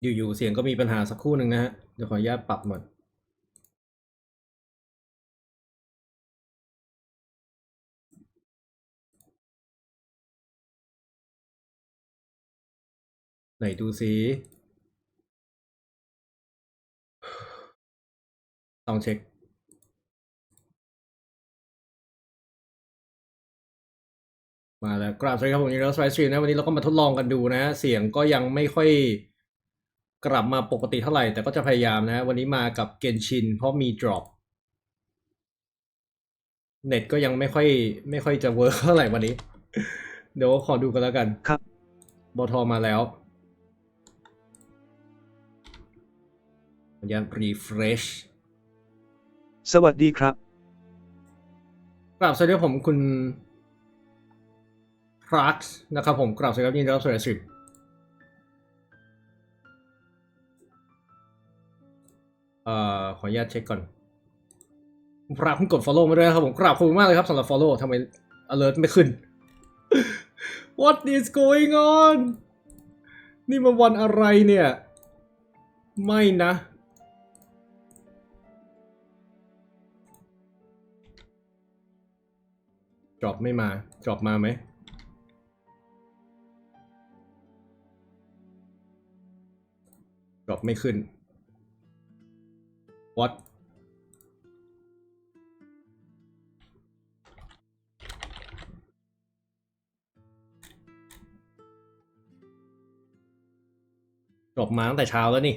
อยู่ๆเสียงก็มีปัญหาสักครู่หนึ่งนะฮะเดี๋ยวขออนุญาตปรับหมดไหนดูซิต้องเช็คมาแล้วกราบสวัสดีครับผมยินดีต้อนรับสู่สตรีมนะวันนี้เราก็มาทดลองกันดูนะเสียงก็ยังไม่ค่อยกลับมาปกติเท่าไหร่แต่ก็จะพยายามนะวันนี้มากับเกนชินเพราะมี drop เน็ตก็ยังไม่ค่อยจะเวิร์กเท่าไหร่วันนี้เดี๋ยวขอดูกันแล้วกันครับบทมาแล้วยัง refresh สวัสดีครับกราบสวัสดีครับผมคุณพรักนะครับผมกราบสวัสดีครับยินดีต้อนรับสู่สตรีมขออนุญาตเช็คก่อนพรักคุณกด follow มาด้วยนะครับผมกราบขอบคุณมากเลยครับสำหรับ follow ทำไม alert ไม่ขึ้น What is going on นี่มันวันอะไรเนี่ยไม่นะจอบไม่มาจอบมาไหมจอบไม่ขึ้น What จบมาตั้งแต่เช้าแล้วนี่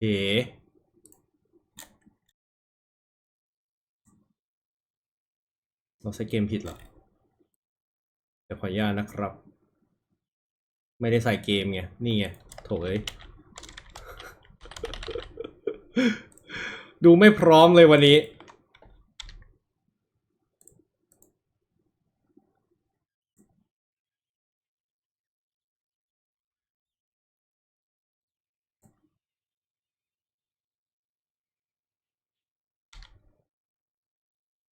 เอ๋เราใช้เกมผิดเหรอเดี๋ยวขออนุญาตนะครับ ไม่ได้ใส่เกมไง นี่ไงโถย ดูไม่พร้อมเลยวันนี้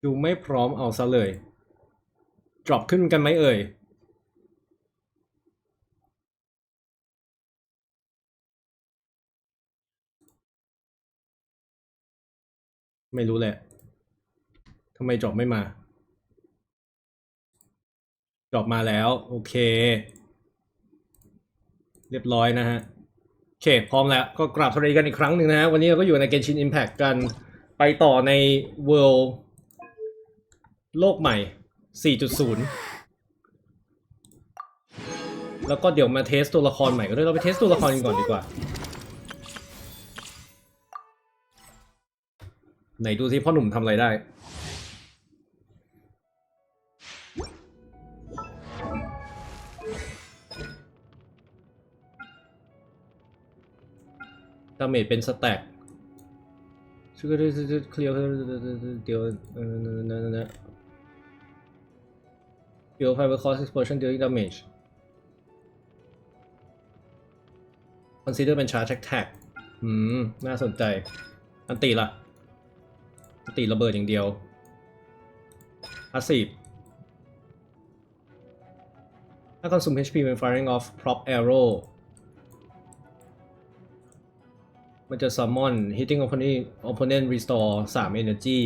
ดูไม่พร้อมเอาซะเลย drop ขึ้นกันไหมเอ่ย ไม่รู้แหละ ทำไม drop ไม่มา drop มาแล้ว โอเค เรียบร้อยนะฮะ โอเค พร้อมแล้ว ก็กราบสวัสดีกันอีกครั้งหนึ่งนะฮะ วันนี้เราก็อยู่ใน Genshin Impact กัน ไปต่อใน World โลกใหม่ 4.0 แล้วก็เดี๋ยวมาเทสตัวละครใหม่ก็ได้เราไปเทสตัวละครกันก่อนดีกว่าไหนดูซิพ่อหนุ่มทำอะไรได้ดาเมจเป็นสแต็กช่วยเคลียร์เดี๋ยวเดี๋ยว Fiber Cost Explosion dealing damage Consider เป็น Charge Attack น่าสนใจอันตีล่ะอันตีระเบิดอย่างเดียว Passive ถ้า consume HP when firing off prop arrow มันจะ summon hitting opponent restore 3 energy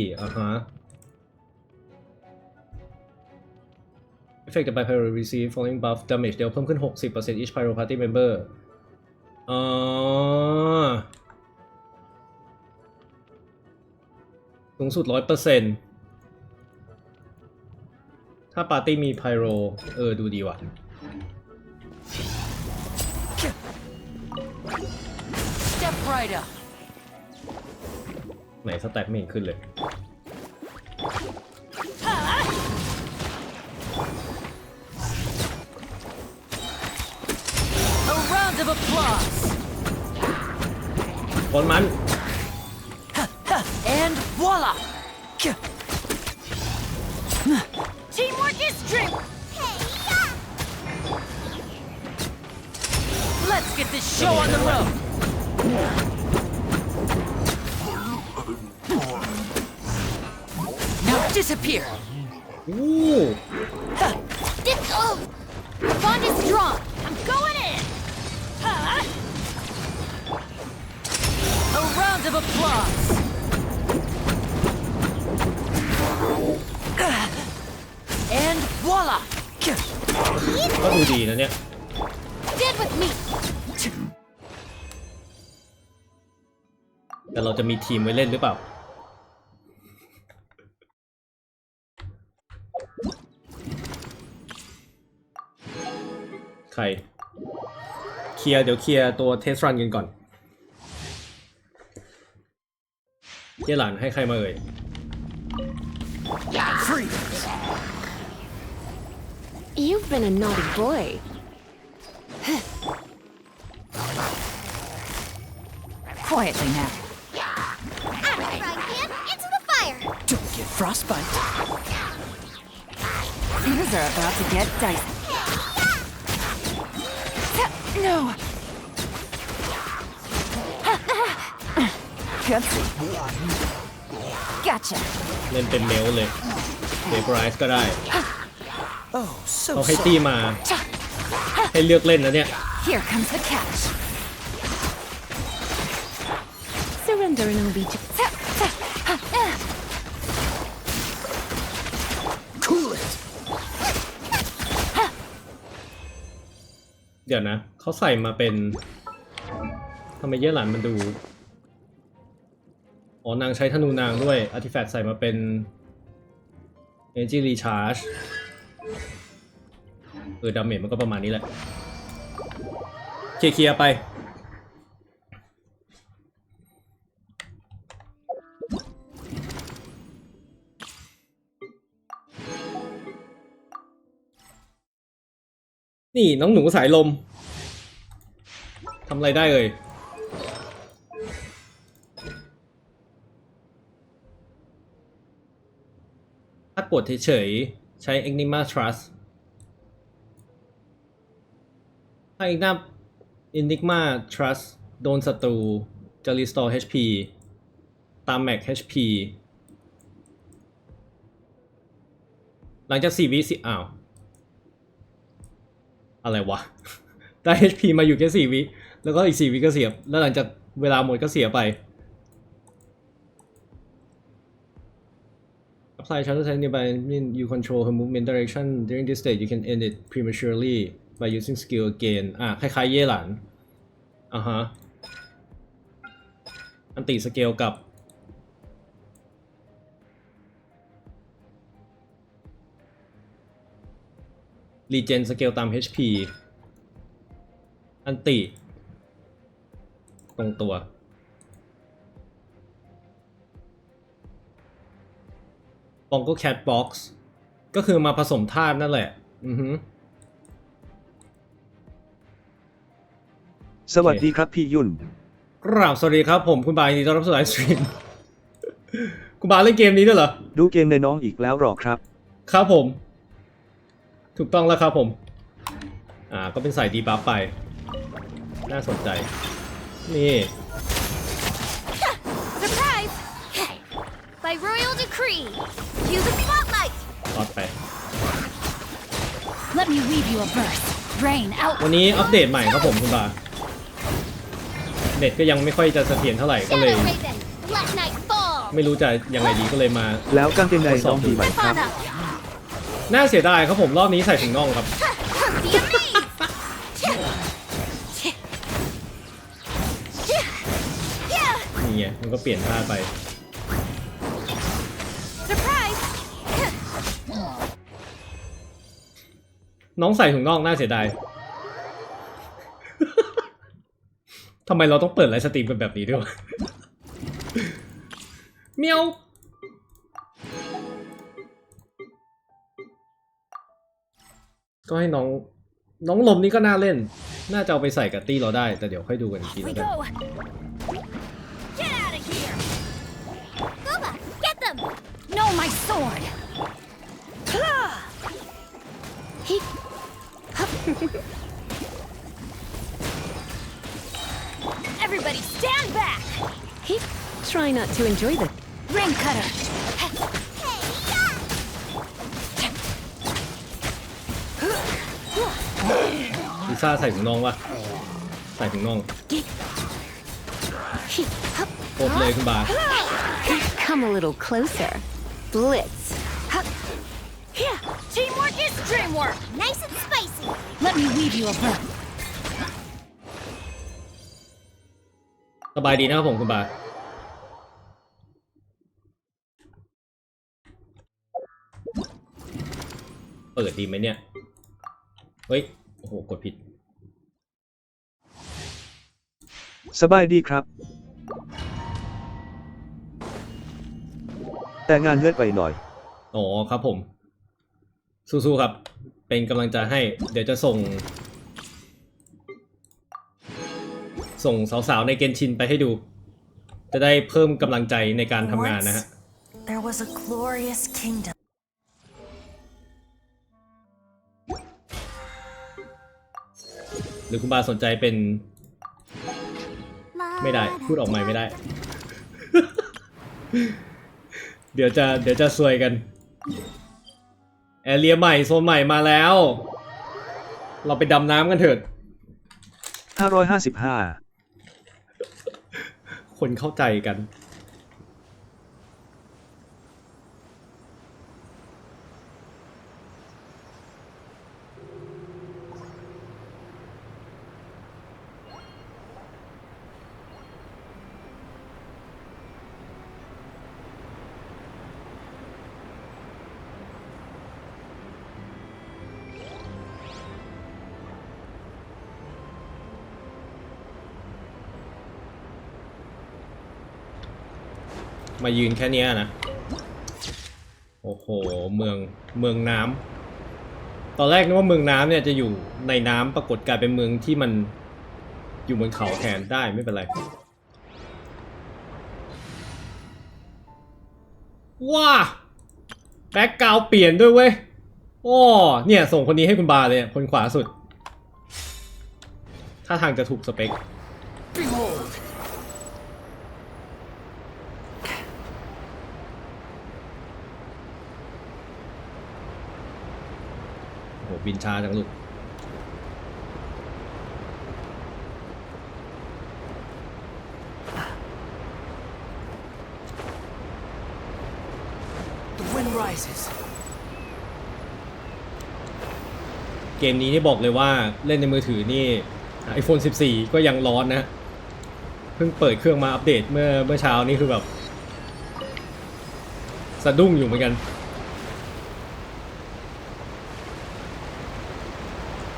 Affected by pyro receive following buff damage เดี๋ยวเพิ่มขึ้น 60% each pyro party member สูงสุด 100% ถ้าปาร์ตี้มีไพโรดูดีว่ะไหนสแต็กไม่เห็นขึ้นเลย A round of applause. คนมัน And voila. Teamwork is strength. Let's get this show on the road. Now disappear. The bond is strong. I'm going in. A round of applause. And voila. ก็ดูดีนะเนี่ย Get with me. แต่เราจะมีทีมไว้เล่นหรือเปล่าใครเดี๋ยวเคลียร์ตัวเทสรันกันก่อนเย่หลานให้ใครมาเอ่ย You've been a naughty boy. Quietly now. Into the fire. Don't get frostbite. Things are about to get dicey. No. Gutsy. Gotcha. เล่นเป็นเมลเลยเดบไรส์ก็ได้ Oh, so เขาให้ตีมาให้เลือกเล่นนะเนี่ย Here comes the catch. Surrender and I'll be just... Cool it. เดี๋ยวนะเขาใส่มาเป็นทำไมเย่หลานมันดูอ๋อนางใช้ธนูนางด้วย Artifact ใส่มาเป็น Energy Recharge ดาเมจมันก็ประมาณนี้แหละเคลียร์ไปนี่น้องหนูสายลมทำอะไรได้เลยถ้ากดเฉยๆใช้ Enigma Trust ถ้า Enigma Trust โดนศัตรูจะ Restore HP ตาม Max HP หลังจาก4 วิอ้าวอะไรวะ ได้ HP มาอยู่แค่4 วิแล้วก็อีก4 วิก็เสียแล้วหลังจากเวลาหมดก็เสียไป Apply Shadow Tech nearby mean you control her movement direction during this stage you can end it prematurely by using skill again คล้ายๆเย่หลานฮะอันติสเกลกับรีเจนสเกลตาม HP อันติตรงตัวบองโกแคทบ็อกซ์ก็คือมาผสมธาตุนั่นแหละสวัสดีครับพี่ยุ่น กราบสวัสดีครับผมคุณบายยินดีต้อนรับสู่ไลฟ์สตรีม คุณบายเล่นเกมนี้ด้วยเหรอ ดูเกมในน้องอีกแล้วหรอครับ ครับผมถูกต้องแล้วครับผมก็เป็นสายดีบัฟไปน่าสนใจนี่ Surprise! By royal decree, cue the spotlight. รอดไป Let me weave you a verse. Rain out. วันนี้อัปเดตใหม่ครับผมคุณบาเน็ตก็ยังไม่ค่อยจะเสถียรเท่าไหร่ก็เลย Shadow Raven, let night fall. ไม่รู้จะยังไงดีก็เลยมา แล้วกางเกงในน้องดีไหมครับ Fauna, น่าเสียดายครับผมรอบนี้ใส่ถุงน่องครับ be amazed. นี่ไงมันก็เปลี่ยนท่าไป Surprise! น้องใส่ถุงน่องน่าเสียดาย ทำไมเราต้องเปิดไลฟ์สตรีมเป็นแบบนี้ด้วยวะ เมียวก็ให้น้องลมนี่ก็น่าเล่น น่าจะเอาไปใส่กับตี้เราได้ แต่เดี๋ยวค่อยดูกันอีกที We แล้วกัน go. Get out of here. Booba, get them. No, my sword. He. Everybody stand back. He. Try not to enjoy the Ring cutter. ซ่าใส่ถุงน่องวะใส่ถุงน่องโคตรเลยคุณบา Come a little closer. Blitz. Yeah, teamwork is dreamwork. Nice and spicy. Let me weave you a verse. สบายดีนะครับผมคุณบาเปิดดีไหมเนี่ยเฮ้ยโอ้โหกดผิด สบายดีครับ แต่งานเลื่อนไปหน่อย อ๋อครับผมสู้ๆครับเป็นกำลังใจให้เดี๋ยวจะส่งสาวๆในเกนชินไปให้ดู จะได้เพิ่มกำลังใจในการทำงานนะฮะ There was a glorious kingdom. หรือคุณบาสนใจเป็นไม่ได้พูดออกมาไม่ได้ เดี๋ยวจะซวยกันแอเรียใหม่โซนใหม่มาแล้ว เราไปดำน้ำกันเถิด 555 คนเข้าใจกันมายืนแค่เนี้ยนะโอ้โหเมืองน้ำตอนแรกนึกว่าเมืองน้ำเนี่ยจะอยู่ในน้ำปรากฏกลายเป็นเมืองที่มันอยู่บนเขาแทนได้ไม่เป็นไรว้าแบ็คกราวด์เปลี่ยนด้วยเว้ยอ้อเนี่ยส่งคนนี้ให้คุณบาเลยคนขวาสุดถ้าทางจะถูกสเปค โหบินช้าจังลูกเกมนี้นี่บอกเลยว่าเล่นในมือถือนี่ iPhone 14 ก็ยังร้อนนะ เพิ่งเปิดเครื่องมาอัปเดตเมื่อเช้านี้คือแบบสะดุ้งอยู่เหมือนกัน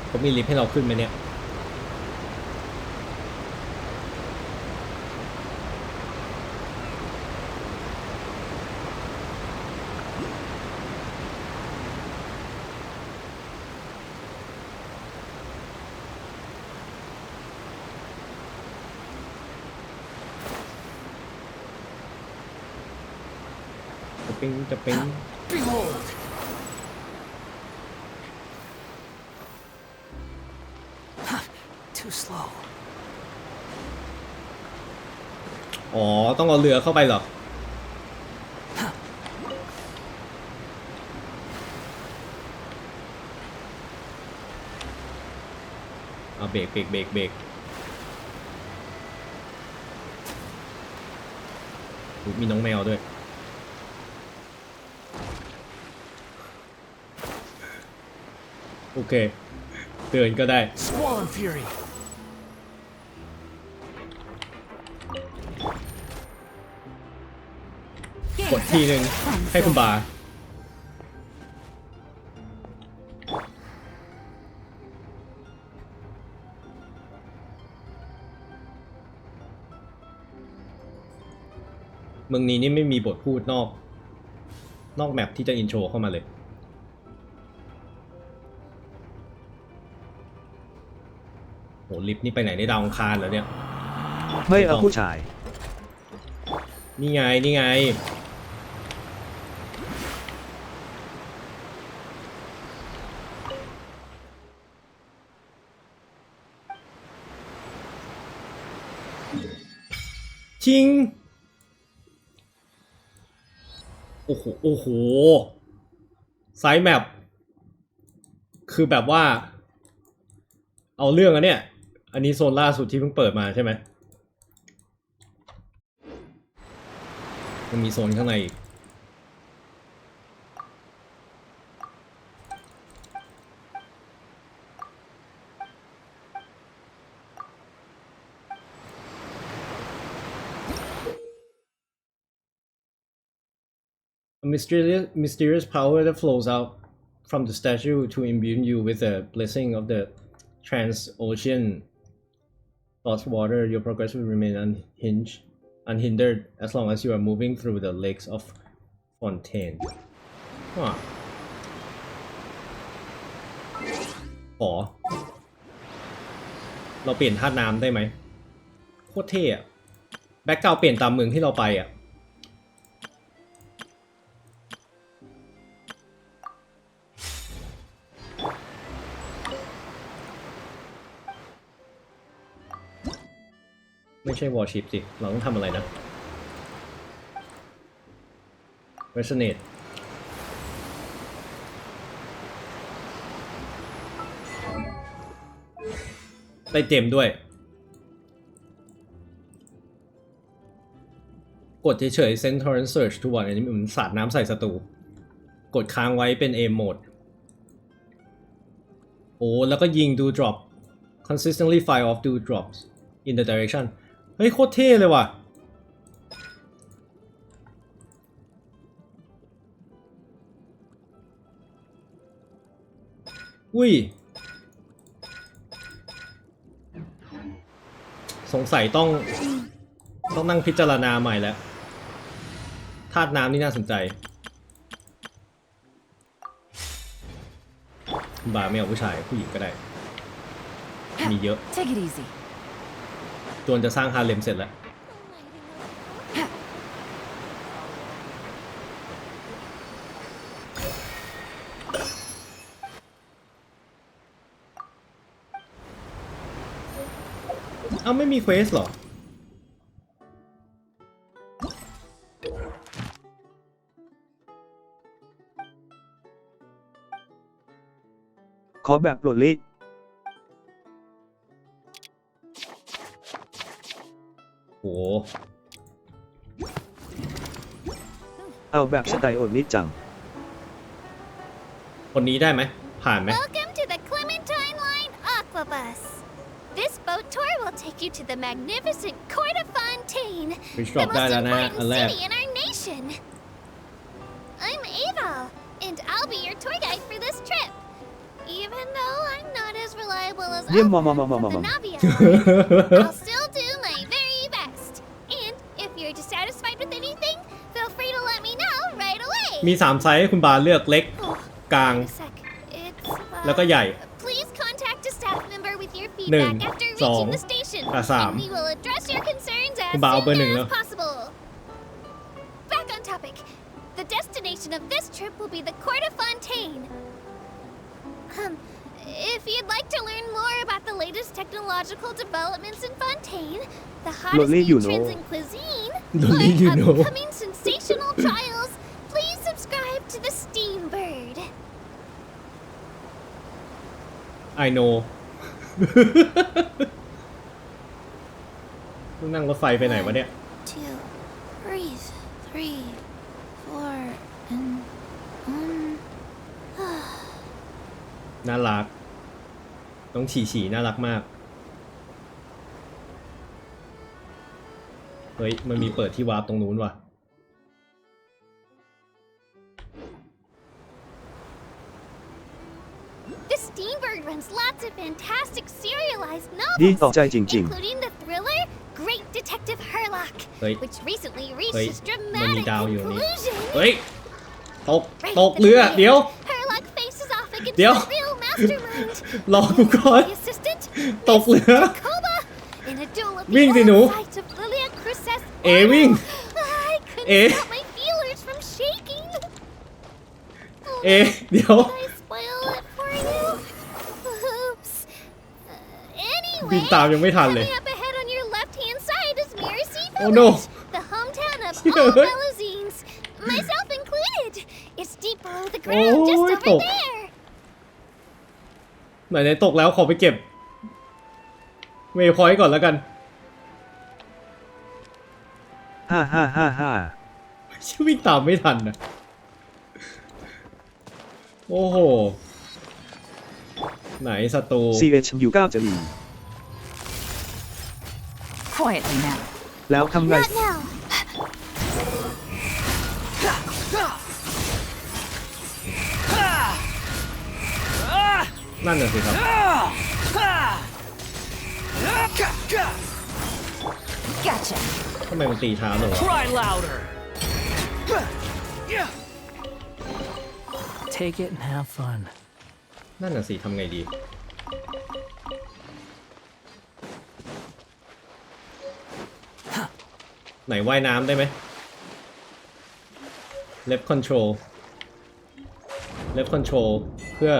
เขามีลิฟต์ให้เราขึ้นไหมเนี่ยจะเป็นToo slow. อ๋อต้องเอาเรือเข้าไปเหรอเอาเบรกมีน้องแมวด้วยโอเคเตือนก็ได้ Swollen Fury. กดทีหนึ่งให้คุณบาเมืองนี้นี่ไม่มีบทพูดนอกแมปที่จะอินโทรเข้ามาเลยโหลิฟต์นี่ไปไหนในดาวอังคารเหรอเนี่ย ไม่เอาผู้ชาย นี่ไงชิงโอ้โหไซส์แมปคือแบบว่า เอาเรื่องอะเนี่ย อันนี้โซนล่าสุดที่เพิ่งเปิดมาใช่ไหมมันมีโซนข้างในอีก A mysterious power that flows out from the statue to imbue you with the blessing of the trans-ocean thought water. Your progress will remain unhindered as long as you are moving through the lakes of Fontaine. ขอเราเปลี่ยนธาตุน้ำได้ไหมโคตรเท่อะแบ็คกราวด์เปลี่ยนตามเมืองที่เราไปอะไม่ใช่วอร์ชิปสิ เราต้องทำอะไรนะ Resonate ได้เจมด้วย กดเฉยๆ Send Torrent Search ทุกวันอันนี้มันสาดน้ำใส่ศัตรูกดค้างไว้เป็น Aim Mode โอ้แล้วก็ยิง Do Drop Consistently fire off Do Drops in the direction เฮ้ยโคตรเท่เลยว่ะอุ้ยสงสัยต้องนั่งพิจารณาใหม่แล้วธาตุน้ำนี่น่าสนใจบาร์ไม่เอาผู้ชายผู้หญิงก็ได้มีเยอะ Take it easy. จวนจะสร้างฮาเลมเสร็จแล้วเอ้าไม่มีเควสเหรอขอแบบโปรดลิโห เอาแบบสไตล์โอดนิดจัง คนนี้ได้ไหมผ่านไหม Welcome to the Clementine Line Aquabus. This boat tour will take you to the magnificent Court of Fontaine, Fish the drop most ได้แล้วนะ important อันแรก city in our nation. I'm Ava, and I'll be your tour guide for this trip. Even though I'm not as reliable as Yeah, Alpha mama, from the mama. Navia line, I'll still do my very best. And if you're dissatisfied with anything, feel free to let me know right away. มี3ไซส์ให้คุณบาเลือกเล็ก Oh, กลาง wait a sec. It's, แล้วก็ใหญ่ Please contact a staff member with your feedback after reaching the station, and we will address your concerns as คุณบาเอาเบอร์ 1 soon แล้ as ว possible. Back on topic. The destination of this trip will be the Court of Fontaine. If you'd like to learn more about the latest technological developments in Fontaine, the hottest Lonely, new you trends know. in cuisine, Lonely, you or know. upcoming sensational trials, please subscribe to the Steambird. I know ต้องนั่งรถไฟไปไหนวะเนี่ย Two, breathe, 3, 4, and 1. น่ารักต้องฉี่น่ารักมาก เฮ้ย มันมีเปิดที่วาร์ปตรงนู้นว่ะ The Steambird runs lots of fantastic serialized ดี novels, ต่อใจจริง including the thriller Great Detective Herlock, เฮ้ย which recently reached เฮ้ย its มันมี dramatic ดาวอยู่นี่ conclusion. เฮ้ย Right ตก at เรือ the เดี๋ยว end, Herlock faces off against เดี๋ยว the real mastermind, รอกูก่อน the assistant, ตกเรือ Koba, in a duel at วิ่ง the สิหนู old site of Lilia Cruces. เอวิ่ง I couldn't เอ stop my feelers from shaking. เอเดี๋ยว Did I spoil it for you? Oops. วิ่ง Anyway, ตามยังไม่ทันเลย coming up ahead on your left-hand side is Miracy Village, Oh, no. the hometown of Shit. all Melazines, myself included. It's deep below the ground, just Oh, over tộc. there. ไหนๆตกแล้วขอไปเก็บ เวย์พอยต์ก่อนแล้วกัน ฮ่า ชื่อวิ่งตามไม่ทันนะโอ้โห ไหนศัตรู CHU 9จะรี Quietly now. แล้วทำไง Not now. นั่นน่ะสิครับ Gotcha. ทำไมมันตีช้าเลยวะ Cry louder. Take it and have fun. นั่นน่ะสิทำไงดี ไหนว่ายน้ำได้ไหม Left control Left control เพื่อ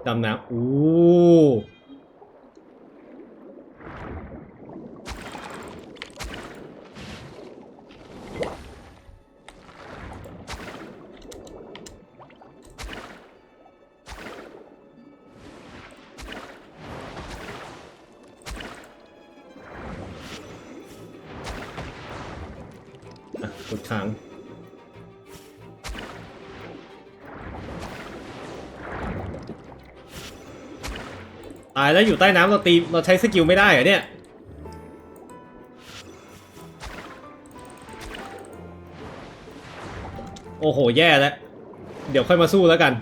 ดำน้ำอู้กดค้างตายแล้วอยู่ใต้น้ำเราใช้สกิลไม่ได้เหรอเนี่ย โอ้โหแย่แล้ว เดี๋ยวค่อยมาสู้แล้วกัน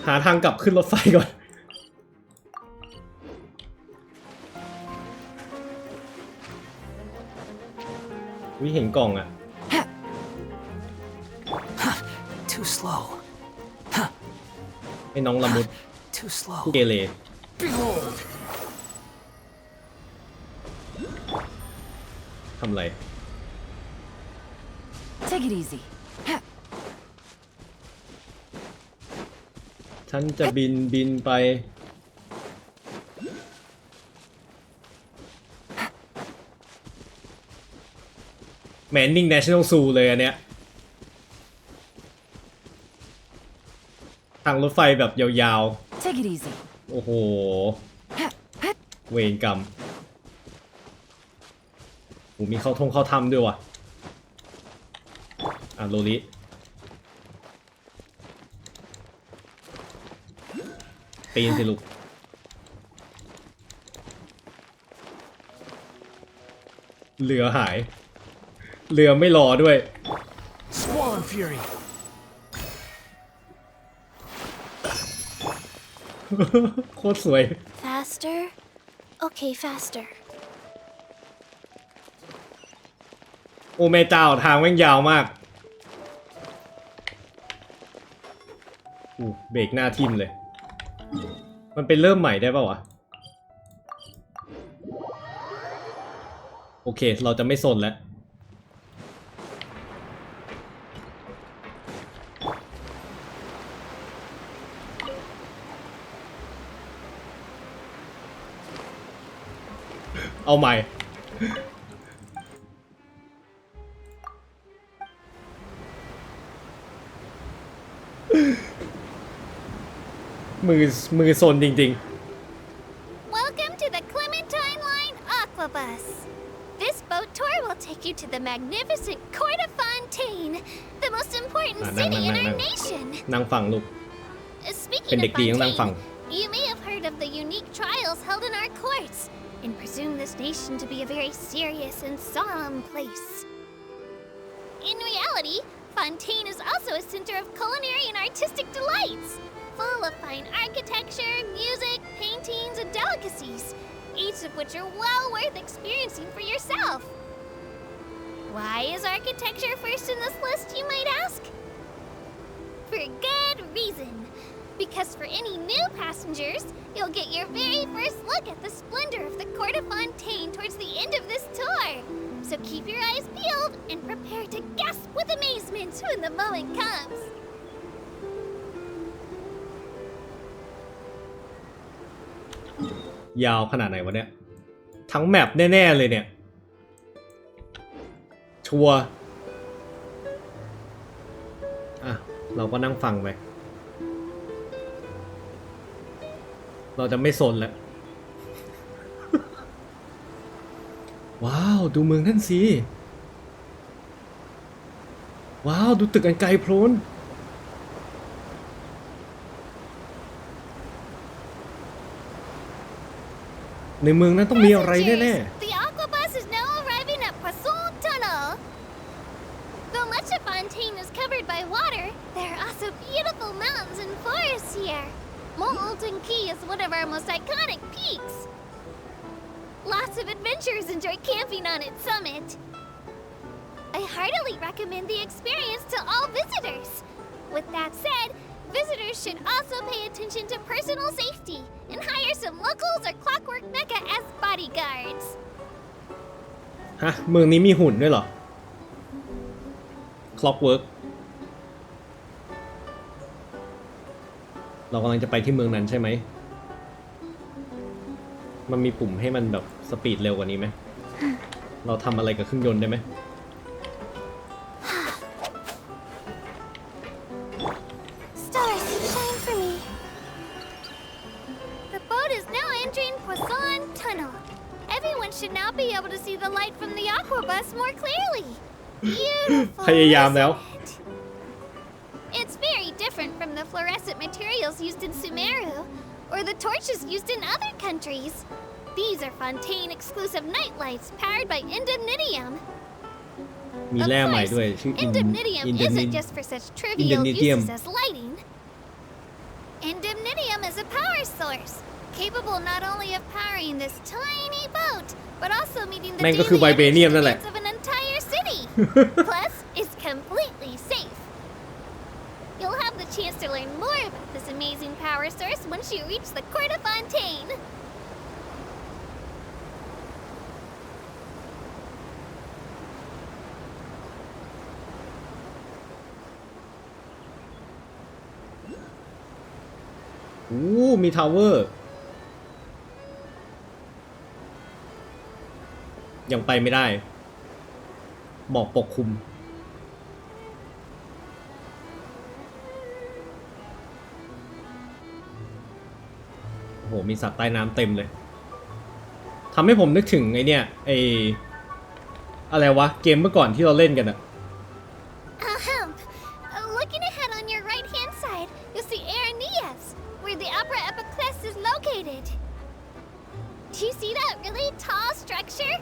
หาทางกลับขึ้นรถไฟก่อน วิเห็นกล่องอะ Too slow. ไอ้น้องละมุด Too slow. เกเร Behold. ทำไร Take it easy. ฉันจะบินไป แมนนิ่ง National Zoo เลยอันเนี้ย ทางรถไฟแบบยาว Take it easy. ๆ โอ้โห เวรกรรมโอ้มีเข้าถ้ำด้วยว่ะ อ่ะโลลิปีนสิลูก เรือหาย เรือไม่รอด้วย Squall and fury. โคตรสวย Faster? Okay, faster. โอแม่เจ้าทางแม่งยาวมากเบรกหน้าทิ่มเลย มันเป็นเริ่มใหม่ได้ป่าวะ โอเค เราจะไม่สนแล้ว เอาใหม่ มือซนจริง Welcome to the Clementine Line Aquabus. This boat tour will take you to the magnificent Court of Fontaine, the most important city in our nation. ๆ นั่งฟังลูก Speaking of เป็นเด็กดีต้องนั่งฟัง Fontaine, you may have heard of the unique trials held in our courts, and presume this nation to be a very serious and solemn place. In reality, Fontaine is also a center of culinary and artistic delights, full of fine architecture, music, paintings, and delicacies, each of which are well worth experiencing for yourself. Why is architecture first in this list, you might ask? For good reason. Because for any new passengers, you'll get your very first look at the splendor of the Court of Fontaine towards the end of this tour. So keep your eyes peeled and prepare to gasp with amazement when the moment comes. ยาวขนาดไหนวะเนี่ย ทั้งแมปแน่ๆเลยเนี่ย ชัวร์อ่ะ เราก็นั่งฟังไป เราจะไม่สนแล้ว ว้าวดูเมืองนั่นสิว้าวดูตึกอันไกลโพ้นในเมืองนั้นต้องมีอะไรแน่ The aqua bus is now arriving at Poisson Tunnel. Though much of Fontaine is covered by water, there are also beautiful mountains and forests here. Molten Key is one of our most iconic peaks. Lots of adventurers enjoy camping on its summit. I heartily recommend the experience to all visitors. With that said, visitors should also pay attention to personal safety and hire some locals or Clockwork Mecca as bodyguards. ๆฮะเมืองนี้มีหุ่นด้วยเหรอ Clockwork เรากำลังจะไปที่เมืองนั้นใช่ไหมมันมีปุ่มให้มันแบบสปีดเร็วกว่านี้ไหมเราทำอะไรกับเครื่องยนต์ได้ไหม Stars, shine for me. The boat is now entering Poisson Tunnel. Everyone should now be able to see the light from the aqua bus more clearly. Beautiful. พยายามแล้ว isn't it? It's very different from the fluorescent materials used in Sumeru or the torches used in other countries. These are Fontaine exclusive night lights powered by indemnitium. มี Of แร่ใหม่ course, ด้วยชื่อ indemnitium isn't just for such trivial Indemnitium. uses as lighting. Indemnitium is a power source, capable not only of powering this tiny boat, but also meeting the แม่งก็ daily คือ Vibranium energy นั่นแหละ demands of an entire city. Plus, it's completely safe. You'll have the chance to learn more about this amazing power source once you reach the Court of Fontaine. โอ้มีทาวเวอร์ยังไปไม่ได้หมอกปกคลุมโอ้โหมีสัตว์ใต้น้ำเต็มเลยทำให้ผมนึกถึงไอเนี่ยไออะไรวะเกมเมื่อก่อนที่เราเล่นกันอะ Ahem. Looking ahead on your right-hand side, you'll see Aeneas, where the Opera Epiclese is located. Do you see that really tall structure?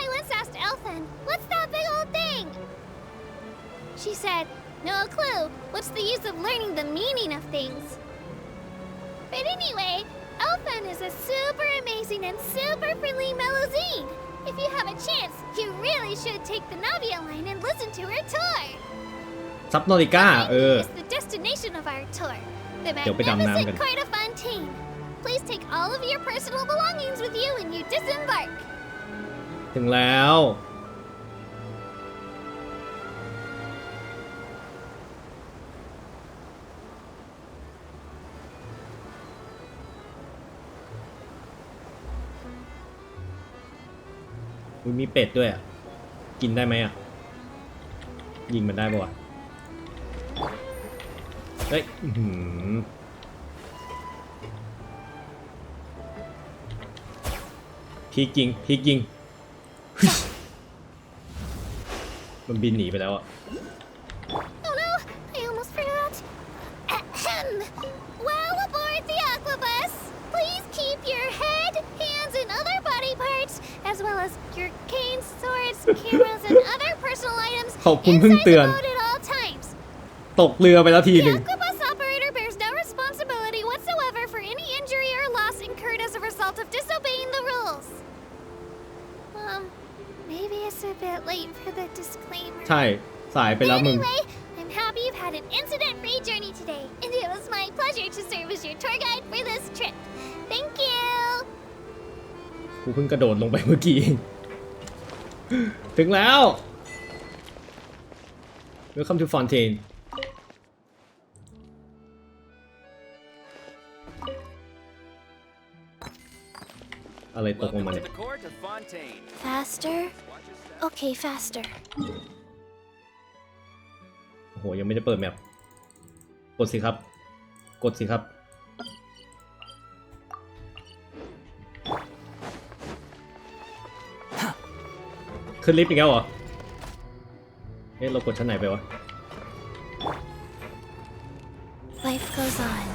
I once asked Elfin, what's that big old thing? She said, no clue. What's the use of learning the meaning of things? But anyway, Elfin is a super amazing and super friendly Melusine. If you have a chance, you really should take the Navia line and listen to her tour. ซับนอริก้า Is the destination of our tour, the เดี๋ยวไปดำน้ำกัน magnificent Court of Fontaine. Please take all of your personal belongings with you when you disembark. ถึงแล้วอุ๊ยมีเป็ดด้วยอ่ะ กินได้ไหมอ่ะ ยิงมันได้ปะวะเฮ้ยอื้อหือพีกยิงพีกยิง มันบินหนีไปแล้วอ่ะ Oh no, I almost forgot. Ahem. While aboard the aqua bus, please keep your head, hands, and other body parts, as well as your canes, swords, cameras, and other personal items ขอบคุณเพิ่ง inside เตื the อน boat at all times. ตกเรือไปแล้วทีหนึ่ The ง aqua bus operator bears no responsibility whatsoever for any injury or loss incurred as a result of disobeying the rules. Maybe it's a bit late for the disclaimer. ใช่ สายไปแล้วมึง Anyway, I'm happy you've had an incident-free journey today, and it was my pleasure to serve as your tour guide for this trip. Thank you! กูเพิ่งกระโดดลงไปเมื่อกี้ ถึงแล้ว Welcome to Fontaine อะไรตกลงมา Welcome เนี่ to ย the court of Fontaine. Faster? Okay, faster. โอ้โห ยังไม่ได้เปิดแมปกดสิครับ กดสิครับ Huh. ขึ้นลิฟต์อีกแล้วเหรอเอ๊ะเรากดชั้นไหนไปวะ Life goes on.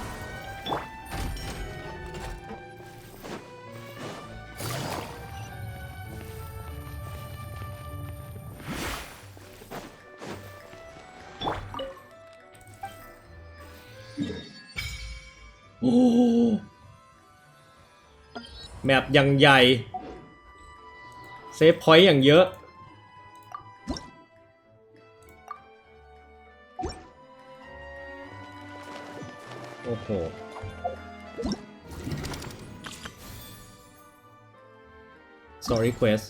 โอ้แมปยังใหญ่เซฟพอยต์อย่างเยอะโอ้โห Story Quest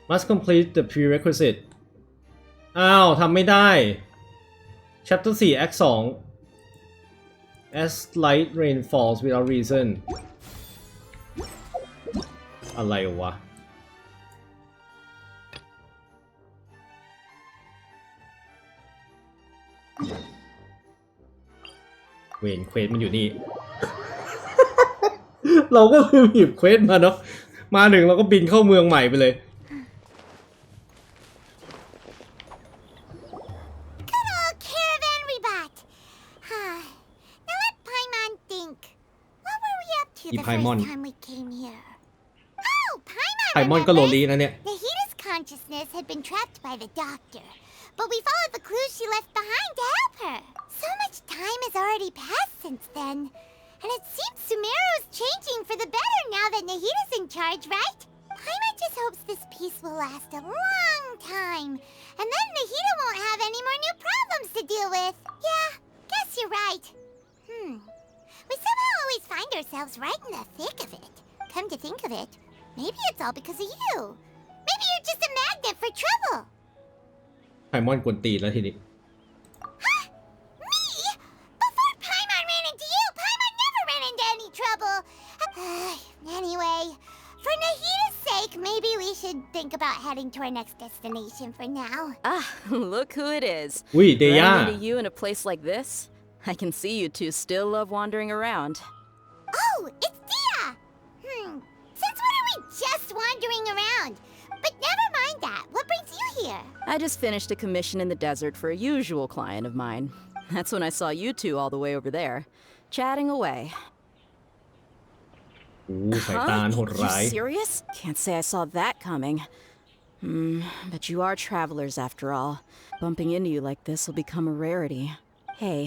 Must complete the prerequisite อ้าวทำไม่ได้ Chapter 4 Act 2 As light rain falls without reason อะไรวะเวนเควสมันอยู่นี่ เราก็ลืมหยิบเควสมาเนาะมาถึงเราก็บินเข้าเมืองใหม่ไปเลย Good old caravan we bought. Now let Paimon think. What were we up to the Paimon. first time we came here? Oh, Paimon ไพมอนก็โลลี remembers. นะเนี่ย Nahita's consciousness had been trapped by the doctor, but we followed the clues she left behind to help her. So much time has already passed since then, and it seems Sumeru's changing for the better now that Nahita's in charge, right? Paimon just hopes this peace will last a long time, and then Nahita won't have any more new problems to deal with. Yeah, guess you're right. We somehow always find ourselves right in the thick of it. Come to think of it, maybe it's all because of you. Maybe you're just a magnet for trouble. ไพมอนกวนตีนแล้วทีนี้ Huh? Me? Before Paimon ran into you, Paimon never ran into any trouble. Anyway, for Nahita's sake, maybe we should think about heading to our next destination for now. Ah, look who it is. อุ้ยเดย่า Running into you in a place like this? I can see you two still love wandering around. Oh, it's Dia! Since when are we just wandering around? But never mind that. What brings you here? I just finished a commission in the desert for a usual client of mine. That's when I saw you two all the way over there, chatting away. โอ้สายตาโหด You ร้าย serious? Can't say I saw that coming. But you are travelers after all. Bumping into you like this will become a rarity. Hey,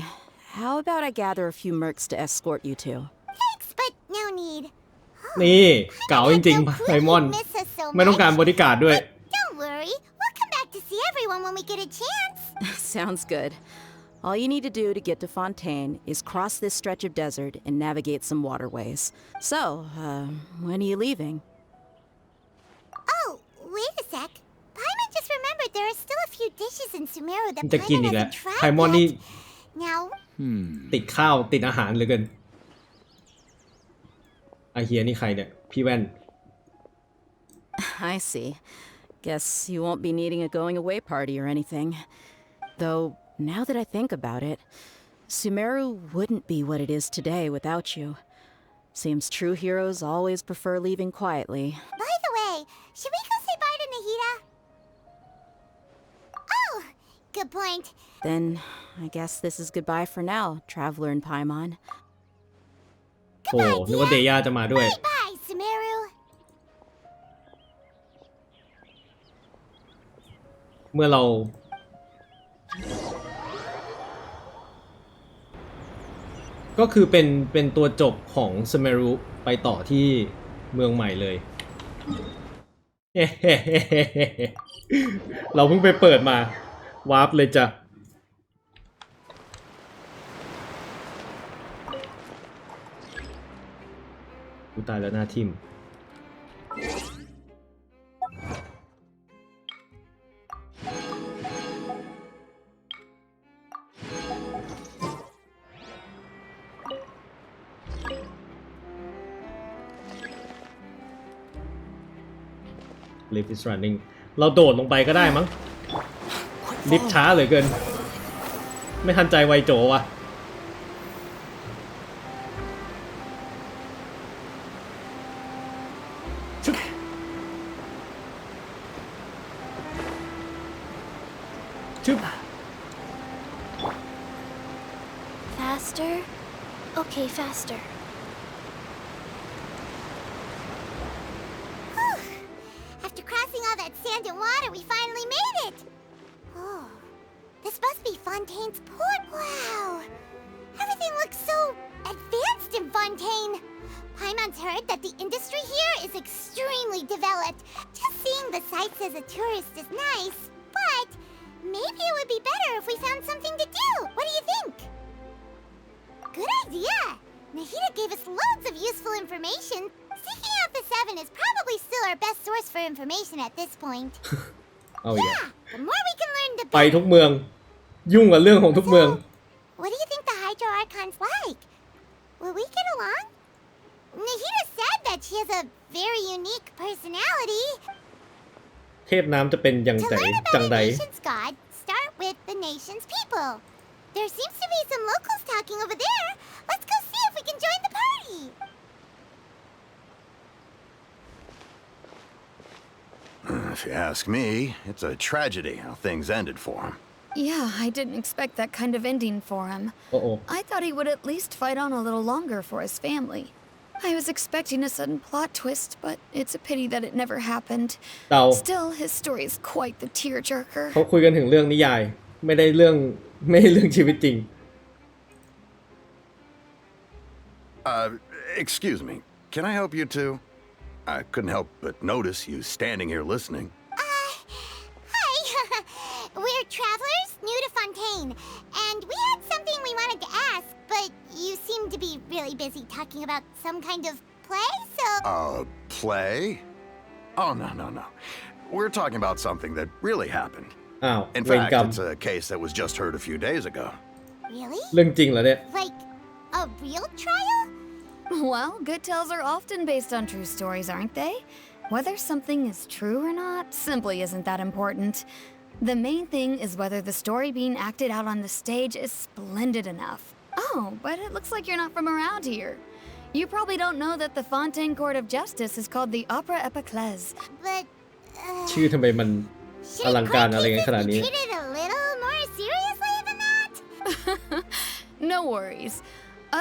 how about I gather a few mercs to escort you two? Thanks, but no need. นี่เก่าจริง I had no ๆไพ clue มอน you'd miss us so ไม่ต้องการ much. บริการดด้วย Don't worry. We'll come back to see everyone when we get a chance. Sounds good. All you need to do to get to Fontaine is cross this stretch of desert and navigate some waterways. So, when are you leaving? Oh, wait a sec. Paimon just remembered there are still a few dishes in Sumeru that จะกิน Paimon อีกแล้ว hasn't tried ไพมอนนี่ yet. Now, ติดข้าวติดอาหารเหลยเกินไอเฮียนี่ใครเนี่ย พี่แว่น I see. Guess you won't be needing a going away party or anything. Though, now that I think about it, Sumeru wouldn't be what it is today without you. Seems true heroes always prefer leaving quietly. by the way, should we go say bye to Nahita? Oh, good point. Then, I guess this is goodbye for now, Traveler and Paimon. โอ้นึกว่าเดย่าจะมาด้วย Bye, Sumeru. เมื่อเรา ก็คือเป็นตัวจบของสเมรุไปต่อที่เมืองใหม่เลย เราเพิ่งไปเปิดมา วาร์ปเลยจ้ะกูตายแล้วหน้าทิม Lift is running เราโดดลงไปก็ได้มั้ง ลิฟต์ช้าเหลือเกิน ไม่ทันใจไวโจวะ ชึบ Faster? Okay, faster. Whew. After crossing all that sand and water, we finally made it! Oh, this must be Fontaine's port. Wow! Everything looks so advanced in Fontaine. Paimon's heard that the industry here is extremely developed. Just seeing the sights as a tourist is nice, but maybe it would be better if we found something to do. What do you think? Good idea! Nahida gave us loads of useful information. Seeking out the Seven is probably still our best source for information at this point. เอาอีก Yeah, the more we can learn, the ไป better. ทุกเมืองยุ่งกับเรื่องของทุกเมือง What do you think the Hydro Archon's like? Will we get along? Nahida said that she has a very unique personality. เทพน้ำจะเป็นอย่าง To ไร learn จัง about ใด a nation's god, start with the nation's people. There seems to be some locals talking over there. Let's go see if we can join the party. If you ask me, it's a tragedy how things ended for him. Yeah, I didn't expect that kind of ending for him. โอ้โอ้ I thought he would at least fight on a little longer for his family. I was expecting a sudden plot twist, but it's a pity that it never happened. เดา Still, his story is quite the tearjerker. เขาคุยกันถึงเรื่องนิยาย ไม่ได้เรื่องชีวิตจริง Excuse me. Can I help you too? I couldn't help but notice you standing here listening. Hi. We're travelers new to Fontaine, and we had something we wanted to ask, but you seem to be really busy talking about some kind of play, so... Play? Oh, no. We're talking about something that really happened. อ้าว In เวร fact, กรรม it's a case that was just heard a few days ago. Really? เรื่องจริงเหรอเนี่ย Like, a real trial? Well, good tales are often based on true stories, aren't they? Whether something is true or not simply isn't that important. The main thing is whether the story being acted out on the stage is splendid enough. Oh, but it looks like you're not from around here. You probably don't know that the Fontaine Court of Justice is called the Opera Epiclese. But, ชื่อทำไมมันอ should ลังการ court อะไรกัน cases ขนาด be นี้ treated a little more seriously than that? No worries.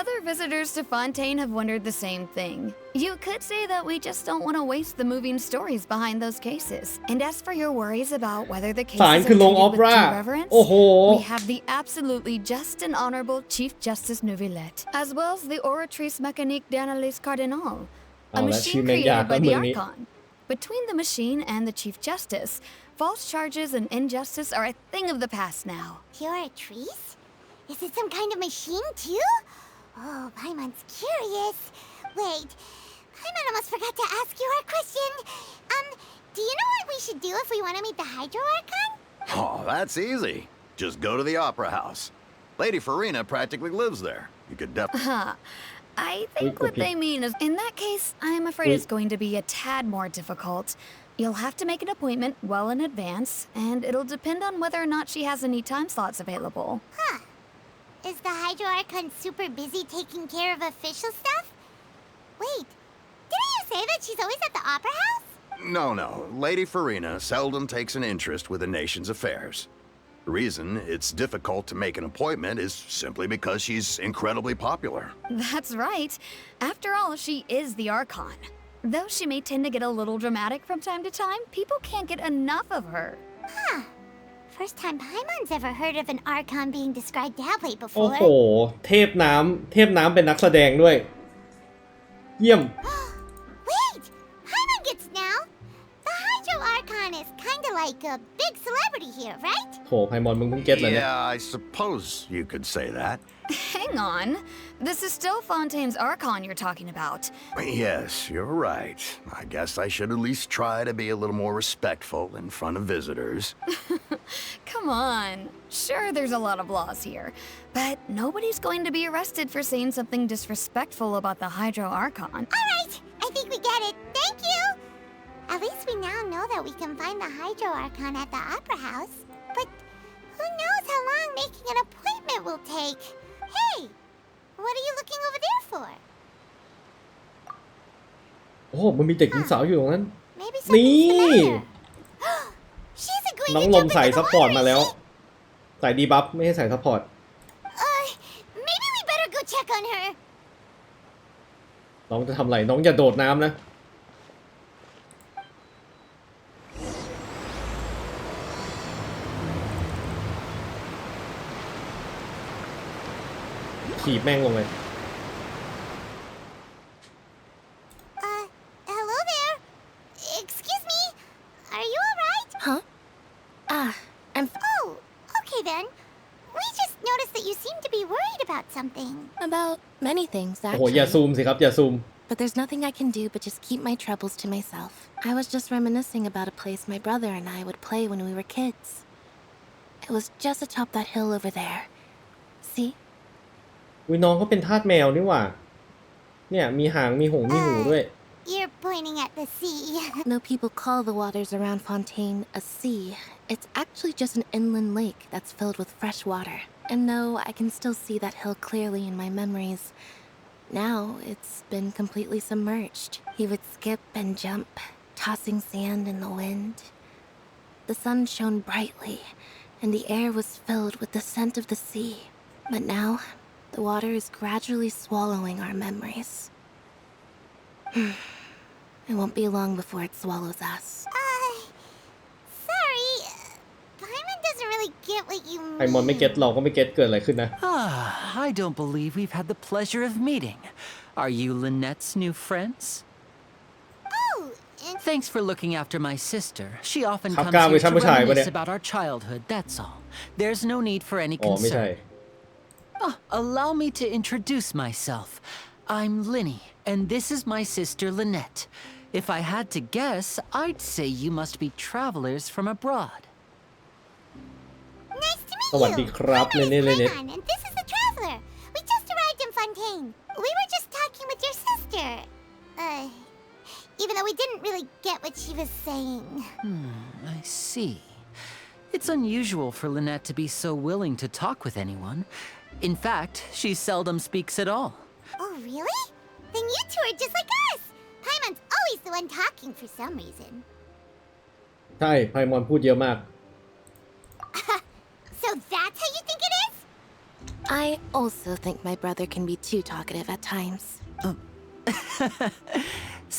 Other visitors to Fontaine have wondered the same thing. You could say that we just don't want to waste the moving stories behind those cases. And as for your worries about whether the ศาล cases คือ are โรงออ treated เป with ร่า due reverence, โอ้โห we have the absolutely just and honorable Chief Justice Neuvillette, as well as the Oratrice Mécanique d'Analyse Cardinal, Oh, a that machine she made created by the yeah, Archon. Between the machine and the Chief Justice, false charges and injustice are a thing of the past now. Pure trees? Is it some kind of machine too? Oh, Paimon's curious. Wait, Paimon almost forgot to ask you our question. Do you know what we should do if we want to meet the Hydro Archon? Oh, that's easy. Just go to the Opera House. Lady Farina practically lives there. You could definitely... I think what okay. they mean is, in that case, I'm afraid Wait. it's going to be a tad more difficult. You'll have to make an appointment well in advance, and it'll depend on whether or not she has any time slots available. Huh. Is the Hydro Archon super busy taking care of official stuff? Wait, didn't you say that she's always at the Opera House? No. Lady Farina seldom takes an interest with the nation's affairs. The reason it's difficult to make an appointment is simply because she's incredibly popular. That's right. After all, she is the Archon. Though she may tend to get a little dramatic from time to time, people can't get enough of her. Huh. First time Paimon's ever heard of an Archon being described that way โอ้โห before. เทพน้ำเป็นนักแสดงด้วย เยี่ยม Wait! Paimon gets now! The Hydro Archon is kinda like a big celebrity here, right? โถไพมอนมึงเพิ่งเก็ตเลยเนี่ย Yeah, I suppose you could say that. Hang on. This is still Fontaine's Archon you're talking about. Yes, you're right. I guess I should at least try to be a little more respectful in front of visitors. Come on. Sure, there's a lot of laws here, but nobody's going to be arrested for saying something disrespectful about the Hydro Archon. Alright, I think we get it. Thank you! At least we now know that we can find the Hydro Archon at the Opera House. But who knows how long making an appointment will take? Hey! What are you looking over there for? โอ้โหมันมีเด็กหญิงสาวอยู่ตรงนั้น Maybe something's the Nee. matter. She's agreeing น้อง to ล jump ม into ใส่ the ซัพพอร์ต water, มาแล้ว is she? ใส่ดีบัฟไม่ให้ใส่ซัพพอร์ต Maybe we better go check on her. น้องจะทำไรน้องอย่าโดดน้ำนะถีบแม่งลงเลย Hello there. Excuse me. Are you alright? Huh? I'm Oh, okay then. We just noticed that you seem to be worried about something. about many things, โอ้โหอย่า actually. ซูมสิครับอย่าซูม But there's nothing I can do but just keep my troubles to myself. I was just reminiscing about a place my brother and I would play when we were kids. It was just atop that hill over there. See? อุ้ยน้องเขาเป็นทาสแมวนี่หว่าเนี่ยมีหางมีหูด้วย You're pointing at the sea. Though people call the waters around Fontaine a sea, it's actually just an inland lake that's filled with fresh water. And though I can still see that hill clearly in my memories, now it's been completely submerged. He would skip and jump, tossing sand in the wind. The sun shone brightly, and the air was filled with the scent of the sea. But now, the water is gradually swallowing our memories. It won't be long before it swallows us. Sorry. Paimon doesn't really get what you ไอมอนไม่ mean. เก็ตเราก็ไม่เก็ตเกิดอะไรขึ้นนะ I don't believe we've had the pleasure of meeting. Are you Lynette's new friends? Oh, and Thanks for looking after my sister. She often ครับ comes กล้า here ไปช่าง to ผู้ชายปะเนี่ย reminisce about our childhood, that's all. There's no need for any อ๋อไม่ใช่ concern. Allow me to introduce myself. I'm Linny, and this is my sister Lynette. If I had to guess, I'd say you must be travelers from abroad. nice to meet สวัสดี you. ครับ My name เน is เน่ Paimon, and this is the traveler. We just arrived in Fontaine. We were just talking with your sister. Even though we didn't really get what she was saying. I see. It's unusual for Lynette to be so willing to talk with anyone. In fact, she seldom speaks at all. Oh, really? Then you two are just like us. Paimon's always the one talking for some reason. ใช่ไพมอนพูดเยอะมาก So that's how you think it is? I also think my brother can be too talkative at times.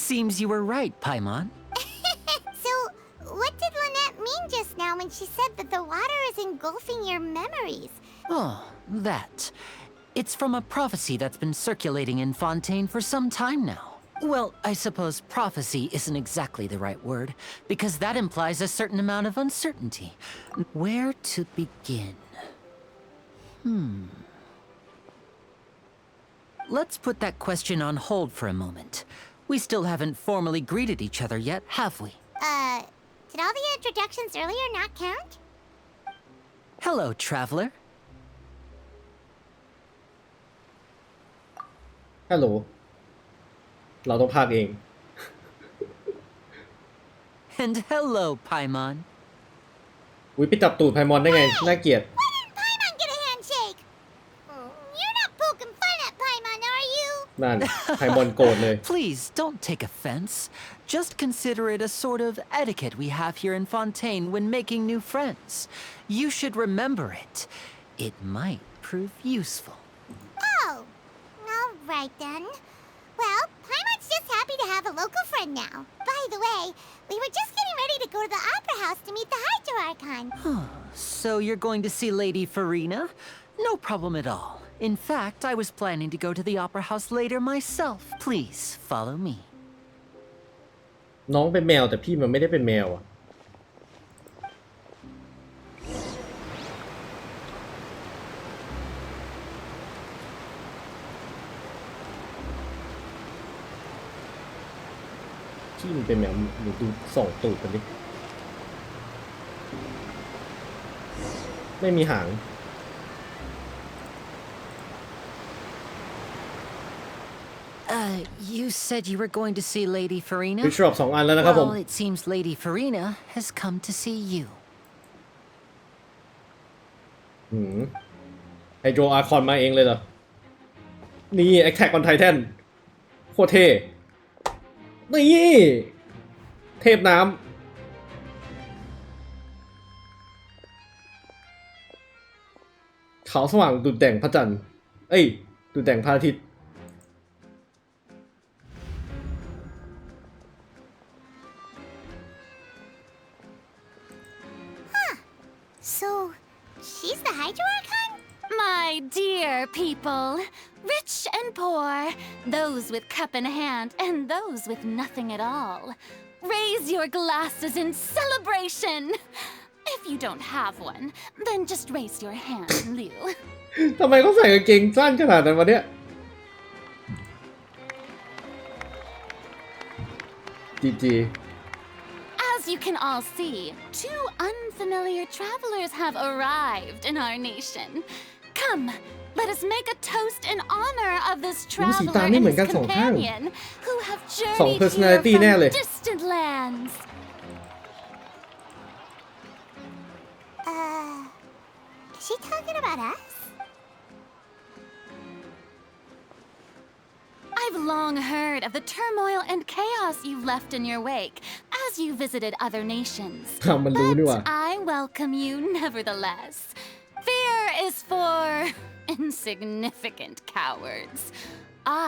Seems you were right, Paimon. So, what did Lynette mean just now when she said that the water is engulfing your memories? Oh, that. It's from a prophecy that's been circulating in Fontaine for some time now. Well, I suppose prophecy isn't exactly the right word, because that implies a certain amount of uncertainty. Where to begin? Let's put that question on hold for a moment. We still haven't formally greeted each other yet, have we? Did all the introductions earlier not count? Hello, traveler. ฮัลโหลเราต้องพากย์เอง And hello, Paimon. อุ้ยไปจับตูดไพมอนได้ไงน่าเกลียด Why didn't Paimon get a handshake? You're not poking fun at Paimon, are you? นั่นไพมอนโกรธเลย Please don't take offense. Just consider it a sort of etiquette we have here in Fontaine when making new friends. You should remember it. It might prove useful. Oh, all right then. Well, Paimon's just happy to have a local friend now. By the way, we were just getting ready to go to the Opera House to meet the Hydro Archon. So you're going to see Lady Farina? No problem at all. In fact, I was planning to go to the Opera House later myself. Please follow me. น้องเป็นแมวแต่พี่มันไม่ได้เป็นแมวอะพี่มันเป็นแมวหนูดูส่องตูดกันดิไม่มีหาง You said you were going to see Lady Farina? ฟิชช็อป2 อันแล้วนะครับผม Well, it seems Lady Farina has come to see you. ไฮโดรอาร์คอนมาเองเลยเหรอ นี่แอคแท็กออนไททันโคตรเท่ นี่เทพน้ำ ขาวสว่างดุจแดงพระจันทร์เอ้ยดุจแดงพระอาทิตย์ So, she's the Hydro Archon? My dear people, rich and poor, those with cup in hand and those with nothing at all, raise your glasses in celebration. If you don't have one, then just raise your hand in lieu. ทำไมเขาใส่กางเกงสั้นขนาดนั้นวะเนี่ยจี As you can all see, two unfamiliar travelers have arrived in our nation. Come, let us make a toast in honor of this traveler and his companion who have journeyed here from distant lands. Is she talking about us? I've long heard of the turmoil and chaos you've left in your wake as you visited other nations. มันรู้นี่หว่า But I welcome you nevertheless. Fear is for insignificant cowards.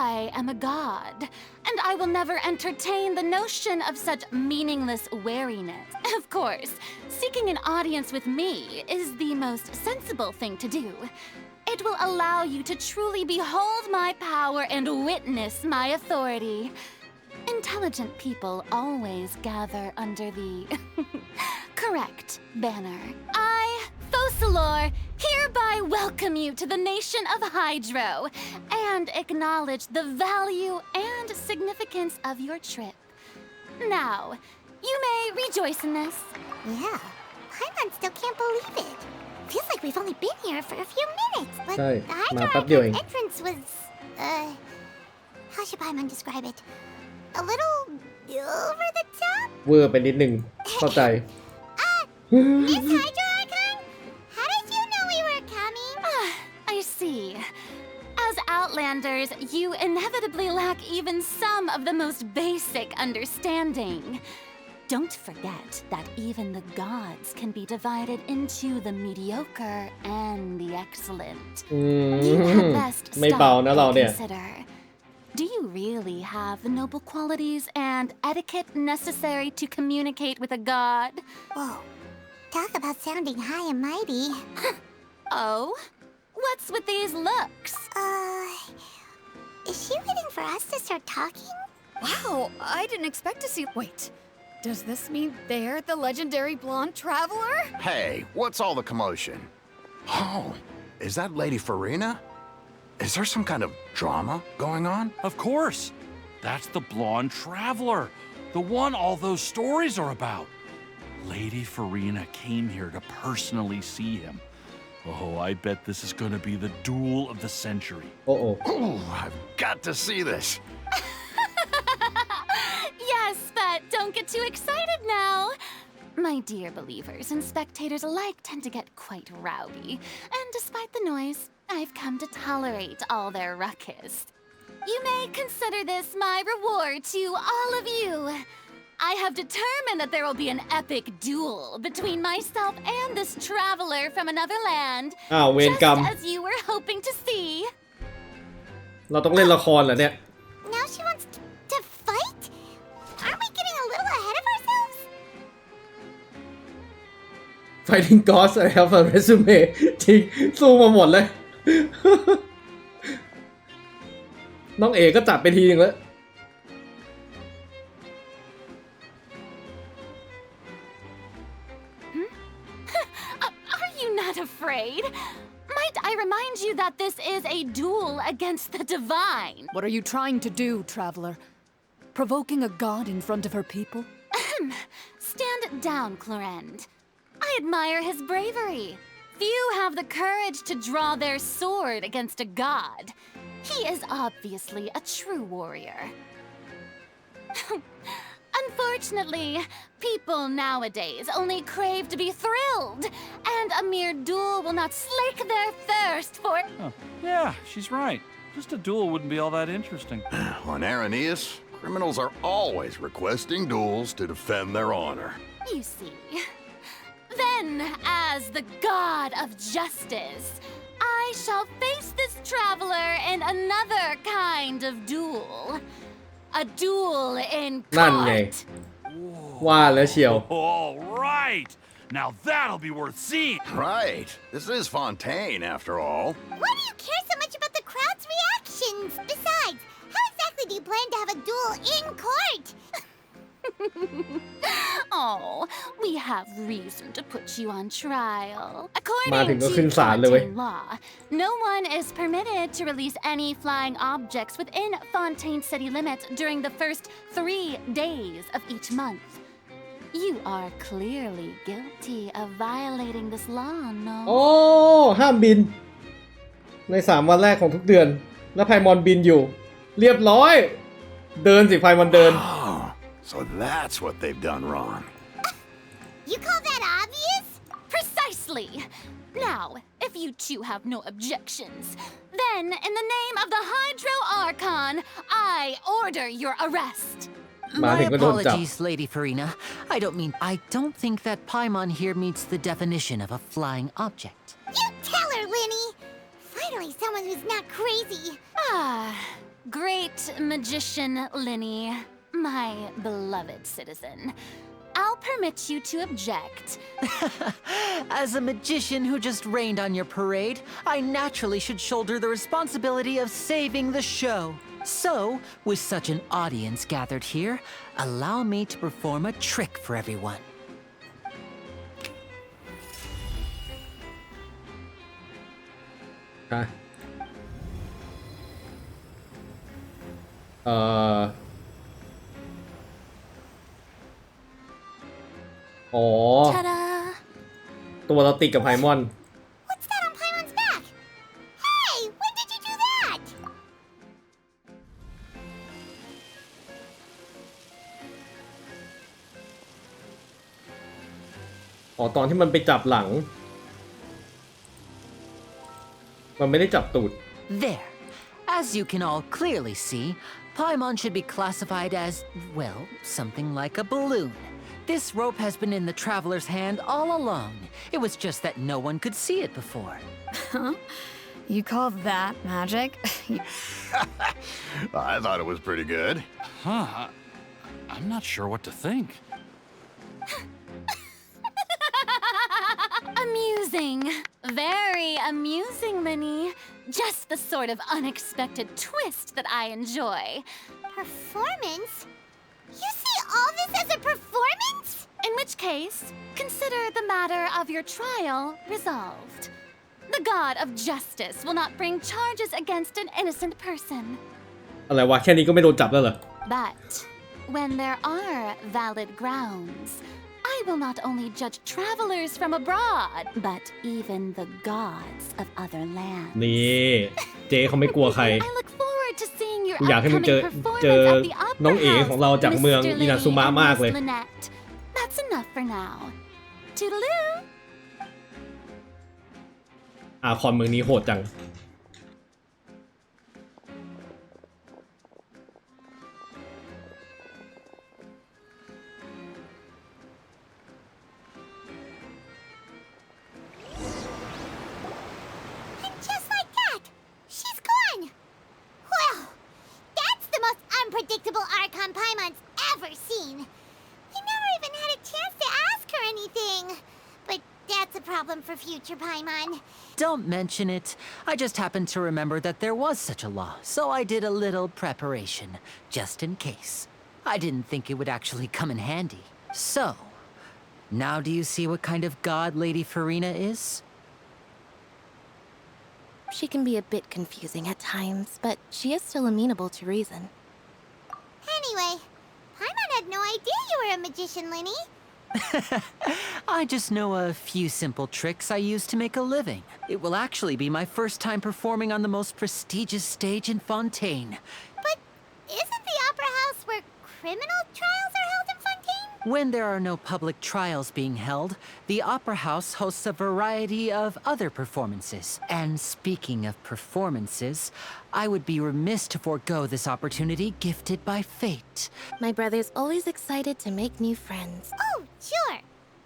I am a god, and I will never entertain the notion of such meaningless wariness. Of course, seeking an audience with me is the most sensible thing to do. It will allow you to truly behold my power and witness my authority. Intelligent people always gather under the correct banner. I, Thosalor, hereby welcome you to the nation of Hydro and acknowledge the value and significance of your trip. Now, you may rejoice in this. Yeah, Paimon still can't believe it. Feels like we've only been here for a few minutes, but Right. the Hydro Nah, but doing. Archon's entrance was, how should Paimon describe it? A little over the top? เวอร์ไปนิดนึงเข้าใจ Miss Hydro Archon? How did you know we were coming? I see. As Outlanders, you inevitably lack even some of the most basic understanding. Don't forget that even the gods can be divided into the mediocre and the excellent. You had best ไม่เบา stop นะเรา and เนี่ย consider. Do you really have the noble qualities and etiquette necessary to communicate with a god? Whoa, talk about sounding high and mighty. Oh? What's with these looks? Is she waiting for us to start talking? Wow, I didn't expect to see. Wait, does this mean they're the legendary blonde traveler? Hey, what's all the commotion? Oh, is that Lady Farina? Is there some kind of drama going on? Of course. That's the blonde traveler. The one all those stories are about. Lady Farina came here to personally see him. Oh, I bet this is going to be the duel of the century. โอ้โอ้ Oh, I've got to see this. Yes, but don't get too excited now. My dear believers and spectators alike tend to get quite rowdy, and despite the noise, I've come to tolerate all their ruckus. You may consider this my reward to all of you. I have determined that there will be an epic duel between myself and this traveler from another land, อ้าวเวรกรรม just as you were hoping to see. เราต้องเล่นละครเหรอเนี่ย Now she wants to fight? Aren't we getting a little ahead of ourselves? Fighting Gods I have a resume จริงสู้มาหมดเลย น้องเอก็จับไปทีนึงแล้ว Are you not afraid? Might I remind you that this is a duel against the divine? What are you trying to do, traveler? Provoking a god in front of her people? Stand down, Clorend. I admire his bravery. Few have the courage to draw their sword against a god. He is obviously a true warrior. Unfortunately, people nowadays only crave to be thrilled, and a mere duel will not slake their thirst for... Huh. Yeah, she's right. Just a duel wouldn't be all that interesting. On Araneus, criminals are always requesting duels to defend their honor. You see. Then, as the god of justice, I shall face this traveler in another kind of duel. A duel in นั่นไง court. ว่าแล้วเชียว All right. Now that'll be worth seeing. Right. This is Fontaine, after all. Why do you care so much about the crowd's reactions? Besides, how exactly do you plan to have a duel in court? Oh, we have reason to put you on trial. มาถึง According ก็ขึ้น to ศาลเลยเว้ย Fontaine law, no one is permitted to release any flying objects within Fontaine city limits during the first 3 days of each month. You are clearly guilty of violating this law, โอ้ no? ห้ามบิน ใน3 วันแรกของทุกเดือน แล้วไพมอนบินอยู่ เรียบร้อย เดินสิไพมอนเดิน Oh, so that's what they've done wrong. You call that obvious? Precisely. Now, if you two have no objections, then in the name of the Hydro Archon, I order your arrest. My My apologies, Lady Farina. I don't think that Paimon here meets the definition of a flying object. You tell her, Linny! Finally, someone who's not crazy. Ah, great magician Linny, my beloved citizen. I'll permit you to object. As a magician who just rained on your parade, I naturally should shoulder the responsibility of saving the show. So, with such an audience gathered here, allow me to perform a trick for everyone. ฮะอ๋อ Ta-da! ตัวเราติดกับไพมอน What's that on Paimon's back? Hey, when did you do that? อ๋อ ตอนที่มันไปจับหลัง มันไม่ได้จับตูด There. As you can all clearly see, Paimon should be classified as, well, something like a balloon. This rope has been in the traveler's hand all along. It was just that no one could see it before. Huh? You call that magic? I thought it was pretty good. Huh? I'm not sure what to think. Amusing. Very amusing, Linny. Just the sort of unexpected twist that I enjoy. Performance? You see all this as a performance? In which case, consider the matter of your trial resolved. The god of justice will not bring charges against an innocent person. อะไรวะ แค่นี้ก็ไม่โดนจับแล้วเหรอ But when there are valid grounds, I will not only judge travelers from abroad, but even the gods of other lands. นี่ เจ๊เขาไม่กลัวใคร I look forward to seeing your อยากให้มึง upcoming เจอ performance at the น้อง Opera เอ๋ของเราจาก House, เมือง Mr. อินา Linny ซุมะ and มาก Miss เลย Lynette. That's enough for now. Toodaloo! คอนเมืองนี้โหดจัง And just like that, she's gone. Well, that's the most unpredictable Archon Paimon's ever seen. We never even had a chance to ask her anything. But that's a problem for future Paimon. Don't mention it. I just happened to remember that there was such a law, so I did a little preparation, just in case. I didn't think it would actually come in handy. So, now do you see what kind of god Lady Farina is? She can be a bit confusing at times, but she is still amenable to reason. Anyway, Paimon had no idea you were a magician, Linny. I just know a few simple tricks I use to make a living. It will actually be my first time performing on the most prestigious stage in Fontaine. But isn't the Opera House where criminal trials are held in Fontaine? When there are no public trials being held, the Opera House hosts a variety of other performances. And speaking of performances, I would be remiss to forego this opportunity gifted by fate. My brother's always excited to make new friends. Oh, sure.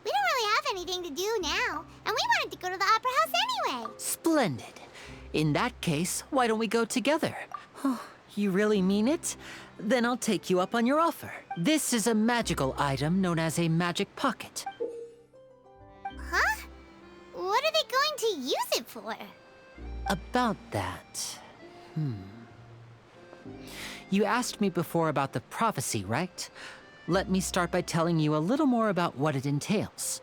We don't really really have anything to do now, and we wanted to go to the Opera House anyway. Splendid. In that case, why don't we go together? You really mean it? Then I'll take you up on your offer. This is a magical item known as a magic pocket. Huh? What are they going to use it for? About that. You asked me before about the prophecy, right? Let me start by telling you a little more about what it entails.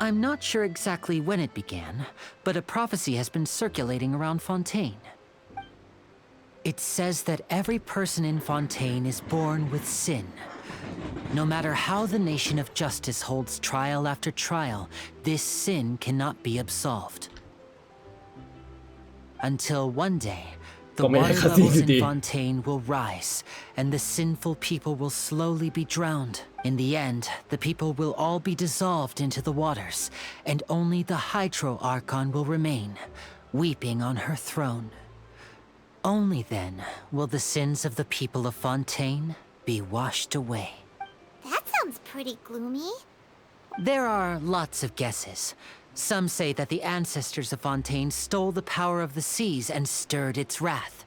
I'm not sure exactly when it began, but a prophecy has been circulating around Fontaine. It says that every person in Fontaine is born with sin. No matter how the nation of justice holds trial after trial, this sin cannot be absolved. Until one day, the water levels in Fontaine will rise, and the sinful people will slowly be drowned. In the end, the people will all be dissolved into the waters, and only the Hydro Archon will remain, weeping on her throne. Only then will the sins of the people of Fontaine be washed away. That sounds pretty gloomy. There are lots of guesses. Some say that the ancestors of Fontaine stole the power of the seas and stirred its wrath.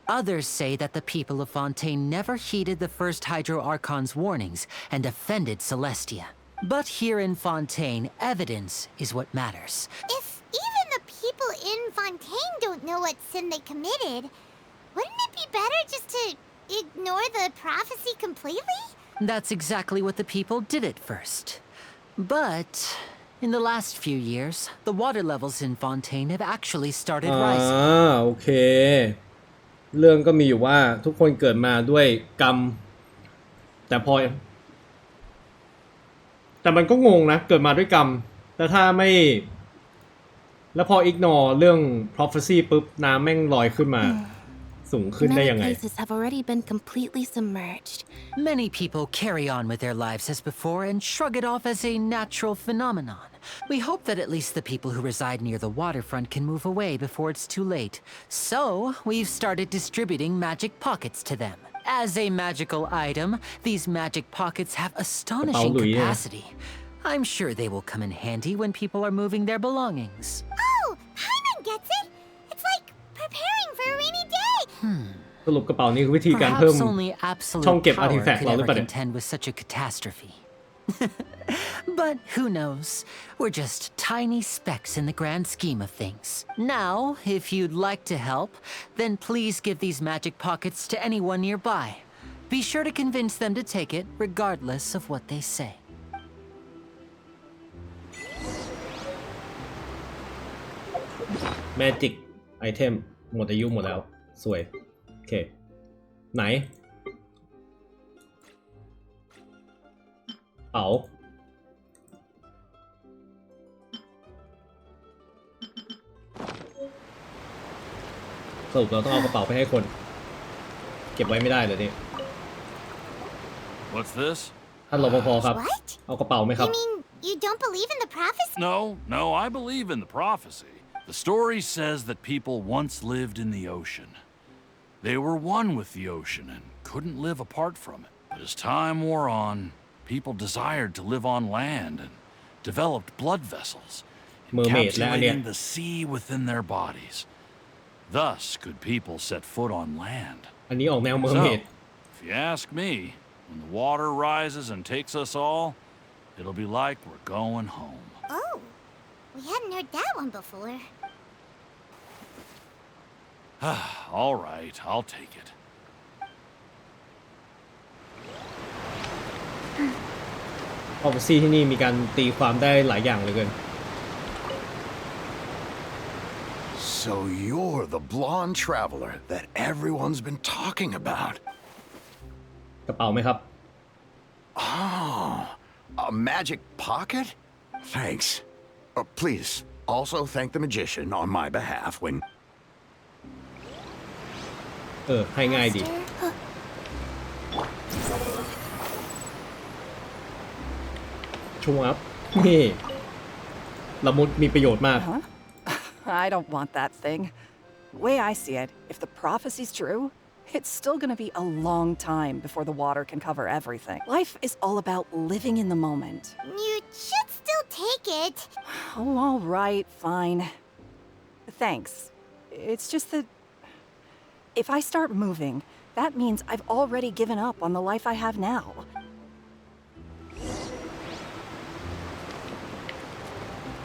Others say that the people of Fontaine never heeded the first Hydro Archon's warnings and offended Celestia. But here in Fontaine, evidence is what matters. If even the people in Fontaine don't know what sin they committed, wouldn't it be better just to ignore the prophecy completely? That's exactly what the people did at first. But in the last few years, the water levels in Fontaine have actually started rising. โอเคเรื่องก็มีอยู่ว่าทุกคนเกิดมาด้วยกรรมแต่มันก็งงนะเกิดมาด้วยกรรมแล้วถ้าไม่แล้วพอ ignore เรื่อง prophecy ปุ๊บน้ำแม่งลอยขึ้นมาสูงขึ้นได้ยังไง Many places have already been completely submerged. Many people carry on with their lives as before and shrug it off as a natural phenomenon. We hope that at least the people who reside near the waterfront can move away before it's too late. So, we've started distributing magic pockets to them. As a magical item, these magic pockets have astonishing capacity. I'm sure they will come in handy when people are moving their belongings. Oh, Paimon gets it! It's like preparing for a rainy day! สรุปกระเป๋านี้คือวิธีการเพิ่ม Perhaps only ช่อง absolute เก็บ power artifact could เราหรือ ever เปล่าเนี่ย contend with such a catastrophe. But who knows? We're just tiny specks in the grand scheme of things. Now, if you'd like to help, then please give these magic pockets to anyone nearby. Be sure to convince them to take it, regardless of what they say. Magic item หมดอายุหมดแล้วสวยโอเคไหนเป๋าสรุปเราต้องเอากระเป๋าไปให้คนเก็บไว้ไม่ได้เลยนี่ What's this? ท่านรปภครับ What? เอากระเป๋าไหมครับ You mean you don't believe in the prophecy? No, I believe in the prophecy. The story says that people once lived in the ocean. They were one with the ocean and couldn't live apart from it. But as time wore on, people desired to live on land and developed blood vessels, encapsulating the sea within their bodies. Thus could people set foot on land. อันนี้ออกแนวเมอร์ So, เมด if you ask me, when the water rises and takes us all, it'll be like we're going home. Oh, we hadn't heard that one before. All right, I'll take it. พอซี่ที่นี่มีการตีความได้หลายอย่างเหลยเกิน So you're the blonde traveler that everyone's been talking about. กระเป๋าไหมครับ Oh, a magic pocket? Thanks. Please, also thank the magician on my behalf when... ให้ง่ายดีชัวร์นี่ละมุดมีประโยชน์มาก I don't want that thing. The way I see it, if the prophecy's true, It's still gonna be a long time before the water can cover everything. Life is all about living in the moment. You should still take it. Oh, all right, fine. Thanks. It's just that if I start moving, that means I've already given up on the life I have now.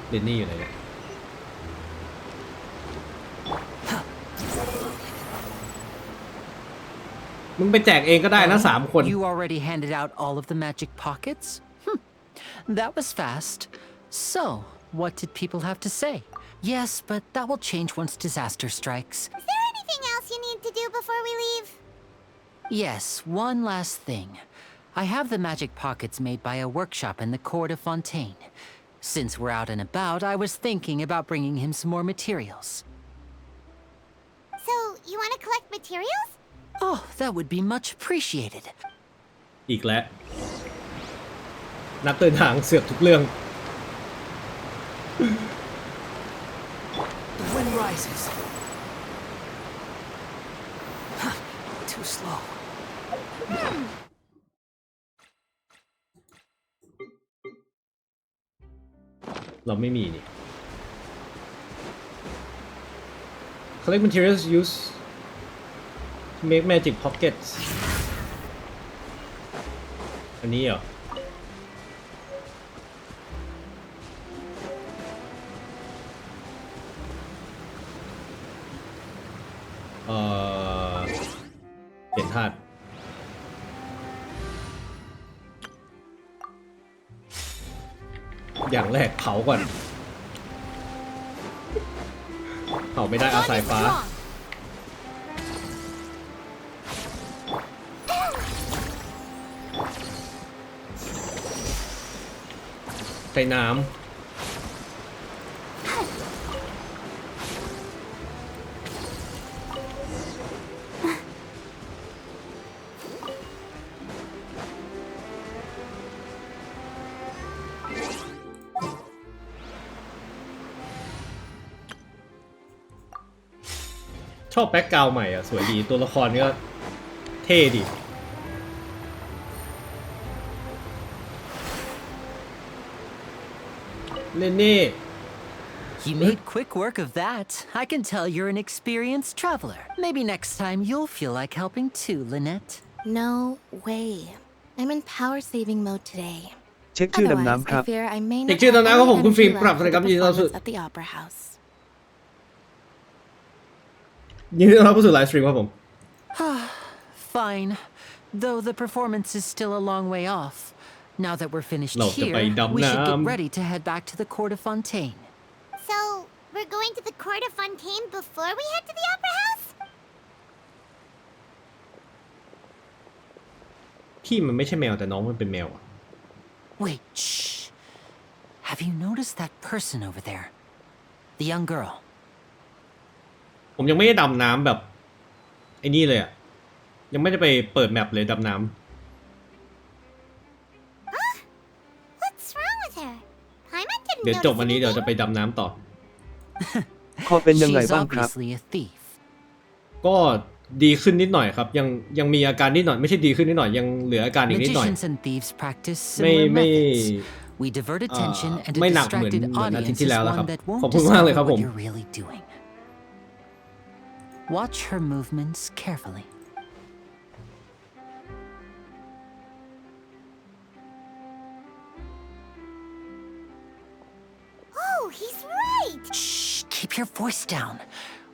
เดนนี่อยู่ไหนเนี่ยมึงไปแจกเองก็ได้นะ3 คน You already handed out all of the magic pockets? That was fast. So, what did people have to say? Yes, but that will change once disaster strikes. Is there anything else you need to do before we leave? Yes, one last thing. I have the magic pockets made by a workshop in the court of Fontaine. Since we're out and about, I was thinking about bringing him some more materials. So, you want to collect materials? Oh, that would be much appreciated. อีกแล้วนักเดินทางเสือกทุกเรื่อง The wind rises. Too slow. เราไม่มีนี่ collect materials used to make magic pockets อันนี้เหรอเปลี่ยนธาตุอย่างแรกเผาก่อนเผาไม่ได้เอาสายฟ้าใส่น้ำชอบแบ็คกราวด์ใหม่อ่ะสวยดีตัวละครก็เท่ดีเล่นนี่ You made quick work of that. I can tell you're an experienced traveler. Maybe next time you'll feel like helping too, Lynette. No way. I'm in power saving mode today. เช็คชื่อดำ Otherwise, น้ำครับ I fear I may เด็ก not ชื่อ have ตอนนั้นก็ผม any คุณฟิล์ม energy ปรับ left เลย for ครับ the ยินดีต้อนรับ performance at the Opera House. ยินดีต้อนรับเข้าสู่ไลฟ์สตรีมครับผม Fine. Though the performance is still a long way off. Now that we're finished เราจะไป here, ดำ we should น้ำ get ready to head back to the court of Fontaine. So, we're going to the court of Fontaine before we head to the Opera House? พี่มันไม่ใช่แมวแต่น้องมันเป็นแมวอะ Wait, shh. Have you noticed that person over there? The young girl. ผมยังไม่ได้ดำน้ำแบบไอ้นี่เลยอะยังไม่ได้ไปเปิดแมปเลยดำน้ What's wrong with her? Paimon ำ didn't เดี๋ยวจบ notice วันนี้เดี๋ยว anything. จะไปดำน้ำต่อ คอเป็นยังไง She's บ้างครับ obviously a thief. ก็ดีขึ้นนิดหน่อยครับยังมีอาการนิดหน่อยไม่ใช่ดีขึ้นนิดหน่อยยังเหลืออาการอีกนิดหน่อย Magicians and thieves practice ไม่ similar ไม่ methods. We divert attention and a ไม่หนักเหมือน distracted อาทิต audience ย์ที่ is แล้วแล้วครับ one that ขอบ won't คุณมากเลย discover ครับผ what ม you're really doing. Watch her movements carefully. Oh, he's right! Shh, keep your voice down.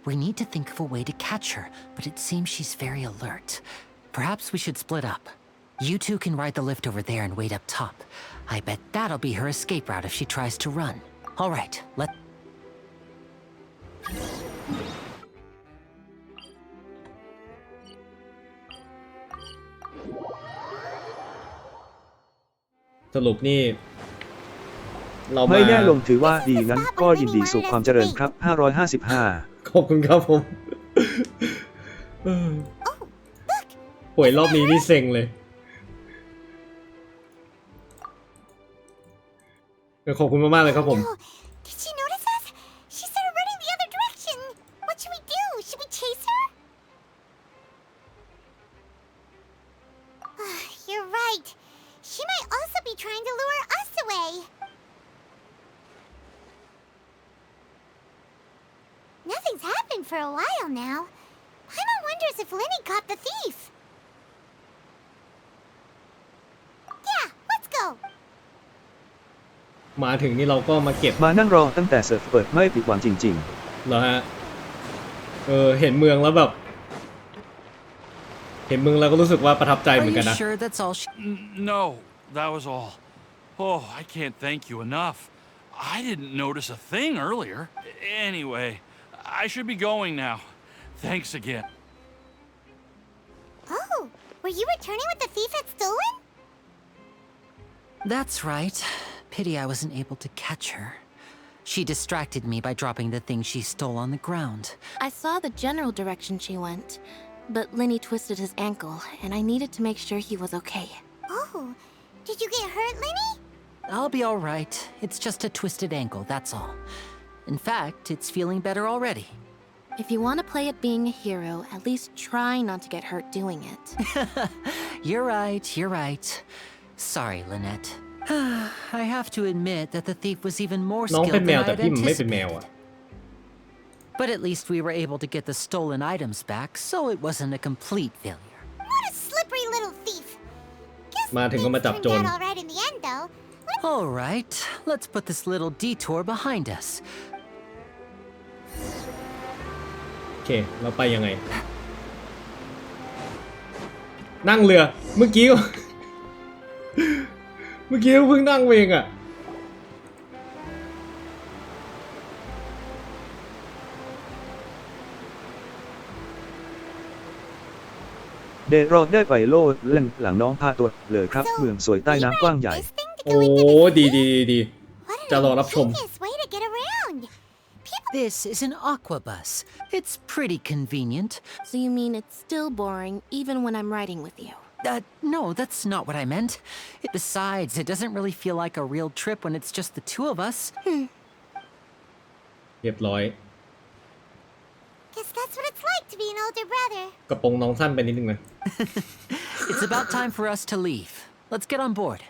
We need to think of a way to catch her, but it seems she's very alert. Perhaps we should split up. You two can ride the lift over there and wait up top. I bet that'll be her escape route if she tries to run. All right, let... สรุปนี่เรา ไม่ มา แน่ลงถือว่าดีนั้นก็ยินดีสู่ความเจริญครับ 555 ขอบคุณครับผมป่วยรอบนี้นี่เซ็งเลยขอบคุณมากๆเลยครับผม No. Did she notice us? She started running the other direction. What should we do? Should we chase her? She might also be trying to lure us away. Nothing's happened for a while now. Paimon wonders if Linny caught the thief. Yeah, let's go. มาถึงนี่เราก็มาเก็บ มานั่งรอตั้งแต่เสิร์ฟเปิดไม่ผิดหวังจริง เหรอฮะเห็นเมืองแล้วแบบเห็นเมืองแล้วก็รู้สึกว่าประทับใจเห Are มือน you กันนะ sure that's all she... No, that was all. Oh, I can't thank you enough. I didn't notice a thing earlier. Anyway, I should be going now. Thanks again. Oh, were you returning what the thief had stolen? That's right. Pity I wasn't able to catch her. She distracted me by dropping the thing she stole on the ground. I saw the general direction she went, but Linny twisted his ankle, and I needed to make sure he was okay. Oh, did you get hurt, Linny? I'll be all right. It's just a twisted ankle, that's all. In fact, it's feeling better already. If you want to play at being a hero, at least try not to get hurt doing it. You're right. Sorry, Lynette. I have to admit that the thief was even more น้อง skilled เป็นแม than ว I แต่ had พี่มันไม่เป็นแมว anticipated. But at least we were able to get the stolen items back, so it wasn't a complete failure. What a slippery little thief. Guess มาถึงก็มา things จับ turned โจร out all right in the end, though. All right, let's put this little detour behind us. โอเคเราไปยังไง นั่งเรือเมื่อกี้ก็ เมื่อกี้ก็เพิ่งนั่งเองอ่ะ ๆ เดรอได้ไปโลดเล่นหลังน้องพาตัวเลยครับ เมืองสวยใต้น้ำกว้างใหญ่ This thing to โอ้ go into the ดี What จะ an รอรับชม ingenious way to get around. This is an aqua bus. It's pretty convenient. So you mean it's still boring even when I'm riding with you? No, that's not what I meant. Besides, it doesn't really feel like a real trip when it's just the two of us. เรียบร้อย Guess that's what it's like to be an older brother. กระโปรงน้องสั้นไปนิดนึงนะ It's about time for us to leave. Let's get on board.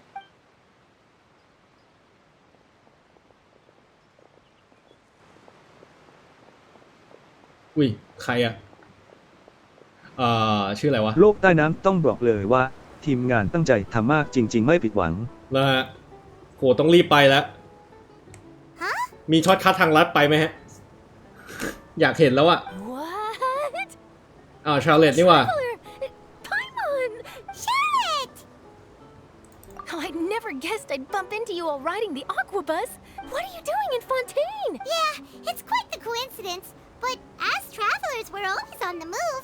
อุ้ยใครอ่ะชื่ออะไรวะ โลกใต้น้ำต้องบอกเลยว่า ทีมงานตั้งใจทำมากจริง ๆ ไม่ผิดหวัง แล้วฮะโหต้องรีบไปแล้ว Huh? มีช็อตคัททางลัดไปไหมฮะ อยากเห็นแล้วอ่ะ What? ชาร์เลตนี่ว่ะ Paimon! Charlotte! Oh, I'd never guessed I'd bump into you while riding the aqua bus. What are you doing in Fontaine? Yeah, it's quite the coincidence. But as travelers, we're always on the move.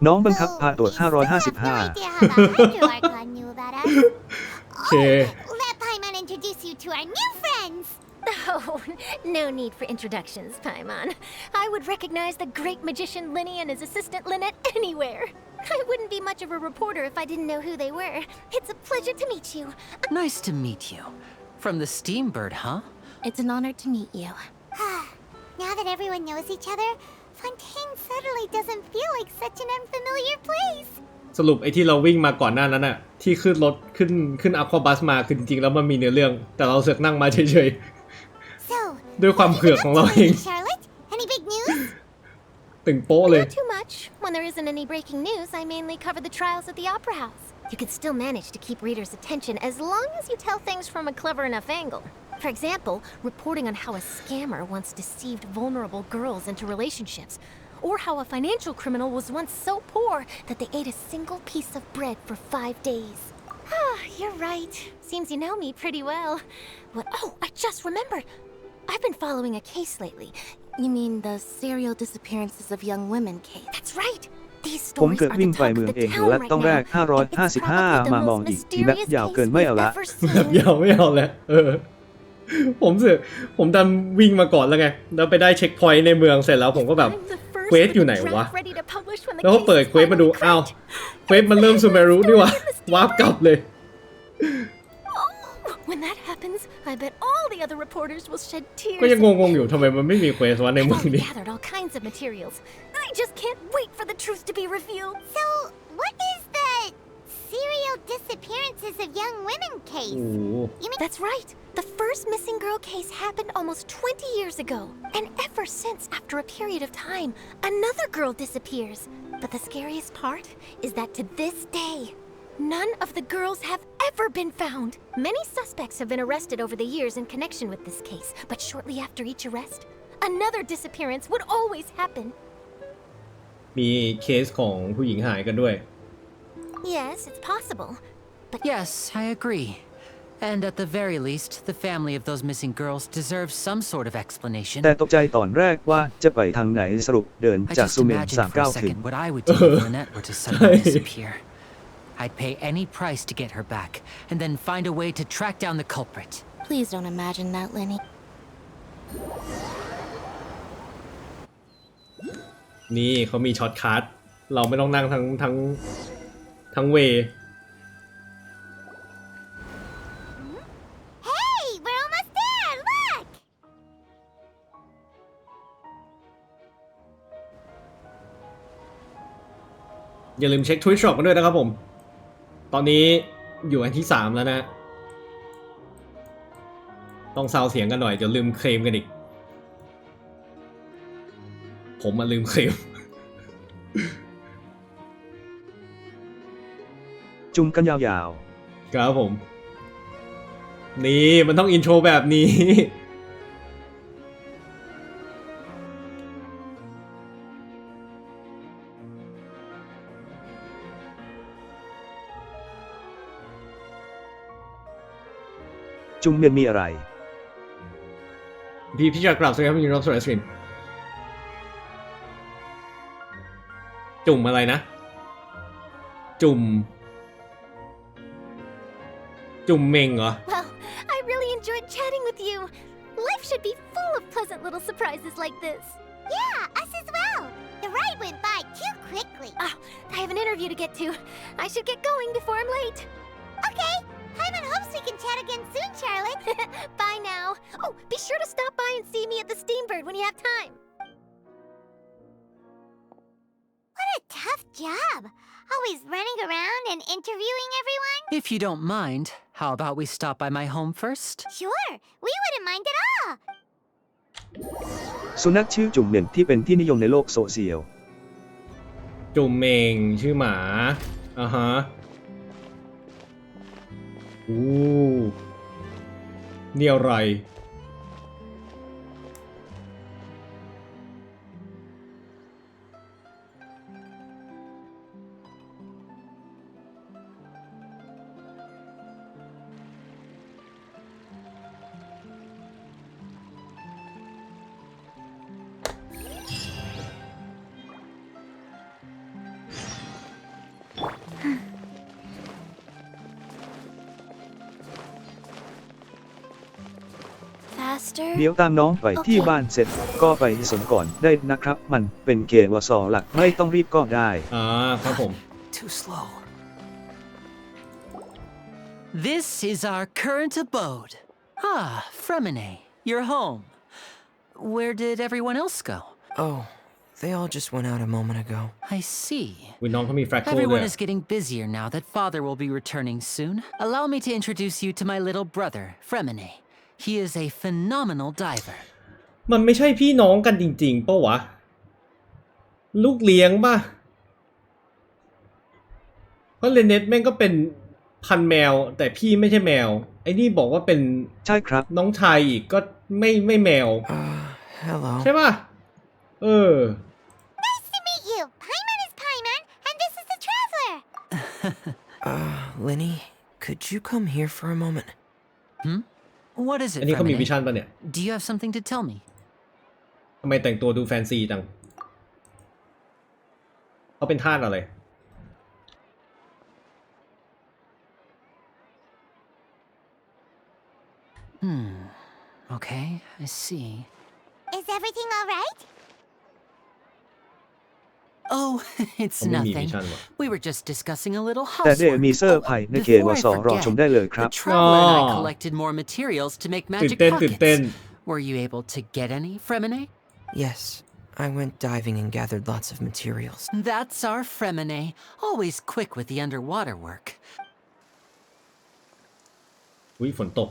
น้องบังคับ though พาตรวจ we still have no 555 idea how the Hydroarchon knew about us. Okay. Oh, let Paimon introduce you to our new friends. Oh, no need for introductions, Paimon. I would recognize the great magician Linny and his assistant Lynette anywhere. I wouldn't be much of a reporter if I didn't know who they were. It's a pleasure to meet you. Nice to meet you. From the Steambird, huh? It's an honor to meet you. Now that everyone knows each other, Fontaine suddenly doesn't feel like such an unfamiliar place. สรุปไอ้ที่เราวิ่งมาก่อนหน้านั้นน่ะที่ขึ้นรถขึ้นอะควาบัสมาคือจริงๆแล้วมันมีเนื้อเรื่องแต่เราเสือกนั่งมาเฉย So, ๆด้วยความเผือกของเราเอง Charlotte, any big news? ตึงโป๊ะเลย Not too much. When there isn't any breaking news, I mainly cover the trials at the Opera House. You can still manage to keep readers' attention as long as you tell things from a clever enough angle. For example, reporting on how a scammer once deceived vulnerable girls into relationships, or how a financial criminal was once so poor that they ate a single piece of bread for 5 days. Ah, you're right. Seems you know me pretty well. What? Oh, I just remembered. I've been following a case lately. You mean the serial disappearances of young women case? That's right. These ผม stories เกิด are วิ่ง the ไป talk เมื of อง the เอง town และ right ต้องแรก now. It's probably 555 the มามอง most ดิทีแบบ mysterious ยาวเกิน case ไม่เอาละ we've ever แบบ seen. ยาวไม่เอาแล้วผมดันวิ่งมาก่อนแล้วไงแล้วไปได้เช็คพอยต์ในเมืองเสร็จแล้วผมก็แบบ I'm the first เควส with อยู่ the ไหนวะ draft ready to publish when the แล้วก็ case เปิด is เควสมาดู finally อ้าว cracked. เควสมันเริ่มซูเมรุนี่วะวาร์ปกลับเลย When that happens, I bet all the other reporters will shed tears. ก็ยังงงๆอยู่ทำไมมันไม่มีเควสวะใน I've เมือง already นี้ gathered all kinds of materials. I just can't wait for the truth to be revealed. So, what is the serial serial disappearances of young women โอ้ case. โห You mean That's right. The first missing girl case happened almost 20 years ago. And ever since, after a period of time, another girl disappears. But the scariest part is that to this day, none of the girls have ever been found. Many suspects have been arrested over the years in connection with this case, but shortly after each arrest, another disappearance would always happen. มีเคสของผู้หญิงหายกันด้วย Yes, it's possible. Yes, I agree. And at the very least, the family of those missing girls deserves some sort of explanation. แต่ตกใจตอนแรกว่าจะไปทางไหนสรุปเดิน I จาก just ซูเมน imagined for a 39 ถึง second what I would do if Lynette were to suddenly disappear. I'd pay any price to get her back, and then find a way to track down the culprit. Please don't imagine that, Lenny. นี่เขามีช็อตคัทเราไม่ต้องนั่งทั้งเว Hey, we're almost there. Look. อย่าลืมเช็ค Twitch Shop กันด้วยนะครับผม ตอนนี้อยู่อันที่ 3 แล้วนะ ต้องซาวเสียงกันหน่อยเดี๋ยวลืมเคลมกันอีก ผมมาลืมเคลม จุ่มกันยาว ครับผม นี่มันต้องอินโทรแบบนี้ ๆ จุ่มเมียนมีอะไร พี่จะกราบสวัสดีครับยินดีต้อนรับสู่ไลฟ์สตรีมจุ่มอะไรนะ จุ่มเมงเหรอ Well, I really enjoyed chatting with you. Life should be full of pleasant little surprises like this. Yeah, us as well. The ride went by too quickly. Oh, I have an interview to get to. I should get going before I'm late. Okay, Hyman hopes we can chat again soon, Charlotte. Bye now. Oh, be sure to stop by and see me at the Steambird when you have time. What a tough job. Always running around and interviewing everyone. If you don't mind, how about we stop by my home first? Sure, we wouldn't mind at all. สุนัขชื่อจุ่มเมียนที่เป็นที่นิยมในโลกโซเชียล จุ่มเมงชื่อหมาอ่าฮะนี่อะไร Faster. เดี๋ยวตามน้องไปที่บ้านเสร็จก็ไปสนก่อนได้นะครับ มันเป็นเกวสหลักไม่ต้องรีบก็ได้ ครับผม Too slow. This is our current abode. Ah, Fremine, you're home. Where did everyone else go? Oh, they all just went out a moment ago. I see. วิน้องเขามีแฟลกโคด้ว Everyone ย is getting busier now that father will be returning soon. Allow me to introduce you to my little brother, Fremine. He is a phenomenal diver. มันไม่ใช่พี่น้องกันจริงๆป่ะวะ ลูกเลี้ยงป่ะ เพราะเรเนตแม่งก็เป็นพันแมว แต่พี่ไม่ใช่แมว ไอ้นี่บอกว่าเป็น ใช่ครับ น้องชายอีกก็ไม่แมว Hello. ใช่ป่ะ Nice to meet you. Hyman is Paimon, and this is the Traveler. Lenny, could you come here for a moment? What is อั it, นนี้เขามีวิ Fremine? ชั่นป่ะเนี่ย Do you have something to tell me? ทำไมแต่งตัวดูแฟนซีจัง เขาเป็นทาสอะไร Okay, I see. Is everything all right? Oh, it's เขาไม่มีวิ nothing. ชั่นว่ะ We were just discussing a little แต่เดี๋ยว housework. มีเซอร์ไพรส์ในเกว Before I สรอชม forget, ได้เลยครับ the traveler and I Oh. collected more materials to make ตื่น magic เต้นตื่นเต้น pockets. Were you able to get any, Fremine? Yes, I went diving and gathered lots of materials. That's our Fremine, always quick with the underwater work. อุ้ยฝนตก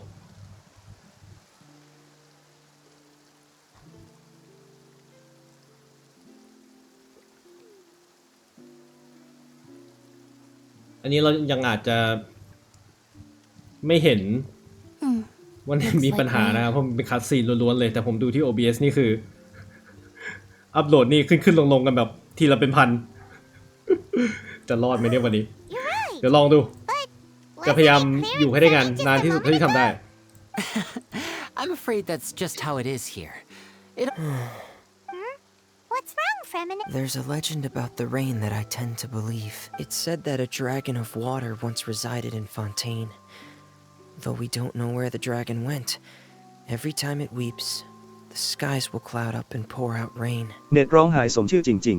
อันนี้เรายังอาจจะไม่เห็นว่ามีปัญหานะครับเพราะมันเป็นคัสซีนล้วนๆเลยแต่ผมดูที่ OBS นี่คืออัปโหลดนี่ขึ้นลงกันแบบทีละเป็นพันจะรอดไหมเนี่ยวันนี้เดี๋ยวลองดูจะพยายามอยู่ให้ได้นานที่สุดเท่าที่ทำได้ I'm afraid that's just how it is here. What's wrong, Fremini? There's a legend about the rain that I tend to believe. It's said that a dragon of water once resided in Fontaine. Though we don't know where the dragon went, every time it weeps, the skies will cloud up and pour out rain. เน็ตร้องไห้สมชื่อจริง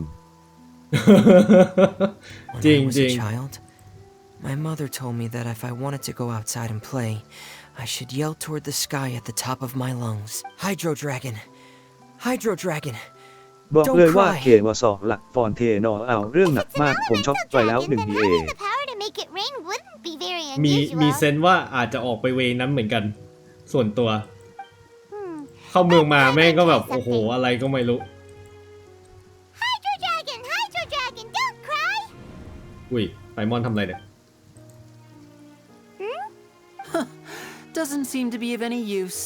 When I was a child, my mother told me that if I wanted to go outside and play, I should yell toward the sky at the top of my lungs. Hydro Dragon! Hydro Dragon! ๆ บอกเลยว่าเควสหลักฟอนเทนอเอาเรื่องหนักมากผมช็อกไปแล้ว1 PA The power to make it rain wouldn't be very มี unusual. เซนส์ว่าอาจจะออกไปเวนั้นเหมือนกันส่วนตัวเข้าเมืองมาแม่งก็แบบโอ้โหอะไรก็ไม่รู้ Hydro Dragon! Hydro Dragon! Don't cry! อุ้ยไซมอนทำอะไรเนี่ย Doesn't seem to be of any use.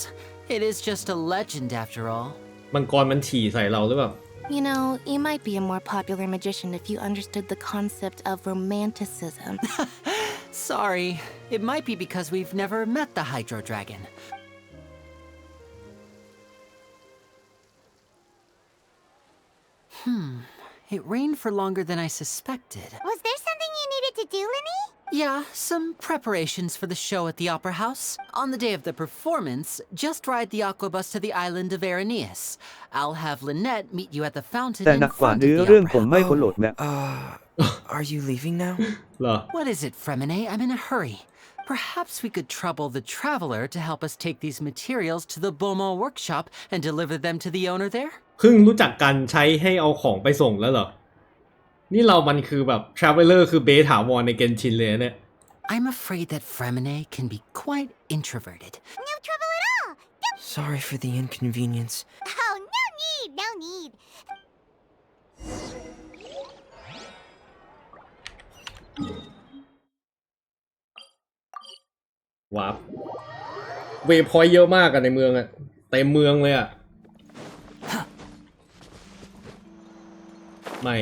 It is just a legend after all. มังกรมันฉี่ใส่เราหรือเปล่า You know, you might be a more popular magician if you understood the concept of romanticism. Sorry, it might be because we've never met the Hydro Dragon. It rained for longer than I suspected. Was there something you needed to do, Linny? Yeah, some preparations for the show at the Opera House. On the day of the performance, just ride the aquabus to the island of Araneus. I'll have Lynette meet you at the fountain แต่ in หนักกว่า front of เนื้อ the เรื่อง Opera ผมไม่ House. ค้นโหลดแมป Are you leaving now? เหรอ What is it, Fremine? I'm in a hurry. Perhaps we could trouble the traveler to help us take these materials to the Beaumont workshop and deliver them to the owner there? เพิ่งรู้จักกันใช้ให้เอาของไปส่งแล้วเหรอ นี่เรามันคือแบบ Traveler คือเบสถาวรในเกนชินเลยเนี่ย I'm afraid that Fremine can be quite introverted. No trouble at all! Sorry for the inconvenience. Oh, no need! No need! วาร์ปเวพอยต์เยอะมากกันในเมืองอะเต็มเมืองเลยอะไม่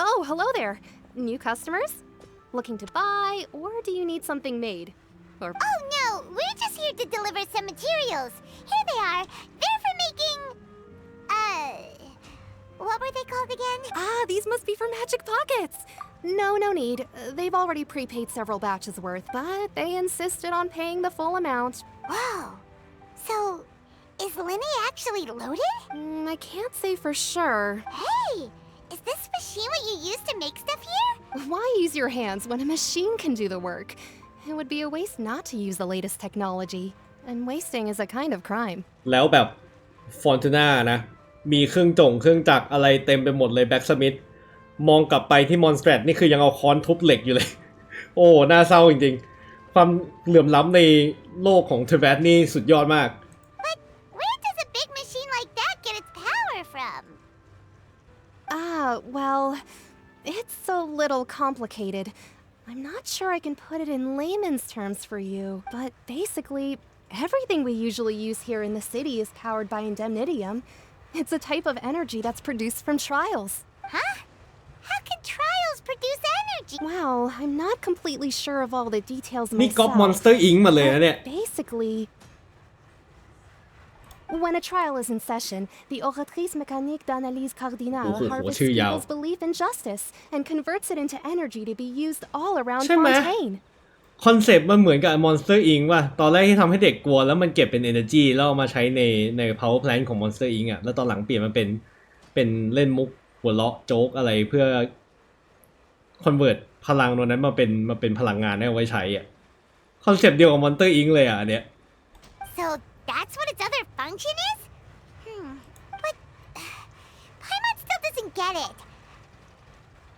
Oh, hello there. New customers? Looking to buy, or do you need something made? Or Oh no! We're just here to deliver some materials. Here they are. They're for making... What were they called again? ah, these must be for Magic Pockets. No need. They've already prepaid several batches worth, but they insisted on paying the full amount. Whoa. So, is Linny actually loaded? I can't say for sure. Hey! Is this machine what you use to make stuff here? Why use your hands when a machine can do the work? It would be a waste not to use the latest technology. And wasting is a kind of crime. แล้วแบบฟอนตูน่านะ มีเครื่องจักรอะไรเต็มไปหมดเลยแบ็กสมิธมองกลับไปที่มอนสเตรทนี่คือยังเอาค้อนทุบเหล็กอยู่เลย โอ้ น่าเศร้าจริงๆ ความเหลื่อมล้ำในโลกของเทเวตนี่สุดยอดมาก But where does a big machine like that get its power from? Well, it's a little complicated. I'm not sure I can put it in layman's terms for you, but basically, everything we usually use here in the city is powered by indemnitium. It's a type of energy that's produced from trials. Huh? How can trials produce energy? Well, I'm not completely sure of all the details นี่ก๊อป myself. Monster Inc. มาเลยนะเนี่ย Basically, when a trial is in session, the oratrice mécanique d'analyse cardinale harvests people's belief in justice and converts it into energy to be used all around ใช่ไหม Fontaine. คอนเซปต์มันเหมือนกับ Monster Inc. ว่ะตอนแรกที่ทำให้เด็กกลัวแล้วมันเก็บเป็น energy แล้วเอามาใช้ใน power plant ของ Monster Inc. อ่ะแล้วตอนหลังเปลี่ยนมาเป็นเล่นมุกหัวเราะโจ๊กอะไรเพื่อ convert พลังตรงนั้นมาเป็นพลังงานให้เอาไว้ใช้อ่ะ คอนเซปต์เดียวกับ Monster Inc เลยอ่ะอันเนี้ย So that's what its other function is? But Paimon still doesn't get it.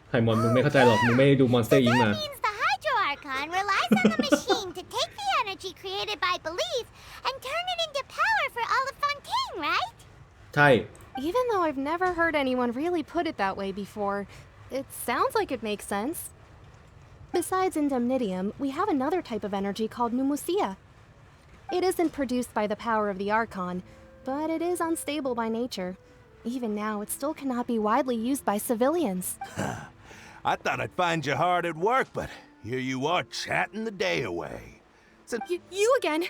ไฮมอนมึงไม่เข้าใจหรอกมึงไม่ได้ดู Monster Inc มา That means the Hydro Archon relies on the machine to take the energy created by belief and turn it into power for all of Fontaine, right? ใช่ Even though I've never heard anyone really put it that way before, it sounds like it makes sense. Besides indemnitium, we have another type of energy called pneumosia. It isn't produced by the power of the Archon, but it is unstable by nature. Even now, it still cannot be widely used by civilians. I thought I'd find you hard at work, but here you are chatting the day away. You again?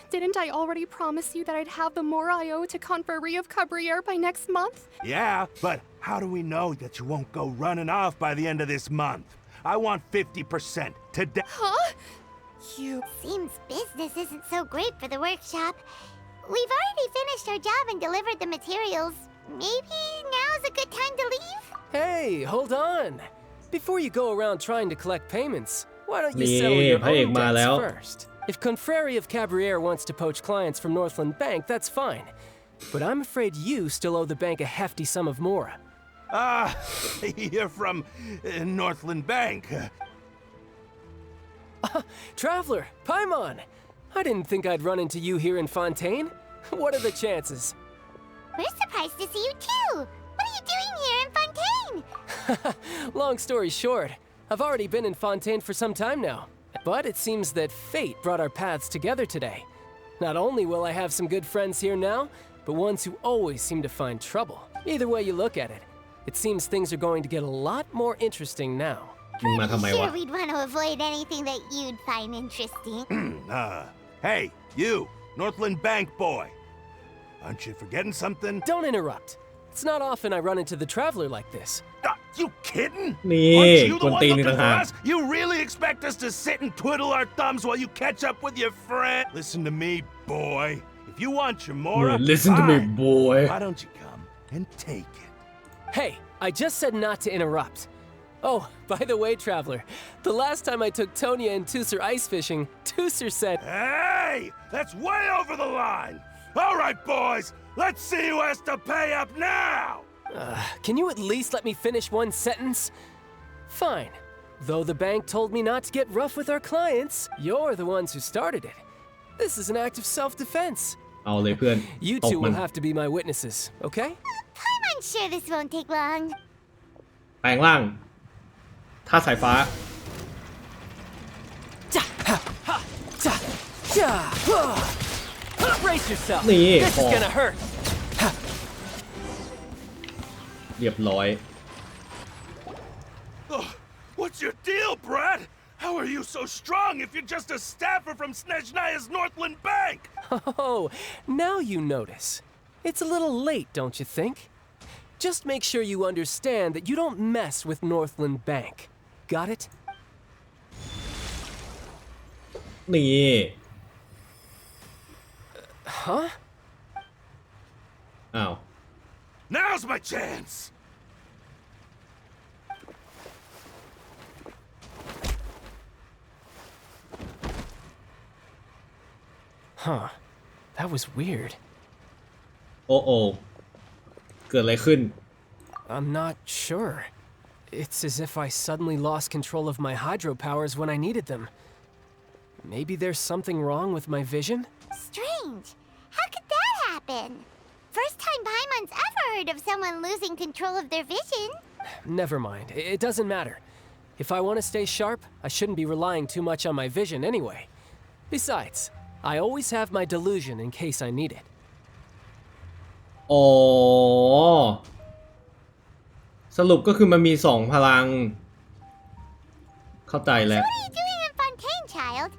Didn't I already promise you that I'd have the more I owe to Confrérie of Cabriere by next month? Yeah, but how do we know that you won't go running off by the end of this month? I want 50% today. Huh? Seems business isn't so great for the workshop. We've already finished our job and delivered the materials. Maybe now's a good time to leave? Hey, hold on. Before you go around trying to collect payments, why don't you settle your own debts first? If Confrérie of Cabriere wants to poach clients from Northland Bank, that's fine. But I'm afraid you still owe the bank a hefty sum of mora. You're from Northland Bank. Traveler, Paimon! I didn't think I'd run into you here in Fontaine. What are the chances? We're surprised to see you too. What are you doing here in Fontaine? Long story short, I've already been in Fontaine for some time now. But it seems that fate brought our paths together today. Not only will I have some good friends here now, but ones who always seem to find trouble. Either way you look at it, it seems things are going to get a lot more interesting now. Pretty sure we'd want to avoid anything that you'd find interesting. Hey, you, Northland Bank boy. Aren't you forgetting something? Don't interrupt. It's not often I run into the Traveler like this. You kidding? นี่ Aren't you ก the วน one ตีน looking ต่าง for หาก us? You really expect us to sit and twiddle our thumbs while you catch up with your friend? Listen to me, boy. If you want your mora, Listen to me, fine. boy. Why don't you come and take it? Hey, I just said not to interrupt. Oh, by the way, Traveler, the last time I took Tonya and Tusser ice fishing, Tusser said, Hey, that's way over the line. All right, boys, let's see who has to pay up now. Can you at least let me finish one sentence? Fine. Though the bank told me not to get rough with our clients, you're the ones who started it. This is an act of self-defense. เอาเลยเพื่อน You ตบ two มัน will have to be my witnesses, okay? I'm sure this won't take long. แปลงร่างท่าสายฟ้า Brace yourself. นี่ This พอ is gonna hurt. เรียบร้อย What's your deal, Brad? How are you so strong if you're just a staffer from Snezhnaya's Northland Bank? Oh, now you notice. It's a little late, don't you think? Just make sure you understand that you don't mess with Northland Bank. Got it? นี่ Huh? อ้าว Now's my chance! Huh. That was weird. โอ้โอเกิดอะไรขึ้น I'm not sure. It's as if I suddenly lost control of my hydro powers when I needed them. Maybe there's something wrong with my vision? Strange. How could that happen? First time Paimon's ever heard of someone losing control of their vision. Never mind. It doesn't matter. If I want to stay sharp, I shouldn't be relying too much on my vision anyway. Besides, I always have my delusion in case I need it. อ๋อ สรุปก็คือมันมีสองพลัง เข้าใจแล้ว What are you doing in Fontaine, child?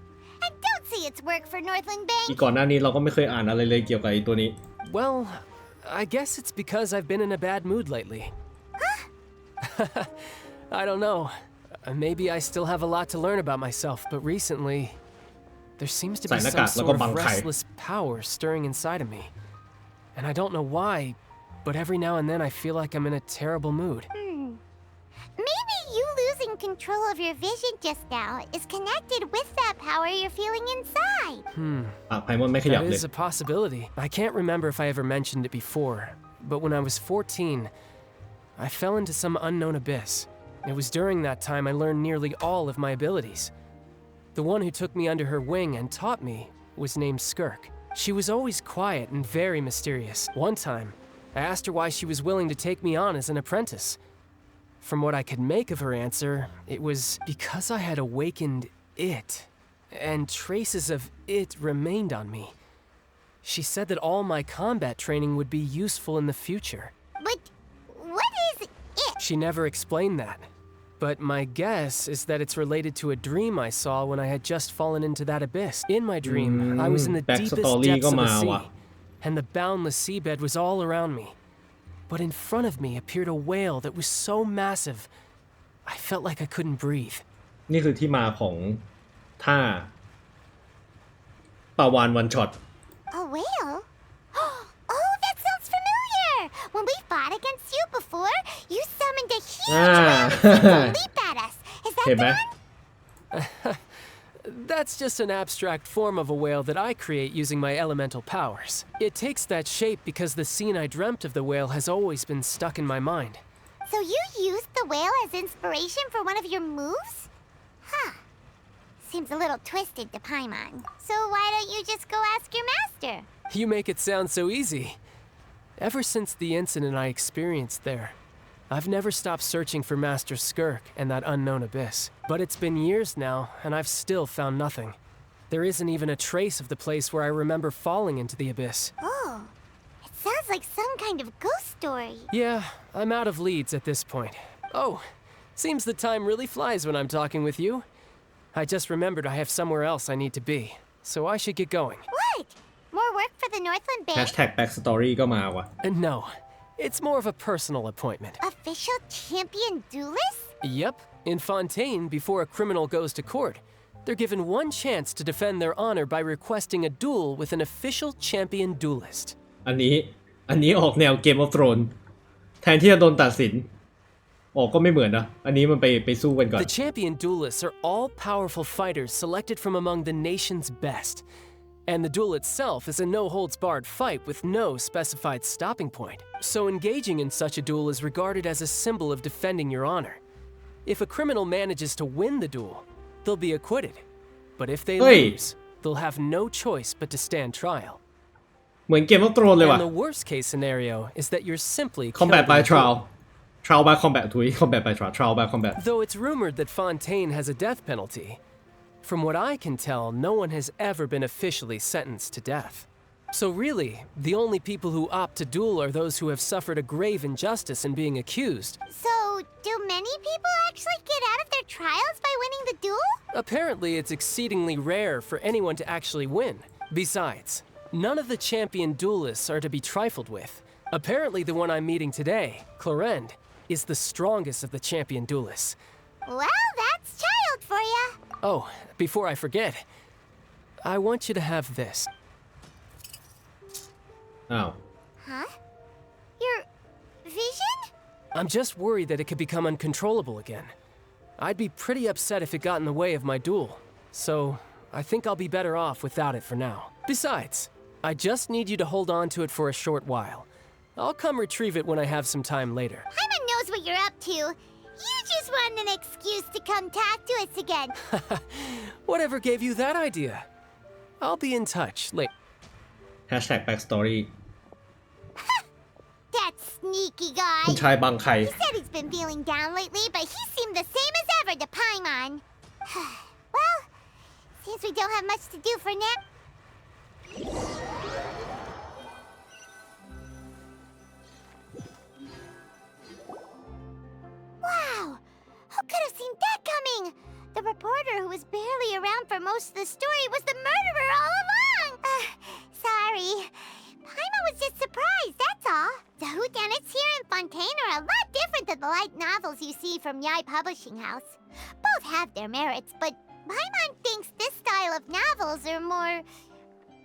And don't say it's work for Northland Bank. อีกก่อนหน้านี้เราก็ไม่เคยอ่านอะไรเลยเกี่ยวกับไอ้ตัวนี้ Well, I guess it's because I've been in a bad mood lately. I don't know. Maybe I still have a lot to learn about myself, but recently, there seems to be some sort of restless power stirring inside of me. And I don't know why, but every now and then I feel like I'm in a terrible mood. Maybe you losing control of your vision just now is connected with that power you're feeling inside. ปากไพมอนไม่ขยับ That เลย is a possibility. I can't remember if I ever mentioned it before, but when I was 14, I fell into some unknown abyss. It was during that time I learned nearly all of my abilities. The one who took me under her wing and taught me was named Skirk. She was always quiet and very mysterious. One time, I asked her why she was willing to take me on as an apprentice. From what I could make of her answer, it was because I had awakened it, and traces of it remained on me. She said that all my combat training would be useful in the future. But what is it? She never explained that. But my guess is that it's related to a dream I saw when I had just fallen into that abyss. In my dream, I was in the deepest depths of the sea, and the boundless seabed was all around me. But in front of me appeared a whale that was so massive, I felt like I couldn't breathe. นี่คือที่มาของท่าปลาวาฬวันช็อต A whale? Oh, that sounds familiar! When we fought against you before, you summoned a huge whale to leap at us. Is that เห็นไหม the one? That's just an abstract form of a whale that I create using my elemental powers. It takes that shape because the scene I dreamt of the whale has always been stuck in my mind. So you used the whale as inspiration for one of your moves? Huh. Seems a little twisted to Paimon. So why don't you just go ask your master? You make it sound so easy. Ever since the incident I experienced there, I've never stopped searching for Master Skirk and that unknown abyss. But it's been years now, and I've still found nothing. There isn't even a trace of the place where I remember falling into the abyss. Oh, it sounds like some kind of ghost story. Yeah, I'm out of leads at this point. Oh, seems the time really flies when I'm talking with you. I just remembered I have somewhere else I need to be, so I should get going. What? More work for the Northland Bay? Hashtag backstory ก็มาว่ะ No, it's more of a personal appointment. Official champion duelist? Yep, in Fontaine, before a criminal goes to court, they're given one chance to defend their honor by requesting a duel with an official champion duelist. อันนี้ออกแนว Game of Thrones แทนที่จะโดนตัดสินก็ไม่เหมือนนะอันนี้มันไปสู้กันก่อน The champion duelists are all powerful fighters selected from among the nation's best. And the duel itself is a no-holds-barred fight with no specified stopping point. So engaging in such a duel is regarded as a symbol of defending your honor. If a criminal manages to win the duel, they'll be acquitted. But if they lose, they'll have no choice but to stand trial. เหมือน Game of Thrones เลยว่ะ And the worst-case scenario is that you're simply Combat killed by in trial. duel. Trial by combat ทุย Combat by trial by combat. Though it's rumored that Fontaine has a death penalty, from what I can tell, no one has ever been officially sentenced to death. So really, the only people who opt to duel are those who have suffered a grave injustice in being accused. So, do many people actually get out of their trials by winning the duel? Apparently, it's exceedingly rare for anyone to actually win. Besides, none of the champion duelists are to be trifled with. Apparently, the one I'm meeting today, Clorend, is the strongest of the champion duelists. Well, that's child for ya. Oh, before I forget, I want you to have this. อ้าว Huh? Your vision? I'm just worried that it could become uncontrollable again. I'd be pretty upset if it got in the way of my duel, so I think I'll be better off without it for now. Besides, I just need you to hold on to it for a short while. I'll come retrieve it when I have some time later. Paimon knows what you're up to. You just want an excuse to come talk to us again. Whatever gave you that idea? I'll be in touch later. Hashtag backstory That sneaky guy. คุณชายบางไข่ He said he's been feeling down lately, but he seemed the same as ever to Paimon. Well, seems we don't have much to do for now. Wow! Who could have seen that coming? The reporter who was barely around for most of the story was the murderer all along! Sorry. Paimon was just surprised, that's all. The whodunits here in Fontaine are a lot different than the light novels you see from Yai Publishing House. Both have their merits, but Paimon thinks this style of novels are more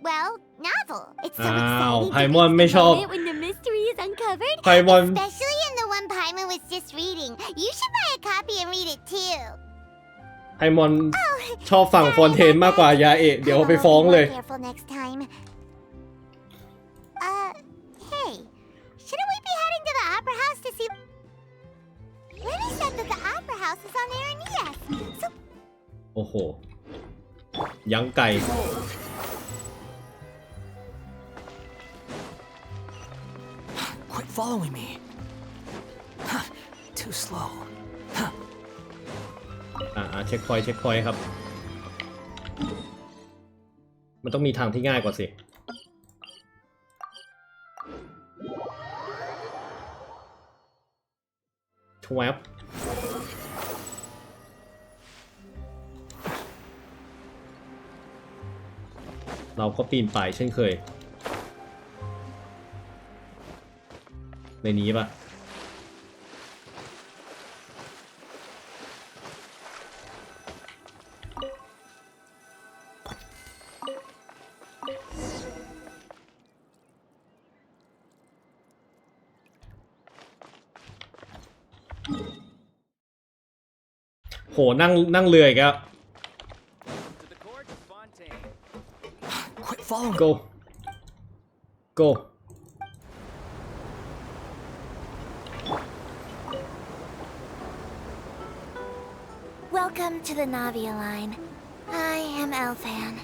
well, novel. It's so อ้าว exciting ไพ to มอน reach ไม่ the ชอบ moment when the mystery is uncovered. ไพมอน Especially in the one Paimon was just reading. You should buy a copy and read it too. ไพมอนชอบฝั่งฟอนเทนมากกว่ายาเอะเดี๋ยวเอาไปฟ้องเลย Careful next time. Hey, shouldn't we be heading to the opera house to see? Lenny said that the opera house is on Aranias. So โอ้โห ยังไก่ Quit following me. Too slow. เช็คพอยต์ครับ มันต้องมีทางที่ง่ายกว่าสิทวบเราก็ปีนป่ายเช่นเคย ในนี้ปะโหนั่งเรืออีกแล้ว Quit following me. go go Welcome to the Navia line. I am Elfan.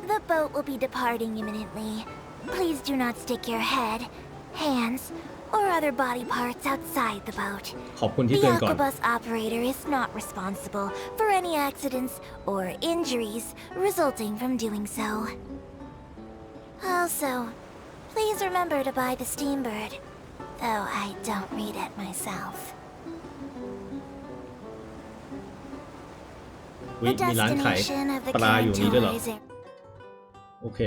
The boat will be departing imminently. Please do not stick your head, hands, or other body parts outside the boat. ขอบคุณที่ The เตือนก่อน Aquabus operator is not responsible for any accidents or injuries resulting from doing so. Also, please remember to buy the Steambird, though I don't read it myself. วิ The มีร้านขาย destination of the ปลาอยู่นี้ด้วยเหรอ Cantor is โอเค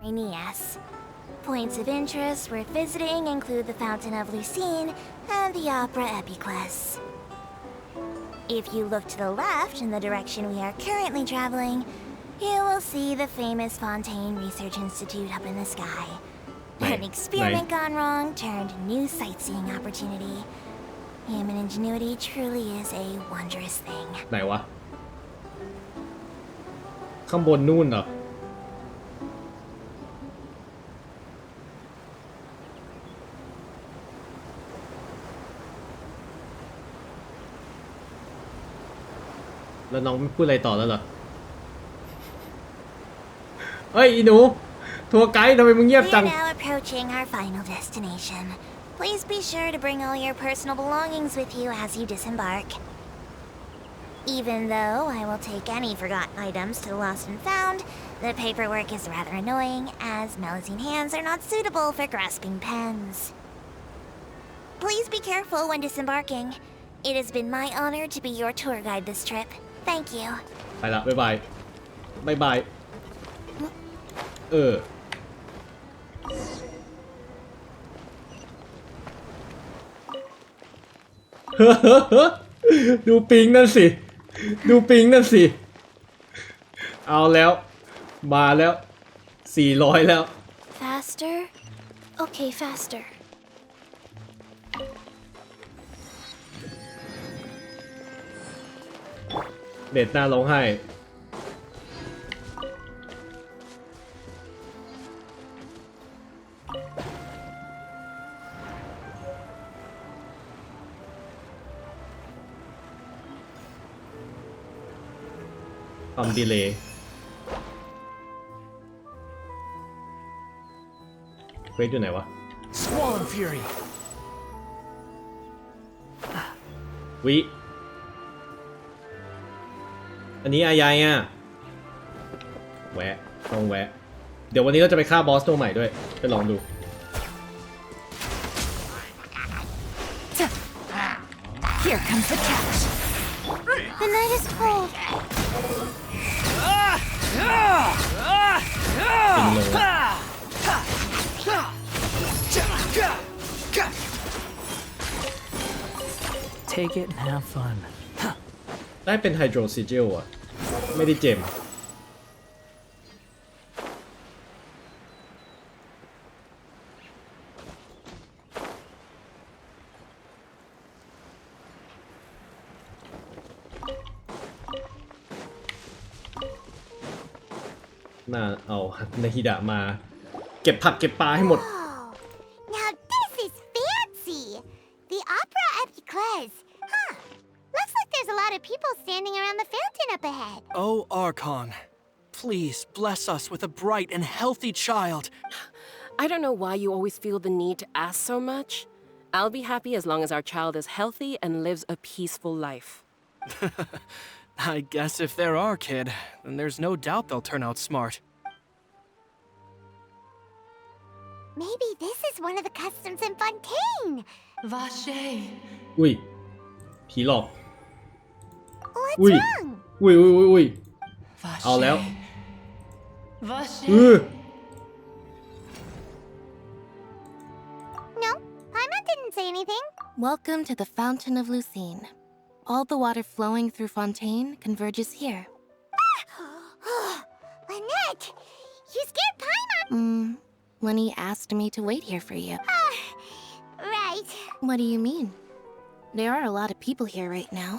Aranias. Points of interest worth visiting include the Fountain of Lucine and the Opera Epiclese. If you look to the left in the direction we are currently traveling, you will see the famous Fontaine Research Institute up in the sky. An experiment gone wrong turned new sightseeing opportunity. Human ingenuity truly is a wondrous thing. ไหนวะ ข้างบนนู่นเหรอ แล้วน้องไม่พูดอะไรต่อแล้วเหรอ เฮ้ยอีหนู ทัวร์ไกด์ทำไมมึงเงียบ We จั are ง now approaching our final destination. Please be sure to bring all your personal belongings with you as you disembark. Even though I will take any forgotten items to the lost and found, the paperwork is rather annoying as Melusine hands are not suitable for grasping pens. Please be careful when disembarking. It has been my honor to be your tour guide this trip. Thank you. ไปละบ๊ายบายบ๊ายบายดูปิงนั่นสิ ดูปิงนั่นสิ เอาแล้ว มาแล้ว 400 แล้ว Faster? Okay, faster. เด็ดหน้าร้องไห้ ความดีเลย์เควสอยู่ไหนวะ Squall and Fury. วิ อันนี้อายายอ่ะ แวะต้องแวะ เดี๋ยววันนี้เราจะไปฆ่าบอสตัวใหม่ด้วย ไปลองดู Here comes the catch. The night is cold. เป็นโล Take it and have fun. ได้เป็นไฮโดรซิเจลอ่ะ ไม่ได้เจม น่าเอานาฮิดะมาเก็บผักเก็บปลาให้หมด Now this is fancy! The opera at Eclairs. Huh. Looks like there's a lot of people standing around the fountain up ahead. Oh, Archon. Please bless us with a bright and healthy child. I don't know why you always feel the need to ask so much. I'll be happy as long as our child is healthy and lives a peaceful life. I guess if they're our kid, then there's no doubt they'll turn out smart. Maybe this is one of the customs in Fontaine. Vache. อุ้ยผีหลอก What's อุ้ย wrong? อุ้ยเอาแล้ว Vache. No, Paimon didn't say anything. Welcome to the Fountain of Lucine. All the water flowing through Fontaine converges here. Lynette, you scared Paimon. Lenny asked me to wait here for you. Right. What do you mean? There are a lot of people here right now.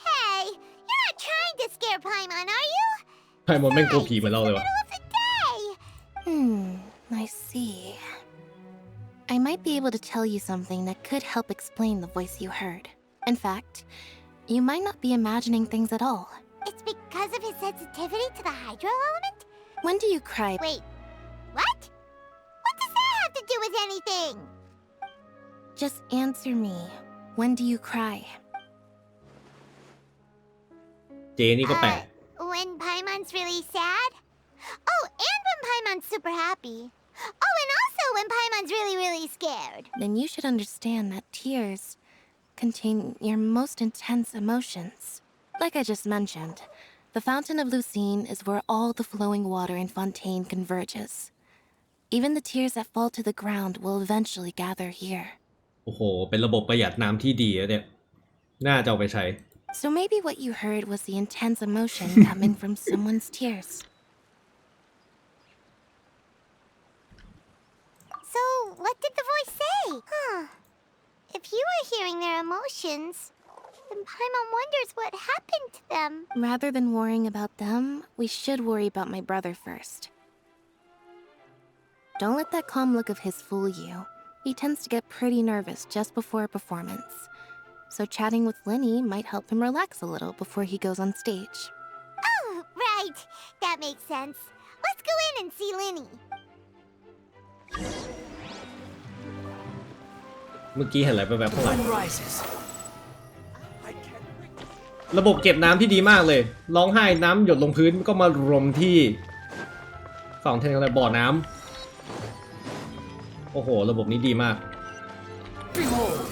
Hey, you're not trying to scare Paimon, are you? ไพมอนแม่งกลัวผีเหมือนเราเลยวะ I see. I might be able to tell you something that could help explain the voice you heard. In fact, you might not be imagining things at all. It's because of his sensitivity to the hydro element? When do you cry? Wait, what? What does that have to do with anything? Just answer me. When do you cry? เจนี่ก็แปลก When Paimon's really sad? Oh, and when Paimon's super happy. Oh, and also when Paimon's really, really scared. Then you should understand that tears contain your most intense emotions. Like I just mentioned, the Fountain of Lucine is where all the flowing water in Fontaine converges. Even the tears that fall to the ground will eventually gather here. โอ้โหเป็นระบบประหยัดน้ำที่ดีอะเนี่ยน่าจะเอาไปใช้ So maybe what you heard was the intense emotion coming from someone's tears. So, what did the voice say? If you were hearing their emotions, then Paimon wonders what happened to them. Rather than worrying about them, we should worry about my brother first. Don't let that calm look of his fool you. He tends to get pretty nervous just before a performance. So chatting with Lenny might help him relax a little before he goes on stage. Oh, right. That makes sense. Let's go in and see Linny. เมื่อกี้เห็นอะไรไปแบบข้างหลัง rises. ระบบเก็บน้ำที่ดีมากเลยร้องไห้น้ำหยดลงพื้นก็มารวมที่ฝั่งเทนอะไรบ่อน้ำโอ้โหระบบนี้ดีมาก Behold.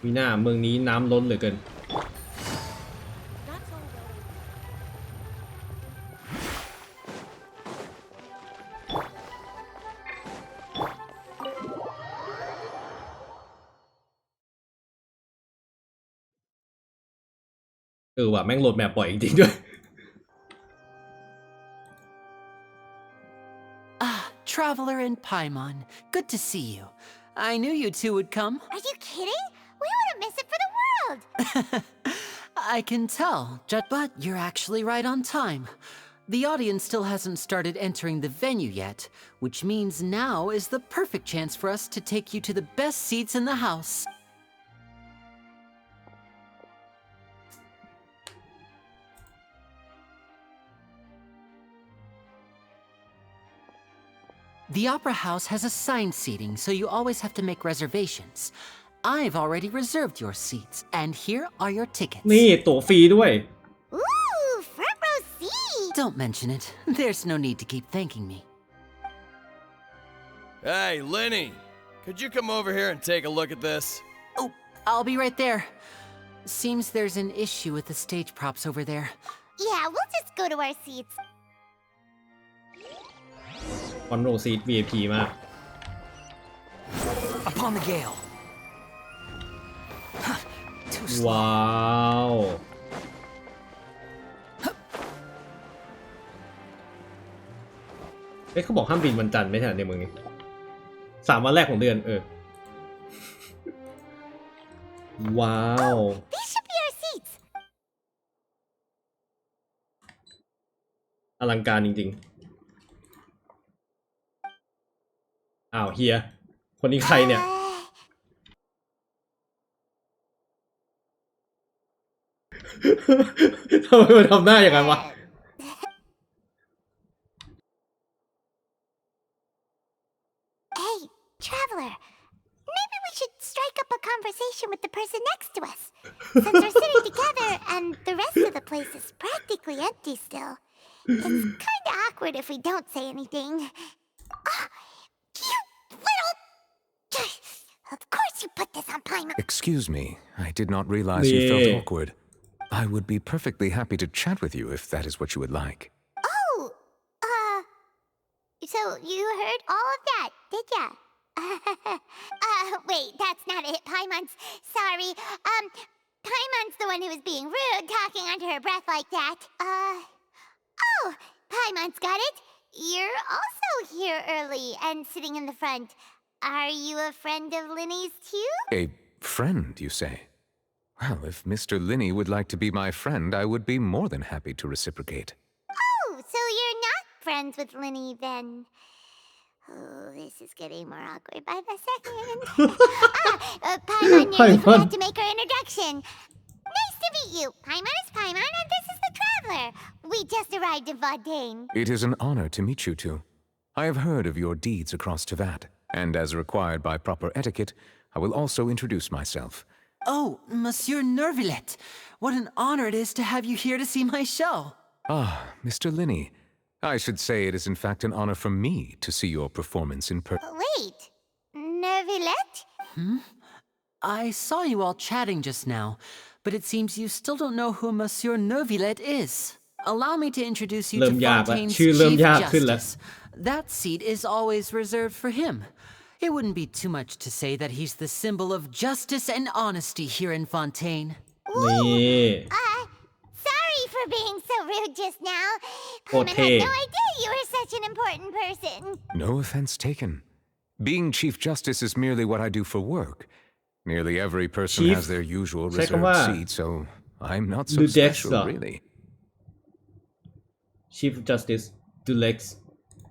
มีหน้าเมืองนี้น้ำล้นเหลือเกินว่ะแม่งโหลดแมปปล่อยจริงๆด้วย Traveler in Paimon, good to see you. I knew you two would come. Are you kidding? We wouldn't miss it for the world. I can tell, but you're actually right on time. The audience still hasn't started entering the venue yet, which means now is the perfect chance for us to take you to the best seats in the house. The Opera House has assigned seating, so you always have to make reservations. I've already reserved your seats, and here are your tickets. นี่ตั๋วฟรีด้วย Ooh, front row seat. Don't mention it. There's no need to keep thanking me. Hey, Lenny, could you come over here and take a look at this? Oh, I'll be right there. Seems there's an issue with the stage props over there. Yeah, we'll just go to our seats. คอนโดซีท VIP มาก Upon the gale. ว้าวเขาบอกห้ามบินวันจันทร์ไม่ใช่ในเมืองนี้3 วันแรกของเดือนว้าว These should be our seats. อลังการจริงๆอ้าวเฮียคนนี้ใครเนี่ยทำไมมันทำหน้าอย่างนั้นวะ Hey, traveler. Maybe we should strike up a conversation with the person next to us. Since we're sitting together and the rest of the place is practically empty still. It's kinda awkward if we don't say anything. You little... Of course you put this on Paimon. Excuse me, I did not realize you felt awkward. I would be perfectly happy to chat with you if that is what you would like. Oh, so you heard all of that, did ya? Wait, that's not it. Paimon's sorry. Paimon's the one who was being rude, talking under her breath like that. Oh, Paimon's got it. You're also here early and sitting in the front. Are you a friend of Linny's too? A friend, you say? Well, if Mr. Linney would like to be my friend, I would be more than happy to reciprocate. Oh, so you're not friends with Linny then? Oh, this is getting more awkward by the second. Paimon nearly forgot to make her introduction. Nice to meet you. Paimon is Paimon, and this is the Traveler. We just arrived in Fontaine. It is an honor to meet you two. I have heard of your deeds across Tevat, and as required by proper etiquette, I will also introduce myself. Oh, Monsieur Nervillet. What an honor it is to have you here to see my show. Ah, Mr. Linney. I should say it is in fact an honor for me to see your performance in person. Wait, Nervillet? I saw you all chatting just now, but it seems you still don't know who Monsieur Nervillet is. Allow me to introduce you to Fontaine's Chief Justice. That seat is always reserved for him. It wouldn't be too much to say that he's the symbol of justice and honesty here in Fontaine. Sorry for being so rude just now. Paimon had no idea you were such an important person. No offense taken. Being Chief Justice is merely what I do for work. Nearly every person has their usual reserved seat, so I'm not so special, really. Chief Justice Dulex.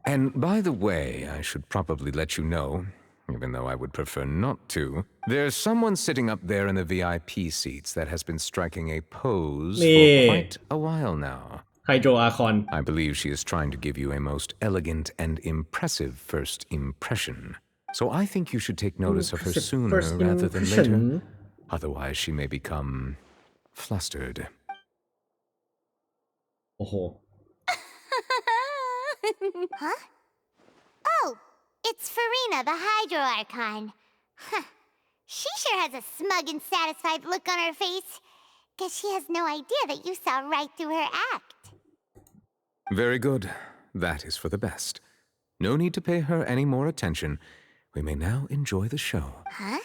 And by the way, I should probably let you know, even though I would prefer not to, there's someone sitting up there in the VIP seats that has been striking a pose for quite a while now. Hydro Archon. I believe she is trying to give you a most elegant and impressive first impression. So I think you should take notice of her sooner rather than later. Otherwise, she may become flustered. Oh. Huh? Oh, it's Farina, the Hydro Archon. Huh. She sure has a smug and satisfied look on her face. Guess she has no idea that you saw right through her act. Very good. That is for the best. No need to pay her any more attention. We may now enjoy the show. Huh?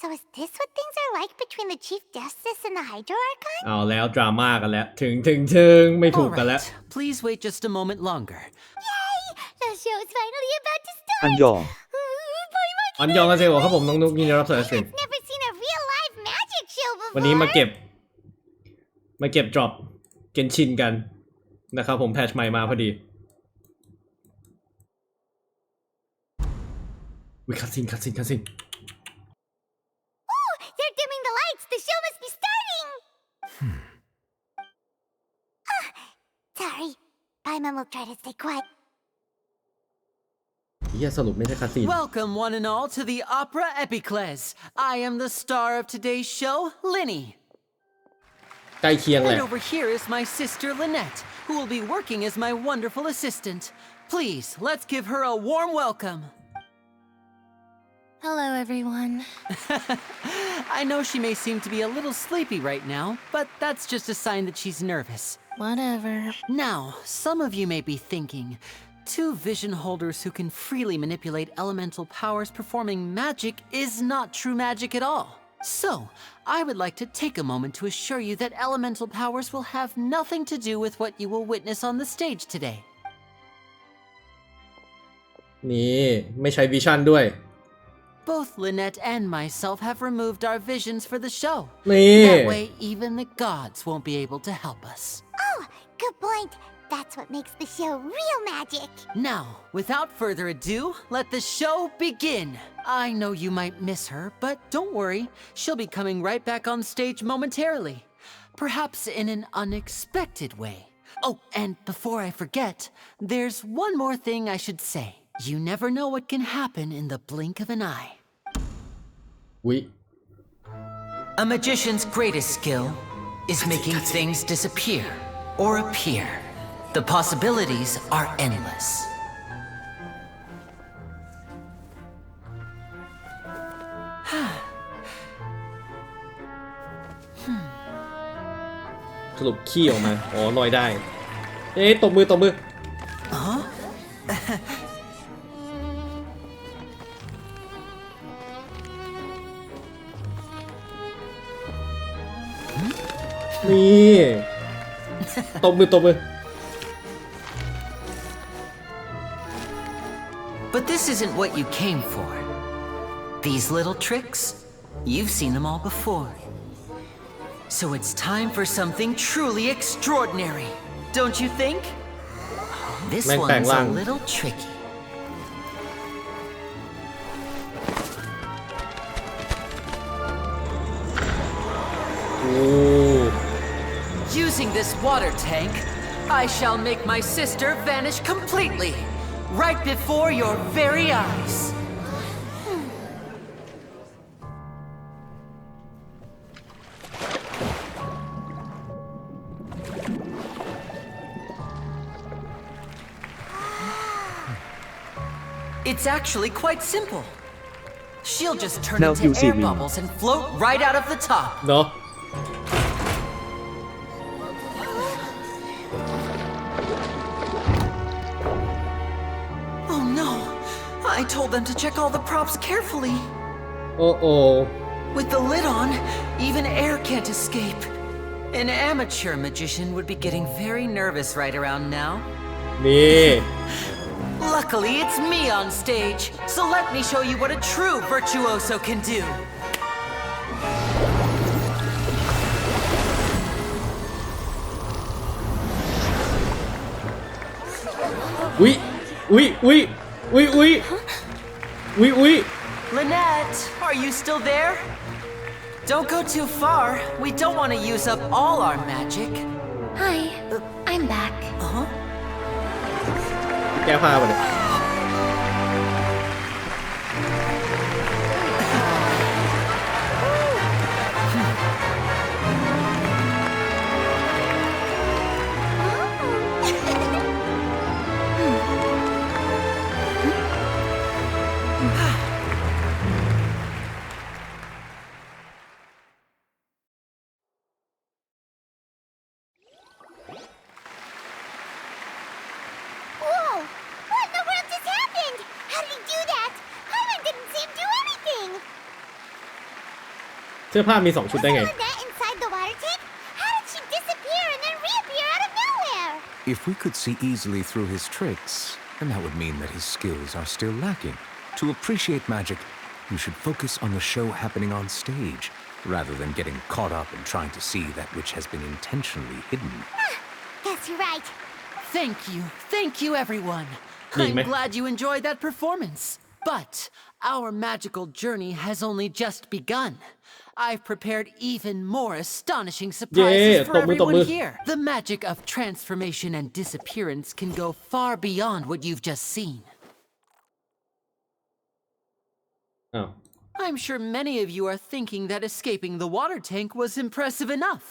So is this what things are like between the Chief Justice and the Hydro Archon? เอาแล้วดราม่ากันแล้วถึงไม่ถูกกันแล้ว Please wait just a moment longer. Yay! The show is finally about to start! อันยอง อันยองกันเซลครับผมน้องนุ๊กยินดีรับสมัครสิน Never seen a real live magic show before. วันนี้มาเก็บดรอปเกนชินกันนะครับผมแพทช์ใหม่มาพอดีวิคัสซิน They're dimming the lights. The show must be starting. Sorry. Paimon will try to stay quiet. เฮียสรุปไม่ใช่คัสซิน Welcome one and all to the Opera Epiclese. I am the star of today's show, Linny. ใกล้เคียงแหละ And over here is my sister Lynette, who will be working as my wonderful assistant. Please, let's give her a warm welcome. Hello, everyone. I know she may seem to be a little sleepy right now, but that's just a sign that she's nervous. Whatever. Now, some of you may be thinking, two vision holders who can freely manipulate elemental powers performing magic is not true magic at all. So, I would like to take a moment to assure you that elemental powers will have nothing to do with what you will witness on the stage today. นี่ไม่ใช้วิชั่นด้วย Both Lynette and myself have removed our visions for the show. นี่ That way, even the gods won't be able to help us. Oh, good point. That's what makes the show real magic. Now, without further ado, let the show begin. I know you might miss her, but don't worry. She'll be coming right back on stage momentarily. Perhaps in an unexpected way. Oh, and before I forget, there's one more thing I should say. You never know what can happen in the blink of an eye. A magician's greatest skill is making things disappear or appear. The possibilities are endless. สรุปขี้ออกมาอ๋อลอยได้เอ๊ะตบมือตบมือนี่ตบมือตบมือ But this isn't what you came for. These little tricks, you've seen them all before. So it's time for something truly extraordinary, don't you think? This one's a little tricky. Using this water tank, I shall make my sister vanish completely, right before your very eyes. It's actually quite simple. She'll just turn Now into you see air me. bubbles and float right out of the top. No. Oh no! I told them to check all the props carefully. Uh-oh. With the lid on, even air can't escape. An amateur magician would be getting very nervous right around now. นี่ Luckily, it's me on stage, so let me show you what a true virtuoso can do. อุ๊ยอุ๊ยอุ๊ยอุ๊ยอุ๊ยอุ๊ยอุ๊ย Lynette, are you still there? Don't go too far. We don't want to use up all our magic. Hi, I'm back. Uh-huh. แก้ผ้าไปเลย Whoa! What in the world just happened? How did he do that? Hyman didn't see him do anything. เสื้อผ้ามี2ชุดได้ไง That inside the water tank? How did she disappear and then reappear out of nowhere? If we could see easily through his tricks, then that would mean that his skills are still lacking. To appreciate magic, you should focus on the show happening on stage, rather than getting caught up in trying to see that which has been intentionally hidden. Guess you're right. Thank you, everyone. I'm glad you enjoyed that performance. But our magical journey has only just begun. I've prepared even more astonishing surprises for everyone here. The magic of transformation and disappearance can go far beyond what you've just seen. Oh. I'm sure many of you are thinking that escaping the water tank was impressive enough.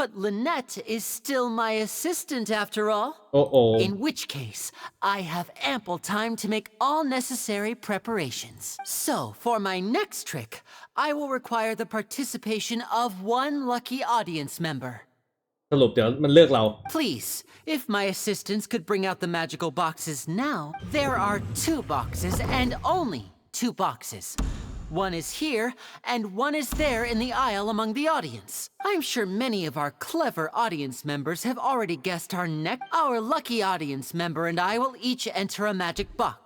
But Lynette is still my assistant after all. Uh-oh. In which case, I have ample time to make all necessary preparations. So, for my next trick, I will require the participation of one lucky audience member. สรุปเดี๋ยวมันเลือกเรา Please, if my assistants could bring out the magical boxes now, there are 2 boxes and only 2 boxes. One is here, and one is there in the aisle among the audience. I'm sure many of our clever audience members have already guessed our next. Our lucky audience member and I will each enter a magic box.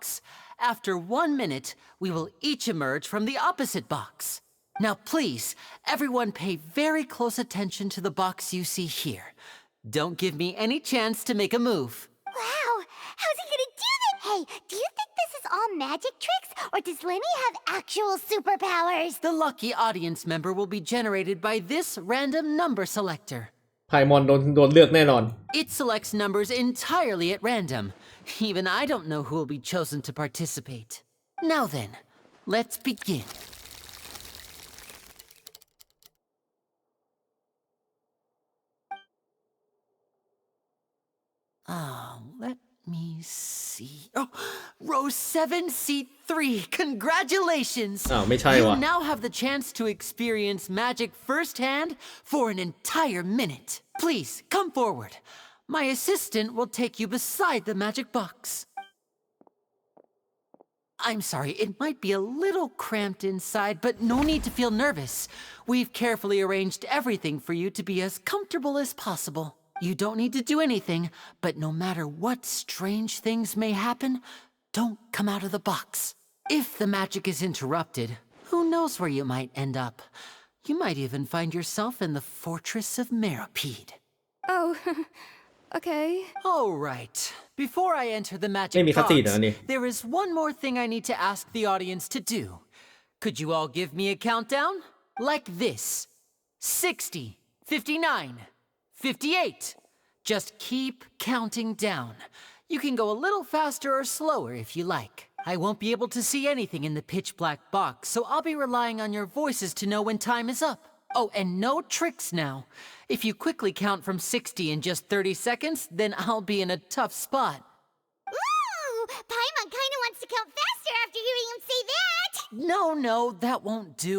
After 1 minute, we will each emerge from the opposite box. Now please, everyone pay very close attention to the box you see here. Don't give me any chance to make a move. Wow, how's he gonna do that? Hey, do you think this is all magic tricks, or does Lenny have actual superpowers? The lucky audience member will be generated by this random number selector. ไพมอนโดนเลือกแน่นอน It selects numbers entirely at random. Even I don't know who will be chosen to participate. Now then, let's begin. Let me see. Oh, row 7, seat 3. Congratulations! ไม่ใช่ว่ะ You now have the chance to experience magic firsthand for an entire minute. Please, come forward. My assistant will take you beside the magic box. I'm sorry, it might be a little cramped inside, but no need to feel nervous. We've carefully arranged everything for you to be as comfortable as possible. You don't need to do anything, but no matter what strange things may happen, don't come out of the box. If the magic is interrupted, who knows where you might end up? You might even find yourself in the Fortress of Meropide. Oh, okay. All right. Before I enter the magic ไม่มีคัต box, ซีนเหรออันนี้ there is one more thing I need to ask the audience to do. Could you all give me a countdown? Like this. 60, 59, 58. Just keep counting down. You can go a little faster or slower if you like. I won't be able to see anything in the pitch black box, so I'll be relying on your voices to know when time is up. Oh, and no tricks now. If you quickly count from 60 in just 30 seconds, then I'll be in a tough spot. Ooh, Paimon kinda wants to count faster after hearing him say that. No, that won't do.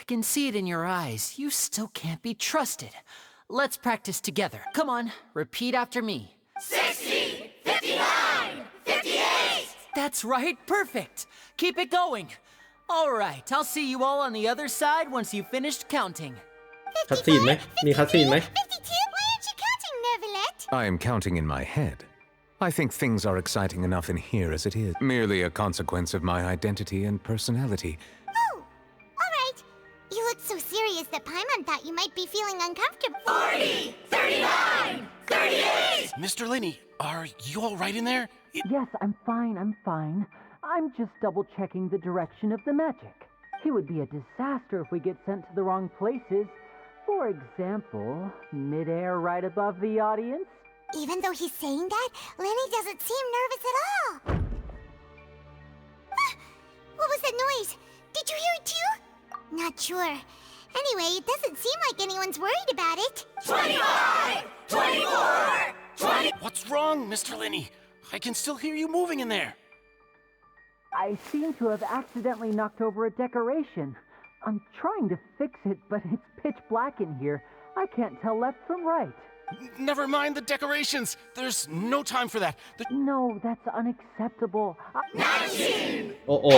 I can see it in your eyes. You still can't be trusted. Let's practice together. Come on, repeat after me. 60, 59, 58. That's right, perfect. Keep it going. All right, I'll see you all on the other side once you've finished counting. คัตซีนไหมมีคัตซีนไหม 52? Why aren't you counting, Nervalet? I am counting in my head. I think things are exciting enough in here as it is. Merely a consequence of my identity and personality. Oh, all right. You look so serious that Paimon thought you might be feeling uncomfortable. 40, 39, 38. Mr. Linney, are you all right in there? Yes, I'm fine. I'm just double-checking the direction of the magic. It would be a disaster if we get sent to the wrong places. For example, midair right above the audience. Even though he's saying that, Lenny doesn't seem nervous at all. What was that noise? Did you hear it too? Not sure. Anyway, it doesn't seem like anyone's worried about it. 25, 24, 20. What's wrong, Mr. Linney? I can still hear you moving in there. I seem to have accidentally knocked over a decoration. I'm trying to fix it, but it's pitch black in here. I can't tell left from right. Never mind the decorations. There's no time for that. No, that's unacceptable. 19! โอ้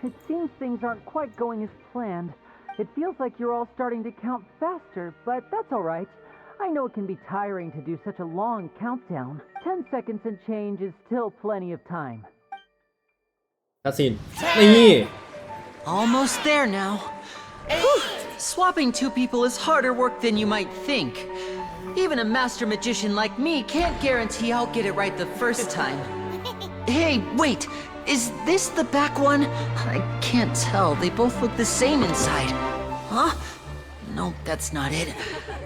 It seems things aren't quite going as planned. It feels like you're all starting to count faster, but that's all right. I know it can be tiring to do such a long countdown. 10 seconds and change is still plenty of time. คัตซีนนี่ Almost there now. Whew. Swapping two people is harder work than you might think. Even a master magician like me can't guarantee I'll get it right the first time. Hey, wait! Is this the back one? I can't tell. They both look the same inside. Huh? No, that's not it.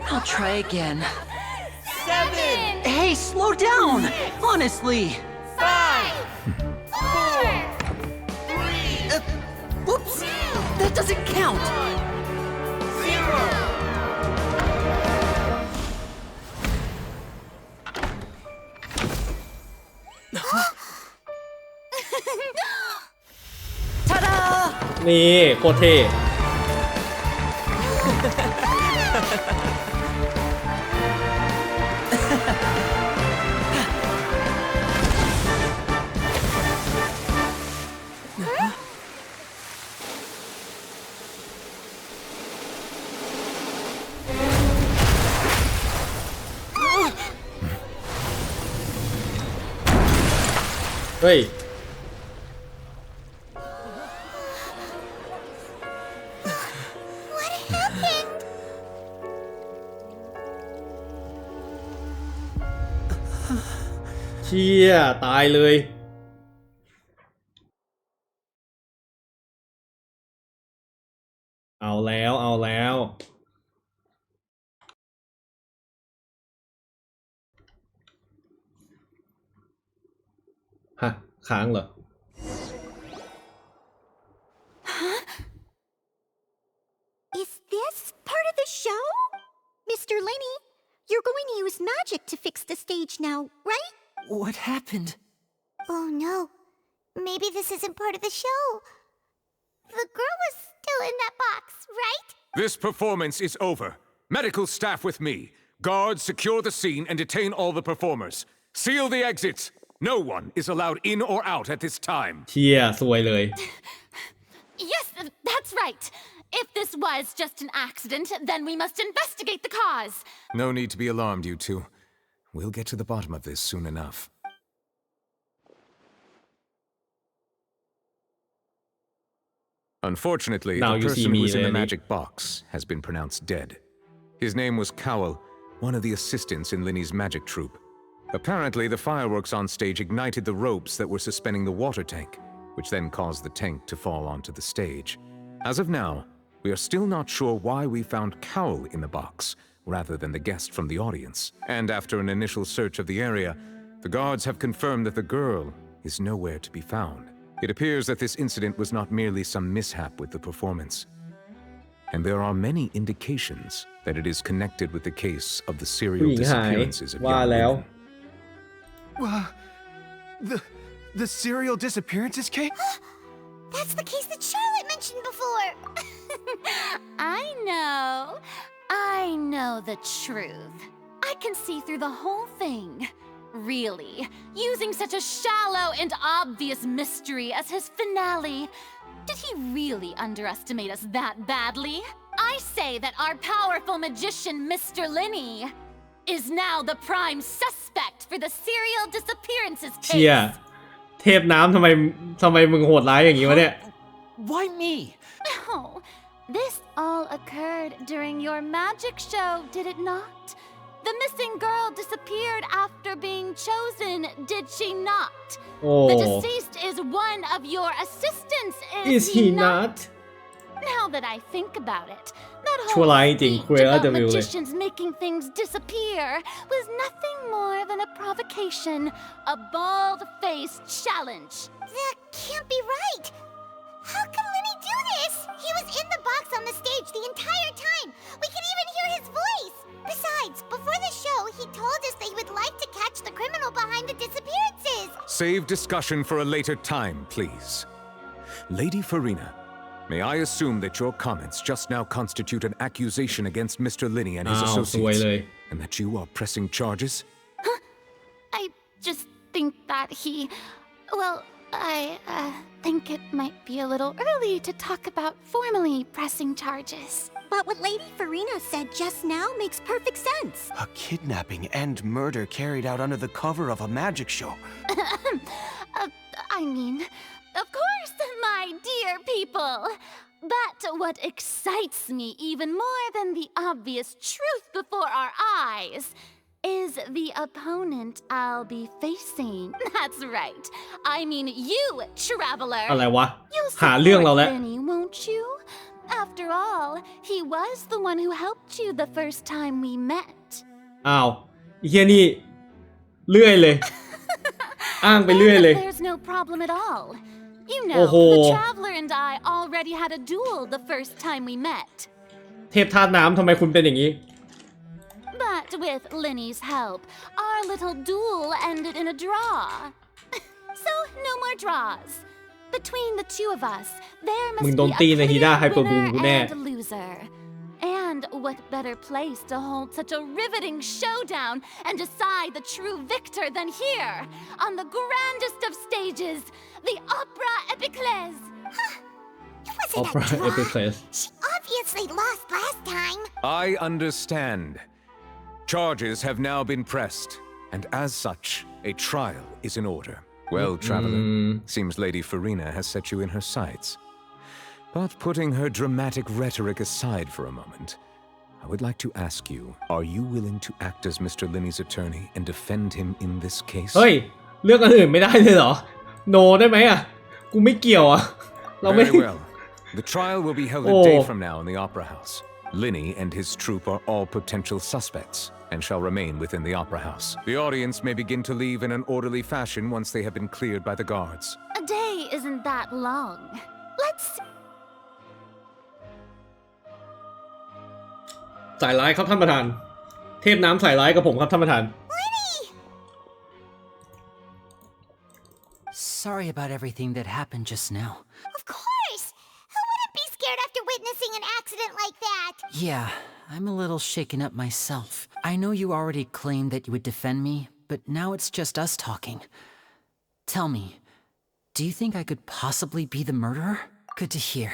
I'll try again. 7! Hey, slow down! Honestly! 5! 4! 3! Whoops! That doesn't count! 0! Ta-da! นี่โคตรเท่ เฮ้ย What happened? ชี่ยตายเลยเอาแล้วฮะค้างเหรอ Is this part of the show? Mr. Linney, you're going to use magic to fix the stage now, right? What happened? Oh no. Maybe this isn't part of the show. The girl was still in that box, right? This performance is over. Medical staff with me. Guards secure the scene and detain all the performers. Seal the exits. No one is allowed in or out at this time. เชี่ยสวยเลย Yes, that's right. If this was just an accident, then we must investigate the cause. No need to be alarmed, you two. We'll get to the bottom of this soon enough. Unfortunately, Now the you see person me, who's in the Lenny. magic box has been pronounced dead. His name was Cowell, one of the assistants in Linny's magic troupe. Apparently, the fireworks on stage ignited the ropes that were suspending the water tank, which then caused the tank to fall onto the stage. As of now, we are still not sure why we found Cowell in the box, rather than the guest from the audience. And after an initial search of the area, the guards have confirmed that the girl is nowhere to be found. It appears that this incident was not merely some mishap with the performance. And there are many indications that it is connected with the case of the ผู้ serial หญิงหาย disappearances of ว่า young แล้ว women. The serial disappearances case? That's the case that Charlotte mentioned before. I know the truth. I can see through the whole thing. Really, using such a shallow and obvious mystery as his finale. Did he really underestimate us that badly? I say that our powerful magician, Mr. Linney, is now the prime suspect for the serial disappearances เชี่ย case. เทพน้ำทำไมมึงโหดร้ายอย่างนี้วะเนี่ย Why me? Oh, this all occurred during your magic show, did it not? The missing girl disappeared after being chosen, did she not? Oh. The deceased is one of your assistants, Is he not? Now that I think about it, that ชั่ว whole ร้ายจริง speech คุยแล้ว about จะวิวเลย magicians making things disappear was nothing more than a provocation, a bald-faced challenge. That can't be right. How can Linney do this? He was in the box on the stage the entire time. We can even hear his voice. Besides, before the show, he told us that he would like to catch the criminal behind the disappearances. Save discussion for a later time, please. Lady Farina, may I assume that your comments just now constitute an accusation against Mr. Linney and his อ้าวสวย associates, เลย and that you are pressing charges? I just think that well, I think it might be a little early to talk about formally pressing charges. But what Lady Farina said just now makes perfect sense. A kidnapping and murder carried out under the cover of a magic show. I mean, of course, my dear people. But what excites me even more than the obvious truth before our eyes is the opponent I'll be facing. That's right. I mean you, traveler. อะไรวะ You'll หาเรื่องเรา support แล้ว Linney, won't you? After all, he was the one who helped you the first time we met. อ้าวไอ้เฮียนี่เรื่อยเลย อ้างไปเรื่อยเลย There's no problem at all. You know, Oh. the traveler and I already had a duel the first time we met. เทพธาตุน้ำทำไมคุณเป็นอย่างนี้ But with Linney's help, our little duel ended in a draw. So, no more draws. Between the two of us, there มึ must งโดน be ตี a ในฮีด้า clear ไฮเปอร์บูม winner กูแน่ and a loser. And what better place to hold such a riveting showdown and decide the true victor than here, on the grandest of stages, the Opera Epiclese. It wasn't Opera a draw. Epiclese. She obviously lost last time. I understand. Charges have now been pressed, and as such, a trial is in order. Well, traveler, seems Lady Farina has set you in her sights. But putting her dramatic rhetoric aside for a moment, I would like to ask you, are you willing to act as Mr. Linney's attorney and defend him in this case? เฮ้ย เลือกอันอื่นไม่ได้เลยเหรอ โนได้ไหมอ่ะ กูไม่เกี่ยวอ่ะ เราไม่ Very well. The trial will be held a day from now in the Opera House. Linny and his troupe are all potential suspects and shall remain within the Opera House. The audience may begin to leave in an orderly fashion once they have been cleared by the guards. A day isn't that long. Let's สายร้ายครับท่านประธาน เทพน้ำสายร้ายกับผมครับท่านประธาน Sorry about everything that happened just now. Of course! Who wouldn't be scared after witnessing an accident like that? Yeah, I'm a little shaken up myself. I know you already claimed that you would defend me, but now it's just us talking. Tell me, do you think I could possibly be the murderer? Good to hear.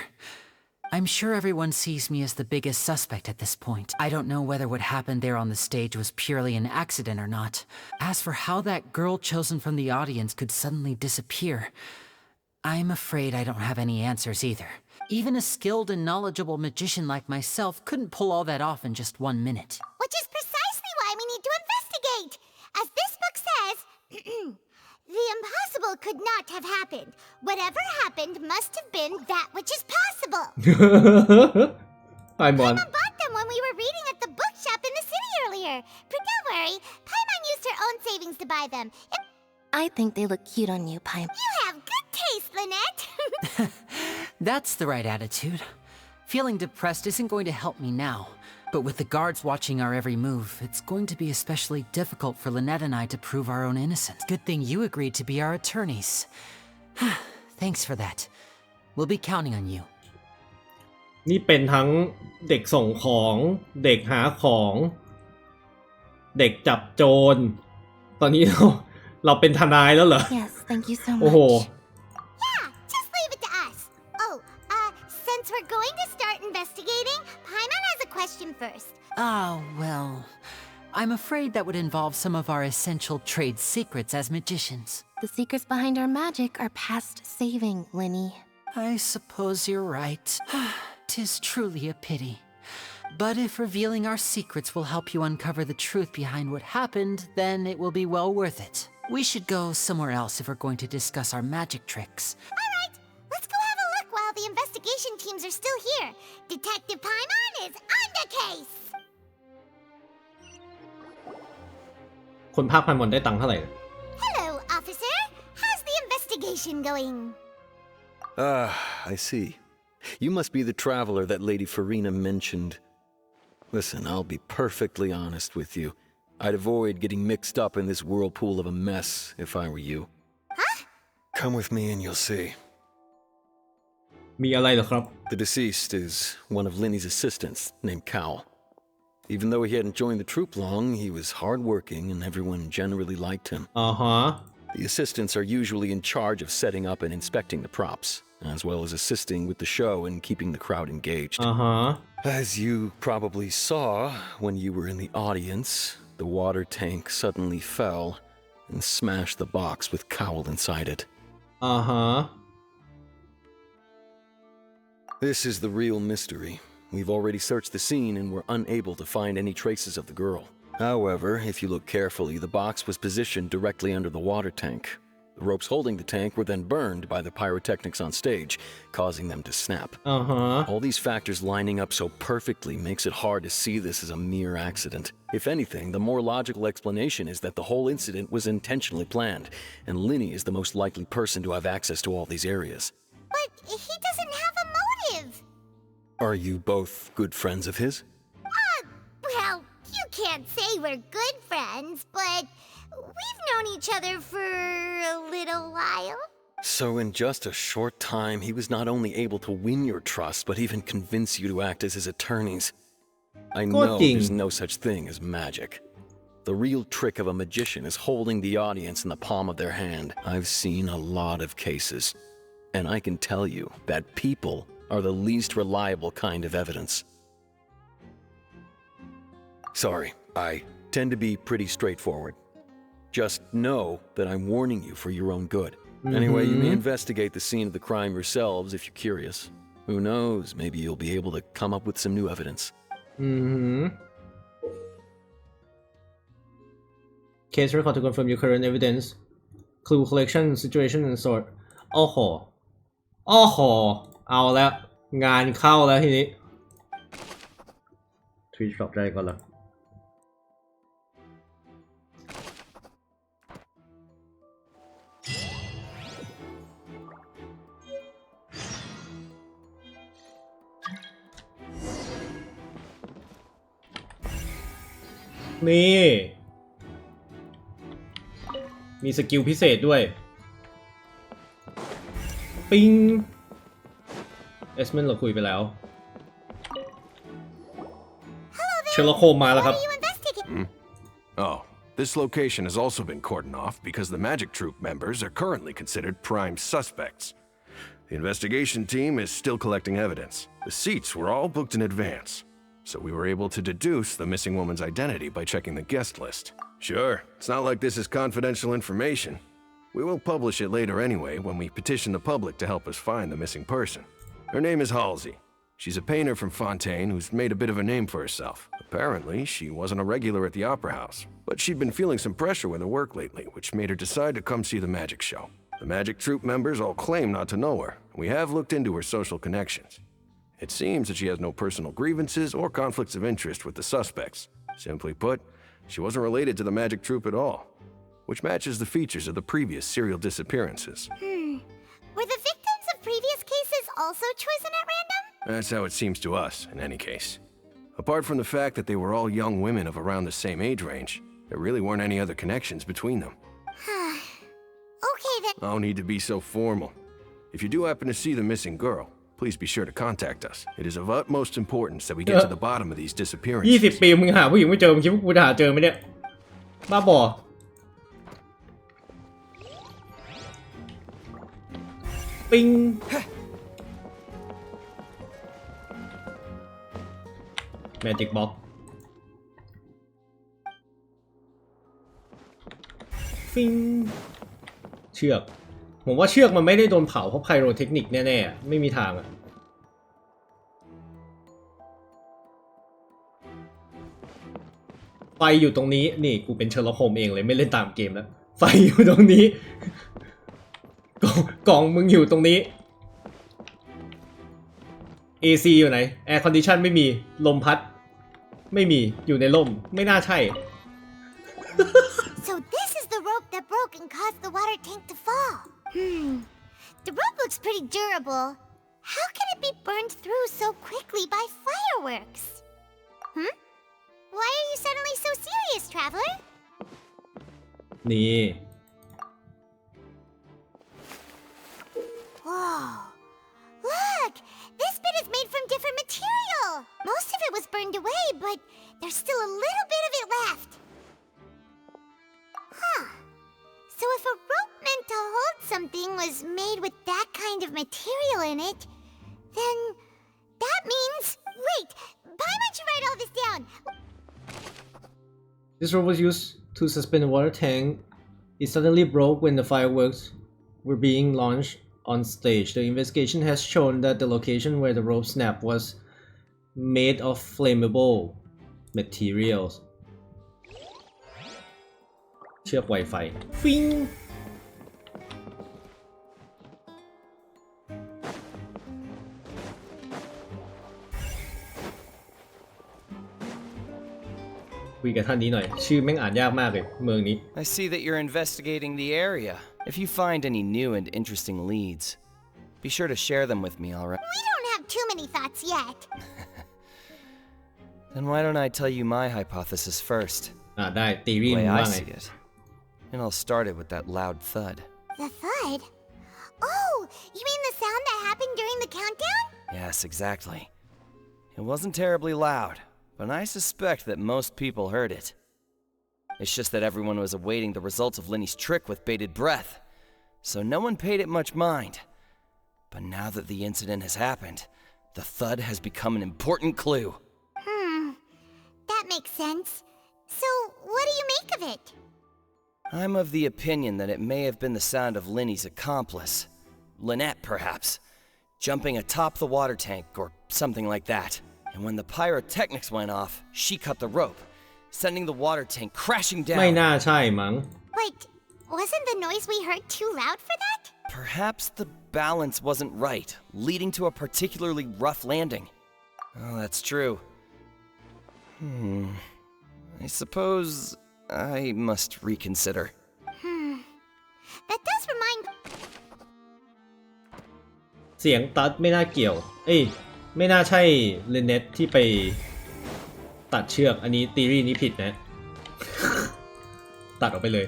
I'm sure everyone sees me as the biggest suspect at this point. I don't know whether what happened there on the stage was purely an accident or not. As for how that girl chosen from the audience could suddenly disappear, I'm afraid I don't have any answers either. Even a skilled and knowledgeable magician like myself couldn't pull all that off in just 1 minute. Which is precisely why we need to investigate. As this book says, the impossible could not have happened. Whatever happened must have been that which is possible. Hi, Mon. Paimon bought them when we were reading at the bookshop in the city earlier. But don't worry, Paimon used her own savings to buy them. I think they look cute on you, Paim. You have good taste, Lynette. That's the right attitude. Feeling depressed isn't going to help me now. But with the guards watching our every move, it's going to be especially difficult for Lynette and I to prove our own innocence. Good thing you agreed to be our attorneys. Thanks for that. We'll be counting on you. นี่เป็นทั้งเด็กส่งของ เด็กหาของ เด็กจับโจร ตอนนี้เราเป็นทนายแล้วเหรอ Yes, thank you so much. โอ้โห Yeah, just leave it to us. Oh, since we're going to start investigating, Paimon has a question first. Well, I'm afraid that would involve some of our essential trade secrets as magicians. The secrets behind our magic are past saving, Linny. I suppose you're right. 'Tis truly a pity. But if revealing our secrets will help you uncover the truth behind what happened, then it will be well worth it. We should go somewhere else if we're going to discuss our magic tricks. All right, let's go have a look while the investigation teams are still here. Detective Paimon is on the case. คนภาคพันมอนได้ตังค์เท่าไหร่ Hello, officer. How's the investigation going? I see. You must be the traveler that Lady Farina mentioned. Listen, I'll be perfectly honest with you. I'd avoid getting mixed up in this whirlpool of a mess if I were you. Huh? Come with me and you'll see. มีอะไรเหรอครับ The deceased is one of Linny's assistants named Cal. Even though he hadn't joined the troupe long, he was hardworking and everyone generally liked him. The assistants are usually in charge of setting up and inspecting the props, as well as assisting with the show and keeping the crowd engaged. As you probably saw when you were in the audience, the water tank suddenly fell and smashed the box with Cowl inside it. This is the real mystery. We've already searched the scene and were unable to find any traces of the girl. However, if you look carefully, the box was positioned directly under the water tank. The ropes holding the tank were then burned by the pyrotechnics on stage, causing them to snap. All these factors lining up so perfectly makes it hard to see this as a mere accident. If anything, the more logical explanation is that the whole incident was intentionally planned, and Linny is the most likely person to have access to all these areas. But he doesn't have a motive. Are you both good friends of his? Well, you can't say we're good friends, but we've known each other for a little while. So in just a short time, he was not only able to win your trust, but even convince you to act as his attorneys. I know there's no such thing as magic. The real trick of a magician is holding the audience in the palm of their hand. I've seen a lot of cases, and I can tell you that people are the least reliable kind of evidence. Sorry, I tend to be pretty straightforward. Just know that I'm warning you for your own good. Anyway, you may investigate the scene of the crime yourselves if you're curious. Who knows, maybe you'll be able to come up with some new evidence. Case record to confirm your current evidence. clue collection situation and sort โอ้โหเอาแล้วงานเข้าแล้วทีนี้ Twitch ดรอปได้ก่อนละนี่มีสกิลพิเศษด้วยปิงเอสเมนเราคุยไปแล้วเชลโคมมาแล้วครับ Oh, this location has also been cordoned off because the Magic Troop members are currently considered prime suspects. The investigation team is still collecting evidence. The seats were all booked in advance, so we were able to deduce the missing woman's identity by checking the guest list. Sure, it's not like this is confidential information. We will publish it later anyway when we petition the public to help us find the missing person. Her name is Halsey. She's a painter from Fontaine who's made a bit of a name for herself. Apparently, she wasn't a regular at the Opera House, but she'd been feeling some pressure with her work lately, which made her decide to come see the magic show. The Magic Troop members all claim not to know her, and we have looked into her social connections. It seems that she has no personal grievances or conflicts of interest with the suspects. Simply put, she wasn't related to the Magic Troop at all, which matches the features of the previous serial disappearances. Were the victims of previous cases also chosen at random? That's how it seems to us, in any case. Apart from the fact that they were all young women of around the same age range, there really weren't any other connections between them. Okay then. No need to be so formal. If you do happen to see the missing girl, please be sure to contact us. It is of utmost importance that we get to the bottom of these disappearances. 20 ปีมึงหาผู้หญิงไม่เจอมึงคิดว่ากูจะหาเจอไหมเนี่ยบ้าบอปิงแมจิกบ็อกฟิงเชือกผมว่าเชือกมันไม่ได้โดนเผาเพราะไพโรเทคนิคแน่ๆไม่มีทางอะไฟอยู่ตรงนี้นี่กูเป็นเชอร์ล็อกโฮมส์เองเลยไม่เล่นตามเกมแล้วไฟอยู่ตรงนี้กล่องมึงอยู่ตรงนี้ AC อยู่ไหน Air Condition ไม่มีลมพัดไม่มีอยู่ในร่มไม่น่าใช่ So this is the rope that broke and caused the water tank to fall. The rope looks pretty durable. How can it be burned through so quickly by fireworks? Why are you suddenly so serious, traveler? นี่ Whoa. Look! This bit is made from different material. Most of it was burned away, but there's still a little bit of it left. So if a rope meant to hold something was made with that kind of material in it, then that means... Wait! Why don't you write all this down? This rope was used to suspend a water tank. It suddenly broke when the fireworks were being launched on stage. The investigation has shown that the location where the rope snapped was made of flammable materials. เชือกไวไฟฟิงคุยกับท่านนี้หน่อยชื่อแม่งอ่านยากมากเลยเมืองนี้ I see that you're investigating the area. If you find any new and interesting leads, be sure to share them with me, alright? We don't have too many thoughts yet. Then why don't I tell you my hypothesis first? ได้ตีรี The มึ way ง I ว่าไง see it. And I'll start it with that loud thud. The thud? Oh, you mean the sound that happened during the countdown? Yes, exactly. It wasn't terribly loud, but I suspect that most people heard it. It's just that everyone was awaiting the results of Linny's trick with bated breath, so no one paid it much mind. But now that the incident has happened, the thud has become an important clue. That makes sense. So, what do you make of it? I'm of the opinion that it may have been the sound of Linny's accomplice, Lynette perhaps, jumping atop the water tank or something like that. And when the pyrotechnics went off, she cut the rope, sending the water tank crashing down. ไม่น่าใช่มั้ง But Wasn't the noise we heard too loud for that? Perhaps the balance wasn't right, leading to a particularly rough landing. Oh, that's true. I suppose I must reconsider. That does remind... เสียงตัดไม่น่าเกี่ยว ไม่น่าใช่เลนเน็ตที่ไปตัดเชือก อันนี้ธีรี่นี้ผิดนะ ตัดออกไปเลย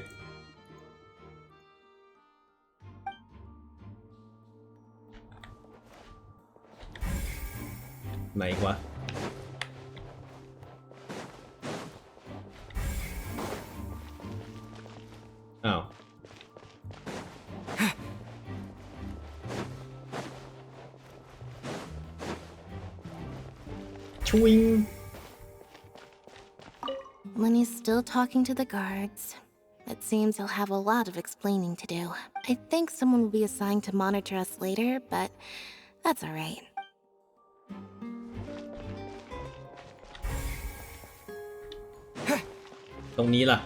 ไหนวะ อ้าว Chwing. Lenny's still talking to the guards. It seems he'll have a lot of explaining to do. I think someone will be assigned to monitor us later, but that's alright. ตรงนี้ล่ะ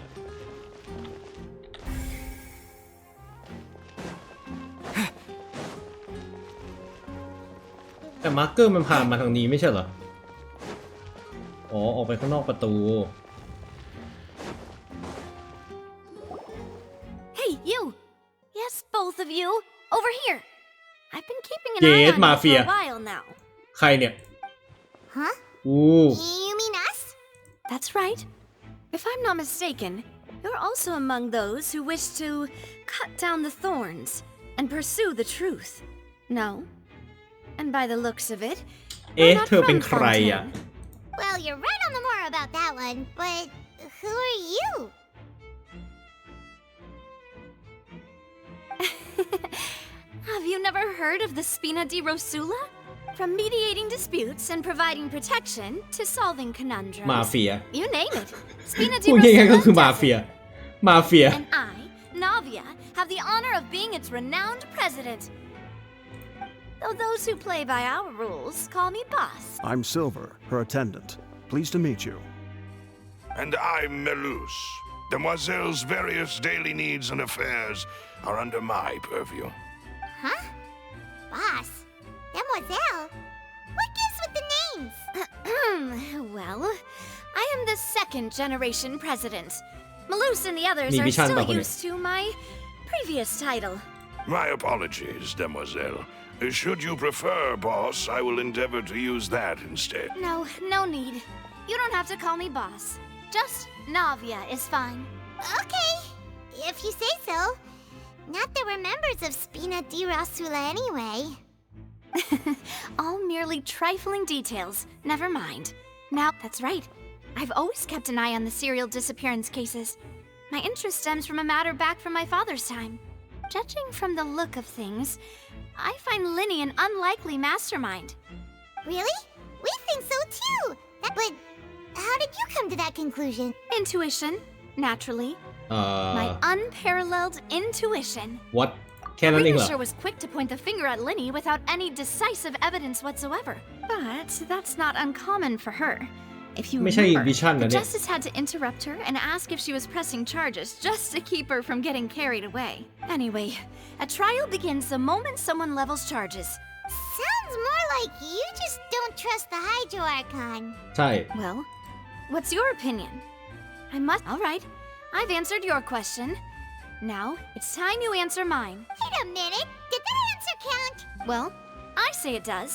แต่มาร์กเกอร์มันผ่านมาทางนี้ไม่ใช่เหรอ อ๋อ ออกไปข้างนอกประตู Hey, you! Yes, both of you! Over here! I've been keeping an eye Yes, on you Mafia. for a while now. ใครเนี่ย Huh? อู้ You mean us? That's right. If I'm not mistaken, you're also among those who wish to cut down the thorns and pursue the truth. No? And by the looks of it, เอ๊ะ you're not เธอเป็น from ใครอ่ะ Fontaine. Well, you're right on the more about that one, but who are you? Have you never heard of the Spina di Rosula? From mediating disputes and providing protection to solving conundrums. มาเฟีย You name it. Spina พู di ดง่ายๆก็ Rosula คือมา does เฟีย it. มาเฟีย And I, Navia, have the honor of being its renowned president. Though those who play by our rules call me boss. I'm Silver, her attendant. Pleased to meet you. And I'm Melus. Demoiselle's various daily needs and affairs are under my purview. Huh? Boss? Demoiselle? What gives with the names? Well, I am the second generation president. Malus and the others Ni are Bichan still ba ko niya? used to my previous title. My apologies, Demoiselle. Should you prefer, boss, I will endeavor to use that instead. No need. You don't have to call me boss. Just Navia is fine. Okay, if you say so. Not that we're members of Spina di Rosula anyway. All merely trifling details. Never mind. Now, that's right. I've always kept an eye on the serial disappearance cases. My interest stems from a matter back from my father's time. Judging from the look of things, I find Linny an unlikely mastermind. Really? We think so too. But how did you come to that conclusion? Intuition, naturally. My unparalleled intuition. what แค่นั้นเองเหรอ Reader was quick to point the finger at Linny without any decisive evidence whatsoever. But that's not uncommon for her. If you ไม่ใช่ remember, Vision นะ the เนี่ย justice had to interrupt her and ask if she was pressing charges just to keep her from getting carried away. Anyway, a trial begins the moment someone levels charges. Sounds more like you just don't trust the Hydro Archon. ใช่ Well, what's your opinion? All right, I've answered your question. Now, it's time you answer mine. Wait a minute. Did that answer count? Well, I say it does.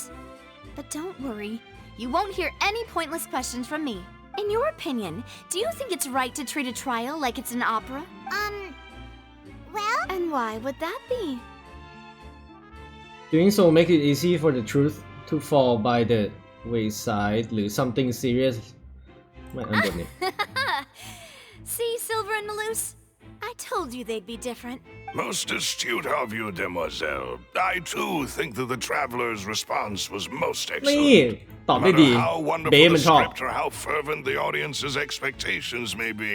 But don't worry, you won't hear any pointless questions from me. In your opinion, do you think it's right to treat a trial like it's an opera? Well? And why would that be? doing so make it easy for the truth to fall by the wayside หรือ something serious ไม่อันบนนี้ See, Silver and Malus? I told you they'd be different. Most astute of you, Demoiselle. I too think that the traveler's response was most นี่ excellent. ตอบ No ได้ดี matter how เบ wonderful มั the นชอบ script or how fervent the audience's expectations may be,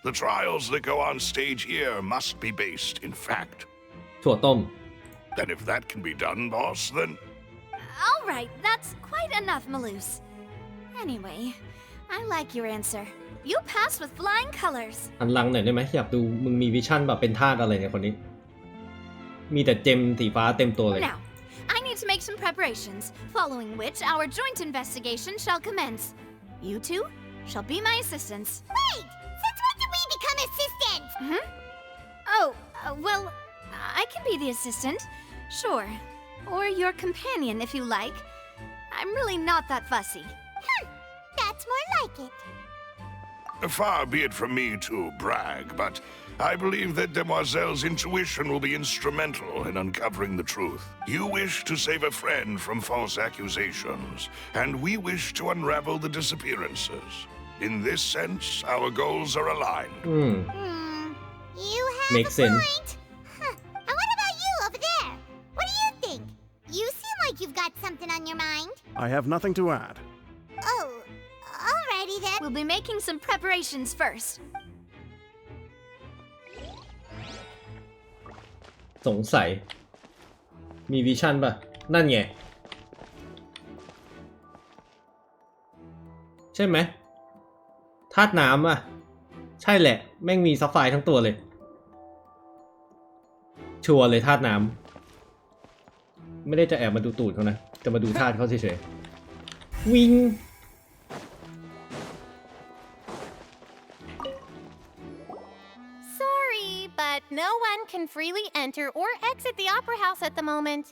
the trials that go on stage here must be based in fact. ถั่วต้ม And if that can be done, boss, then... All right, that's quite enough, Malus. Anyway, I like your answer. You passed with flying colors. หันหลังหน่อยได้ไหมอยากดูมึงมีวิชั่นแบบเป็นธาตุอะไรเนี่ยคนนี้มีแต่เจมสีฟ้าเต็มตัวเลย Now, I need to make some preparations, following which our joint investigation shall commence. You two shall be my assistants. Wait! Since when did we become assistants? Oh, well, I can be the assistant, sure. Or your companion if you like. I'm really not that fussy. That's more like it. Far be it from me to brag, but I believe that Demoiselle's intuition will be instrumental in uncovering the truth. You wish to save a friend from false accusations, and we wish to unravel the disappearances. In this sense, our goals are aligned. You have Makes a sense. point. And what about you over there? What do you think? You seem like you've got something on your mind. I have nothing to add. Oh, alrighty then. We'll be making some preparations first. สงสัยมีวิชั่นป่ะนั่นไงใช่ไหมธาตุน้ำอ่ะใช่แหละแม่งมีซัฟไฟร์ทั้งตัวเลยชัวร์เลยธาตุน้ำไม่ได้จะแอบมาดูตูดเขานะจะมาดูธาตุเขาเฉยๆวิ่ง Sorry, but no one can freely enter or exit the Opera House at the moment.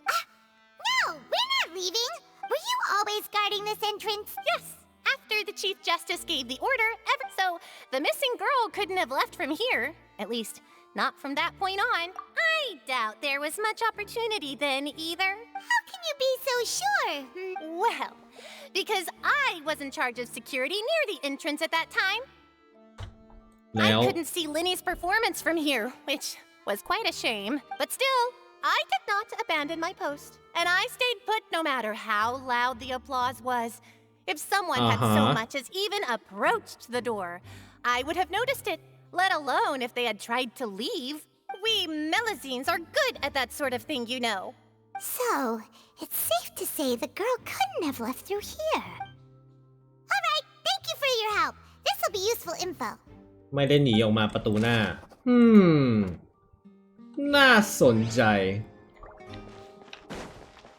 No, we're not leaving. Were you always guarding this entrance? Yes, after the Chief Justice gave the order, so the missing girl couldn't have left from here. At least, not from that point on. I doubt there was much opportunity then either. How can you be so sure? Well, because I was in charge of security near the entrance at that time. I couldn't see Linny's performance from here, which was quite a shame. But still, I did not abandon my post. And I stayed put no matter how loud the applause was. If someone had so much as even approached the door, I would have noticed it, let alone if they had tried to leave. We Melusines are good at that sort of thing, you know. So, it's safe to say the girl couldn't have left through here. Alright, thank you for your help. This will be useful info. ไม่ได้หนีออกมาประตูหน้าน่าสนใจ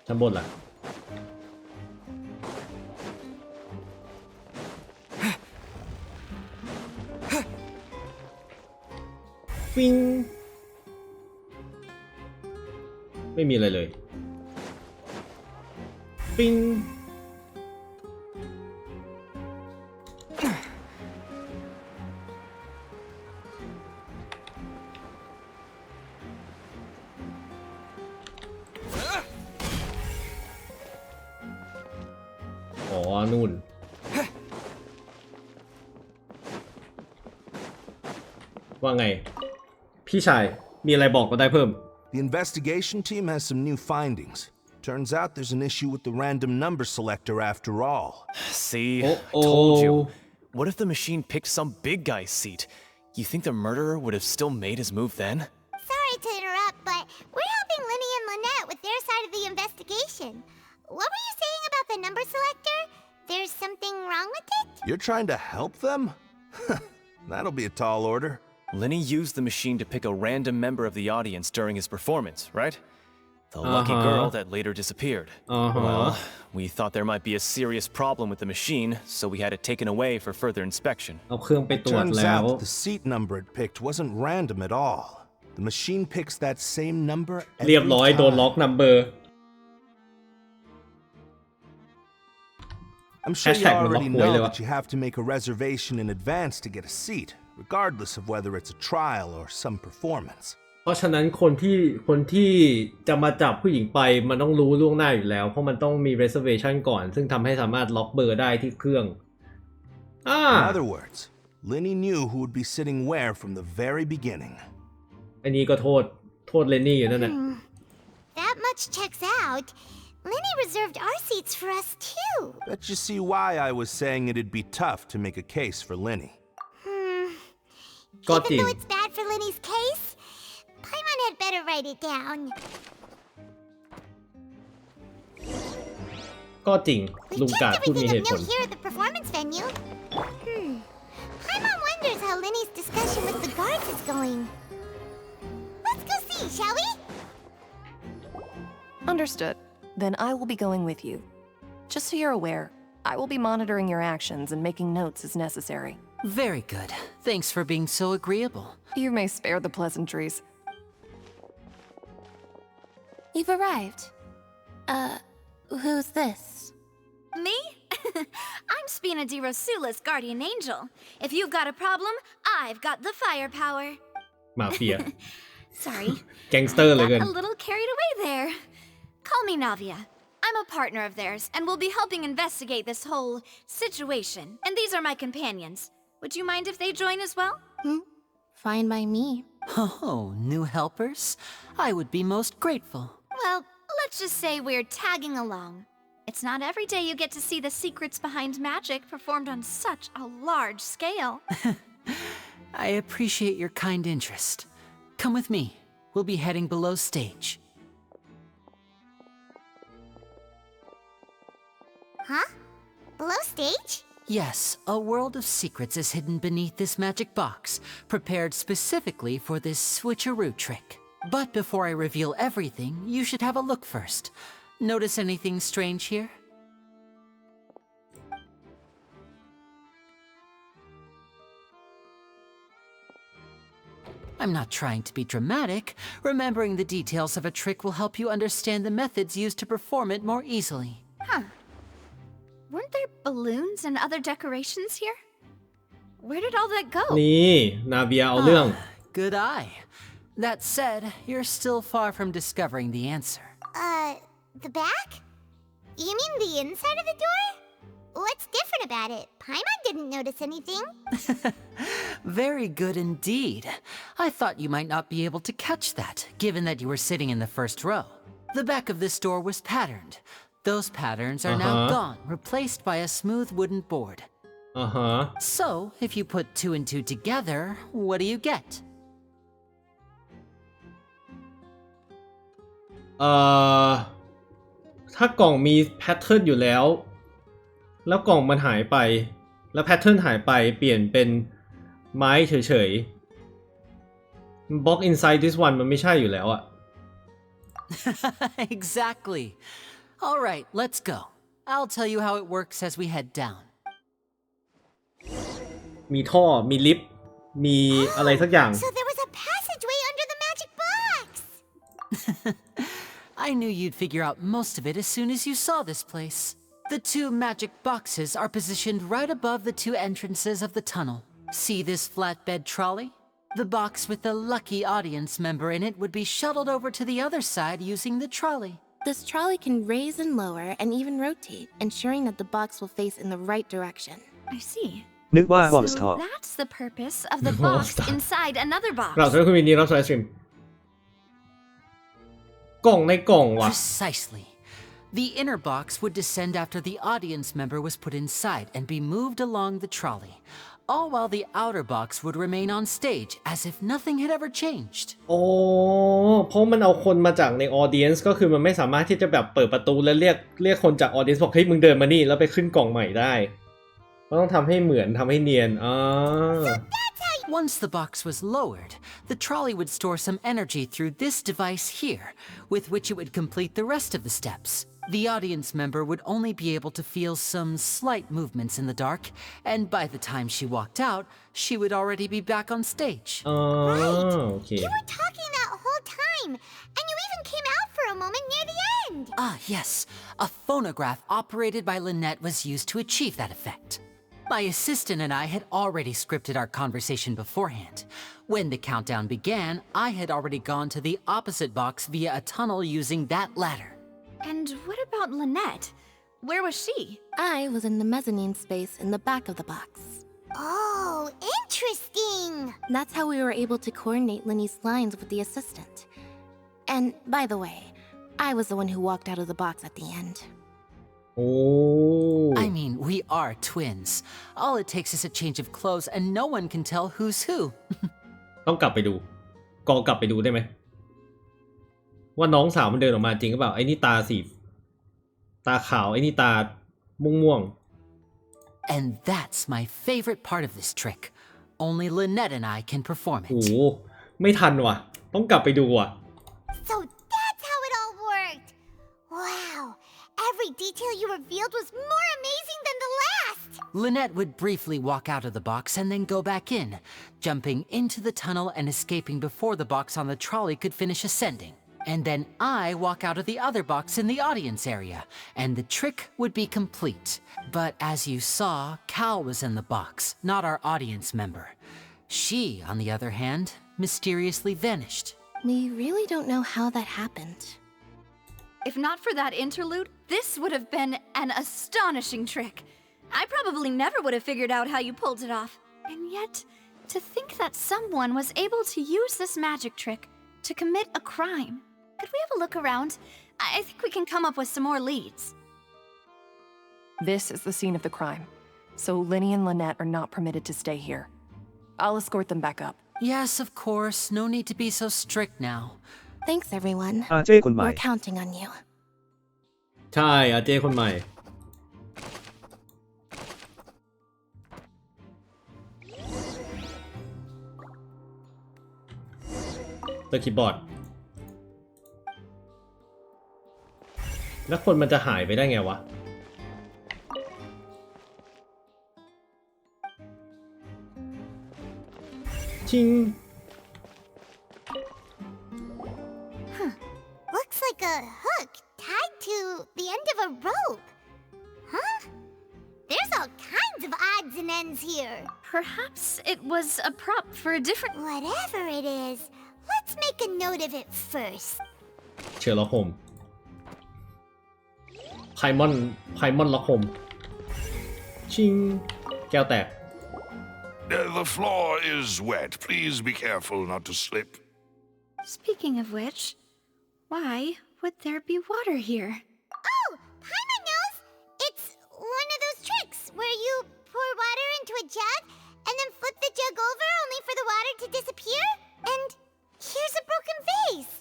ชั้นบนล่ะฟิงไม่มีอะไรเลยฟิงนู่นว่าไงพี่ชายมีอะไรบอกมาได้เพิ่ม The investigation team has some new findings. Turns out there's an issue with the random number selector after all. See? I told you. What if the machine picked some big guy's seat? You think the murderer would have still made his move then? Sorry to interrupt, but we're helping Linny and Lynette with their side of the investigation. What were you saying about the number selector? There's something wrong with it? You're trying to help them? That'll be a tall order. Linny used the machine to pick a random member of the audience during his performance, right? The lucky girl that later disappeared. Well, we thought there might be a serious problem with the machine, so we had it taken away for further inspection. Turns out the seat number it picked wasn't random at all. The machine picks that same number every เรียบร้อยโดนล็อก number I'm sure you already know that you have to make a reservation in advance to get a seat, regardless of whether it's a trial or some performance. เพราะฉะนั้นคนที่จะมาจับผู้หญิงไปมันต้องรู้ล่วงหน้าอยู่แล้วเพราะมันต้องมี reservation ก่อนซึ่งทำให้สามารถล็อกเบอร์ได้ที่เครื่อง In other words, Linny knew who would be sitting where from the very beginning. อันนี้ก็โทษเลนนี่อยู่นั่นน่ะ That much checks out. Linny reserved our seats for us too. Bet you see why I was saying it'd be tough to make a case for Linny. Even though it's bad for Linny's case, Paimon had better write it down. ก็จริงลุง We've กา checked พูดมี everything เห of ตุผล note here at the performance venue. Understood. Then I will be going with you. Just so you're aware, I will be monitoring your actions and making notes as necessary. Very good. Thanks for being so agreeable. You may spare the pleasantries. You've arrived. Who's this? Me? I'm Spina di Rosula's guardian angel. If you've got a problem, I've got the firepower. มาเฟีย Sorry. แก๊งสเตอร์เลย I เกิน got a little carried away there. Call me Navia. I'm a partner of theirs, and will be helping investigate this whole situation. And these are my companions. Would you mind if they join as well? Fine by me. Oh, new helpers? I would be most grateful. Well, let's just say we're tagging along. It's not every day you get to see the secrets behind magic performed on such a large scale. I appreciate your kind interest. Come with me. We'll be heading below stage. Huh? Below stage? Yes, a world of secrets is hidden beneath this magic box, prepared specifically for this switcheroo trick. But before I reveal everything, you should have a look first. Notice anything strange here? I'm not trying to be dramatic. Remembering the details of a trick will help you understand the methods used to perform it more easily. Huh. Weren't there balloons and other decorations here? Where did all that go? นี่นาเบียเอาเรื่อง Good eye. That said, you're still far from discovering the answer. The back? You mean the inside of the door? What's different about it? Paimon didn't notice anything. Very good indeed. I thought you might not be able to catch that, given that you were sitting in the first row. The back of this door was patterned. Those patterns are now gone, replaced by a smooth wooden board. So, if you put 2 and 2 together, what do you get? ถ้ากล่องมีแพทเทิร์นอยู่แล้วแล้วกล่องมันหายไปแล้วแพทเทิร์นหายไปเปลี่ยนเป็นไม้เฉยๆ Box inside this one มันไม่ใช่อยู่แล้วอะ Exactly. All right, let's go. I'll tell you how it works as we head down. มีท่อมีลิฟต์มีอะไรสักอย่าง So there was a passageway under the magic box. I knew you'd figure out most of it as soon as you saw this place. The 2 magic boxes are positioned right above the 2 entrances of the tunnel. See this flatbed trolley? The box with the lucky audience member in it would be shuttled over to the other side using the trolley. This trolley can raise and lower and even rotate, ensuring that the box will face in the right direction. I see. นึกว่า So Monster that's the purpose of the box inside another box. เราจะคุณวินนี่รับสไลด์สตรีมกล่องในกล่องว่ะ Precisely. The inner box would descend after the audience member was put inside and be moved along the trolley, all while the outer box would remain on stage as if nothing had ever changed. โอ้เพราะมันเอาคนมาจากในออเดียนซ์ก็คือมันไม่สามารถที่จะแบบเปิดประตูแล้วเรียกคนจากออเดียนซ์บอกเฮ้ยมึงเดินมานี่แล้วไปขึ้นกล่องใหม่ได้ก็ต้องทำให้เหมือนทำให้เนียนOnce the box was lowered, the trolley would store some energy through this device here, with which it would complete the rest of the steps. The audience member would only be able to feel some slight movements in the dark, and by the time she walked out, she would already be back on stage. Right. Okay. You were talking that whole time, and you even came out for a moment near the end. Ah, yes. A phonograph operated by Lynette was used to achieve that effect. My assistant and I had already scripted our conversation beforehand. When the countdown began, I had already gone to the opposite box via a tunnel using that ladder. And what about Lynette? Where was she? I was in the mezzanine space in the back of the box. Oh, interesting. That's how we were able to coordinate Linny's lines with the assistant. And by the way, I was the one who walked out of the box at the end. Oh. I mean, we are twins. All it takes is a change of clothes and no one can tell who's who. ต้องกลับไปดูกอกลับไปดูได้ไหมว่าน้องสาวมันเดินออกมาจริงหรือเปล่าไอ้นี่ตาสีตาขาวไอ้นี่ตาม่วง And that's my favorite part of this trick. Only Lynette and I can perform โอ้ it. โหไม่ทันว่ะต้องกลับไปดูว่ะ So that's how it all worked. Every detail you revealed was more amazing than the last! Lynette would briefly walk out of the box and then go back in, jumping into the tunnel and escaping before the box on the trolley could finish ascending. And then I walk out of the other box in the audience area, and the trick would be complete. But as you saw, Cal was in the box, not our audience member. She, on the other hand, mysteriously vanished. We really don't know how that happened. If not for that interlude, this would have been an astonishing trick. I probably never would have figured out how you pulled it off. And yet, to think that someone was able to use this magic trick to commit a crime. Could we have a look around? I think we can come up with some more leads. This is the scene of the crime, so Linny and Lynette are not permitted to stay here. I'll escort them back up. Yes, of course. No need to be so strict now. Thanks, everyone. เจ้คนใหม่ We're counting on you. ใช่อาเจ้คนใหม่เลือกคีย์บอร์ดแล้วคนมันจะหายไปได้ไงวะชิง Looks like a hook tied to the end of a rope. Huh? There's all kinds of odds and ends here. Perhaps it was a prop for a different... Whatever it is, let's make a note of it first. เชอร์ล็อกโฮมไพมอนล็อกโฮมชิงแก้วแตก The floor is wet. Please be careful not to slip. Speaking of which, why would there be water here? Oh, Paimon knows! It's one of those tricks where you pour water into a jug and then flip the jug over only for the water to disappear. And here's a broken vase.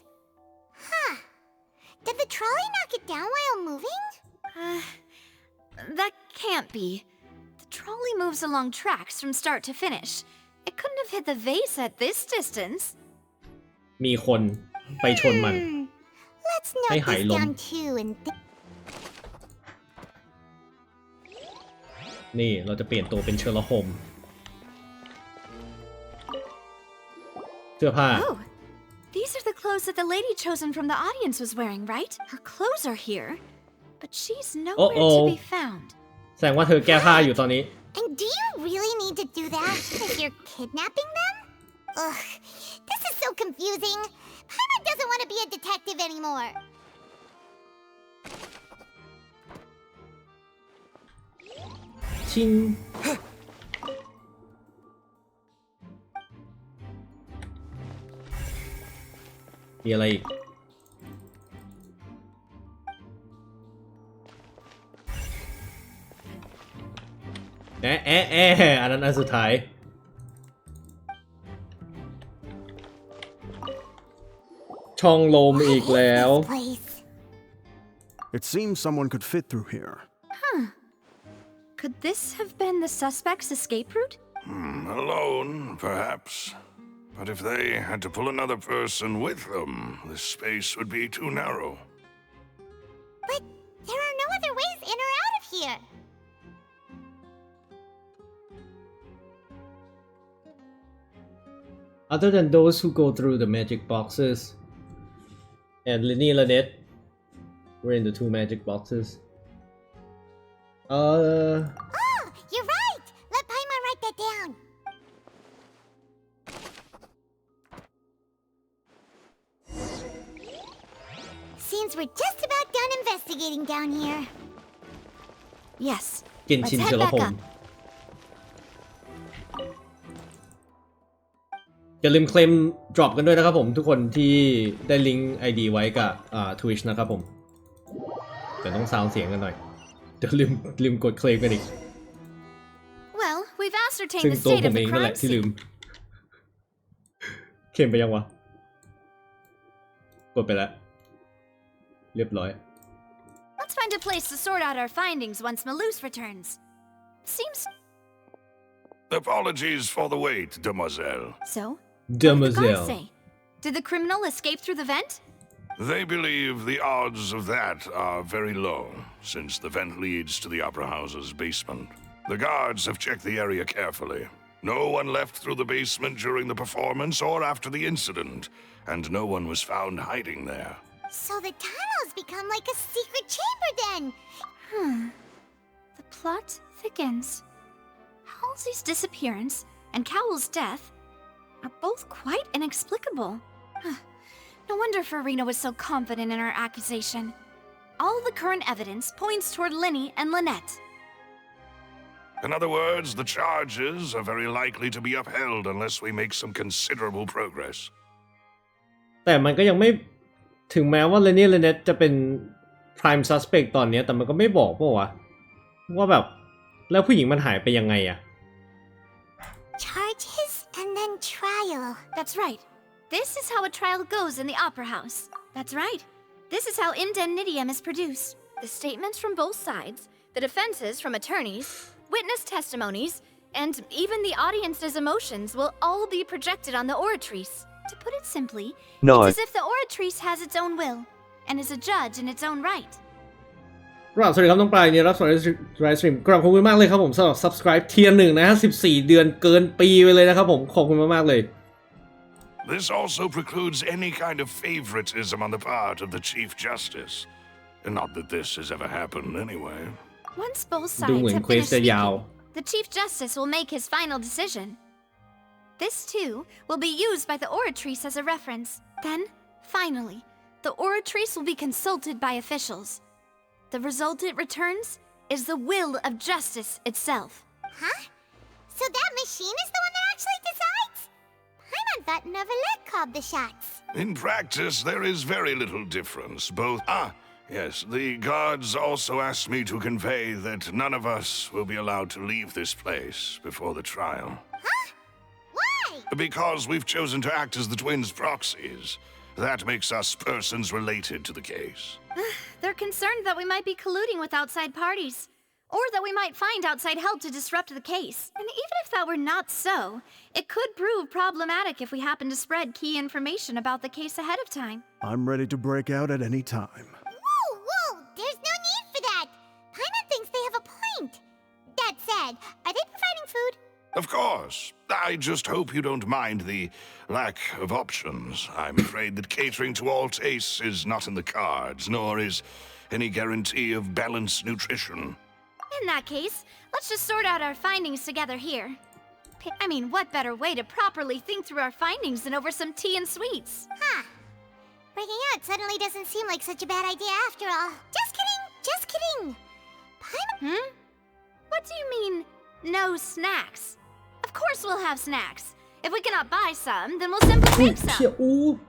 Huh. Did the trolley knock it down while moving? That can't be. The trolley moves along tracks from start to finish. It couldn't have hit the vase at this distance. มีคนไปชนมัน Let's ให้ note หาย this ลม down too and นี่เราจะเปลี่ยนตัวเป็นเชอร์ล็อกโฮมเสื้อผ้า Oh, these are the clothes that the lady chosen from the audience was wearing, right? Her clothes are here, but she's nowhere to be found. แสดงว่าเธอแก้ผ้าอยู่ตอนนี้ And do you really need to do that if you're kidnapping them? Ugh, this is so confusing. Paimon doesn't want to be a detective anymore. ชิงมีอะไรอีกอันนั้นอันสุดท้ายช่องลมอีกแล้ว It seems someone could fit through here. Huh. Could this have been the suspect's escape route? Alone, perhaps. But if they had to pull another person with them, the space would be too narrow. But there are no other ways in or out of here. Other than those who go through the magic boxes, and Linny and Lynette were in the two magic boxes. Oh, you're right! Let Paimon write that down. Seems we're just about done investigating down here. Yes. Genshin Let's head back up. อย่าลืมเคลม drop กันด้วยนะครับผมทุกคนที่ได้ลิงก์ ID ไว้กับTwitch นะครับผมเดี๋ยวต้องซาวด์เสียงกันหน่อยเดี๋ยวลืมกดเคลมกันอีก Well, we've ซึ่ง ascertained the ตัว state ผ of มเอ the งนั่นแห crime ละที่ลืม scene. เคลมไปยังวะกดไปแล้วเรียบร้อย Let's find a place to sort out our findings once Malus returns. Seems... Apologies for the wait, demoiselle. So? Demoiselle. What did the guard say? Did the criminal escape through the vent? They believe the odds of that are very low, since the vent leads to the Opera House's basement. The guards have checked the area carefully. No one left through the basement during the performance or after the incident, and no one was found hiding there. So the tunnels become like a secret chamber then. The plot thickens. Halsey's disappearance and Cowell's death are both quite inexplicable. No wonder Farina was so confident in her accusation. All the current evidence points toward Linny and Lynette. In other words, the charges are very likely to be upheld unless we make some considerable progress. แต่มันก็ยังไม่ถึงแม้ว่าเลเนตจะเป็น prime suspect ตอนนี้แต่มันก็ไม่บอกป่ะวะว่าแบบแล้วผู้หญิงมันหายไปยังไงอะ Charges and then trial. That's right. This is how a trial goes in the Opera House. That's right. This is how indemnitium is produced. The statements from both sides, the defenses from attorneys, witness testimonies, and even the audience's emotions will all be projected on the oratrice. To put it simply, it's as if the oratrice has its own will and is a judge in its own right. สวัสดีครับน้องปลายเนี่ยรับสวัสดีไลฟ์สตรีมขอบคุณมากเลยครับผมสำหรับ subscribe เทียร์1นะฮะ14 เดือนเกินปีไปเลยนะครับผมขอบคุณมากๆเลย This also precludes any kind of favoritism on the part of the Chief Justice. Not that this has ever happened anyway. Once both sides have finished speaking, the Chief Justice will make his final decision. This, too, will be used by the oratrice as a reference. Then, finally, the oratrice will be consulted by officials. The result it returns is the will of justice itself. Huh? So that machine is the one that actually decides? Paimon thought Neverlet called the shots. In practice, there is very little difference. Yes, the guards also asked me to convey that none of us will be allowed to leave this place before the trial. Huh? Why? Because we've chosen to act as the twins' proxies. That makes us persons related to the case. They're concerned that we might be colluding with outside parties, or that we might find outside help to disrupt the case. And even if that were not so, it could prove problematic if we happen to spread key information about the case ahead of time. I'm ready to break out at any time. Whoa! There's no need for that. Paimon thinks they have a point. That said, are they providing food? Of course. I just hope you don't mind the lack of options. I'm afraid that catering to all tastes is not in the cards, nor is any guarantee of balanced nutrition. In that case, let's just sort out our findings together here. I mean, what better way to properly think through our findings than over some tea and sweets? Huh. Breaking out suddenly doesn't seem like such a bad idea after all. Just kidding! Paimon... What do you mean, no snacks? Of course we'll have snacks. If we cannot buy some, then we'll simply make some.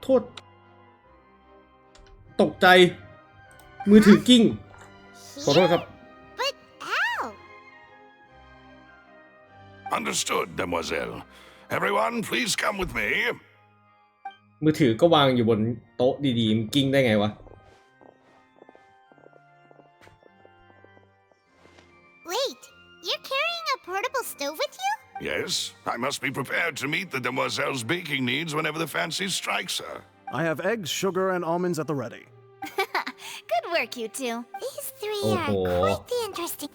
โทษตกใจมือถือกิ้งขอโทษครับ But how? Understood, Demoiselle. Everyone, please come with me. มือถือก็วางอยู่บนโต๊ะดีๆมันกิ้งได้ไงวะ Wait, you're carrying a portable stove with you? Yes, I must be prepared to meet the Demoiselle's baking needs whenever the fancy strikes her. I have eggs, sugar, and almonds at the ready. Good work, you two. These three are quite the interesting.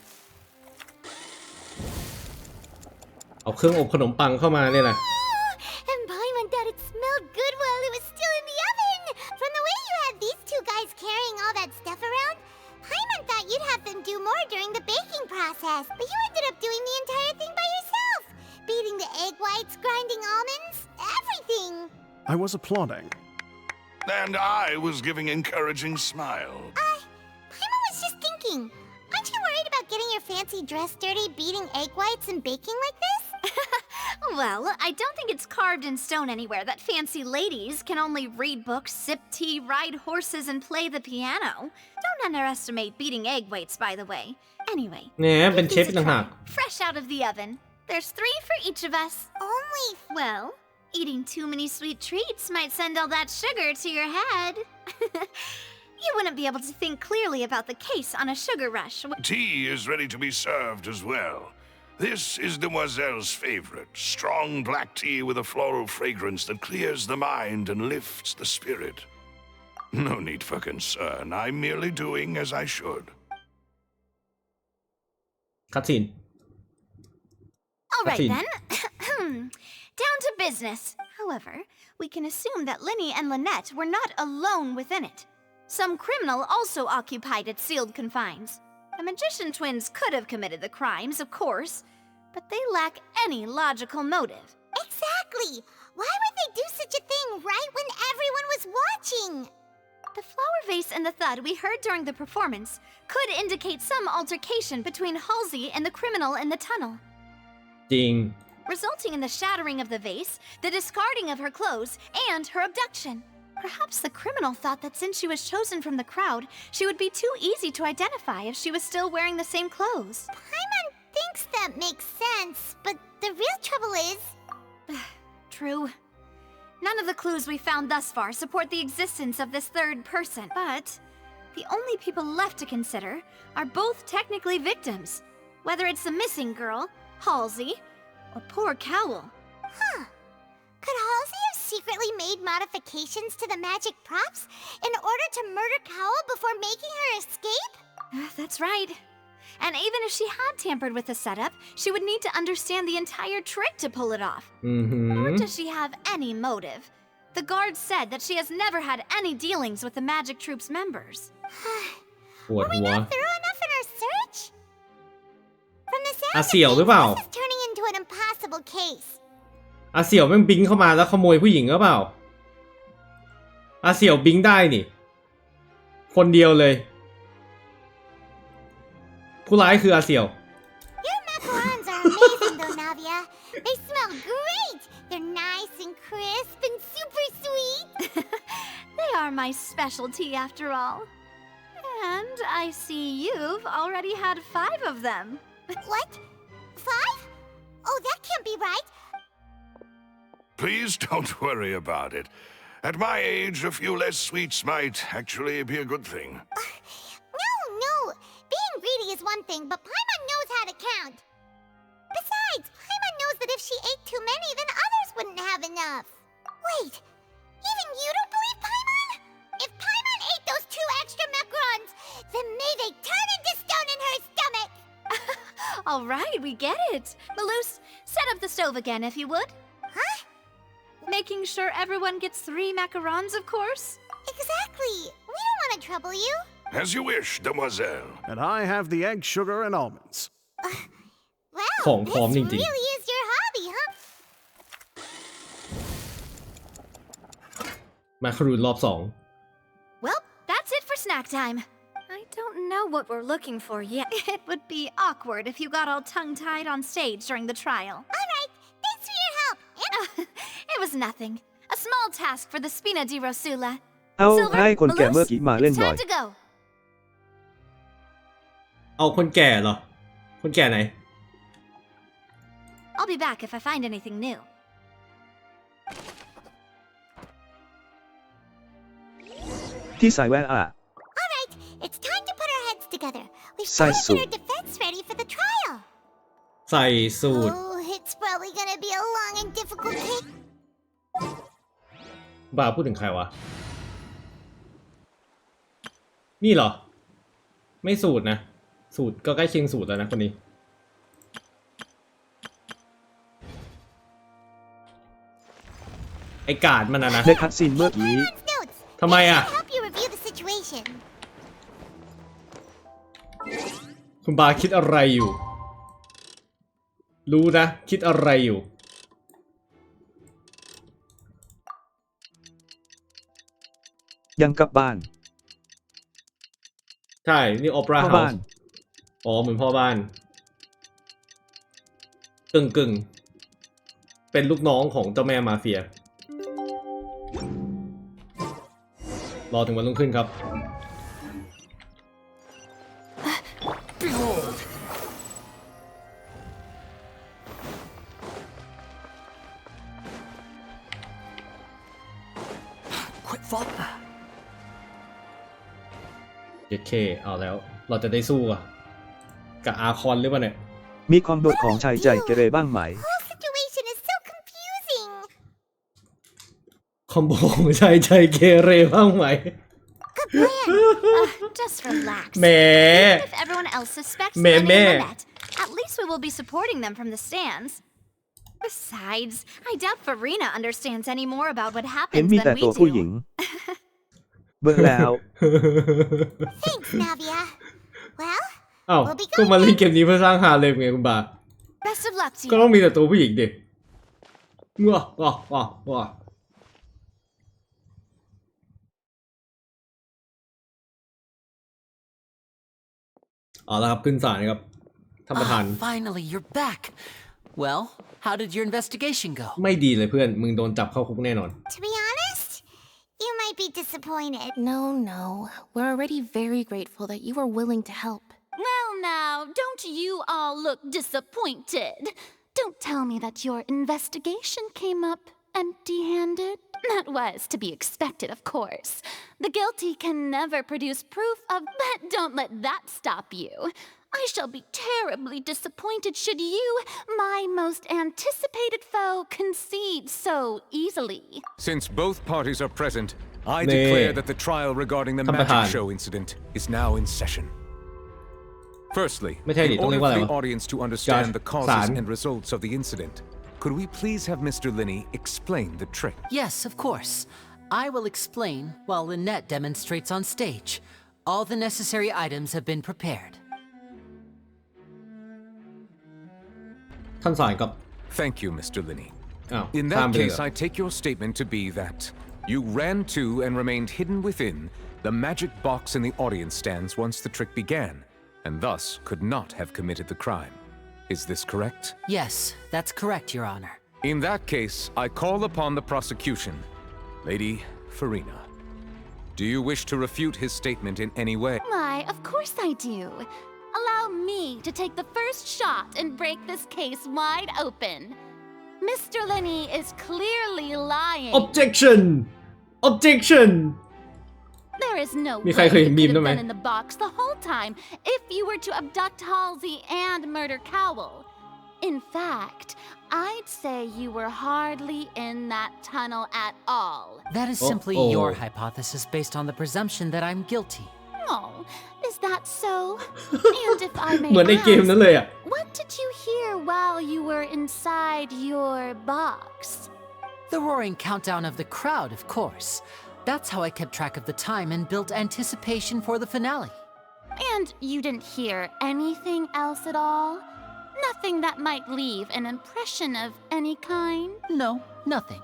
เอาเครื่องอบขนมปังเข้ามาเนี่ยแหละ And Paimon thought it smelled good while it was still in the oven. From the way you had these two guys carrying all that stuff around, Paimon thought you'd have them do more during the baking process. But you ended up doing the entire thing by yourself. Beating the egg whites, grinding almonds, everything. I was applauding. And I was giving encouraging smiles. Paimon was just thinking. Aren't you worried about getting your fancy dress dirty, beating egg whites and baking like this? Well, I don't think it's carved in stone anywhere that fancy ladies can only read books, sip tea, ride horses, and play the piano. Don't underestimate beating egg whites, by the way. Anyway, เนี่ยเป็นเชฟต่างหาก fresh out of the oven. There's 3 for each of us. Only... Well, eating too many sweet treats might send all that sugar to your head. You wouldn't be able to think clearly about the case on a sugar rush. Tea is ready to be served as well. This is Demoiselle's favorite, strong black tea with a floral fragrance that clears the mind and lifts the spirit. No need for concern. I'm merely doing as I should. คัดซีน All right Cutscene. then. Down to business. However, we can assume that Linny and Lynette were not alone within it. Some criminal also occupied its sealed confines. The magician twins could have committed the crimes, of course, but they lack any logical motive. Exactly! Why would they do such a thing right when everyone was watching? The flower vase and the thud we heard during the performance could indicate some altercation between Halsey and the criminal in the tunnel, จริง resulting in the shattering of the vase, the discarding of her clothes, and her abduction. Perhaps the criminal thought that since she was chosen from the crowd, she would be too easy to identify if she was still wearing the same clothes. Paimon thinks that makes sense, but the real trouble is... True. None of the clues we found thus far support the existence of this third person, but the only people left to consider are both technically victims, whether it's the missing girl, Halsey, or poor Cowell. Huh. Could Halsey have secretly made modifications to the magic props in order to murder Cowell before making her escape? That's right. And even if she had tampered with the setup, she would need to understand the entire trick to pull it off. Or does she have any motive? The guard said that she has never had any dealings with the Magic Troop's members. ปวด Were we หัว not thorough enough in our search? From the sound อา of เสี่ยวหรือเปล่า things, this is turning into an impossible case. อาเสี่ยวแม่งบิงเข้ามาแล้วขโมยผู้หญิงหรือเปล่า อาเสี่ยวบิงได้นี่ คนเดียวเลย ผู้ร้ายคืออาเสี่ยว Your macarons are amazing though, Navia. They smell great. They're nice and crisp and super sweet. They are my specialty after all. And I see you've already had 5 of them. What? 5? Oh, that can't be right. Please don't worry about it. At my age, a few less sweets might actually be a good thing. No. Being greedy is one thing, but Paimon knows how to count. Besides, Paimon knows that if she ate too many, then others wouldn't have enough. Wait, even you don't believe Paimon? If Paimon ate those 2 extra macarons, then may they turn into stone in her stomach. All right, we get it. Maloose, set up the stove again if you would. Huh? Making sure everyone gets 3 macarons, of course. Exactly. We don't want to trouble you. As you wish, demoiselle. And I have the egg, sugar, and almonds. Wow, ของพ this ร้อมจริง really is your hobby, huh? ๆ มาครูนรอบ Well, that's it for snack time. I don't know what we're looking for yet. It would be awkward if you got all tongue-tied on stage during the trial. All right, thanks for your help. It was nothing. A small task for the Spina di Rosula. เอา Silver, ให้คนแก่เมื่อ Malus, กี้มาเล่น it's หน่อย time to go. เอาคนแก่เหรอ คนแก่ไหน I'll be back if I find anything new. ที่ใส่แว่นอ่ะ All right, it's time to put our heads together. We've Sai got to su. get our defense ready for the trial. ใส่สูตร Oh, it's probably gonna be a long and difficult case. บ้าพูดถึงใครวะ นี่เหรอ ไม่สูตรนะ สูตรก็ใกล้เคียงสูตรแล้วนะคนนี้ ไอกาดมันนะ ในคัดซีนเมื่อกี้ ทำไมอ่ะ Help you review the situation. คุณบาคิดอะไรอยู่ รู้นะ คิดอะไรอยู่ ยังกลับบ้าน ใช่ นี่โอเปร่า พ่อ เฮา บ้าน ส์อ๋อ เหมือนพ่อบ้าน กึ่งเป็นลูกน้องของเจ้าแม่มาเฟีย รอถึงวันรุ่งขึ้นครับ Behold! Quit fault. เยเคเอาแล้ว เราจะได้สู้กับอาคอนหรือเปล่าเนี่ย มีความโดดของชายใจเกเรบ้างไหม The situation is so confusing. คอมโบของชายใจเกเรบ้างไหม Just relax. แหม Even if everyone else suspects Meh, Lenny meh. and Lynette, at least we will be supporting them from the stands. Besides, I doubt Farina understands any more about what เห็น happened มีแต่ than ตัว we ผู้หญิง do. เบื่อแล้ว Thanks, Navia. Well, อ้าว we'll be ก็ going มาเล่น then. เกมนี้เพื่อสร้างฮาเลมไงคุณบา Best of luck to ก็ต้อง you. มีแต่ตัวผู้หญิงดิว้าว้าว้าว้าเอาละครับขึ้นศาลครับท่านประธาน Finally, you're back. Well, how did your investigation go? ไม่ดีเลยเพื่อนมึงโดนจับเข้าคุกแน่นอน To be honest, you might be disappointed. No, we're already very grateful that you were willing to help. Well, now, don't you all look disappointed? Don't tell me that your investigation came up empty-handed. That was to be expected, of course. The guilty can never produce proof of, but don't let that stop you. I shall be terribly disappointed should you, my most anticipated foe, concede so easily. Since both parties are present, I Nee. declare that the trial regarding theท่านประ magic ธาน show incident is now in session. Firstly, ไม่ใช่ดิ in ต้องเรีย order กว่า for อะไร the วะ audience to understand the causes ศาล and results of the incident, could we please have Mr. Linney explain the trick? Yes, of course. I will explain while Lynette demonstrates on stage. All the necessary items have been prepared. ท่านศาลครับ Thank you, Mr. Linney. อ้าว In ข้าม that ไปเลยเหร case, อ I take your statement to be that you ran to and remained hidden within the magic box in the audience stands once the trick began, and thus could not have committed the crime. Is this correct? Yes, that's correct, Your Honor. In that case, I call upon the prosecution. Lady Farina, do you wish to refute his statement in any way? Why, of course I do. Allow me to take the first shot and break this case wide open. Mr. Linney is clearly lying. objection objection There is no มี way ใครเคยเห็น you มี could ม have ด้วยไหม been in the box the whole time if you were to abduct Halsey and murder Cowell. In fact, I'd say you were hardly in that tunnel at all. That is simply your hypothesis based on the presumption that I'm guilty. Oh, is that so? And if I may เหมือนในเกมนั้นเลยอ่ะ ask, what did you hear while you were inside your box? The roaring countdown of the crowd, of course. That's how I kept track of the time and built anticipation for the finale. And you didn't hear anything else at all? Nothing that might leave an impression of any kind? No, nothing.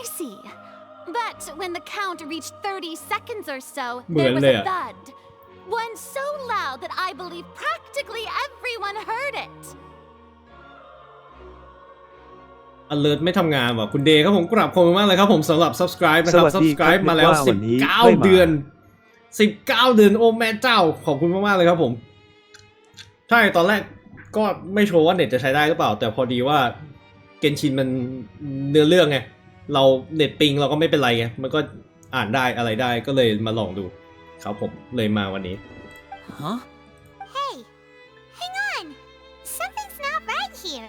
I see. But when the count reached 30 seconds or so, เหมือ there น was เลย a อ่ะ thud. One so loud that I believe practically everyone heard it. alert ไม่ทำงานว่ะคุณเดย์ครับผมกราบขอบคุณมากเลยครับผมสำหรับ subscribe นะครับ สวัสดีครับ subscribe มาแล้ว นึกว่าวันนี้ไม่มา 19 เดือน 19 เดือนโอ้แม่เจ้าขอบคุณมากๆเลยครับผมใช่ตอนแรกก็ไม่ชัวร์ว่าเน็ตจะใช้ได้หรือเปล่า แต่พอดีว่าเกนชินมันเนื้อเรื่องไงเราเน็ตปิงเราก็ไม่เป็นไรไงมันก็อ่านได้อะไรได้ก็เลยมาลองดูครับผมเลยมาวันนี้ Huh? Hey, hang on. Something's not right here.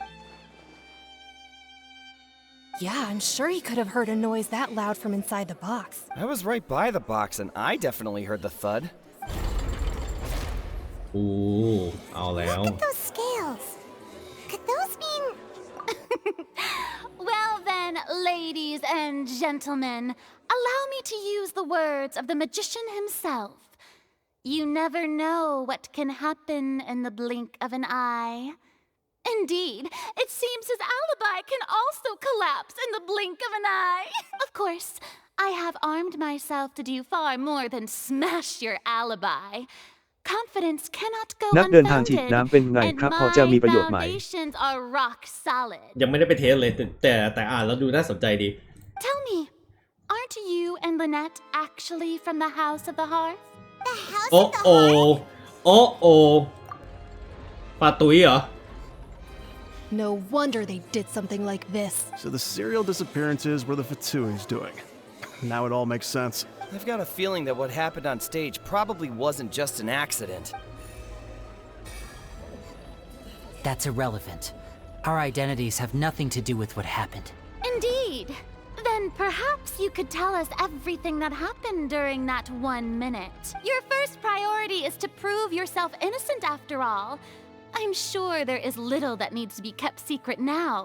Yeah, I'm sure he could have heard a noise that loud from inside the box. I was right by the box and I definitely heard the thud. โอ้เอาแล้ว Look at those scales. Could those mean... Well then, ladies and gentlemen, allow me to use the words of the magician himself. You never know what can happen in the blink of an eye. Indeed, it seems his alibi can also collapse in the blink of an eye. Of course, I have armed myself to do far more than smash your alibi. Confidence cannot go นักเดินทางฉีด unfounded, น้ำเป็นไง and ครับพอจะมี my ประโยชน์ไหม foundations are rock solid. ยังไม่ได้ไปเทสเลยแต่อ่านแล้วดูน่าสนใจดี Tell me, aren't you and Lynette actually from the House of the Hearth? The House โอ้ of the โอ้ Hearth? โอ้โอ้ปาตุ้ยเหรอ No wonder they did something like this. So the serial disappearances were the Fatsui's doing. Now it all makes sense. I've got a feeling that what happened on stage probably wasn't just an accident. That's irrelevant. Our identities have nothing to do with what happened. Indeed. Then perhaps you could tell us everything that happened during that 1 minute. Your first priority is to prove yourself innocent after all. I'm sure there is little that needs to be kept secret now.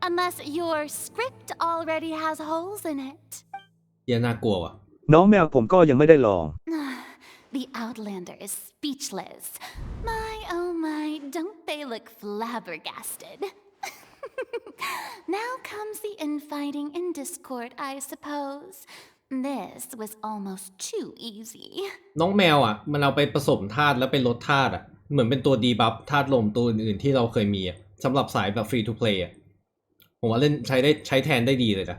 Unless your script already has holes in it. เหี้ยน่ากลัวว่ะ น้องแมวผมก็ยังไม่ได้ลอง The Outlander is speechless. My, oh my, don't they look flabbergasted? Now comes the infighting and discord, I suppose. This was almost too easy. น้องแมวอ่ะมันเอาไปผสมธาตุแล้วไปลดธาตุอ่ะเหมือนเป็นตัวดีบัฟธาตุลมตัวอื่นๆที่เราเคยมีอ่ะสำหรับสายแบบฟรีทูเพลย์อ่ะผมว่าเล่นใช้แทนได้ดีเลยนะ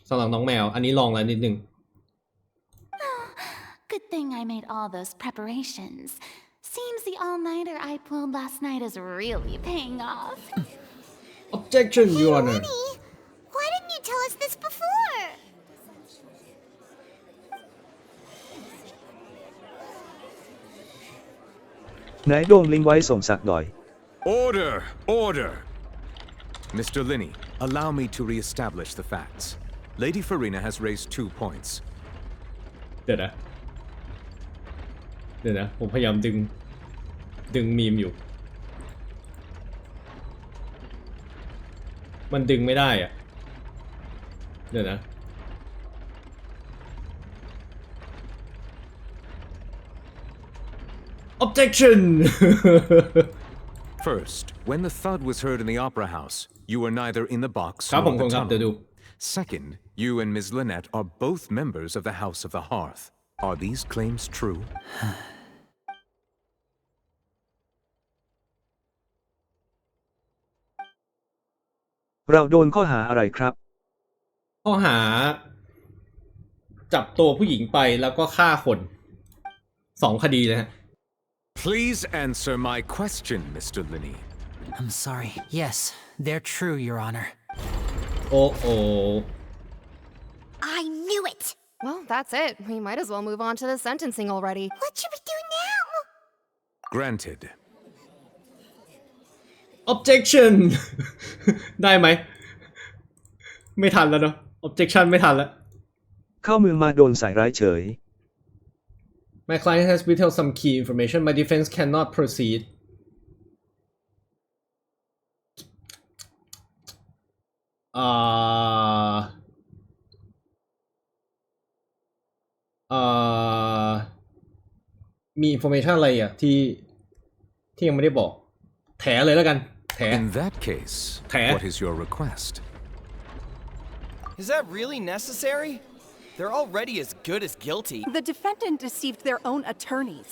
สำหรับน้องแมวอันนี้ลองแล้วนิดนึง Good thing I made all those preparations. Seems the all-nighter I pulled last night is really paying off. Objection, Your Honor. Why didn't you tell us this before? ไหนโดงลิงไว้สมศักดิ์หน่อย Order! Order! Mr. Linney, allow me to re-establish the facts. Lady Farina has raised 2 points. เดี๋ยวนะผมพยายามดึงมีมอยู่มันดึงไม่ได้อ่ะเดี๋ยวนะ Objection First, when the thud was heard in the Opera House, you were neither in the box ครับผม nor the ครับเดี๋ยวดู tunnel. Second, you and Ms. Lynette are both members of the House of the Hearth. Are these claims true? เราโดนข้อหาอะไรครับ ข้อหาจับตัวผู้หญิงไปแล้วก็ฆ่าคน2 คดีเลยฮะ Please answer my question, Mr. Linney. I'm sorry. Yes, they're true, Your Honor. I knew it! Well, that's it. We might as well move on to the sentencing already. What should we do now? Granted. Objection ได้ไหมไม่ทันแล้วเนาะ Objection ไม่ทันแล้ว เข้าเมืองมาโดนใส่ร้ายเฉย My client has withheld some key information. My defense cannot proceed.มี information อะไรอ่ะที่ยังไม่ได้บอกแถเลยแล้วกันแถ In that case, what is your request? Is that really necessary? They're already as good as guilty. The defendant deceived their own attorneys.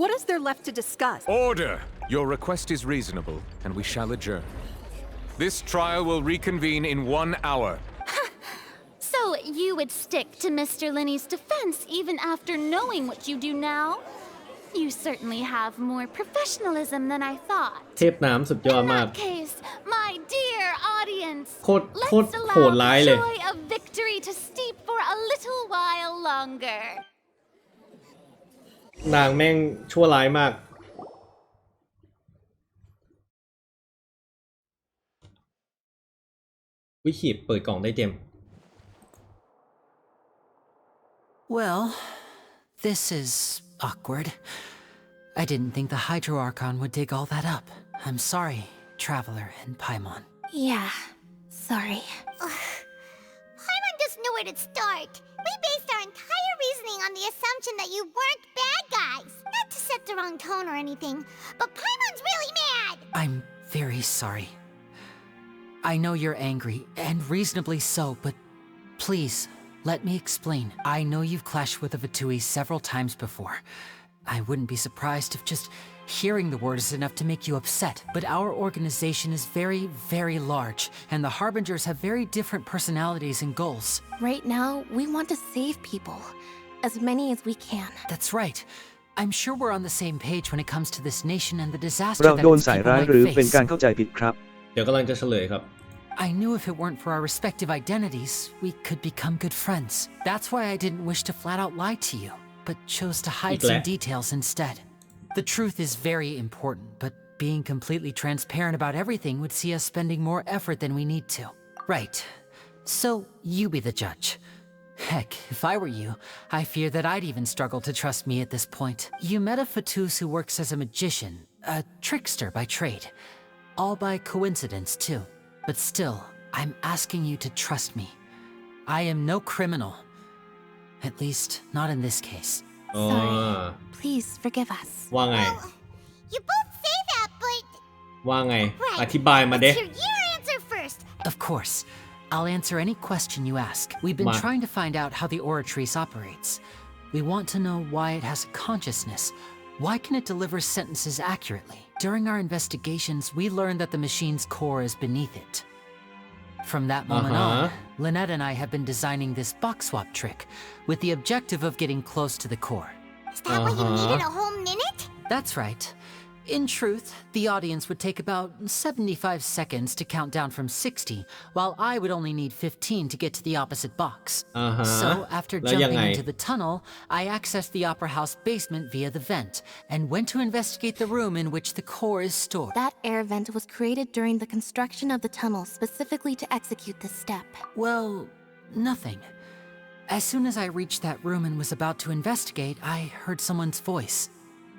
What is there left to discuss? Order! Your request is reasonable, and we shall adjourn. This trial will reconvene in 1 hour. So you would stick to Mr. Linney's defense even after knowing what you do now? You certainly have more professionalism than I thought. เทพน้ำสุดยอด In มาก that case, my dear audience, โคตร let's โหด allow ร้าย the เลย joy of victory to steep for a little while longer. นางแม่งชั่วร้ายมากวิขีบเปิดกล่องได้เต็ม Well, this is awkward. I didn't think the Hydro Archon would dig all that up. I'm sorry, Traveler and Paimon. Yeah, sorry. Paimon doesn't know where to start. We based our entire reasoning on the assumption that you weren't bad guys. Not to set the wrong tone or anything, but Paimon's really mad! I'm very sorry. I know you're angry, and reasonably so, but please, let me explain. I know you've clashed with the Fatui several times before. I wouldn't be surprised if just hearing the word is enough to make you upset, but our organization is very, very large, and the Harbingers have very different personalities and goals. Right now, we want to save people. As many as we can. That's right. I'm sure we're on the same page when it comes to this nation and the disaster เรา that โดน its ใส่ people ร้าย might หรือเป็น face. การเข้าใจผิดครับ เดี๋ยวกำลังจะเฉลยครับ I knew if it weren't for our respective identities, we could become good friends. That's why I didn't wish to flat out lie to you, but chose to hide some details instead. The truth is very important, but being completely transparent about everything would see us spending more effort than we need to. Right. So, you be the judge. Heck, if I were you, I fear that I'd even struggle to trust me at this point. You met a Fatus who works as a magician, a trickster by trade. All by coincidence, too. But still, I'm asking you to trust me. I am no criminal. At least, not in this case. Sorry. Please forgive us. ว่าไง You both say that, but ว่าไง right. อธิบายมา Let's เด้ hear your answer first. Of course. I'll answer any question you ask. We've been Ma. trying to find out how the Oratrice operates. We want to know why it has a consciousness. Why can it deliver sentences accurately? During our investigations, we learned that the machine's core is beneath it. From that moment on, Lynette and I have been designing this box swap trick with the objective of getting close to the core. Is that why you needed a whole minute? That's right. In truth, the audience would take about 75 seconds to count down from 60, while I would only need 15 to get to the opposite box. So, after jumping into the tunnel, I accessed the Opera House basement via the vent, and went to investigate the room in which the core is stored. That air vent was created during the construction of the tunnel specifically to execute this step. Well, nothing. As soon as I reached that room and was about to investigate, I heard someone's voice.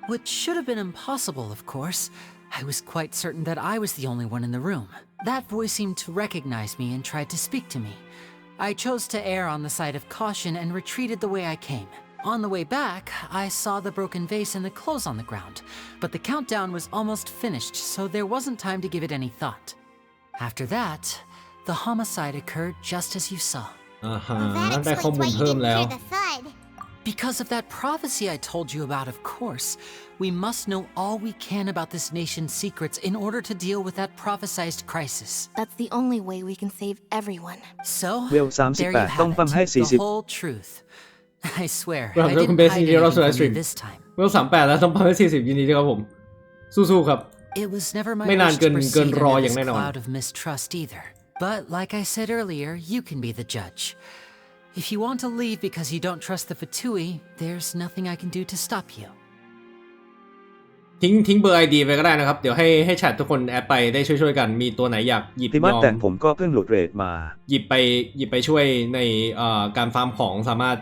Which should have been impossible, of course. I was quite certain that I was the only one in the room. That voice seemed to recognize me and tried to speak to me. I chose to err on the side of caution and retreated the way I came. On the way back, I saw the broken vase and the clothes on the ground, but the countdown was almost finished, so there wasn't time to give it any thought. After that, the homicide occurred just as you saw. That explains why you didn't hear the thud. Because of that prophecy I told you about, of course, we must know all we can about this nation's secrets in order to deal with that prophesized crisis. That's the only way we can save everyone. So, Well, there you have it, the whole truth. I swear, I didn't hide anything from you this time. เวล38แล้วต้องปั๊มให้40ยินดีด้วยครับผมสู้ๆครับ It was never my ไม่นาน wish เกิ to น proceed รอ under อย่าง this แน่นอน cloud of mistrust either. But like I said earlier, you can be the judge. If you want to leave because you don't trust the Fatui, there's nothing I can do to stop you. ทิ้งเบอร์ ID ไปก็ได้นะครับ เดี๋ยวให้แชททุกคนแอดไปได้ช่วยๆกันมีตัวไหนอยากหยิบ ที่ ย มา อม แต่ผมก็เพิ่งโหลดเรทมา หยิบไปช่วยในการฟาร์มของสามารถ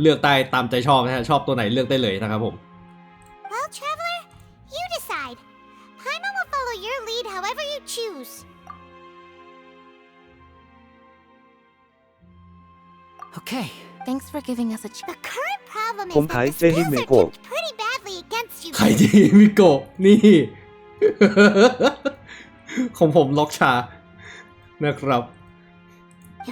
เลือกได้ตามใจชอบนะฮะชอบตัวไหนเลือกได้เลยนะครับผม Well, Traveler, you decide. Paimon will follow your lead however you choose. Okay. Thanks for giving us a chance. The current problem is ผม that ขาย the เจฮิ scales เม are โกะ tipped pretty badly against you. ใครที่มิโกะนี่ ของผมล็อกชานะครับ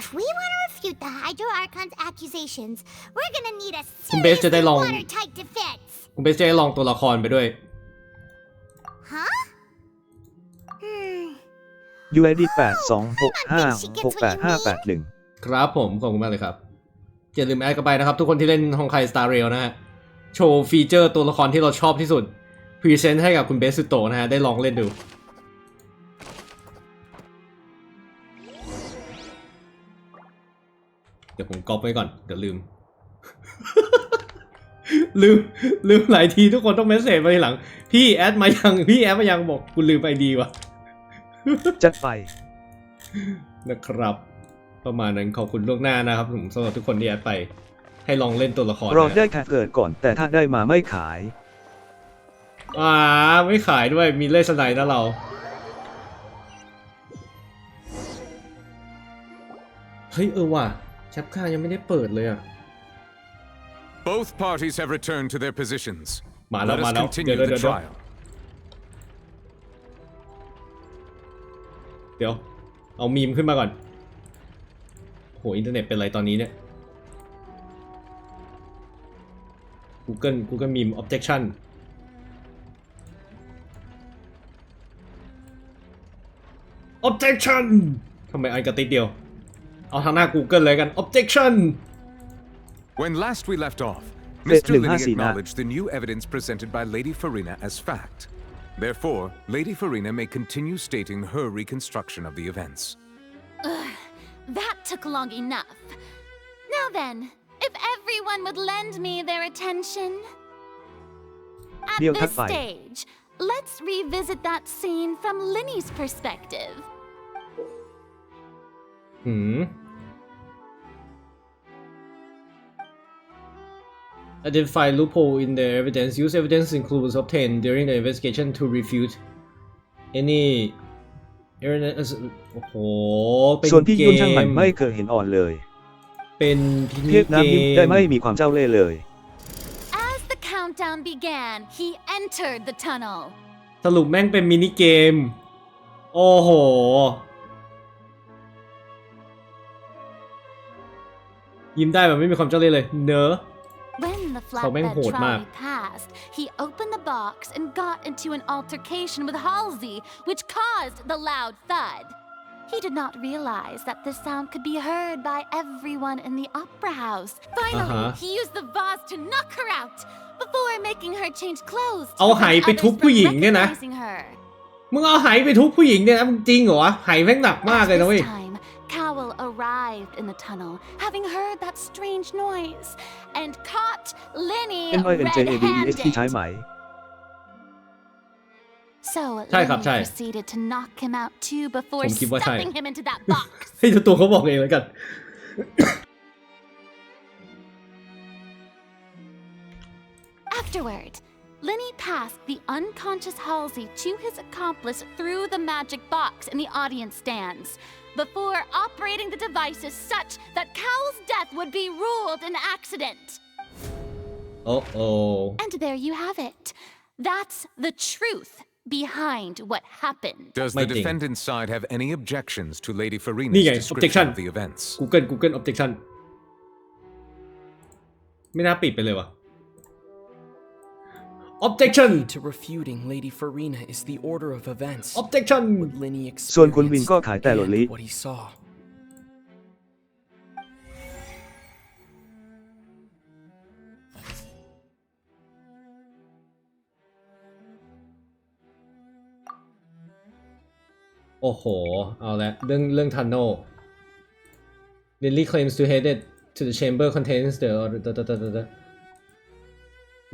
If we want to refute the Hydro Archon's accusations, we're gonna need a คุณเบสจะได้ seriously ลอง watertight defense. คุณเบสจะได้ลองตัวละครไปด้วย Huh? UID 826568581ครับผมขอบคุณมากเลยครับอย่าลืมแอดกันไปนะครับทุกคนที่เล่นฮองไค Star Rail นะฮะโชว์ฟีเจอร์ตัวละครที่เราชอบที่สุดพรีเซนต์ให้กับคุณเบสสุโตะนะฮะได้ลองเล่นดูเดี๋ยวผมก๊อปไว้ก่อนเดี๋ยวลืม ลืมหลายทีทุกคนต้องเมสเสจมาทีหลังพี่แอดมายังบอกคุณลืมไอดีว่ะ จัดไป นะครับประมาณนั้นขอบคุณล่วงหน้านะครับผมสำหรับทุกคนที่แอดไปให้ลองเล่นตัวละคร รอได้แค่เกิดก่อนแต่ถ้าได้มาไม่ขาย ไม่ขายด้วยมีเล่สไนด์นะเราเฮ้ยว่ะแชปค่ายังไม่ได้เปิดเลยอ่ะ Both parties have returned to their positions. มาแล้ว Let us continue the trial. เดี๋ยวเอามีมขึ้นมาก่อนโหอินเทอร์เน็ตเป็นไรตอนนี้เนี่ย Google meme objection objection ทำไมอันกระติดเดียวเอาทางหน้า Google เลยกัน objection When last we left off, Mr. Linny acknowledged the new evidence presented by Lady Farina as fact. Therefore, Lady Farina may continue stating her reconstruction of the events. That took long enough. Now then, if everyone would lend me their attention. At this stage, let's revisit that scene from Linny's perspective. identify loophole in their evidence. Use evidence in clues obtained during the investigation to refute any evidence โอ้โหเป็น ส่วนพี่ เก ยุ่นช่างมัน ม ไม่เคยเห็นอ่อนเลย เป็นพินิ เทพน้ำยิ้มได้ไม่มีความเจ้าเล่ห์เลย As the countdown began, he entered the tunnel. สรุปแม่งเป็นมินิเกม โอ้โห ยิ้มได้แบบไม่มีความเจ้าเล่ห์เลยเนอะ When the เขาแม่งโห flatbed ดมาก trolley passed, he opened the box and got into an altercation with Halsey, which caused the loud thud. He did not realize that this sound could be heard by everyone in the opera house. Finally, he used the vase to knock her out before making her change clothes to เอาไห prevent ไปทุบ others ผู้ from หญิงเนี่ยนะ recognizing her. มึงเอาไหไปทุบผู้หญิงเนี่ยนะมึงจริงเหรอวะไหแม่งหนักมากเลยนะเว้ย This time, Cowell arrived in the tunnel, having heard that strange noise, and caught Lenny NINJADES ที่ใช้ red-handed. ไหม So ใช่ครับ Lenny ใช่ proceeded to knock him out too before ผมคิดว่าใช่ stuffing him into that box. ให้ตัวเขาบอกเองแล้วกัน Afterward, Lenny passed the unconscious Halsey to his accomplice through the magic box in the audience stands, before operating the devices such that Cowell's death would be ruled an accident. Oh. And there you have it. That's the truth behind what happened. Does the defendant's side have any objections to Lady นี่ Farina's ไง description objection of the events? Google objection ไม่น่าปิดไปเลยวะ Objection to refuting Lady Farina is the order of events. Objection What Lenny ส่วนคุณวินก็ขายแต่โลลิ what he saw. โอ้โห เอาละเรื่อง tunnel Lily claims to headed to the chamber contains the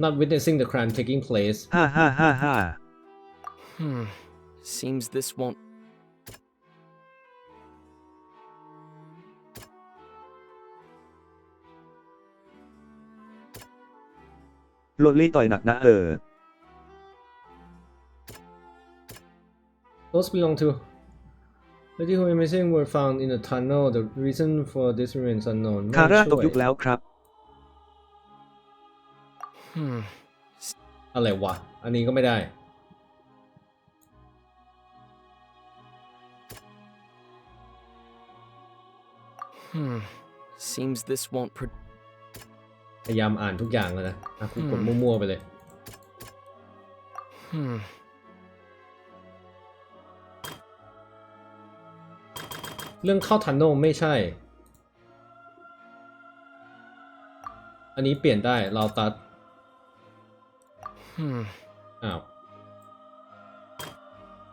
not witnessing the crime taking place ฮ่า Seems this won't. โลลี่ต่อยหนักนะ Those belong to Lady who missing were found in the tunnel. The reason for this remains unknown. คาร่าตกยุคแล้วครับ อะไรวะ อันนี้ก็ไม่ได้ Seems this won't. พยายามอ่านทุกอย่างแล้วนะกูกดมั่วๆไปเลย เรื่องเข้าทันโนไม่ใช่ อันนี้เปลี่ยนได้เราตัดอ้าว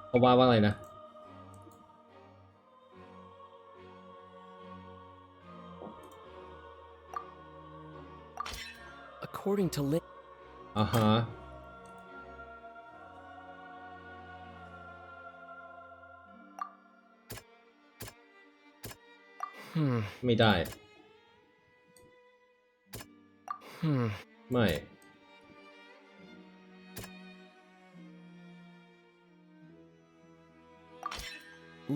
เขาว่าอะไรนะ According to Lin. อ่าฮะ ไม่ได้ ไม่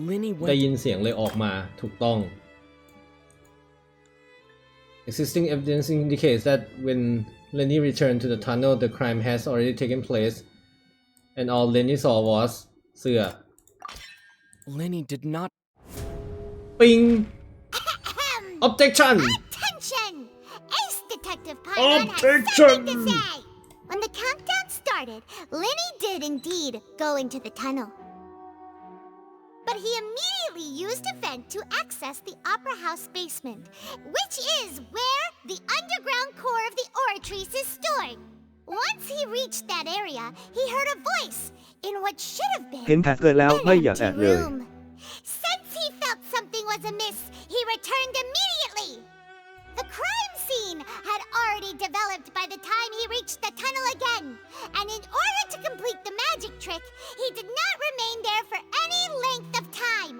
Lenny ได้ went. ยินเสียงเลยออกมาถูกต้อง Existing evidence indicates that when Lenny returned to the tunnel, the crime has already taken place, and all Lenny saw was เสื้อ Lenny did not. ปิง Objection Attention! Ace Detective Paimon has Objection something to say. When the countdown started, Lenny did indeed go into the tunnel. But he immediately used a vent to access the Opera House basement, which is where the underground core of the Oratrice is stored. Once he reached that area, he heard a voice in what should have been เห็นแผลเกิดแล้วไม่อยากแอ an บเลย empty room. Since he felt something was amiss, he returned immediately. The crime scene had already developed by the time he reached the tunnel again, and in order to complete the magic trick, he did not remain there for any length of time.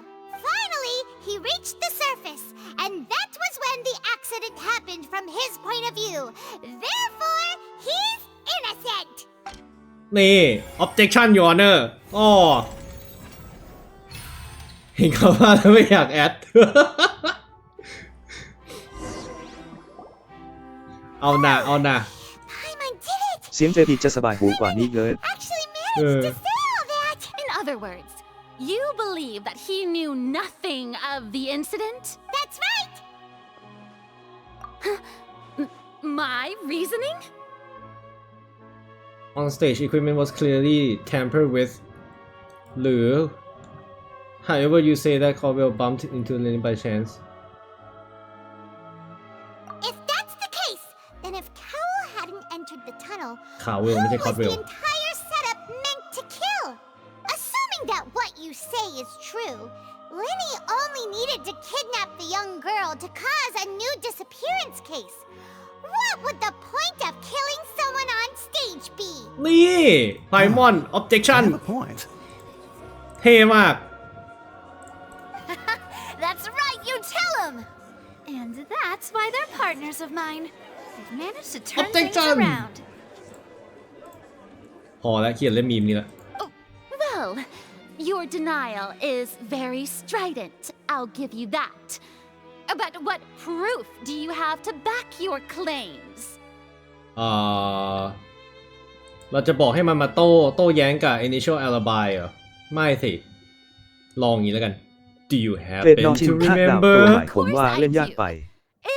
Finally, he reached the surface, and that was when the accident happened from his point of view. Therefore, นี่ objection your honor อ้อเห็นเขาว่าแล้วไม่อยากแอด เอาหน่าเอาหน่า เสียงเจพีจะสบายหูกว่านี้เยอะ In other words, you believe that he knew nothing of the incident? That's right! My reasoning? On stage equipment was clearly tampered with หรือ however you say that Caldwell bumped into Lenny by chance If that's the case, then if Cowell hadn't entered the tunnel, Cowell ไม่ใช่ who was Caldwell the entire setup meant to kill? Assuming that what you say is true, Lenny only needed to kidnap the young girl to cause a new disappearance case. What would the point of killing someone on stage be? นี่ไพมอน objection I have a point. เท่มาก That's right, you tell him! And that's why they're partners of mine. They've managed to turn things Objection! around. พอแล้วเขียนเล่นมีมนี่แหละ Well, your denial is very strident. I'll give you that. But what proof do you have to back your claims? เราจะบอกให้มันมาโต้แย้งกับ initial alibi เหรอ ไม่สิ ลองอย่างนี้แล้วกัน Do you เกรด happen นอนชิ to นคาดดาว remember ตัวใหม่ผมว่าเล่นยากไป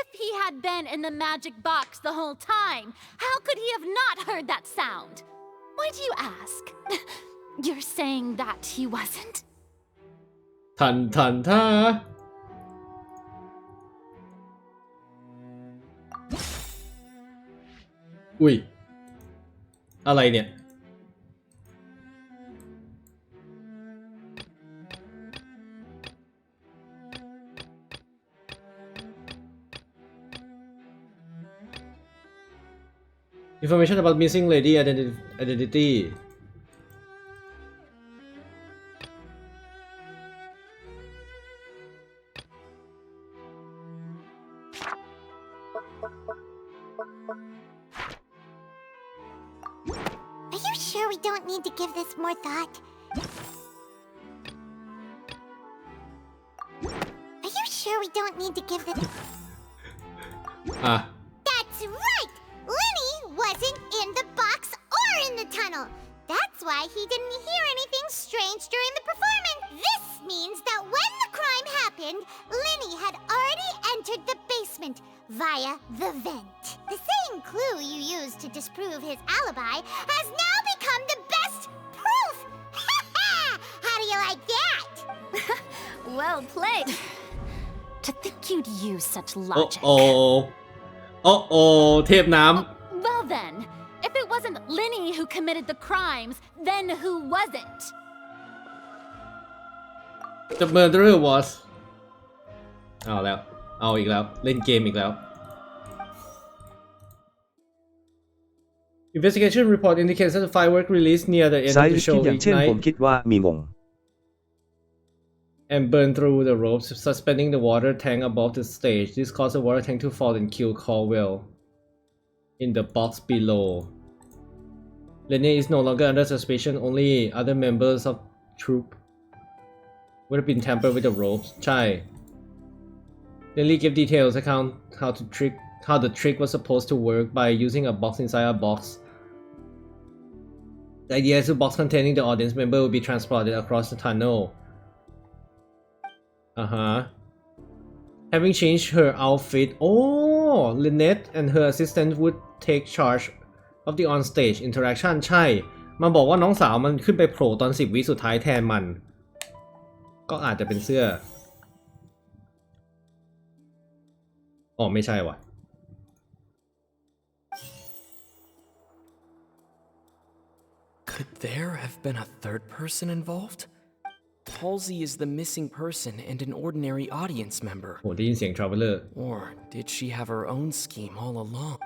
If he had been in the magic box the whole time, how could he have not heard that sound? Why do you ask? You're saying that he wasn't? ทันท่าอุ้ย อะไรเนี่ย Information about missing lady identity Are you sure we don't need to give this more thought? Are you sure we don't need to give this... That's right! Lenny wasn't in the box or in the tunnel. That's why he didn't hear anything strange during the performance. This means that when the crime happened, Lenny had already entered the basement via the vent. The same clue you used to disprove his alibi has now become the best proof! How do you like that? Well played. To think you'd use such โอ้ logic. โอ้เทพน้ำ Well then, if it wasn't Lenny who committed the crimes, then who was it? The murderer was เอาแล้ว เอาอีกแล้ว เล่นเกมอีกแล้ว Investigation report indicates that the firework released near the end สาย of the คิ show ดอย่างเช่นผม ignite คิดว่ามีงง and burn through the ropes suspending the water tank above the stage. This caused the water tank to fall and kill Caldwell in the box below. Lenny is no longer under suspicion. Only other members of troop would have been tampered with the ropes. ใช่ Lenny gave details account how the trick was supposed to work by using a box inside a box. The idea is a box containing the audience member will be transported across the tunnel. Having changed her outfit, Lynette and her assistant would take charge of the on-stage interaction ใช่ มันบอกว่าน้องสาวมันขึ้นไปโผล่ตอน10 วิสุดท้ายแทนมัน ก็อาจจะเป็นเสื้อ ไม่ใช่ว่ะ Could there have been a third person involved? Halsey is the missing person and an ordinary audience member. ได้ยินเสียง Traveler Or did she have her own scheme all along?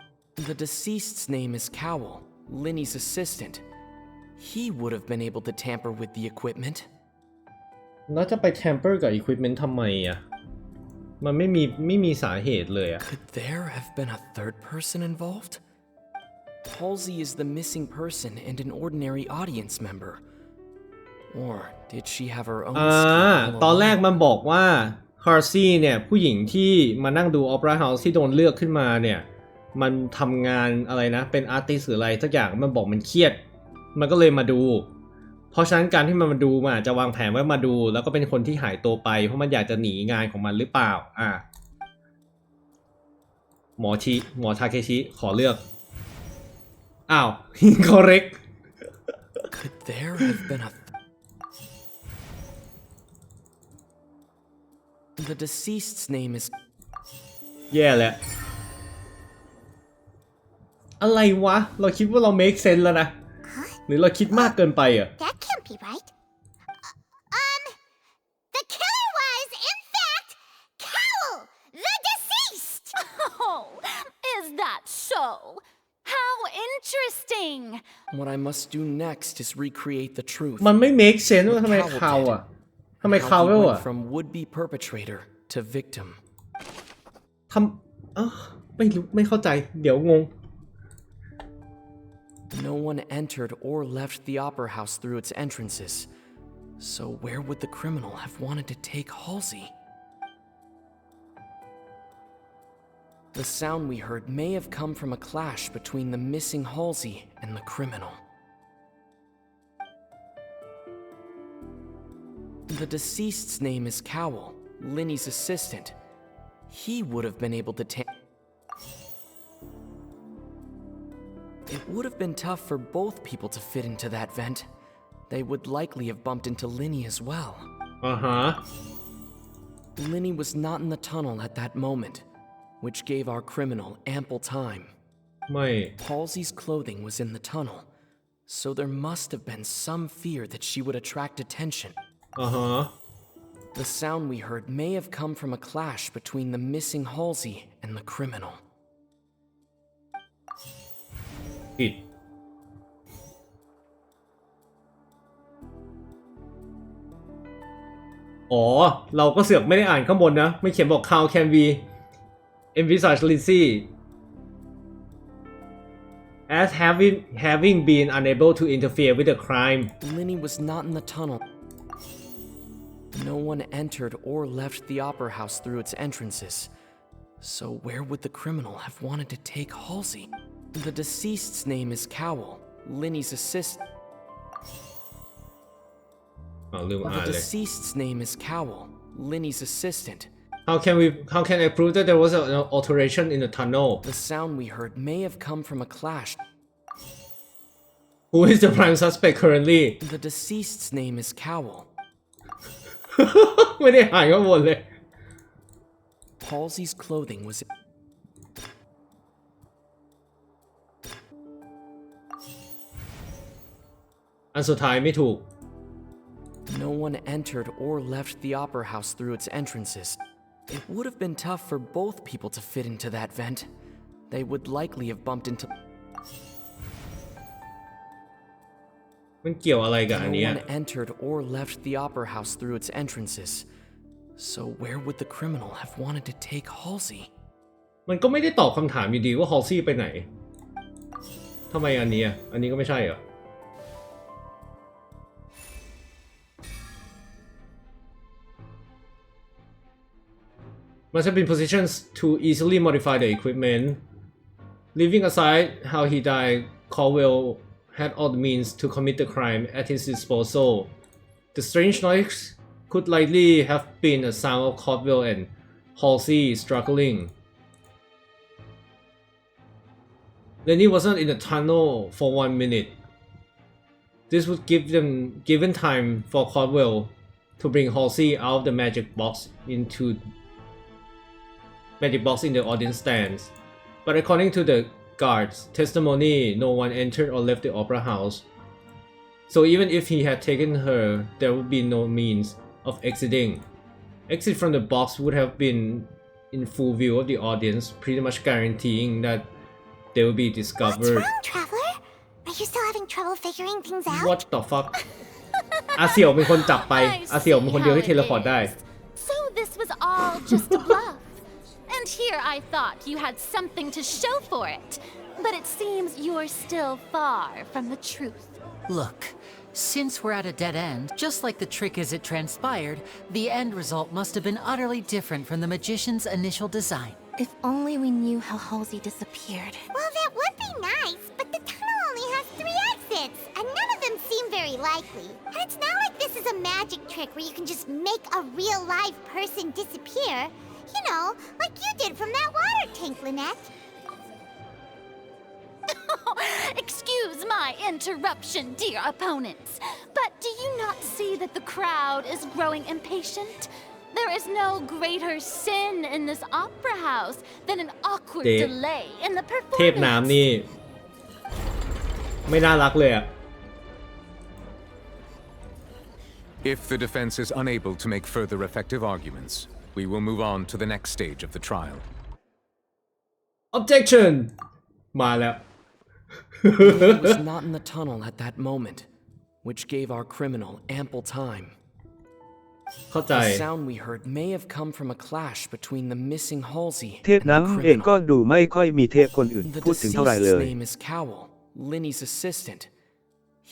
The deceased's name is Cowell, Lenny's assistant. He would have been able to tamper with the equipment. แล้วจะไป tamper กับ equipment ทำไมอ่ะ มันไม่มีสาเหตุเลยอ่ะ Could there have been a third person involved? Halsey is the missing person and an ordinary audience member. Or did she have her own scheme? ตอนแรกมันบอกว่าฮาร์ซี่เนี่ยผู้หญิงที่มานั่งดูออเปร่าเฮาส์ที่โดนเลือกขึ้นมาเนี่ยมันทำงานอะไรนะเป็นอาร์ติสต์หรืออะไรสักอย่างมันบอกมันเครียดมันก็เลยมาดูเพราะฉะนั้นการที่มันมาดูมันอาจจะวางแผนไว้มาดูแล้วก็เป็นคนที่หายตัวไปเพราะมันอยากจะหนีงานของมันหรือเปล่าหมอทาเคชิขอเลือกอ้าว incorrect Could there have been The deceased's name is แย่แหละอะไรวะเราคิดว่าเรา make sense แล้วนะหรือเราคิดมากเกินไปอ่ะ That can't be right. The killer was, in fact, Cowell, the deceased! Oh, is that so? How interesting! What I must do next is recreate the truth. มันไม่ make sense ว่าทำไมคาวอ่ะทำไมคาวอ่ะ From would-be perpetrator to victim. ไม่รู้ไม่เข้าใจเดี๋ยวงงNo one entered or left the opera house through its entrances. So where would the criminal have wanted to take Halsey? The sound we heard may have come from a clash between the missing Halsey and the criminal. The deceased's name is Cowell, Linny's assistant. He would have been able to It would have been tough for both people to fit into that vent. They would likely have bumped into Linny as well. Linny was not in the tunnel at that moment, which gave our criminal ample time. Halsey's clothing was in the tunnel, so there must have been some fear that she would attract attention. The sound we heard may have come from a clash between the missing Halsey and the criminal. ผิดเราก็เสือกไม่ได้อ่านข้างบนนะไม่เขียนบอก How can we envisage Lindsay as having been unable to interfere with the crime Linny was not in the tunnel. No one entered or left the opera house through its entrances. So where would the criminal have wanted to take Halsey? The deceased's name is Cowell, Linny's assistant. The deceased's name is Cowell, Linny's assistant. How can I prove that there was an alteration in the tunnel? The sound we heard may have come from a clash. Who is the prime suspect currently? The deceased's name is Cowell. ไม่ได้อ่านข้างบนเลย Halsey's clothing wasอันสุดท้ายไม่ถูก No one entered or left the opera house through its entrances. It would have been tough for both people to fit into that vent. They would likely have bumped into. มันเกี่ยวอะไรกับอันเนี้ย No one entered or left the opera house through its entrances. So where would the criminal have wanted to take Halsey? มันก็ไม่ได้ตอบคำถามอยู่ดีว่า Halsey ไปไหนทำไมอันนี้อันนี้ก็ไม่ใช่เหรอmust have been positions to easily modify the equipment. Leaving aside how he died, Caldwell had all the means to commit the crime at his disposal. The strange noise could likely have been a sound of Caldwell and Halsey struggling. Lenny wasn't in the tunnel for 1 minute. This would give them given time for Caldwell to bring Halsey out of the magic box in the audience stands. But according to the guards' testimony, no one entered or left the opera house. So even if he had taken her, there would be no means of exiting. Exit from the box would have been in full view of the audience, pretty much guaranteeing that they would be discovered. What's wrong, Traveler? Are you still having trouble figuring things out? What the fuck? อาเสี่ยวเป็นคนจับไปอาเสี่ยวเป็นคนเดียวที่เทเลพอร์ตได้ So this was all just a bluff. And here I thought you had something to show for it. But it seems you're still far from the truth. Look, since we're at a dead end, just like the trick as it transpired, the end result must have been utterly different from the magician's initial design. If only we knew how Halsey disappeared. Well, that would be nice, but the tunnel only has 3 exits, and none of them seem very likely. And it's not like this is a magic trick where you can just make a real live person disappear. You know, like you did from that water tank, Lynette. Excuse my interruption, dear opponents, but do you not see that the crowd is growing impatient? There is no greater sin in this opera house than an awkward delay in the เทพน้ำนี่ไม่น่ารักเลยอะ If the defense is unable to make further effective arguments, we will move on to the next stage of the trial. Objection มาแล้ว It was not in the tunnel at that moment, which gave our criminal ample time. เข้าใจ The sound we heard may have come from a clash between the missing Halsey เทพน้ำเองก็ดูไม่ค่อยมีเทพคนอื่น The พูดถึงเท่าไหร่เลย deceased's name is Cowell, Linny's assistant.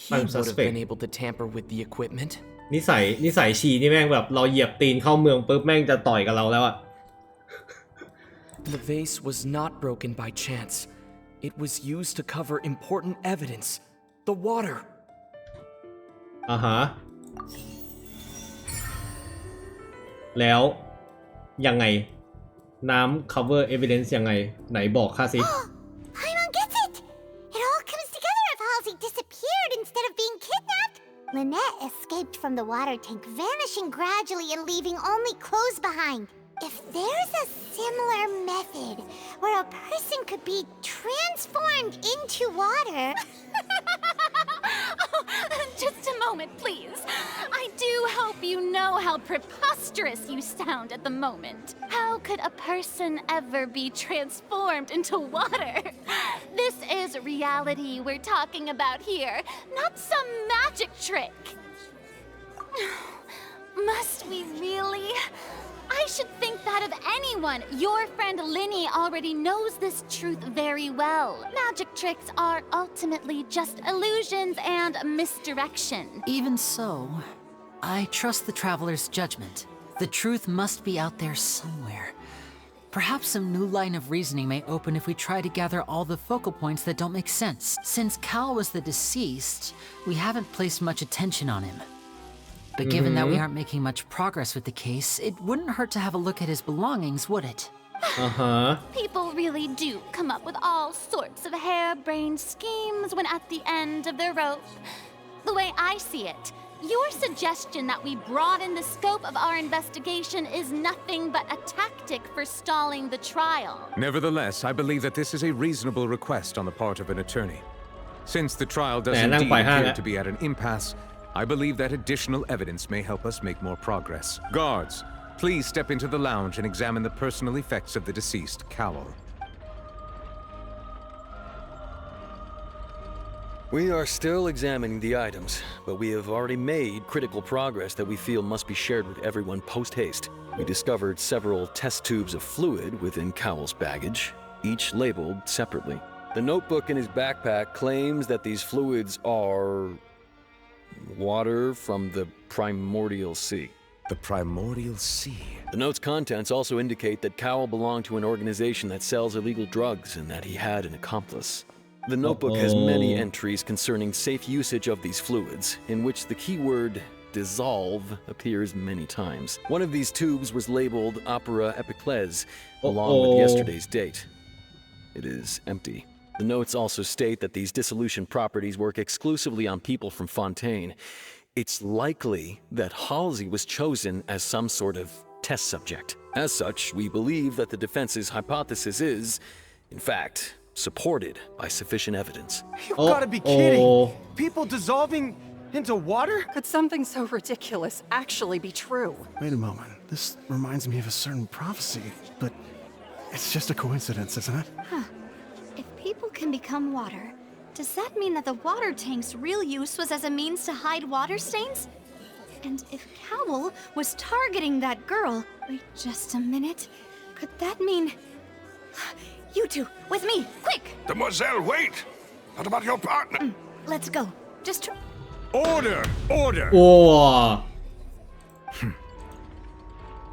He would have been able to tamper with the equipment. นิสัยชีนี่แม่งแบบเราเหยียบตีนเข้าเมืองปุ๊บแม่งจะต่อยกับเราแล้วอะ The vase was not broken by chance. It was used to cover important evidence. The water. อ่าฮะแล้วยังไงน้ำ cover evidence ยังไงไหนบอกข้าสิ Paimon gets it! It all comes together if Halsey disappeared instead of being kidnapped. Lynette escaped from the water tank, vanishing gradually and leaving only clothes behind. If there's a similar method where a person could be transformed into water... Just a moment, please. I do hope you know how preposterous you sound at the moment. How could a person ever be transformed into water? This is reality we're talking about here, not some magic trick. Must we really? I should think that of anyone. Your friend Linny already knows this truth very well. Magic tricks are ultimately just illusions and misdirection. Even so, I trust the traveler's judgment. The truth must be out there somewhere. Perhaps some new line of reasoning may open if we try to gather all the focal points that don't make sense. Since Cal was the deceased, we haven't placed much attention on him. But given that we aren't making much progress with the case, it wouldn't hurt to have a look at his belongings, would it? People really do come up with all sorts of harebrained schemes when at the end of their rope. The way I see it, your suggestion that we broaden the scope of our investigation is nothing but a tactic for stalling the trial. Nevertheless, I believe that this is a reasonable request on the part of an attorney. Since the trial does indeed appear to be at an impasse, I believe that additional evidence may help us make more progress. Guards, please step into the lounge and examine the personal effects of the deceased, Cowell. We are still examining the items, but we have already made critical progress that we feel must be shared with everyone post-haste. We discovered several test tubes of fluid within Cowell's baggage, each labeled separately. The notebook in his backpack claims that these fluids are... water from the primordial sea. The primordial sea? The note's contents also indicate that Cowell belonged to an organization that sells illegal drugs and that he had an accomplice. The notebook has many entries concerning safe usage of these fluids, in which the keyword dissolve appears many times. One of these tubes was labeled Opera Epiclese, along with yesterday's date. It is empty. The notes also state that these dissolution properties work exclusively on people from Fontaine. It's likely that Halsey was chosen as some sort of test subject. As such, we believe that the defense's hypothesis is, in fact, supported by sufficient evidence. You gotta be kidding! People dissolving into water? Could something so ridiculous actually be true? Wait a moment. This reminds me of a certain prophecy, but it's just a coincidence, isn't it? Huh. If people can become water, does that mean that the water tank's real use was as a means to hide water stains? And if Cowell was targeting that girl... Wait just a minute. Could that mean... You two, with me, quick! Demoiselle, wait! What about your partner? Let's go. Just Order! Order! โอ้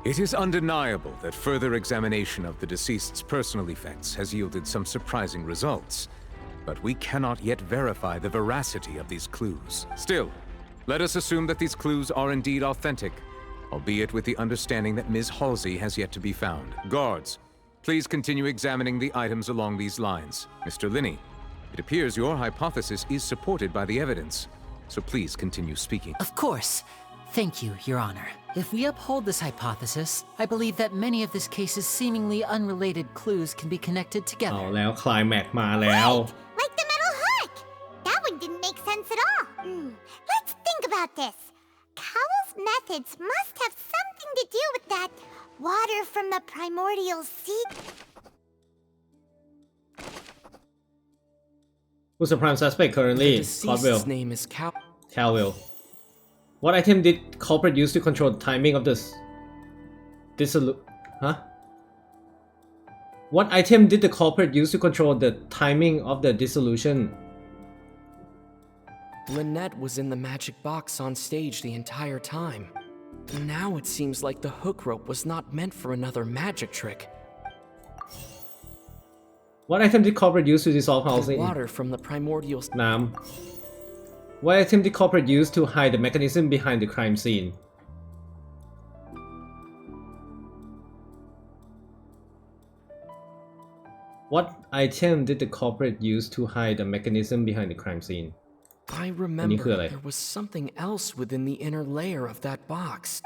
It is undeniable that further examination of the deceased's personal effects has yielded some surprising results, but we cannot yet verify the veracity of these clues. Still, let us assume that these clues are indeed authentic, albeit with the understanding that Ms. Halsey has yet to be found. Guards, please continue examining the items along these lines. Mr. Linney, it appears your hypothesis is supported by the evidence, so please continue speaking. Of course. Thank you, Your Honor. If we uphold this hypothesis, I believe that many of this case's seemingly unrelated clues can be connected เอา together. แล้วคลายแม็กมาแล้ว Like the metal hook! That one didn't make sense at all. Let's think about this. Cowell's methods must have something to do with that water from the primordial sea. Who's the prime suspect currently? The deceased's Caldwell. name is Caldwell. What item did culprit use to control the timing of this Huh? What item did the culprit use to control the timing of the dissolution? Lynette was in the magic box on stage the entire time. Now it seems like the hook rope was not meant for another magic trick. What item did culprit use to dissolve The Halsey? water from the primordial น้ำ What item did culprit use to hide the mechanism behind the crime scene? What item did the culprit use to hide the mechanism behind the crime scene? I remember there was something else within the inner layer of that box.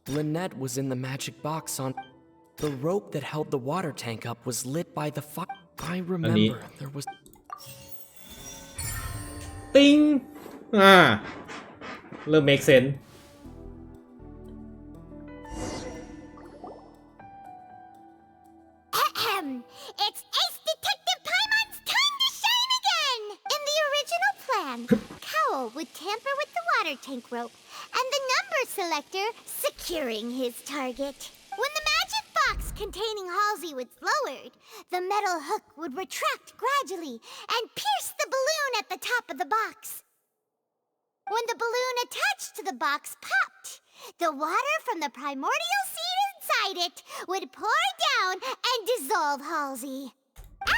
Lynette was in the magic box on... The rope that held the water tank up was lit by the fire. I remember there was... Ding! เริ่ม make sense. It's Ace Detective Paimon's time to shine again! In the original plan, Cowell would tamper with the water tank rope and the number selector securing his target. When the magic box containing Halsey was lowered, the metal hook would retract gradually and pierce the balloon at the top of the box. When the balloon attached to the box popped, the water from the primordial seed inside it would pour down and dissolve Halsey.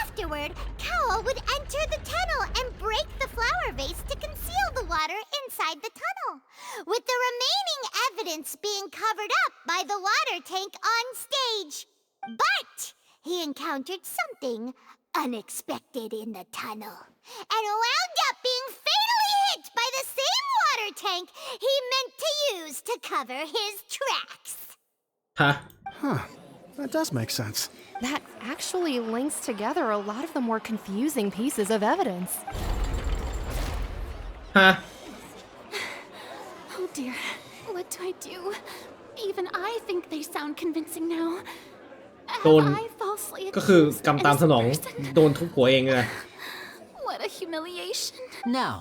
Afterward, Cowell would enter the tunnel and break the flower vase to conceal the water inside the tunnel, with the remaining evidence being covered up by the water tank on stage. But he encountered something unexpected in the tunnel and wound up being fatally hit by the same water tank he meant to use to cover his tracks. Huh? That does make sense. That actually links together a lot of the more confusing pieces of evidence. Huh? Oh dear, what do I do? Even I think they sound convincing now. โดน Have I falsely ก็คือกรรมตามสนอง accused this person? โดนทุบหัวเองเลย What a humiliation. Now,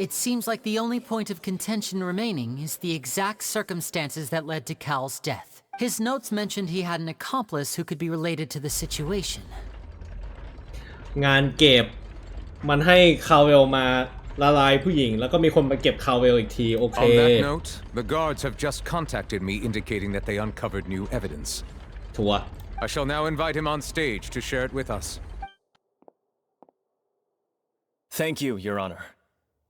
it seems like the only point of contention remaining is the exact circumstances that led to Cal's death. His notes mentioned he had an accomplice who could be related to the situation. งานเก็บมันให้คาเวลมาละลายผู้หญิงแล้วก็มีคนมาเก็บคาเวลอีกทีโอเค On that note, the guards have just contacted me indicating that they uncovered new evidence. ทัวร์ I shall now invite him on stage to share it with us. Thank you, Your Honor.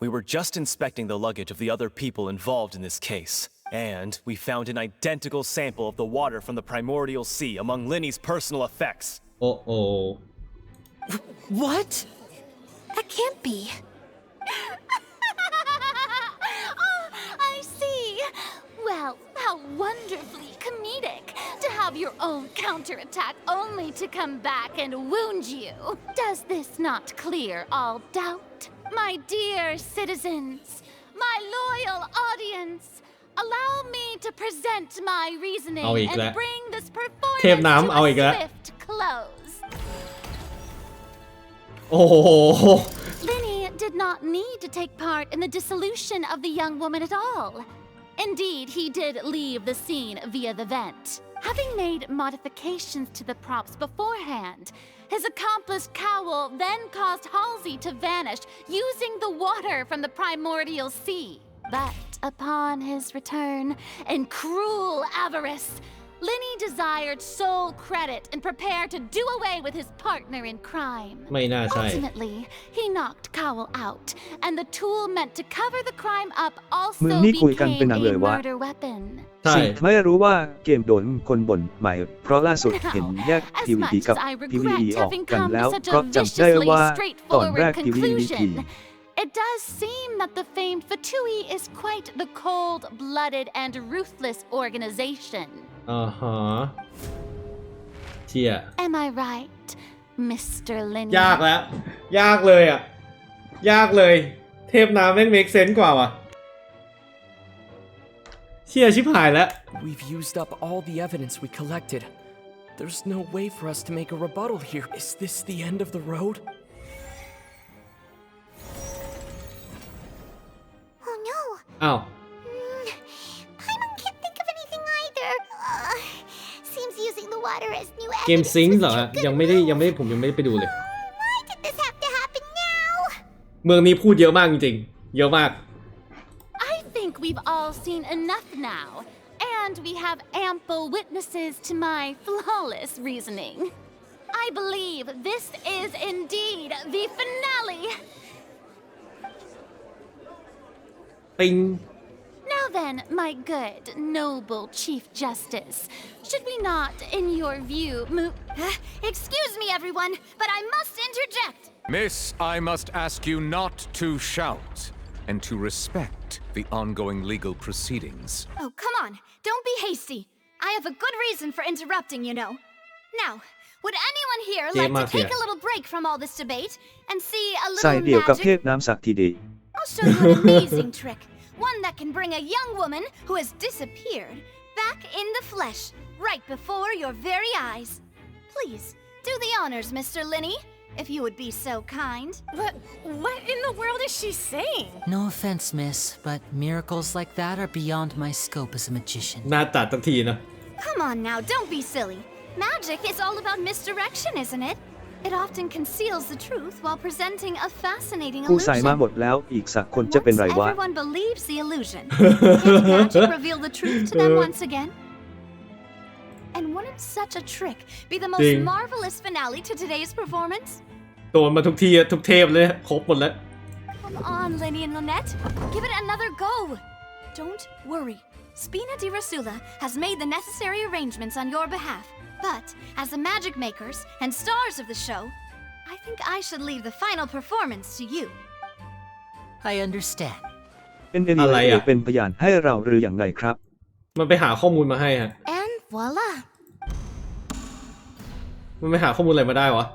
We were just inspecting the luggage of the other people involved in this case, and we found an identical sample of the water from the primordial sea among Linny's personal effects. Oh. What? That can't be. Oh, I see. Well, how wonderfully comedic to have your own counterattack only to come back and wound you. Does this not clear all doubt? My dear citizens, my loyal audience, allow me to present my reasoning and bring this performance to a swift close. Oh. Linny did not need to take part in the dissolution of the young woman at all. Indeed, he did leave the scene via the vent. Having made modifications to the props beforehand, His accomplice Cowl then caused Halsey to vanish using the water from the primordial sea. But upon his return, in cruel avarice, Linny desired sole credit and prepared to do away with his partner in crime. ไม่น่าใช่ Ultimately, he knocked Cowl out, and the tool meant to cover the crime up มึง also นี่คุยกันเป็น became หนัง a เลยวะ murder weapon. ใช่ สิ่งไม่รู้ว่าเกมโดนคนบ่นใหม่เพราะล่าสุดเห็นแยก As PVE much กับ as I PVE regret ออก having กัน come แล้ to ว such เพราะ a จำได้ว่า viciously ตอนแรก straightforward PVE ดี conclusion, it does seem that the famed Fatui is quite the cold-blooded and ruthless organization. เชี่ย Am I right, Mr. Linny? ยากแล้วยากเลยอ่ะยากเลยเทพน้ำแม่ง make sense กว่าว่ะเชี่ยชิบหายแล้ว We've used up all the evidence we collected. There's no way for us to make a rebuttal here. Is this the end of the road? Oh no. อ้าว Paimon can't think of anything either. Seems using the water as new เกม evidence ซิงค์ was เหรอ too ฮะ good ยังไม่ได้ผมยังไม่ได้ไปดูเลย Why did this have to happen now? เมืองนี้พูดเยอะมากจริงๆเยอะมาก I think we've all seen enough now, and we have ample witnesses to my flawless reasoning. I believe this is indeed the finale. ปิง Now then, my good, noble Chief Justice, should we not, in your view, move... Excuse me, everyone, but I must interject. Miss, I must ask you not to shout and to respect the ongoing legal proceedings. Oh, come on. Don't be hasty. I have a good reason for interrupting, you know. Now, would anyone here like to take a little break from all this debate and see a ใส่ little เดี่ยวกับเท magic? พน้ำศักดิ์ทีดี I'll show you an amazing trick. One that can bring a young woman who has disappeared back in the flesh, right before your very eyes. Please, do the honors, Mr. Linny, if you would be so kind. What in the world is she saying? No offense, miss, but miracles like that are beyond my scope as a magician. หน้าตัดทันทีนะ Come on now, don't be silly. Magic is all about misdirection, isn't it? It often conceals the truth while presenting a fascinating กูใส่มา illusion. หมดแล้วอีกสักคนจะเป็นไรวะ Everyone believes the illusion. Can't magic reveal the truth to them once again? And wouldn't such a trick be the most Ding. marvelous finale to today's performance? โดนมาทุกทีทุกเทพเลยครบหมดแล้ว Come on, Lenny and Lynette. Give it another go. Don't worry. Spina di Rasula has made the necessary arrangements on your behalf. But, as the magic makers and stars of the show, I think I should leave the final performance to you. I understand. เป็นเอ อะไรอะ เป็นพยานให้เราหรืออย่างไรครับ มันไปหาข้อมูลมาให้ฮะ And voila! มันไปหาข้อมูลอะไรมาได้วะ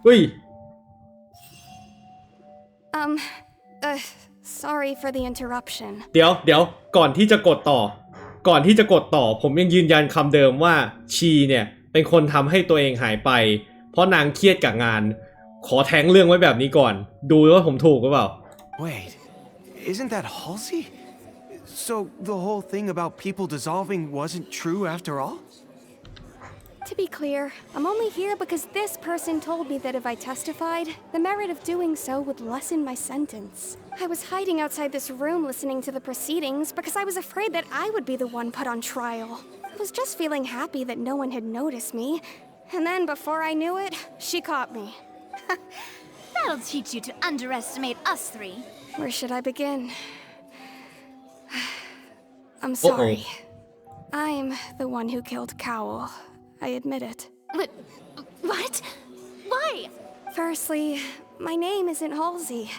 เฮ้ย Sorry for the interruption. เดี๋ยวก่อนที่จะกดต่อผมยังยืนยันคำเดิมว่าชีเนี่ยเป็นคนทำให้ตัวเองหายไปเพราะนางเครียดกับงานขอแทงเรื่องไว้แบบนี้ก่อนดูว่าผมถูกหรือเปล่า Wait, isn't that Halsey? So the whole thing about people dissolving wasn't true after all? To be clear, I'm only here because this person told me that if I testified, the merit of doing so would lessen my sentence. I was hiding outside this room listening to the proceedings because I was afraid that I would be the one put on trial. I was just feeling happy that no one had noticed me. And then before I knew it, she caught me. That'll teach you to underestimate us three. Where should I begin? I'm sorry. I'm the one who killed Cowl. I admit it. What? Why? Firstly, my name isn't Halsey.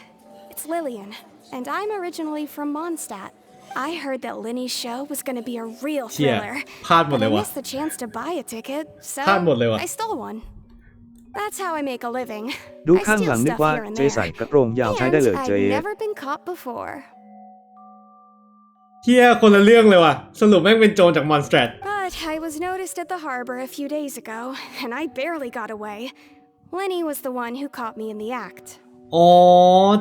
It's Lillian, and I'm originally from Mondstadt. I heard that Linny's show was going to be a real thriller, but I missed the chance to buy a ticket, so I stole one. That's how I make a living. ดู I ข้างห steal ลังนึก stuff ว่า here and เจใส่ there. กระโปรงยาวใช้ได้เลย And เจ I've never been caught before. เฮียคนละเรื่องเลยว่ะสรุปแม่งเป็นโจรจากมอนสเตรท But I was noticed at the harbor a few days ago, and I barely got away. Lenny was the one who caught me in the act. อ๋อ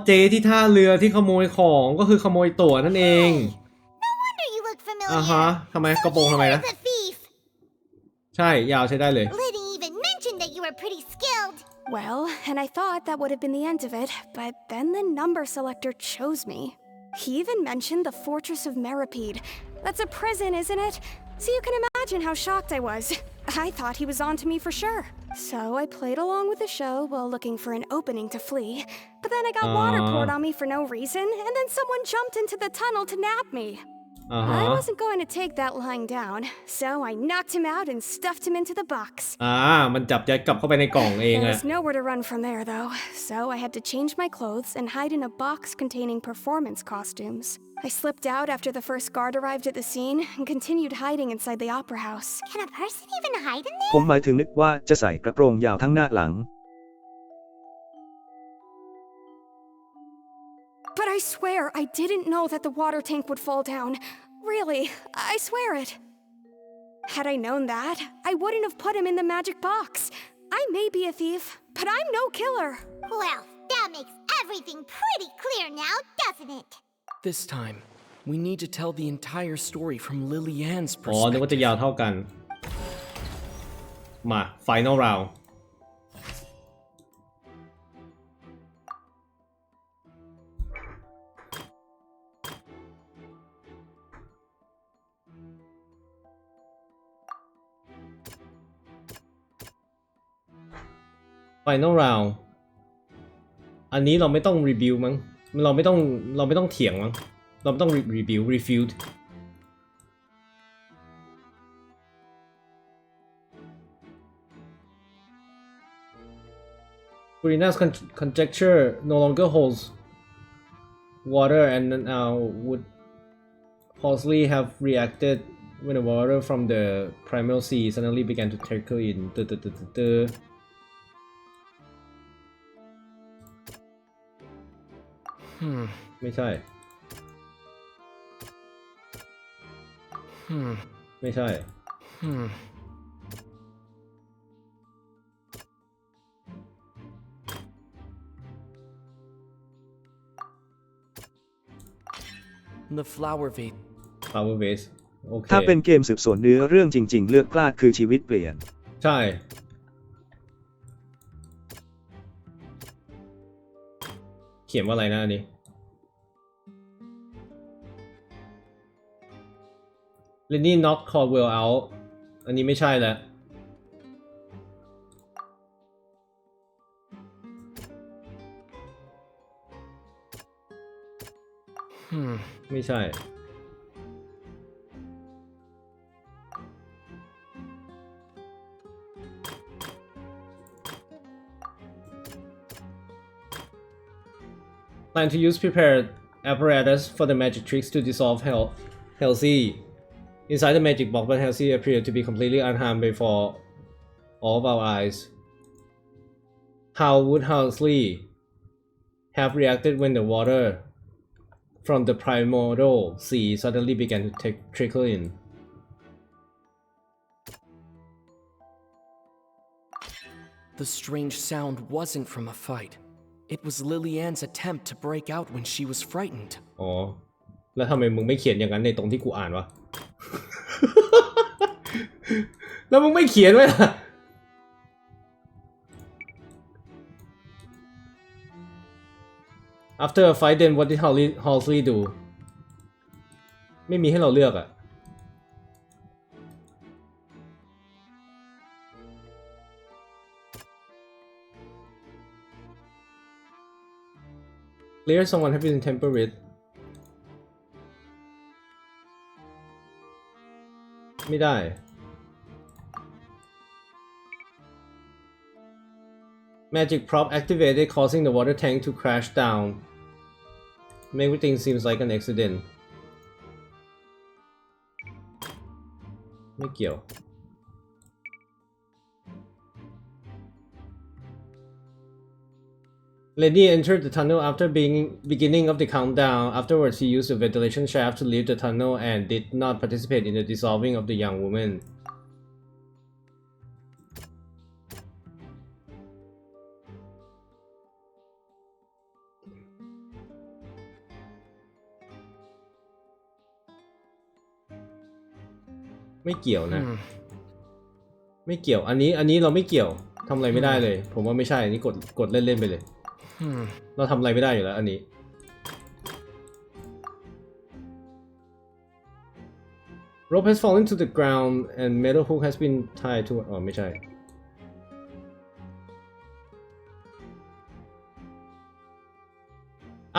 เจที่ท่าเรือที่ขโมยของก็คือขโมยตั๋วนั่นเอง No wonder you look familiar. อ่าฮะทำไมกระโปรงทำไมนะ The thief. ใช่ยาวใช้ได้เลย Liddy even Well, and I thought that would have been the end of it, but then the number selector chose me. He even mentioned the Fortress of Meripede. That's a prison, isn't it? So you can imagine how shocked I was. I thought he was on to me for sure. So I played along with the show while looking for an opening to flee. But then I got water poured on me for no reason, and then someone jumped into the tunnel to nab me. I wasn't going to take that lying down, so I knocked him out and stuffed him into the box. มันจับยัดกลับเข้าไปในกล่องเอง There อะ was nowhere to run from there, though, so I had to change my clothes and hide in a box containing performance costumes. I slipped out after the first guard arrived at the scene and continued hiding inside the opera house. Can a person even hide in there? ผมหมายถึงนึกว่าจะใส่กระโปรงยาวทั้งหน้าหลัง But I swear I didn't know that the water tank would fall down. Really, I swear it. Had I known that, I wouldn't have put him in the magic box. I may be a thief, but I'm no killer. Well, that makes everything pretty clear now, doesn't it? This time, we need to tell the entire story from Lillian's อ๋อ นึกว่าจะ perspective. ยาวเท่ากัน มา Final Round Final Round อันนี้เราไม่ต้องรีวิวมั้งเราไม่ต้องเถียงมั้งเราไม่ต้องรีวิว refute Purina's conjecture no longer holds water and now would possibly have reacted when the water from the primal sea suddenly began to trickle in ไม่ใช่ ไม่ใช่ The flower vase. Flower vase โอเค ถ้าเป็นเกมสืบสวนเนื้อเรื่องจริงๆ เลือกพลาดคือชีวิตเปลี่ยน ใช่ เขียนว่าอะไรนะอันนี้ Lenny knocked Caldwell out อันนี้ไม่ใช่แล้ว ไม่ใช่ Plan to use prepared apparatus for the magic tricks to dissolve Halsey. Inside the magic box, but Halsey appeared to be completely unharmed before all of our eyes. How would Halsey have reacted when the water from the primordial sea suddenly began to trickle in? The strange sound wasn't from a fight. It was Lillian's attempt to break out when she was frightened. อ๋อ แล้วทำไมมึงไม่เขียนอย่างนั้นในตรงที่กูอ่านวะ แล้วมึงไม่เขียนไว้ล่ะ After a fight then what did Halsey do ไม่มีให้เราเลือกอะ Clear someone have been tampered with ไม่ได้ Magic prop activated causing the water tank to crash down Everything seems like an accident ไม่เกี่ยว Lenny entered the tunnel after beginning of the countdown. Afterwards, he used the ventilation shaft to leave the tunnel and did not participate in the dissolving of the young woman.ไม่เกี่ยวนะ ไม่เกี่ยว อันนี้เราไม่เกี่ยว ทำอะไรไม่ได้เลย ผมว่าไม่ใช่นี่กดเล่นๆไปเลยเราทำอะไรไม่ได้อยู่แล้วอันนี้ Rope has fallen to the ground and metal hook has been tied to อ๋อไม่ใช่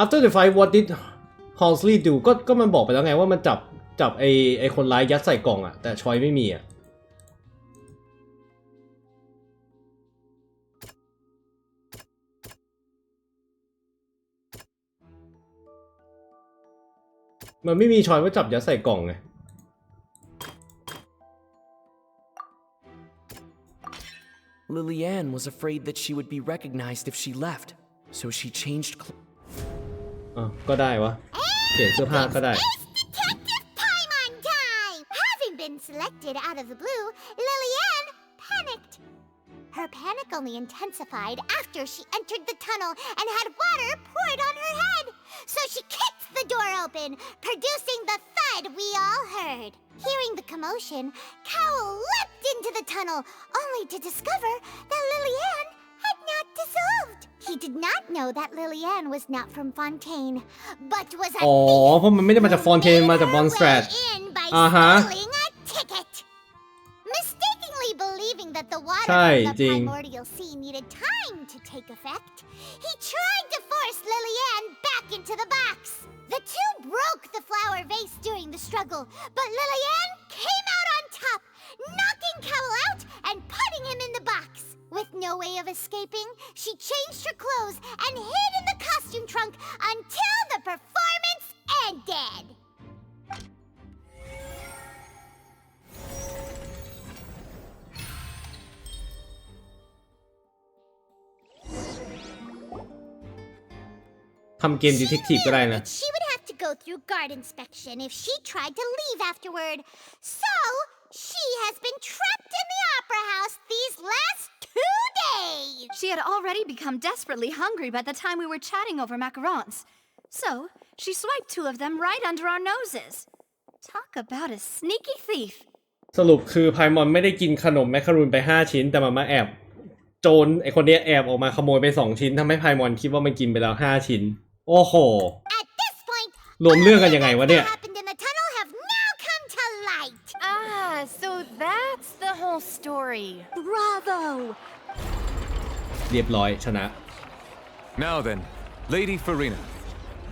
After the fight what did Halsey do ก็มันบอกไปแล้วไงว่ามันจับไอคนร้ายยัดใส่กล่องอะแต่ชอยไม่มีอะมันไม่มีชอยว่าจับยัดใส่กล่องไง Lillian was afraid that she would be recognized if she left, so she changed clothes. ก็ได้วะเปลี่ยนเสื้อผ้าก็ได้ Paimon time! Having been selected out of the blue, Lillian panicked. Her panic only intensified after she entered the tunnel and had water poured on her head. So she kicked the door open, producing the thud we all heard. Hearing the commotion, Cowell leapt into the tunnel, only to discover that Lillian had not dissolved. He did not know that Lillian was not from Fontaine, but was a อ๋อเพราะมันไม่ได้มาจากฟอนเทนมาจากบอนสแตรท stealing a ticket. Mistakenly believing that the water from the primordial sea needed time to take effect, he tried to force Lillian back into the box. The two broke the flower vase during the struggle, but Lillian came out on top, knocking Cowell out and putting him in the box. With no way of escaping, she changed her clothes and hid in the costume trunk until the performance ended. She would have to go through guard inspection if she tried to leave afterward. So, she has been trapped in the opera house these last 2 days. She had already become desperately hungry by the time we were chatting over macarons. So, she swiped 2 of them right under our noses. Talk about a sneaky thief. สรุปคือไพมอนไม่ได้กินขนมแมคคารูนไป5ชิ้นแต่มาแอบโจรไอคนนี้แอบออกมาขโมยไป2ชิ้นทำให้ไพมอนคิดว่ามันกินไปแล้ว5ชิ้นโอ้โหรวมเรื่องกันยังไงวะเนี่ย So that's the whole story. Bravo! เรียบร้อยชนะ Now then, Lady Farina,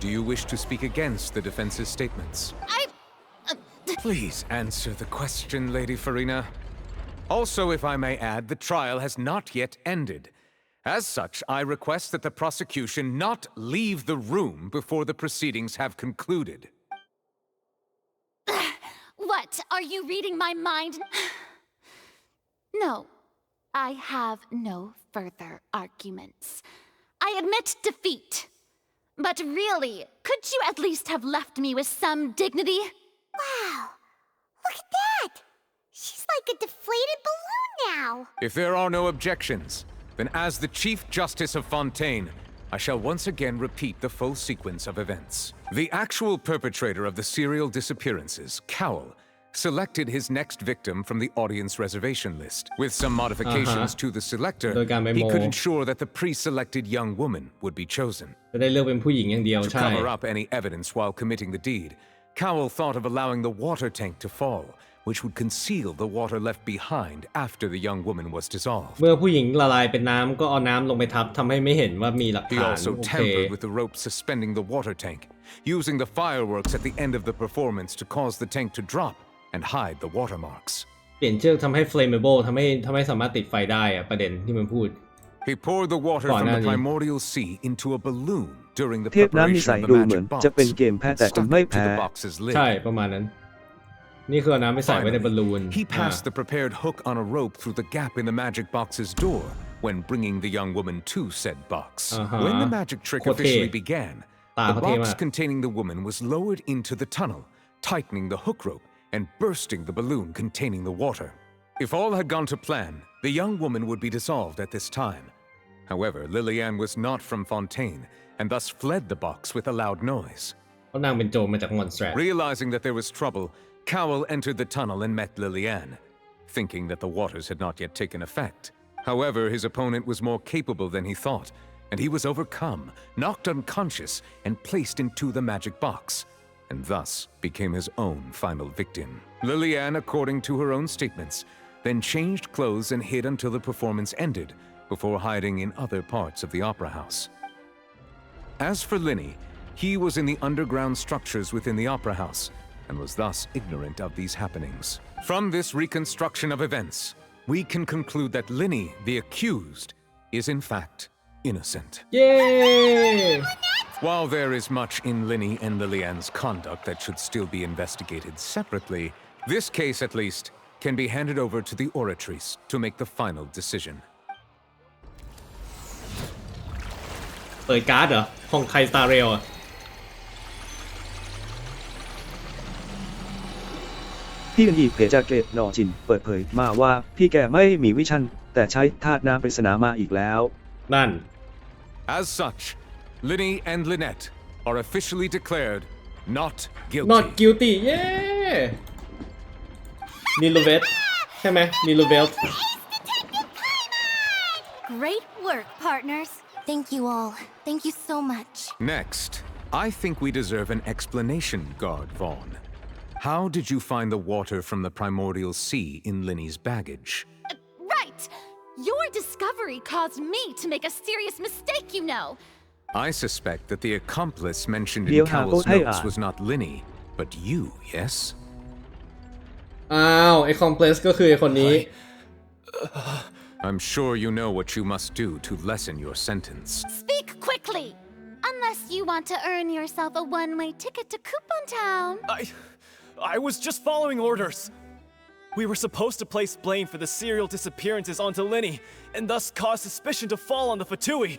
do you wish to speak against the defense's statements? Please answer the question, Lady Farina. Also, if I may add, the trial has not yet ended. As such, I request that the prosecution not leave the room before the proceedings have concluded. What? Are you reading my mind? No, I have no further arguments. I admit defeat. But really, could you at least have left me with some dignity? Wow, look at that! She's like a deflated balloon now. If there are no objections, then as the Chief Justice of Fontaine, I shall once again repeat the full sequence of events. The actual perpetrator of the serial disappearances, Cowell, selected his next victim from the audience reservation list. With some modifications to the selector, he could ensure that the pre-selected young woman would be chosen. To cover up any evidence while committing the deed, Cowell thought of allowing the water tank to fall, which would conceal the water left behind after the young woman was dissolved. เมื่อผู้หญิงละลายเป็นน้ำก็เอาน้ำลงไปทับทำให้ไม่เห็นว่ามีหลัก He ฐาน also tampered with the rope suspending the water tank, using the fireworks at the end of the performance to cause the tank to drop and hide the watermarks. เปลี่ยนเชือกทำให้ flammable ทำให้สามารถติดไฟได้อะประเด็นที่มันพูด He poured the water from the primordial sea into a balloon during the เทพน้ำนิสัย preparation of ดู the เหมือน magic box, จะเป็นเกมแพ้แต่คุณไม่ stuck แพ้ to the box's lid. ใช่ประมาณนั้นนี่คือเอาน้ำไปใส่ไว้ในบอลลูน He passed the prepared hook on a rope through the gap in the magic box's door when bringing the young woman to said box. When the magic trick officially began, the box containing the woman was lowered into the tunnel, tightening the hook rope and bursting the balloon containing the water. If all had gone to plan, the young woman would be dissolved at this time. However, Lillian was not from Fontaine and thus fled the box with a loud noise. เพราะนางเป็นโจรมาจากมอนสแตรท Realizing that there was trouble, Cowell entered the tunnel and met Lillian, thinking that the waters had not yet taken effect. However, his opponent was more capable than he thought, and he was overcome, knocked unconscious, and placed into the magic box, and thus became his own final victim. Lillian, according to her own statements, then changed clothes and hid until the performance ended, before hiding in other parts of the opera house. As for Linny, he was in the underground structures within the opera house, and was thus ignorant of these happenings. From this reconstruction of events, we can conclude that Linny, the accused, is in fact innocent. Yay! While there is much in Linny and Lillian's conduct that should still be investigated separately, this case at least can be handed over to the Oratrice to make the final decision. เปิดการ์ดเหรอของใครสตาร์เรลอะ พี่กันยีเพจจากเกตนอจินเปิดเผยมาว่าพี่แกไม่มีวิชั่นแต่ใช้ธาตุน้ำปริศนามาอีกแล้ว นั่น As such, Linny and Lynette are officially declared not guilty. not guilty เย้นิลูเวตใช่ไหมนิลูเวล Great work, partners. Thank you all. Thank you so much. Next, I think we deserve an explanation, Guard Vaughn. How did you find the water from the primordial sea in Linny's baggage? Right! Your discovery caused me to make a serious mistake, you know. I suspect that the accomplice mentioned Deal in Cowell's handle notes AI. was not Linny, but you, yes? อ้าวไอคอมเพล็กซ์ก็คือไอคนนี้ I'm sure you know what you must do to lessen your sentence. Speak quickly! Unless you want to earn yourself a one-way ticket to Coupon Town. I was just following orders. We were supposed to place blame for the serial disappearances onto Linny, and thus cause suspicion to fall on the Fatui.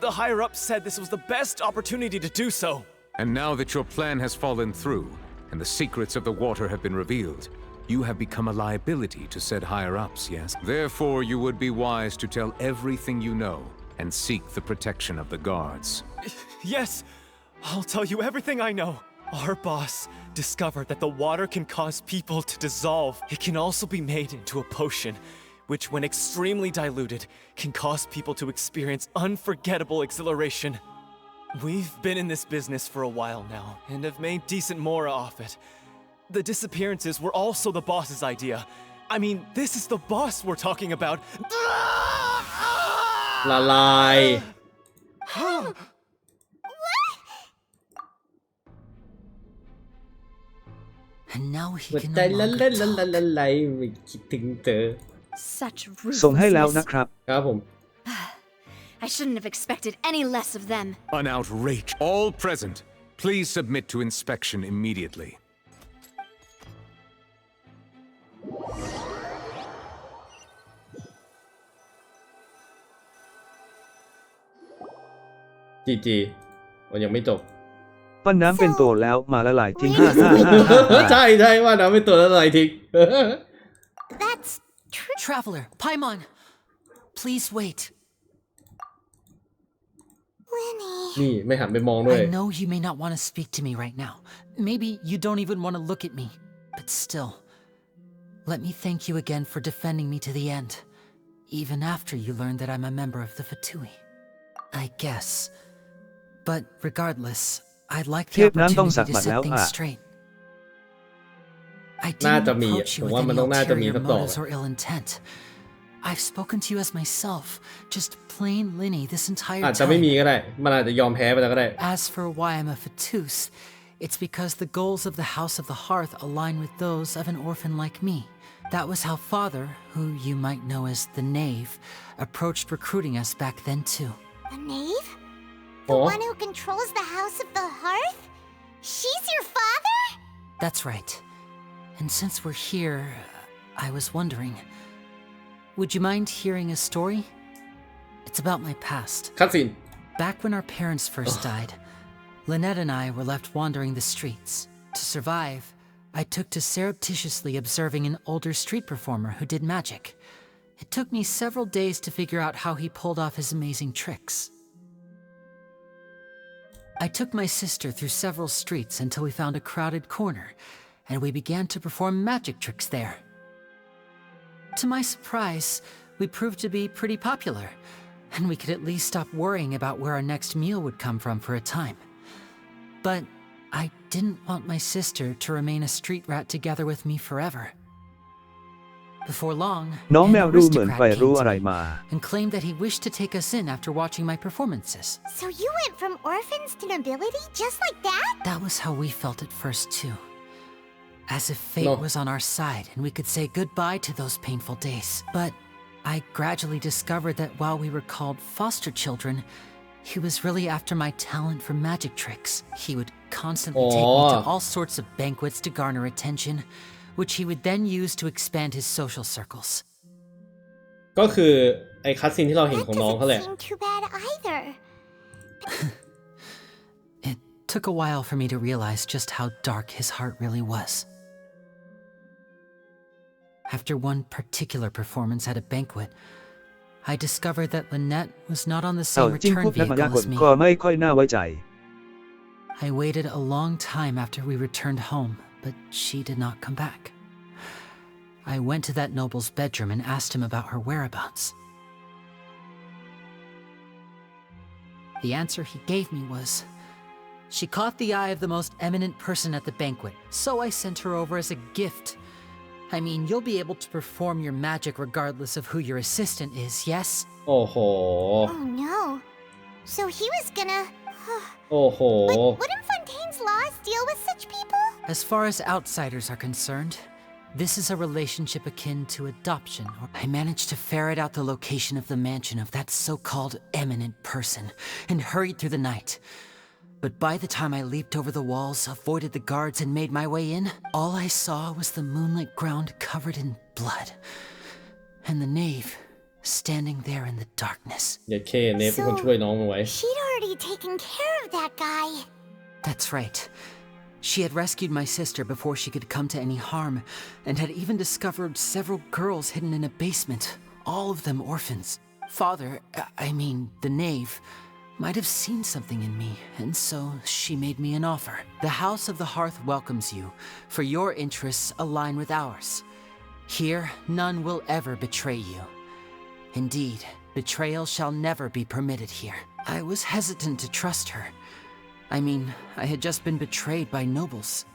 The higher-ups said this was the best opportunity to do so. And now that your plan has fallen through, and the secrets of the water have been revealed, you have become a liability to said higher-ups, yes? Therefore, you would be wise to tell everything you know, and seek the protection of the guards. Yes, I'll tell you everything I know. Our boss discovered that the water can cause people to dissolve. It can also be made into a potion, which when extremely diluted, can cause people to experience unforgettable exhilaration. We've been in this business for a while now, and have made decent mora off it. The disappearances were also the boss's idea. I mean, this is the boss we're talking about. ละลาย And now he หัว can ใจ no ละ longer ละละ talk. ละละไม่คิดถึงเธอ Such ส่งให้แล้ว ruthlessness. นะครับ ครับผม I shouldn't have expected any less of them. An outrage. All present, please submit to inspection immediately. จีมันยังไม่จบ ปั้นน้ำเป็นตัวแล้วมาละลายทิ้ง ใช่ใช่ว่าน้ำเป็นตัวละลายทิ้ง That's true. Traveler, Paimon, please wait. Linny. นี่ไม่หันไปมองด้วย I know you may not want to speak to me right now. Maybe you don't even want to look at me. But still, let me thank you again for defending me to the end. Even after you learned that I'm a member of the Fatui. I guess. But regardless, I'd like the opportunity to set things straight. I didn't approach you with any ulterior motives or ill intent. I've spoken to you as myself, just plain Linny this entire อาจจะไม่ time. มีก็ได้มันอาจจะยอมแพ้ไปแล้วก็ได้ As for why I'm a Fatus, it's because the goals of the House of the Hearth align with those of an orphan like me. That was how Father, who you might know as the Knave, approached recruiting us back then too. The knave? The one who controls the House of the Hearth? She's your father? That's right. And since we're here, I was wondering, would you mind hearing a story? It's about my past. Cutscene. Back when our parents first died, Lynette and I were left wandering the streets. To survive, I took to surreptitiously observing an older street performer who did magic. It took me several days to figure out how he pulled off his amazing tricks. I took my sister through several streets until we found a crowded corner, and we began to perform magic tricks there. To my surprise, We proved to be pretty popular, and we could at least stop worrying about where our next meal would come from for a time. But I didn't want my sister to remain a street rat together with me forever. Before long, น้องแม an วดูเหมือนไป aristocrat รู้ came อะไร to me มา and claimed that he wished to take us in after watching my performances. So you went from orphans to nobility just like that? That was how we felt at first too. As if fate was on our side and we could say goodbye to those painful days. But I gradually discovered that while we were called foster children, he was really after my talent for magic tricks. He would constantly take me to all sorts of banquets to garner attention, which he would then use to expand his social circles. ก็คือไอ้คัสซีนที่เราเห็นของน้องเขาแหละ Seem too bad either. It took a while for me to realize just how dark his heart really was. After one particular performance at a banquet, I discovered that Lynette was not on the เอา same จริงพ return วกนักมายาก vehicle ล as me. ก็ไม่ค่อยน่าไว้ใจ I waited a long time after we returned home, but she did not come back. I went to that noble's bedroom and asked him about her whereabouts. The answer he gave me was, she caught the eye of the most eminent person at the banquet, so I sent her over as a gift. I mean, you'll be able to perform your magic regardless of who your assistant is, yes? โอ้โห Oh no. So he was gonna... โอ้โห But wouldn't Fontaine's laws deal with such people? As far as outsiders are concerned, this is a relationship akin to adoption. I managed to ferret out the location of the mansion of that so-called eminent person and hurried through the night. But by the time I leaped over the walls, avoided the guards, and made my way in, all I saw was the moonlit ground covered in blood. And the knave standing there in the darkness. เดี๋ยวเคเนฟเป็นคนช่วยน้องมันไว้ She'd already taken care of that guy. That's right. She had rescued my sister before she could come to any harm, and had even discovered several girls hidden in a basement, all of them orphans. Father, the knave, might have seen something in me, and so she made me an offer. The House of the Hearth welcomes you, for your interests align with ours. Here, none will ever betray you. Indeed, betrayal shall never be permitted here. I was hesitant to trust her. I had just been betrayed by nobles.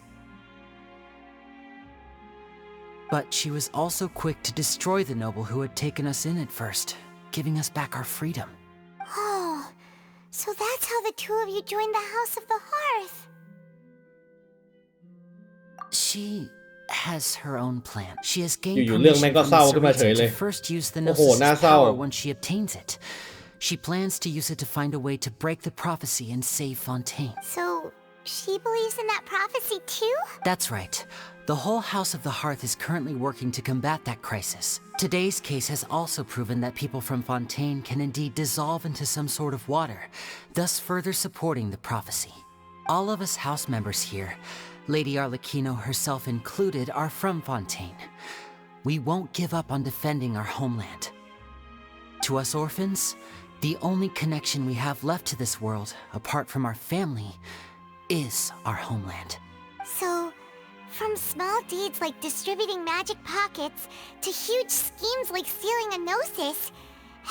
But she was also quick to destroy the noble who had taken us in at first, giving us back our freedom. Oh, so that's how the two of you joined the House of the Hearth. She has her own plan. She has gained อยู่ๆเรื่อง permission แม่งก็ from เศร้าขึ้นมา the เฉยเลย Sarita to first use the โอ้โหน่า Gnosis' เศร้า power when she obtains it. She plans to use it to find a way to break the prophecy and save Fontaine. So, she believes in that prophecy too? That's right. The whole House of the Hearth is currently working to combat that crisis. Today's case has also proven that people from Fontaine can indeed dissolve into some sort of water, thus further supporting the prophecy. All of us house members here, Lady Arlecchino herself included, are from Fontaine. We won't give up on defending our homeland. To us orphans, the only connection we have left to this world, apart from our family, is our homeland. So, from small deeds like distributing magic pockets to huge schemes like stealing a Gnosis,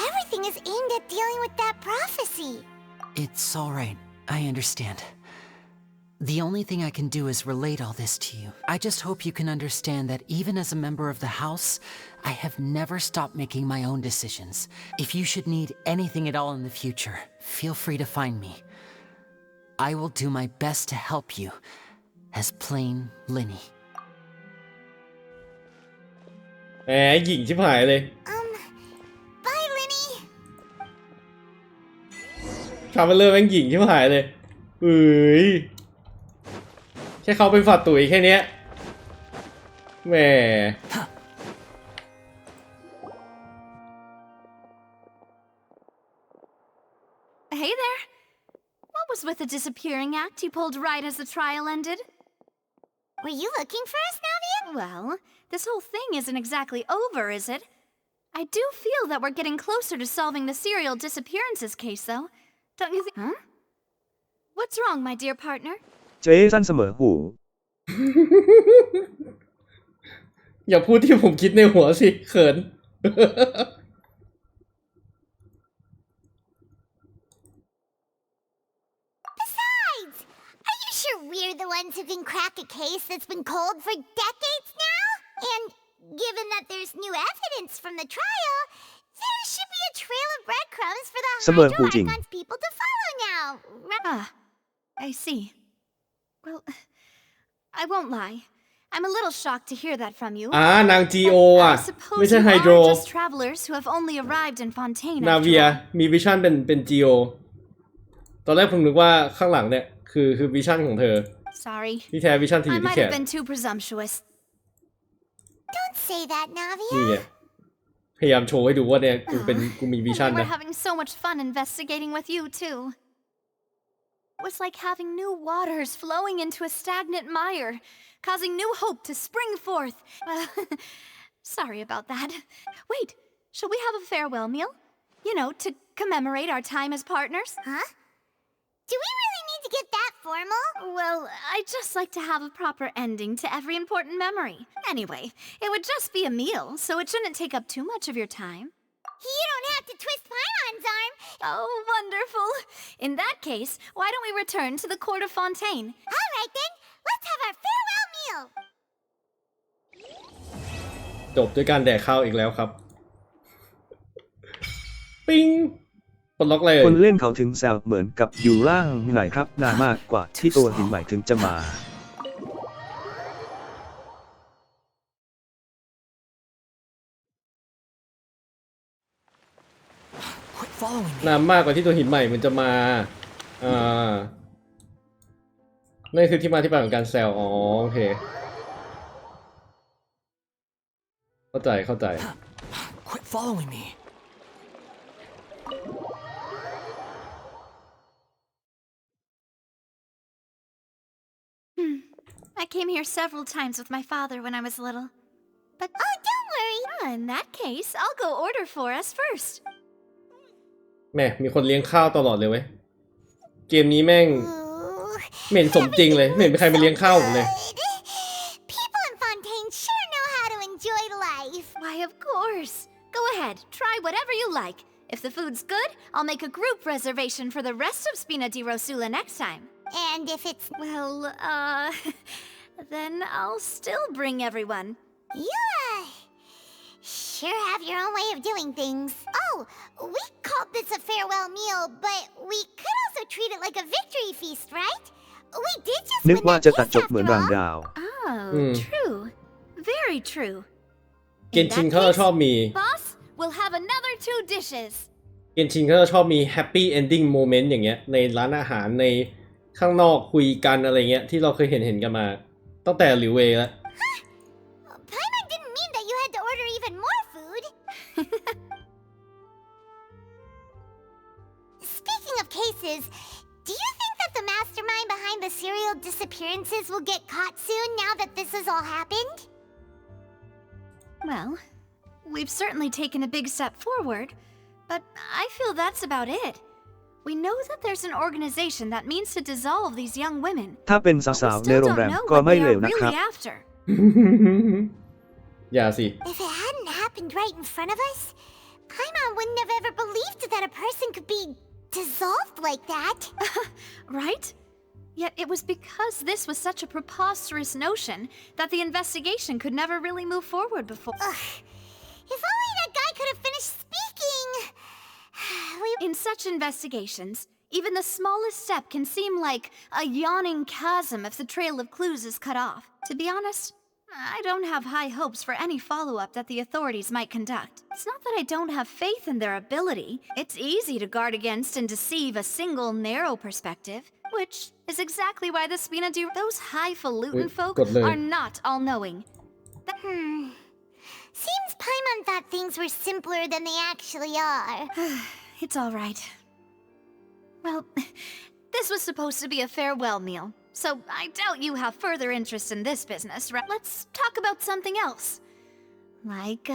everything is aimed at dealing with that prophecy. It's all right. I understand. The only thing I can do is relate all this to you. I just hope you can understand that even as a member of the House, I have never stopped making my own decisions. If you should need anything at all in the future, feel free to find me. I will do my best to help you, as plain Linny. แหมหญิงชิบหายเลย Bye, Linny. ทำไปเลยแม่งหญิงชิบหายเลยเอ้ยแค่เขาเป็นฝัดตุ๋ยแค่เนี้ยแหม Hey there. What was with the disappearing act you pulled right as the trial ended? Were you looking for us, Navian? Well, this whole thing isn't exactly over, is it? I do feel that we're getting closer to solving the serial disappearances case, though. Don't you think? Huh? What's wrong, my dear partner? เจ๊สั้นเสมอหู อย่าพูดที่ผมคิดในหัวสิเขิน We're the ones who can crack a case that's been cold for decades now? And given that there's new evidence from the trial, there should be a trail of breadcrumbs for the เสมอหูจริง Hydro Archon's people to follow now. Ah, I see. Well, I won't lie. I'm a little shocked to hear that from you. นาง GO อ่ะ I suppose ไม่ใช่ you ไฮโดร are just travelers who have only arrived in Fontaine นา after เวีย all. มีวิชั่นเป็น GO ตอนแรกผมนึกว่าข้างหลังเนี่ยคือวิชั่นของเธอ Sorry. ที่แท้วิชั่นที่อ I ยู่ที่ might แข have น been too presumptuous. Don't say that, นี่ Navia. ไงพยายามโชว์ให้ดูว่าเนี่ยกูมีวิชั่น We นะ were having so much fun investigating with you, too. It was like having new waters flowing into a stagnant mire, causing new hope to spring forth. Sorry about that. Wait, shall we have a farewell meal? You know, to commemorate our time as partners? Huh? Do we really need to get that formal? Well, I'd just like to have a proper ending to every important memory. Anyway, it would just be a meal, so it shouldn't take up too much of your time. You don't have to twist Paimon's arm. Oh, wonderful. In that case, why don't we return to the court of Fontaine? All right then, let's have our farewell meal. จบด้วยการแดกข้าวอีกแล้วครับ ปิ้งปลดล็อกเลย คนเล่นเขาถึงแซวเหมือนกับอยู่ล่างไหนครับนานมากกว่าที่ตัวหินใหม่ถึงจะมา นานมากกว่าที่ตัวหินใหม่มันจะมานั่นคือที่มาที่ไปของการแซวอ๋อโอเคเข้าใจ Quit following me. I came here several times with my father when I was little. But oh, don't worry. In that case, I'll go order for us first. แม่มีคนเลี้ยงข้าวตลอดเลยเว้ยเกมนี้แม่งเหม็นสมจริงเลยไม่เห็นมีใครมาเลี้ยงข้าวผมเลย People in Fontaine sure know how to enjoy life. Why, of course. Go ahead, try whatever you like. If the food's good, I'll make a group reservation for the rest of Spina di Rosula next time. And if it's... Well, then I'll still bring everyone. You, sure have your own way of doing things. Oh, we called this a farewell meal, but we could also treat it like a victory feast, right? We did just นึก win ว่า that จะตัด case จบเหมือน after ราง all. ดาว Oh, true. Very true. เกนชินเขาจะชอบมี Boss, we'll have another 2 dishes. เกนชินเขาจะชอบมีแฮปปี้เอนดิ้งโมเมนต์อย่างเงี้ยในร้านอาหารในข้างนอกคุยกันอะไรเงี้ยที่เราเคยเห็นกันมาตั้งแต่หลิวเวย์แล้ว Paimon didn't mean that you had to order even more food. Speaking of cases, do you think that the mastermind behind the serial disappearances will get caught soon now that this has all happened? Well, we've certainly taken a big step forward, but I feel that's about it. We know that there's an organization that means to dissolve these young women. ถ้าเป็นสาวๆในโรงแรมก็ไม่เลวนะครับ Really after. อย่าสิ If it hadn't happened right in front of us, Paimon wouldn't have ever believed that a person could be dissolved like that. Right? Yet it was because this was such a preposterous notion that the investigation could never really move forward before. If only that guy could have finished speaking. In such investigations, even the smallest step can seem like a yawning chasm if the trail of clues is cut off. To be honest, I don't have high hopes for any follow-up that the authorities might conduct. It's not that I don't have faith in their ability. It's easy to guard against and deceive a single narrow perspective, which is exactly why the Spina di... Those highfalutin folk are not all-knowing. Seems Paimon thought things were simpler than they actually are. It's all right. Well, this was supposed to be a farewell meal, so I doubt you have further interest in this business, right? Let's talk about something else. Like,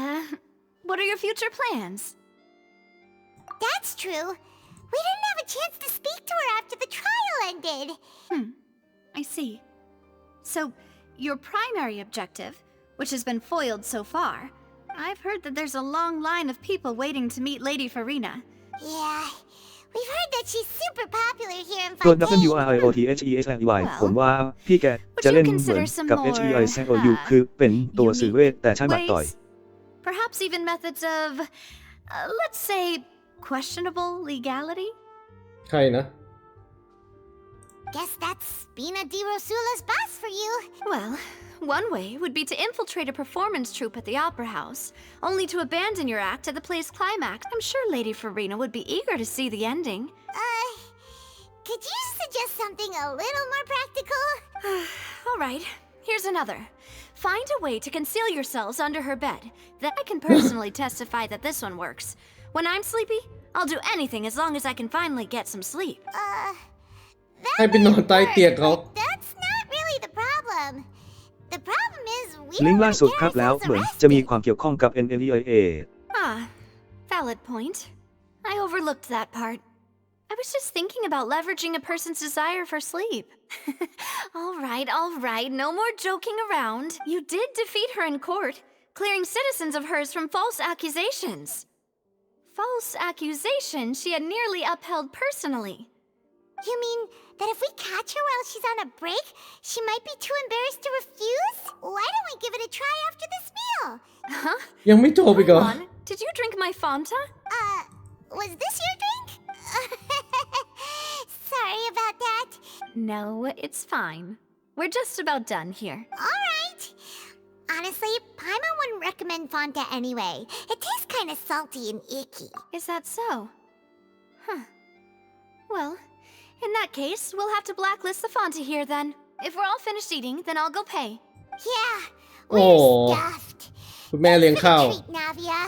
what are your future plans? That's true. We didn't have a chance to speak to her after the trial ended. I see. So, your primary objective, which has been foiled so far, I've heard that there's a long line of people waiting to meet Lady Farina. Yeah, We've heard that she's super popular here in ส่วน Fontaine. WRIOTHESLEY ผมว่าพี่แกจะเล่นเหมือนกับ HEIZOU คือเป็นตัวสื่อเวทแต่ใช้หมัดต่อย Perhaps even methods of, let's say, questionable legality? ใครนะ Guess that's Spina di Rosula's boss for you. Well, one way would be to infiltrate a performance troupe at the Opera House, only to abandon your act at the play's climax. I'm sure Lady Farina would be eager to see the ending. Could you suggest something a little more practical? All right, here's another. Find a way to conceal yourselves under her bed. That I can personally testify that this one works. When I'm sleepy, I'll do anything as long as I can finally get some sleep. ให้ไปนอนใต้เตียงเขา That's not really the problem. The problem is we ลิง don't ก์ล่า want สุด to ครับ get แล้ว ourselves เหมือน arrested. จะมีความเกี่ยวข้องกับ NLEA Valid point. I overlooked that part. I was just thinking about leveraging a person's desire for sleep. all right, no more joking around. You did defeat her in court, clearing citizens of hers from false accusations. False accusations she had nearly upheld personally. You mean that if we catch her while she's on a break, she might be too embarrassed to refuse? Why don't we give it a try after this meal? Huh? ยังไม่จบอีกเหรอ Hold on. Did you drink my Fanta? Was this your drink? Sorry about that. No, it's fine. We're just about done here. Alright. Honestly, Paimon wouldn't recommend Fanta anyway. It tastes kind of salty and icky. Is that so? Huh. Well, in that case, we'll have to blacklist the Fanta here then. If we're all finished eating, then I'll go pay. Yeah, โอ้ we're stuffed. คุณแม่เลี้ยงข้าว Treat, Navia.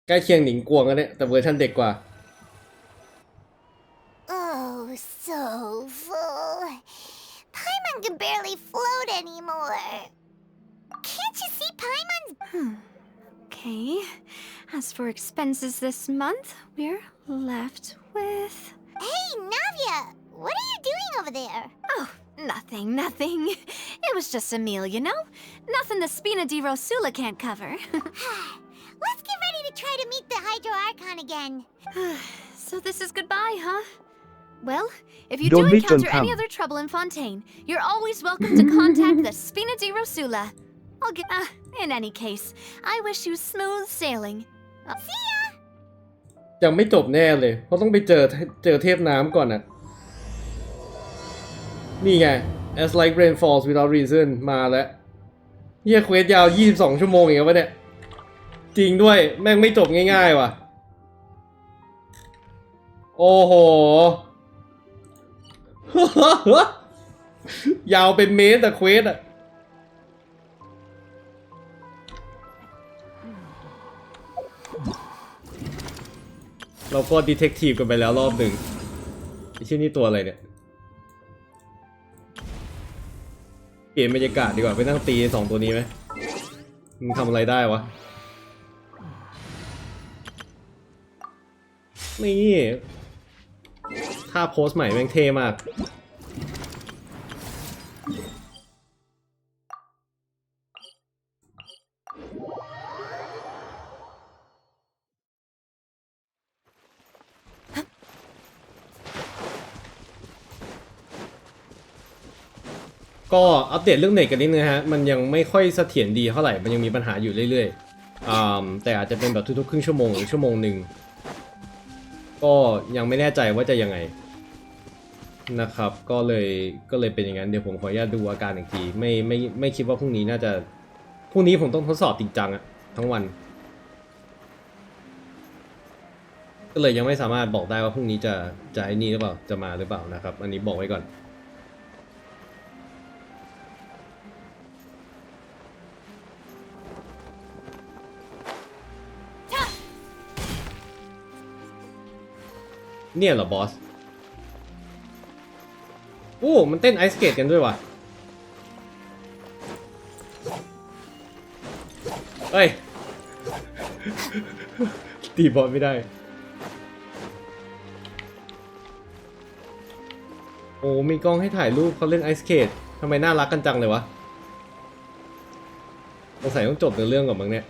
ใกล้เคียงหนิงกวงกันเนี่ยแต่เวอร์ชันเด็กกว่า Oh, so full. Paimon can barely float anymore. Can't you see Paimon's... Okay. As for expenses this month, we're left with... Hey, Navia! What are you doing over there? Oh, nothing. It was just a meal, you know? Nothing the Spina di Rosula can't cover. Let's get ready to try to meet the Hydro Archon again. So this is goodbye, huh? Well, if you Don't do be encounter John any Pam. other trouble in Fontaine, you're always welcome to contact the Spina di Rosula. I'll get... in any case, I wish you smooth sailing. See ya! ยังไม่จบแน่เลย เพราะต้องไปเจอเทพน้ำก่อนน่ะ นี่ไง As like rain falls without reason มาแล้วเฮียเควสยาว22ชั่วโมงอย่างเงี้ยวะเนี่ย จริงด้วยแม่งไม่จบง่ายๆว่ะ โอ้โห ยาวเป็นเมตรแต่เควสอะเราก็ดีเทคทีฟกันไปแล้วรอบหนึ่งไอ้ชิ้นนี้ตัวอะไรเนี่ย เปลี่ยนบรรยากาศดีกว่าไปนั่งตีสองตัวนี้ไหมมึงทำอะไรได้วะ นี่ท่าโพสใหม่แม่งเท่มาก ก็อัปเดตเรื่องเน็ตกันนิดนึงฮะมันยังไม่ค่อยเสถียรดีเท่าไหร่มันยังมีปัญหาอยู่เรื่อยๆแต่อาจจะเป็นแบบทุกๆครึ่งชั่วโมงหรือชั่วโมงหนึ่งก็ยังไม่แน่ใจว่าจะยังไงนะครับก็เลยเป็นอย่างนั้นเดี๋ยวผมขออนุญาตดูอาการอีกทีไม่คิดว่าพรุ่งนี้น่าจะพรุ่งนี้ผมต้องทดสอบจริงจังอะทั้งวันก็เลยยังไม่สามารถบอกได้ว่าพรุ่งนี้จะไอ้นี่หรือเปล่าจะมาหรือเปล่านะครับอันนี้บอกไว้ก่อนเนี่ยเหรอบอสโอ้มันเต้นไอสเกตกันด้วยว่ะเฮ้ย ตีบอสไม่ได้โอ้มีกล้องให้ถ่ายรูปเขาเล่นไอสเกตทำไมน่ารักกันจังเลยวะสงสัยต้องจบในเรื่องก่อนมั้งเนี่ย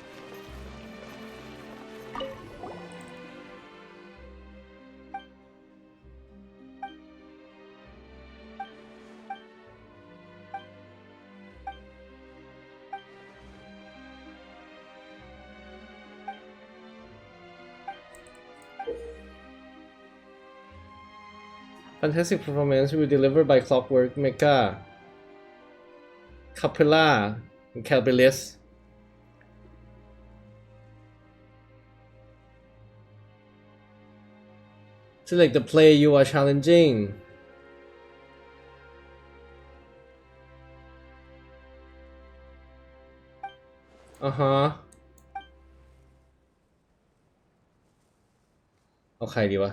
Fantastic performance will be delivered by Clockwork Mega Capella and Calbelis Select the play you are challenging ฮะเอาใครดีวะ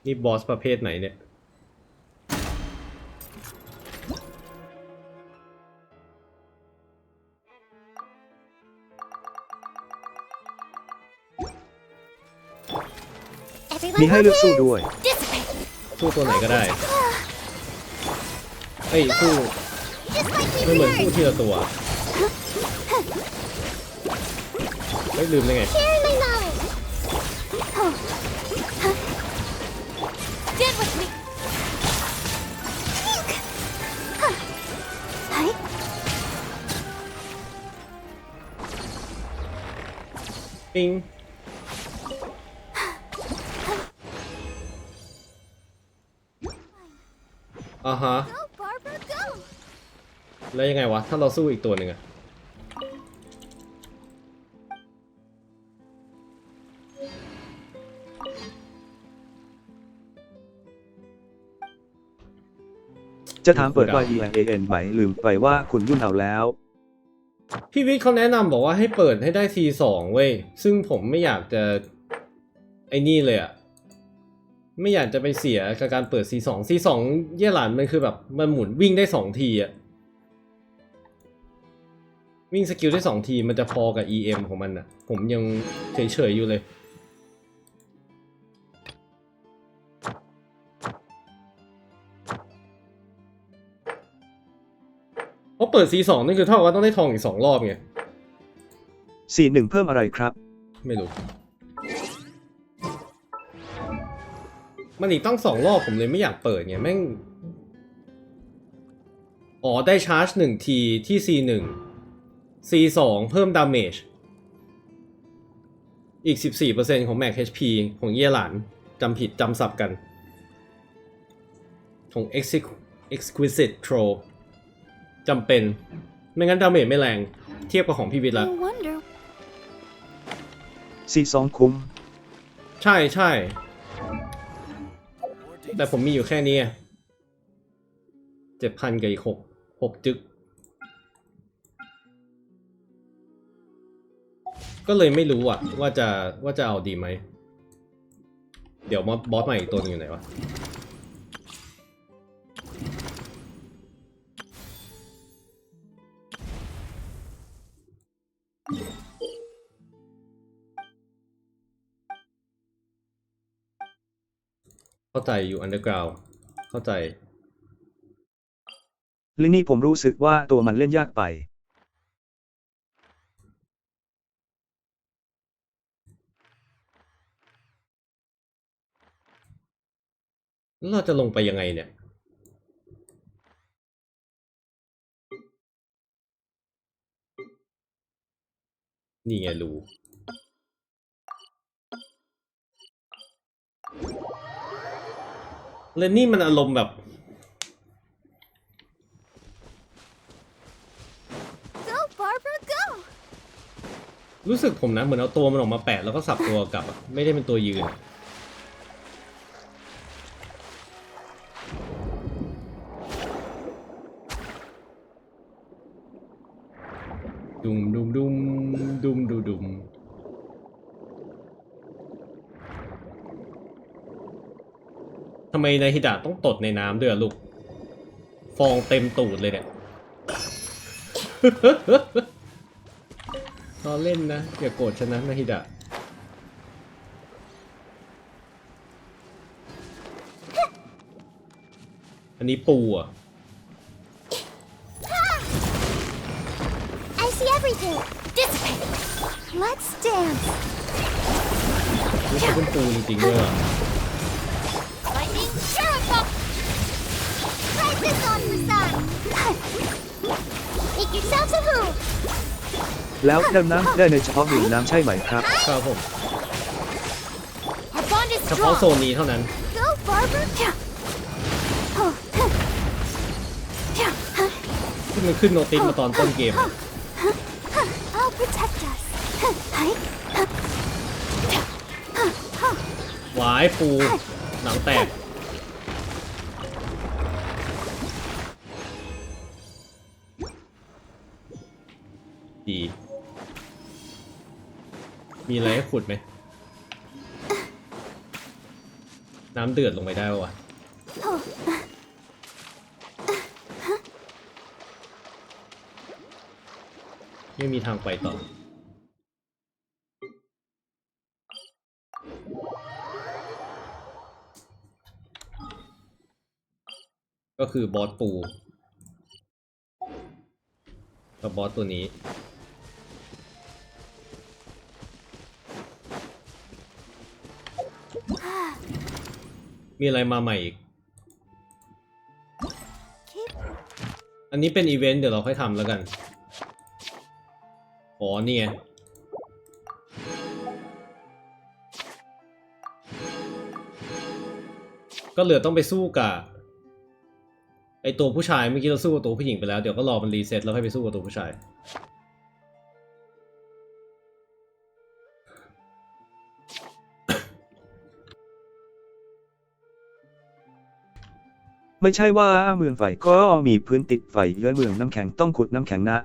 นี่บอสประเภทไหนเนี่ยมีให้เลือกสู้ด้วยสู้ตัวไหนก็ได้เฮ้ยสู้ไม่เหมือนสู้ทีละตัวไม่ลืมได้ไงปิงฮะแล้วยังไงวะถ้าเราสู้อีกตัวหนึ่งอะจะถามเปิดว่า EAN ไหมลืมไปว่าคุณยุ่นเอาแล้วพี่วิทย์เขาแนะนำบอกว่าให้เปิดให้ได้ C2 เว้ยซึ่งผมไม่อยากจะไอ้นี่เลยอะไม่อยากจะไปเสียกับการเปิด C2 เย่หลานมันคือแบบมันหมุนวิ่งได้2ทีอะวิ่งสกิลได้2ทีมันจะพอกับ EM ของมันอะผมยังเฉยๆอยู่เลยเพราะเปิด C2 นี่คือเท่ากับว่าต้องได้ทองอีก2รอบไง C1 เพิ่มอะไรครับไม่รู้มันอีกต้อง2รอบผมเลยไม่อยากเปิดไงแม่งอ๋อได้ชาร์จ1ทีที่ C1 C2 เพิ่มดาเมจอีก 14% ของ Max HP ของเย่หลานจำผิดจำสับกันของ Exquisite Troll จำเป็นไม่งั้นดาเมจไม่แรงเทียบกับของพี่วิทย์ละ C2 คุ้มใช่ใช่แต่ผมมีอยู่แค่นี้7,000 กับอีก6จึกก็เลยไม่รู้อะว่าจะเอาดีไหมเดี๋ยวบอสใหม่อีกตัวนึงอยู่ไหนวะเข้าใจอยู่ Underground เข้าใจลินี่ผมรู้สึกว่าตัวมันเล่นยากไปแล้วเราจะลงไปยังไงเนี่ยนี่ไงรู้เลนนี่มันอารมณ์แบบรู้สึกผมนะเหมือนเอาตัวมันออกมาแปะแล้วก็สับตัวกลับอะไม่ได้เป็นตัวยืนดุมดุมดุมดุมดุมดุมทำไมนายฮิดะต้องตดในน้ำด้วยลูกฟองเต็มตูดเลยเนี่ยตอนเล่นนะอย่าโกรธฉันนะนายฮิดะอันนี้ปูอ่ะ I see everything. Dissipate. Let's dance. ไม่ใช่เป็นปูจริงๆด้วยอ่ะ Lightning Sheriff. Try this on for size. Make yourselves a move. แล้วดำน้ำได้ในเฉพาะหนึ่งน้ำใช่ไหมครับ ครับผม Our bond is เฉพาะ strong. โซนนี้เท่านั้น Go, Barber. ที่มันขึ้นโนติสมาตอนต้นเกม I'll protect us. หวายปูหนังแตกดีมีอะไรให้ขุดไหมน้ำเดือดลงไปได้วะไม่มีทางไปต่อก็คือบอสปูกับบอสตัวนี้มีอะไรมาใหม่อีกอันนี้เป็นอีเวนต์เดี๋ยวเราค่อยทำแล้วกันอ๋อนี่ไงก็เหลือต้องไปสู้กับไอตัวผู้ชายเมื่อกี้เราสู้กับตัวผู้หญิงไปแล้วเดี๋ยวก็รอมันรีเซ็ตแล้วค่อยไปสู้กับตัวผู้ชายไม่ใช่ว่าเมืองไฟก็มีพื้นติดไฟเยอะเมืองน้ำแข็งต้องขุดน้ำแข็งนะ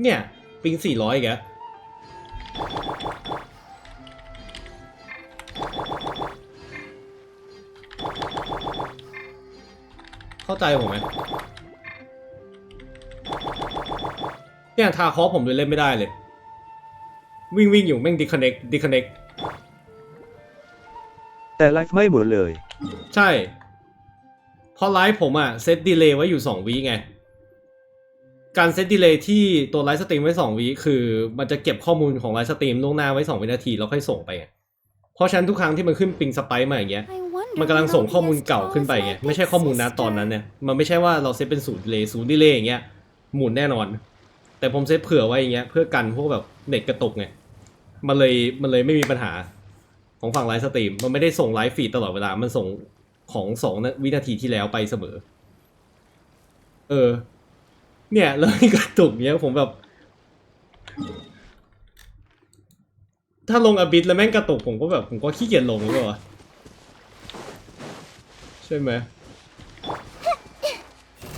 เนี่ยปิง400อีกแล้วเข้าใจผมไหมเนี่ยทาคอผมเลยเล่นไม่ได้เลยวิ่งอยู่แม่งดิคอนเน็กแต่ไลฟ์ไม่เหมือนเลยใช่เพราะไลฟ์ผมอะเซตดีเลย์ไว้อยู่2 วิไงการเซตดีเลย์ที่ตัวไลฟ์สตรีมไว้2 วิคือมันจะเก็บข้อมูลของไลฟ์สตรีมล่วงหน้าไว้2 วินาทีแล้วค่อยส่งไปเพราะฉะนั้นทุกครั้งที่มันขึ้นปิงสไปค์มาอย่างเงี้ยมันกำลังส่งข้อมูลเก่าขึ้นไปไงไม่ใช่ข้อมูลณตอนนั้นเนี่ยมันไม่ใช่ว่าเราเซตเป็น0 ดีเลย์อย่างเงี้ยหมุนแน่นอนแต่ผมเซตเผื่อไว้อย่างเงี้ยเพื่อกันพวกแบบเน็ตกระตุกไงมันเลยไม่มีปัญหาของฝั่งไลฟ์สตรีมมันไม่ได้ส่งไลฟ์ฟีดตลอดเวลามันส่งของ2 วินาทีที่แล้วไปเสมอเนี่ยแล้วกระตุกเนี้ยผมแบบถ้าลงอบิสแล้วแม่งกระตุกผมก็ขี้เกียจลงเลยวะใช่ไหม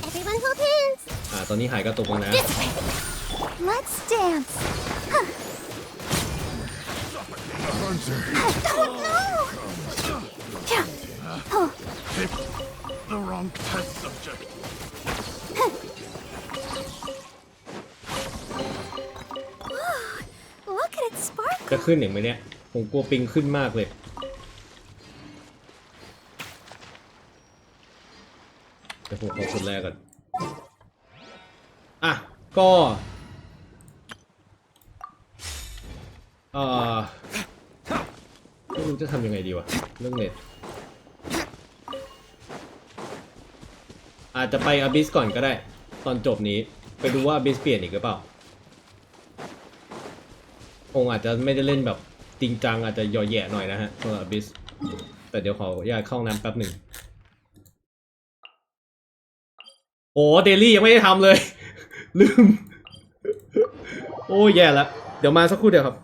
Everyone hold hands. ตอนนี้หายกระตุกแล้วนะ Let's dance. Oh The wrong test subject. Look at it sparkle. จะขึ้นอย่างไหมเนี่ยผมกลัวปิงขึ้นมากเลยเดี๋ยวผมขอคนแรกก่อนก็ไม่รู้จะทำยังไงดีวะเรื่องเน็ตอาจจะไปอาบิสก่อนก็ได้ตอนจบนี้ไปดูว่าอาบิสเปลี่ยนอีกหรือเปล่าคงอาจจะไม่ได้เล่นแบบจริงจังอาจจะย่อแย่หน่อยนะฮะสำหรับอาบิสแต่เดี๋ยวขออยากเข้าน้ำแป๊บหนึ่งโอ้เดลี่ยังไม่ได้ทำเลย ลืมโอ้แย่แล้วเดี๋ยวมาสักครู่เดียวครับ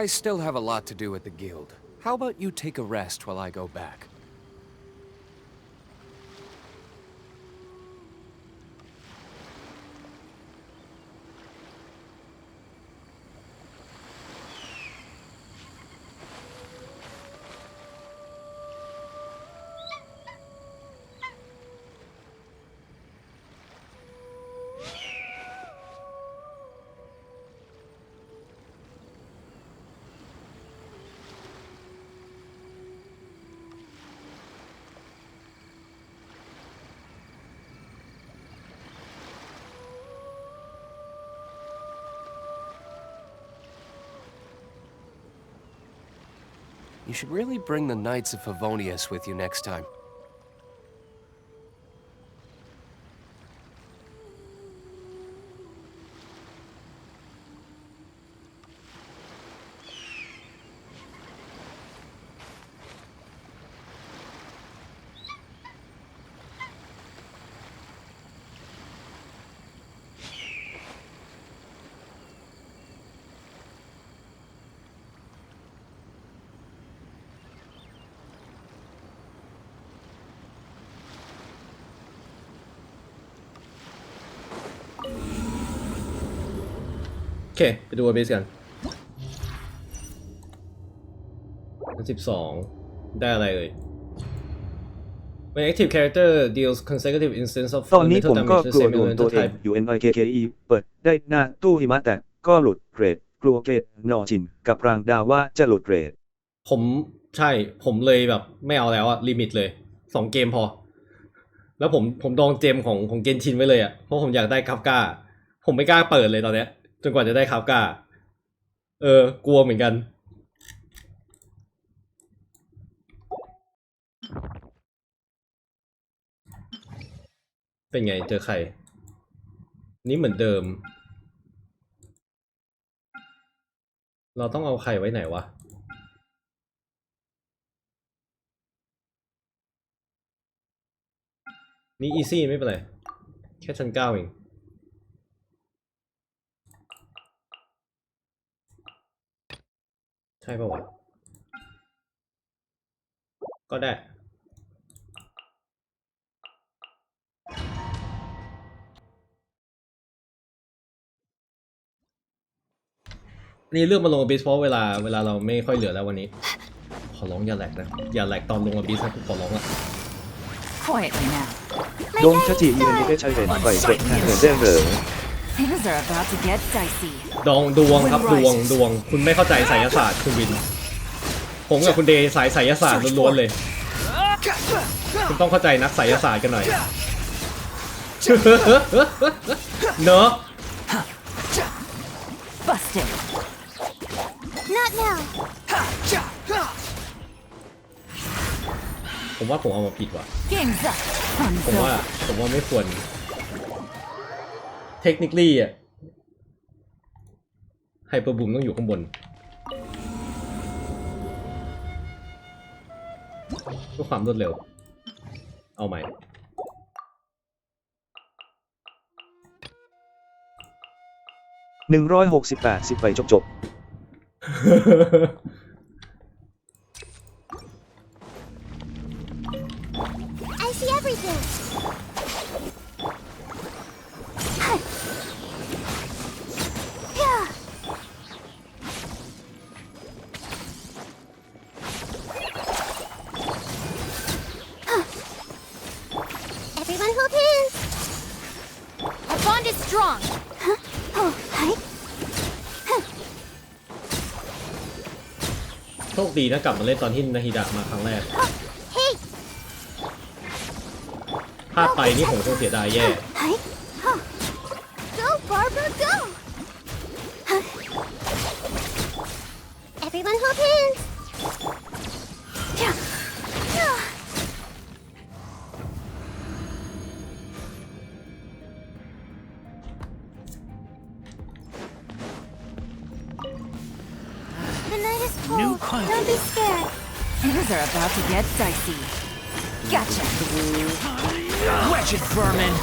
I still have a lot to do at the guild. How about you take a rest while I go back? You should really bring the Knights of Favonius with you next time.โอเคไปดูอบิสกัน12ได้อะไรเอ่ย When active character deals consecutive instance of ตอนนี้ผม elemental ก็ damage กลัว same โดนตัว elemental เอง type อยู่ NIKKE เปิดได้หน้าตู้หิมะแต่ก็หลุดเกรดกลัวเกรดนอจินกับรางดาวว่าจะหลุดเกรดผมใช่ผมเลยแบบไม่เอาแล้วอะลิมิตเลย2 เกมพอแล้วผมดองเจมของเกนชินไว้เลยอะเพราะผมอยากได้คาฟกาผมไม่กล้าเปิดเลยตอนเนี้ยจนกว่าจะได้คาฟกากลัวเหมือนกันเป็นไงเจอใครนี่เหมือนเดิมเราต้องเอาใครไว้ไหนวะนี่อีซี่ไม่เป็นไรแค่ชั้น9เองใช่ป่าวะก็ได้นี่เลือกมาลงอบิสเพราะเวลาเราไม่ค่อยเหลือแล้ววันนี้ขอร้องอย่าแหลกนะอย่าแหลกตอนลงอบิสนะขอร้องละ Quietly now. โดนชาจิยืนไม่ได้ใช้เห็นไปเปิดแค่เห็นได้เหรอ Things are about to get dicey. ดวงครับดวงคุณไม่เข้าใจไสยศาสตร์คุณวินผมกับคุณเดย์สายไสยศาสตร์ล้วนๆเลยคุณต้องเข้าใจนักไสยศาสตร์กันหน่อยเนอะ Busted. Not now. ผมว่าผมเอามาผิดว่ะ Game's up. ผมว่าไม่ควรเทคนิคลี่อ่ะไฮเปอร์บูมต้องอยู่ข้างบนเพื่อความรวดเร็วเอาใหม่168 10ไปจบ I see everything. Yeah. Everyone hold hands. Our bond is strong. Oh, hi. โชคดีนะกลับมาเล่นตอนที่นาฮิดะมาครั้งแรก Hey. พลาดไปนี่ผมคงเสียดายแย่ Hi. Go, Barbara, go. Everyone hold hands. Yeah. Yeah. The night is cold. Don't be scared. Things are about to get dicey. Gotcha. Wretched vermin.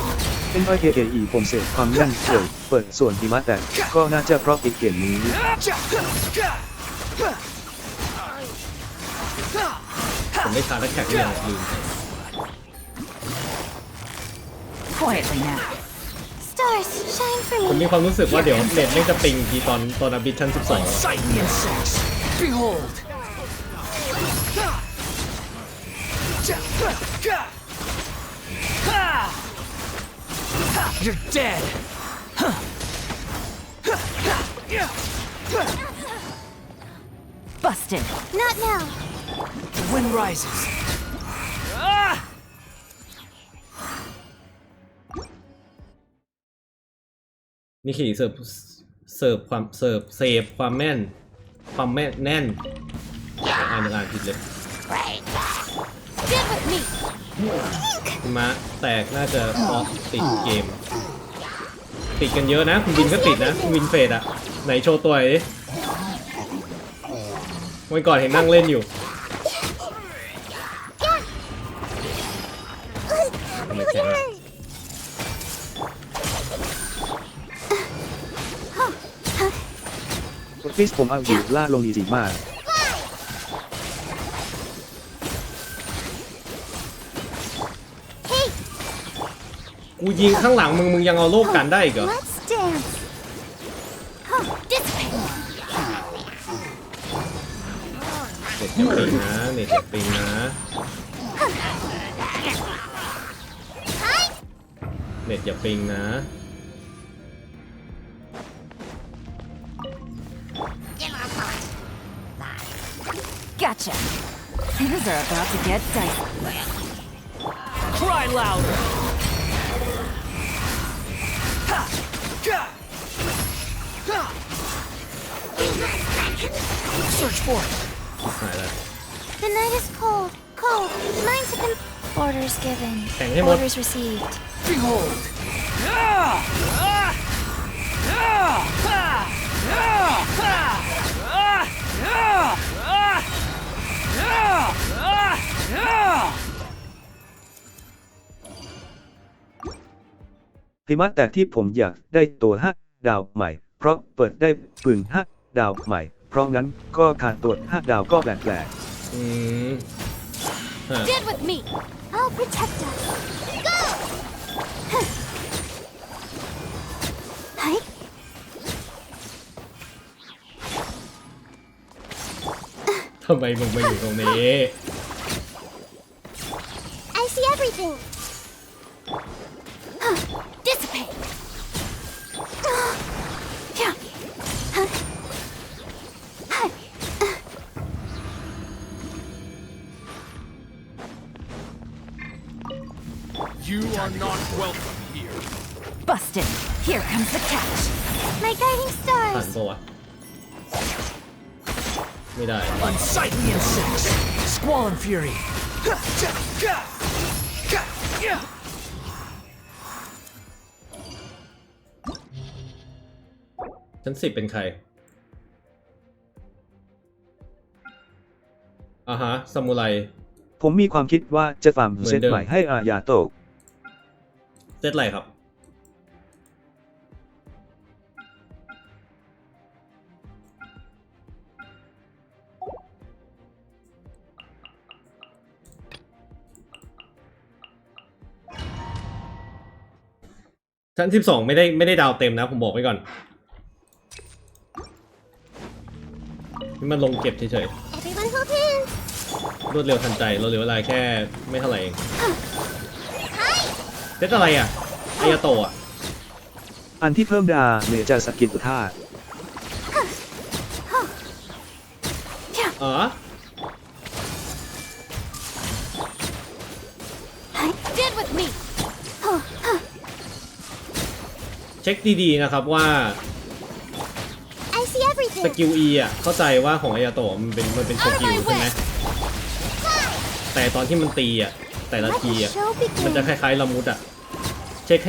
NIKKE ผมเสพความแน่นเลยเปิดส่วนหิมะแต่ก็น่าจะเพราะอีกเกมนี้ ผมได้ชาร์จแท็กเรื่องลืม Quietly now. Stars, shine for ผม me. มีความรู้สึกว่าเดี๋ยวเน็ตไม่จะปิงทีตอนอบิทชั้น12 Sight the insects. Behold. You're dead. Busted. Not now. The wind rises. นี่คือเสิร์ฟความแม่นแน่น อ่านผิดเลย Get with me. มาแตกน่าจะเพราะติดเกมติดกันเยอะนะคุณวินก็ติดนะคุณวินเฟดอะไหนโชว์ตัวไอ้วันก่อนเห็นนั่งเล่นอยู่ฟิสผมเอาอยู่ล่าลงดีมากกูยิงข้างหลังมึงยังเอาโลกกันได้อีกเหรอเน็ตอย่าปิงนะเน็ตอย่าปิงนะเน็ตอย่าปิงนะ Gotcha. Things are about to get dicey. Cry louder. Search for it. The night is cold. Cold. Minds have been... Orders given. Orders received. Behold.หิมะแต่ที่ผมอยากได้ตัว5 ดาวใหม่เพราะเปิดได้ปืน5 ดาวใหม่เพราะงั้นก็ขาดตัว5 ดาวก็แปลกGet with me. I'll protect us. Go! ทำไมมึงมาอยู่ตรงนี้ I see everything. Dissipate. You are not welcome here. Busted. Here comes the catch. My guiding ผ่าน stars. ปะวะไม่ได้ Unsightly insects. Squall and fury. ชั้น10เป็นใครฮะซามูไรผมมีความคิดว่าจะฟาร์มเซตใหม่ให้อายาโตะ เซตอะไรครับชั้น12ไม่ได้ดาวเต็มนะผมบอกไว้ก่อนนี่มันลงเก็บเฉย Everyone hold hands. ๆรวดเร็วทันใจเราเหลือเวลาแค่ไม่เท่าไหร่เองเซตอะไรอ่ะอายาโตะอ่ะ อันที่เพิ่มดาเมจสกิลท่า Get with me. เช็คดีๆนะครับว่า I see everything. สกิล E อ่ะเข้าใจว่าของอายาโตะมันเป็นสกิลใช่ไหมแต่ตอนที่มันตีอ่ะแต่ละทีอ่ะมันจะคล้ายๆละมุดอ่ะเช็ค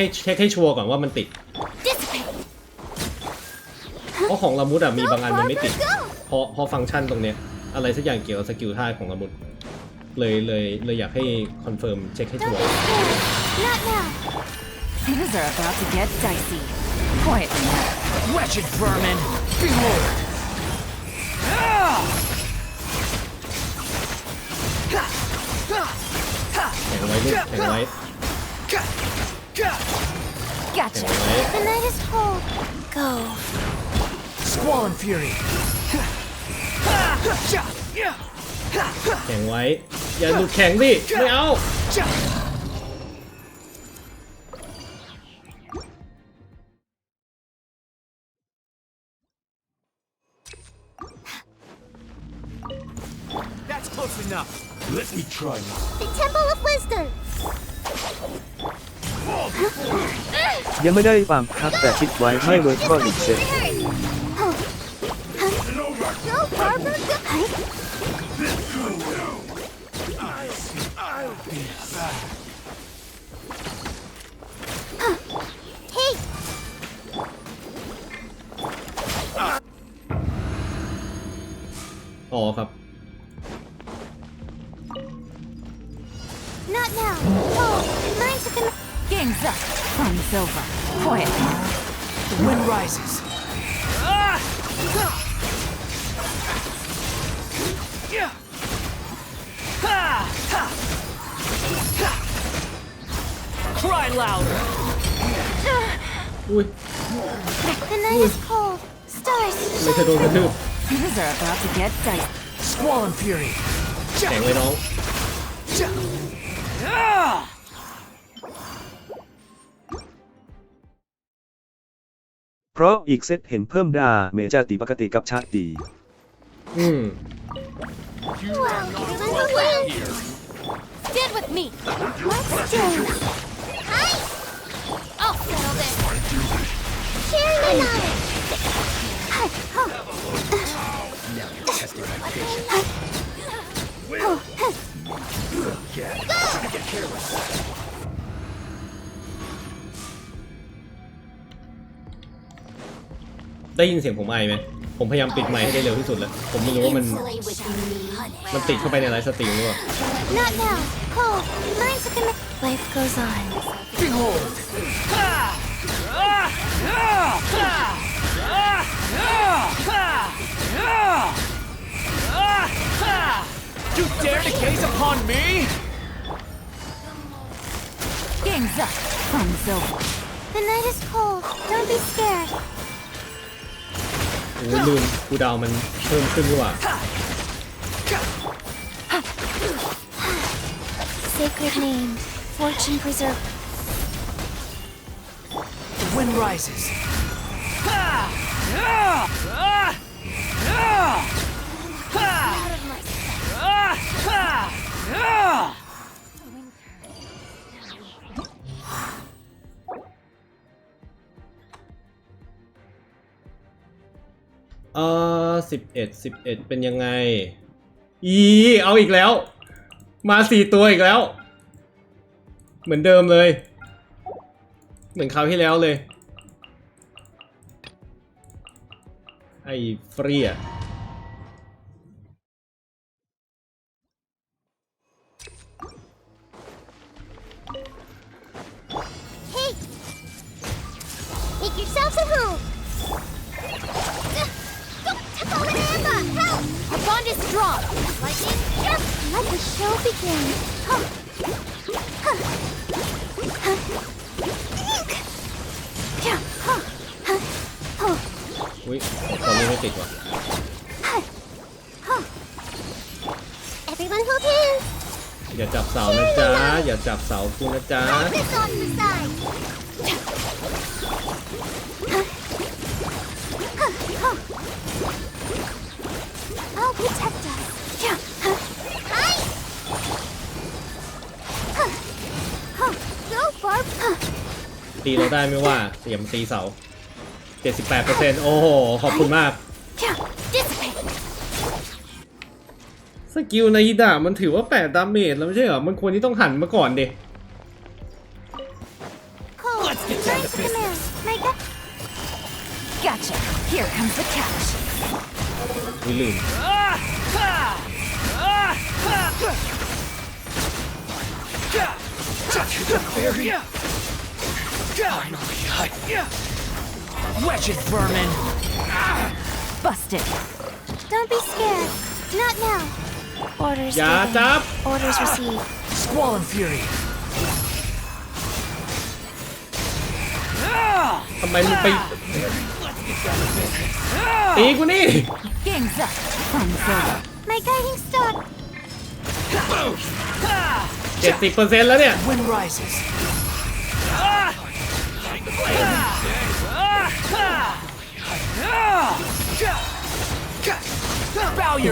ให้ชัวร์ก่อนว่ามันติดเพราะของละมุดอ่ะมีบางอันมันไม่ติดเพราะฟังก์ชันตรงเนี้ยอะไรสักอย่างเกี่ยวกับสกิลท่าของละมุดเลยอยากให้คอนเฟิร์มเช็คให้ชัวร์ Not now. Things are about to get dicey. Quietly now. Wretched vermin. Behold. แข่งไว้ลูกแข่งไว้ Gotcha. The night is cold. Go. Squall and fury. แข่งไว้อย่าหลุดแข่งดิไม่เอาThat's close enough. Let me try now. The Temple of Wisdom. ยังไม่ได้ฟาร์มครับแต่คิดไว้ไม่เวิร์กก็อีกเซต Go, Barbara. Go. Hey!อ๋อครับ Not now. Oh, mine's a Game's up. Fun's over. Quiet. The wind rises. Cry louder. อุ้ย The night is cold. Stars ไม่เคยโดนกระทืบ Things are about to get dicey. Squall Fury. แข็งไว้น้อง เพราะอีกเซตเห็นเพิ่มดาเมจาติปกติกับชาติ Stand with me. Let's do. Hi! I'll settle this. Share my knowledge. Hi. Now you're testing my patience. Get careless. ได้ยินเสียงผมไอไหมผมพยายามปิดไมค์ให้ได้เร็วที่สุดแล้วผมไม่รู้ว่ามันติดเข้าไปในไลฟ์สตรีมหรือเปล่า Not now. Cold. Mine's a Life goes on. Behold. You dare to gaze upon me? Game's up. Fun's over. The night is cold. Don't be scared. โอ้ยลืมกูดาวมันเพิ่มขึ้นดีกว่า Sacred name. Fortune preserve. The wind rises. Out of my sight. 11เป็นยังไงเอาอีกแล้วมา4ตัวอีกแล้วเหมือนเดิมเลยเหมือนคราวที่แล้วเลยไอ้ฟรีอะ Hey! Make yourselves at home! Don't tip over the Emma! Help! Our bond is strong. Lightning, yes! Let the show begin. Huh. Huh. Huh. Yeah. Huh. Huh. Huh. อุ้ยตอนนี้ไม่ติดว่ะ Huh. Everyone hold hands! อย่าจับเสานะจ๊ะอย่าจับเสากูนะจ๊ะ Knock this off the side! I'll protect us. Yeah. Huh. Hi! Huh. Huh. Go, Barb. Huh. ตีเราได้ไม่ว่าอย่ามาตีเสา 78% โอ้โหขอบคุณมาก Yeah. Dissipate. สกิลในดาบมันถือว่า8ดาเมจแล้วไม่ใช่เหรอมันควรที่ต้องหันมาก่อนดิ Cold. Let's get down to Strike the business. command. Make up. Gotcha. Here comes the catch. วิลืม Wretched vermin! Busted. Don't be scared. Not now. Orders อย่า given. จับ Orders received. Squall Fury! ทำไมมึงไปตีกูนี่ Game's up. Fun's over. My guiding star. 70% แล้วเนี่ย Wind rises.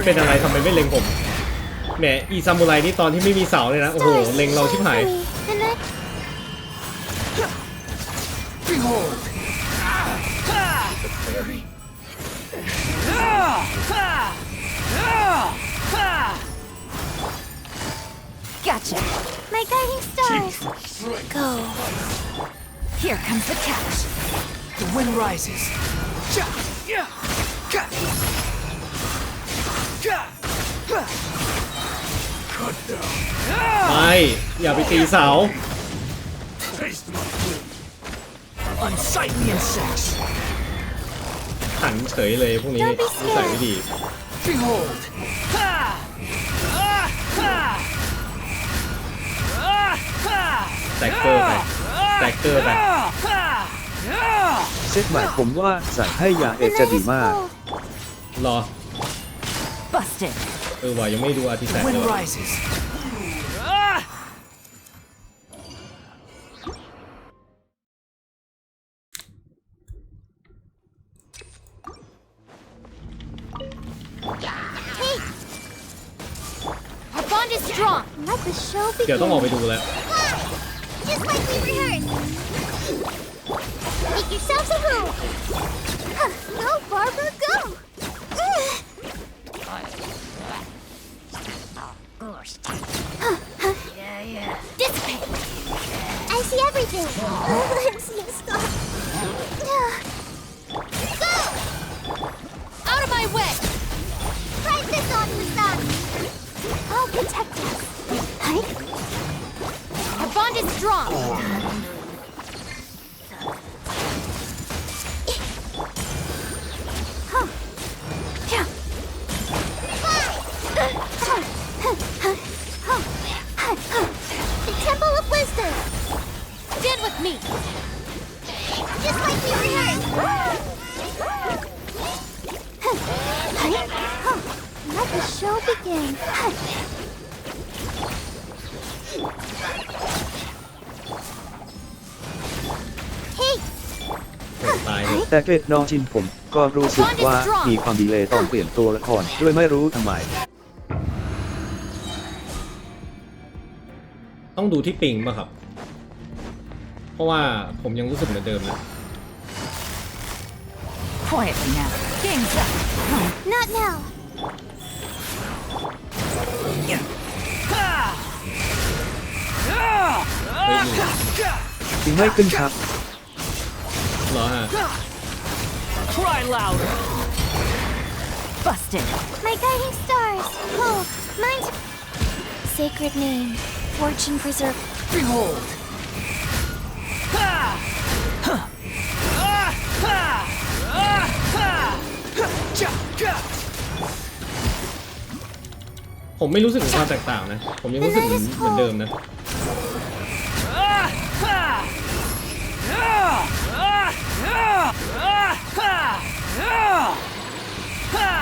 เป็นอะไรทำไมไม่เล็งผมแหมอีซามูไรนี่ตอนที่ไม่มีเสาเลยนะโอ้โหเล็งเราชิบหาย The night. Behold! Gotcha. My guiding stars. Go. Here comes the catch. The wind rises. ไม่อย่าไปตีเสา Unsightly insects. หันเฉยเลยพวกนี้นิสัยไม่ดี Behold. แตกเกอร์ไปแตกเกอร์ไป เซตใหม่ผมว่าใส่ให้ยาเอจะดีมาก รอ Busted. ว่ายังไม่ดูอาร์ติแฟกต์ Wind เลย rises. Hey! Our bond is strong. Let the show เดี๋ยวต้องออกไป begin. ดูแล้ว Just like we rehearsed. Make yourselves a room. Go, Barbara, go. Dissipate. I see everything. I'm seeing stars. Go! Out of my way! Try this on the sun. I'll protect us. Hi. Our bond is strong. The Temple of Wisdom. Stand with me. Just like we rehearsed. Let the show begin. Hey! ตายเลย แต่เกรดน้องชินผมก็รู้สึกว่ามีความดีเลยต้องเปลี่ยนตัวละครด้วยไม่รู้ทำไม ต้องดูที่ปิงป่ะครับ เพราะว่าผมยังรู้สึกเหมือนเดิมนะ Quietly now. Game's up. Not now. เฮ้ย จริงไม่ขึ้นครับ เหรอฮะ Cry louder. Busted. My guiding stars. Oh, mine's sacred name. Fortune preserve. Behold. ผมไม่รู้สึกถึงความแตกต่างนะ ผมยังรู้สึกเหมือนเดิมนะ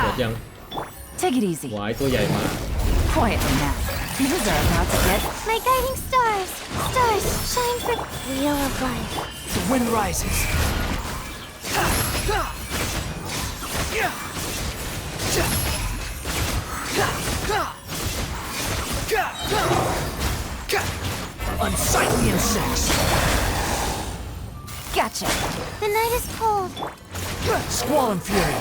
หมดยัง Take it easy. หวายตัวใหญ่มาก Quietly now. Things are about to get... My guiding stars. Stars, shine for wheel of life. The wind rises. Unsightly insects. Gotcha. The night is cold. Squall and fury.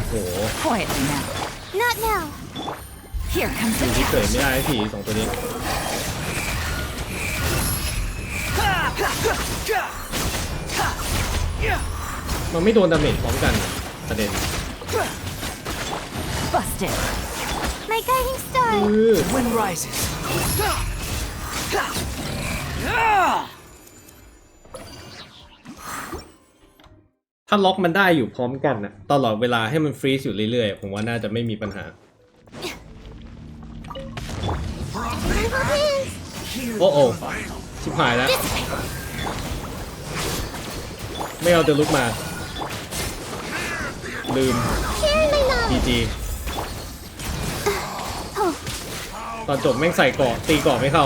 โอ้โห Quietly now. Not now. Here comes ดู the ที่เกิด catch. ไม่ได้ทีสองตัวนี้ มันไม่โดนดาเมจพร้อมกันประเด็น Busted. My guiding stars. Wind rises. ถ้าล็อกมันได้อยู่พร้อมกันนะตลอดเวลาให้มันฟรีซอยู่เรื่อยๆ ผมว่าน่าจะไม่มีปัญหา โอ้โอ้ชิบหายแล้ว ไม่เอาเดลุกมา ลืม GG ตอนจบแม่งใส่เกาะตีเกาะไม่เข้า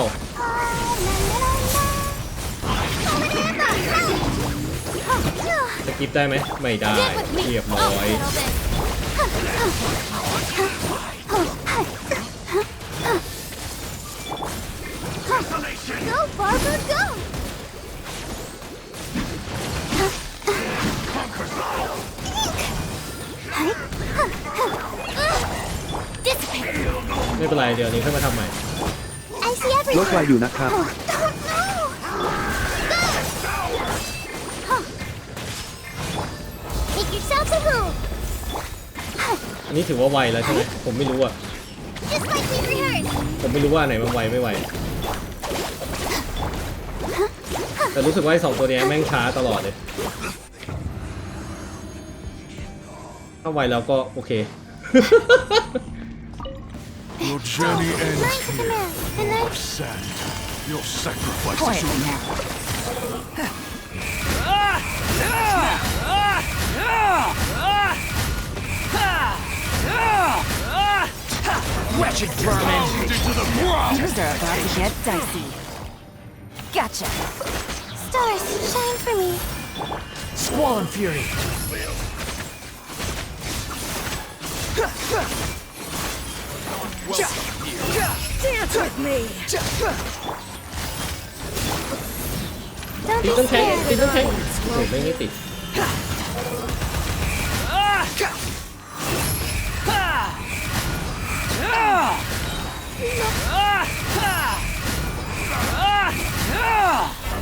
สกิปได้ไหม ไม่ได้ เรียบร้อย Go, Barbara, go! ไม่เป็นไรเดี๋ยวนี้ค่อยมาทำใหม่ รถไฟอยู่นะครับ Make yourself at home. อันนี้ถือว่าไวแล้วใช่ไหมผมไม่รู้อะ Just like we rehearsed. ผมไม่รู้ว่าไหนมันไวไม่ไวแต่รู้สึกว่าไอ้2ตัวนี้แม่งช้าตลอดเลยถ้าไวแล้วก็โอเค Your journey ends here. You're sad. Your sacrifice is Wretched vermin! Things are about to get dicey. Gotcha. Stars, shine for me. Squall and fury. Dance with me! Don't ติ be ดต้นแทง scared. ติดต้นแทงโอ้โหไม่ติด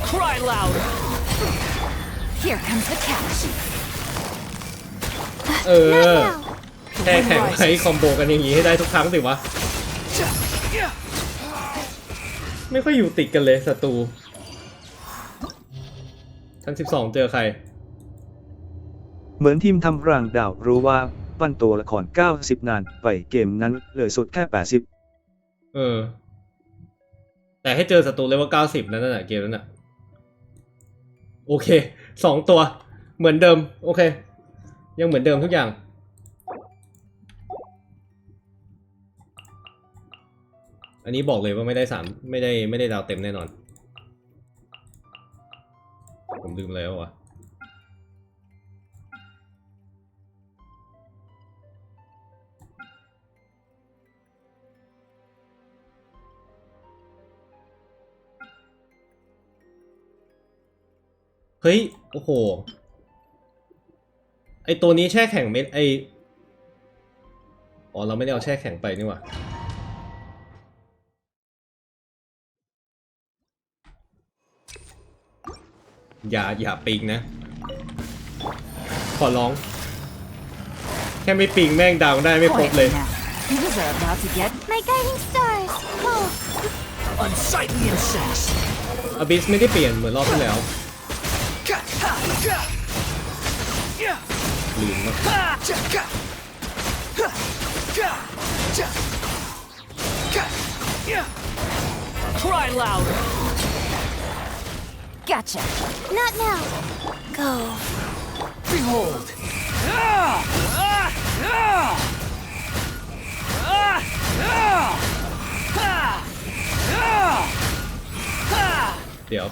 Cry louder! Here comes the catch. แค่แข่งให้คอมโบกันอย่างนี้ให้ได้ทุกครั้งสิวะไม่ค่อยอยู่ติดกันเลยศัตรูชั้น12เจอใคร เหมือนทีมทำร่างดาวรู้ว่าปั้นตัวละคร90นานไปเกมนั้นเลยสุดแค่80แต่ให้เจอศัตรูเลเวล90นั่นน่ะเกมนั้นน่ะโอเค2ตัวเหมือนเดิมโอเคยังเหมือนเดิมทุกอย่างอันนี้บอกเลยว่าไม่ได้3ไม่ได้ดาวเต็มแน่นอนผมลืมแล้ววะเฮ้ยโอ้โหไอตัวนี้แช่แข็งเม็ดอ๋อเราไม่ได้เอาแช่แข็งไปนี่หว่าอย่าปิงนะขอร้องแค่ไม่ปิงแม่งดาวได้ไม่ครบเลย Things are about to get My guiding stars. Oh. Unsightly insects. Abyss ไม่ได้เปลี่ยนเหมือนรอบที่แล้วลืมมาก Cry louder. Gotcha. Not now. Go. Behold. เดี๋ยว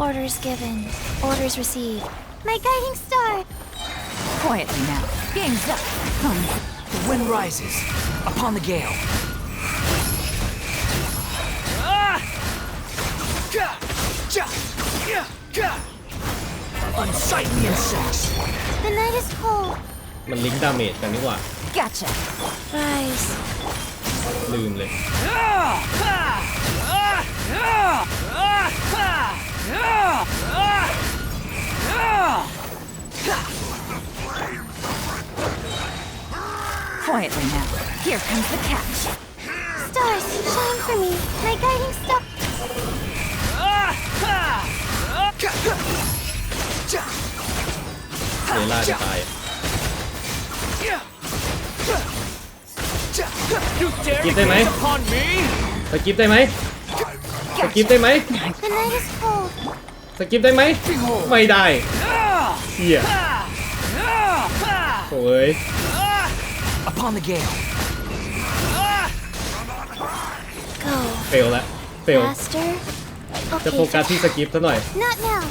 Orders given. Orders received. My guiding star. Quietly now. Game's up. The wind rises upon the gale. Unsightly insects. The night is cold. มันลิงก์ดาเมจกันนี่หว่า Gotcha. Rise. ลืมเลย Quietly now. Here comes the catch. Stars, shine for me. My guiding star. เลล่าจะตาย You dare Give them, gaze eh? upon me? สกิปได้ไหมสกิปได้ไหม The night is cold. สกิปได้ไหมไม่ได้เฮียโอ้ย Upon the gale. Go. เฟลแล้วเฟล Faster. จะโฟกัสที่สกิปซะหน่อย Not now.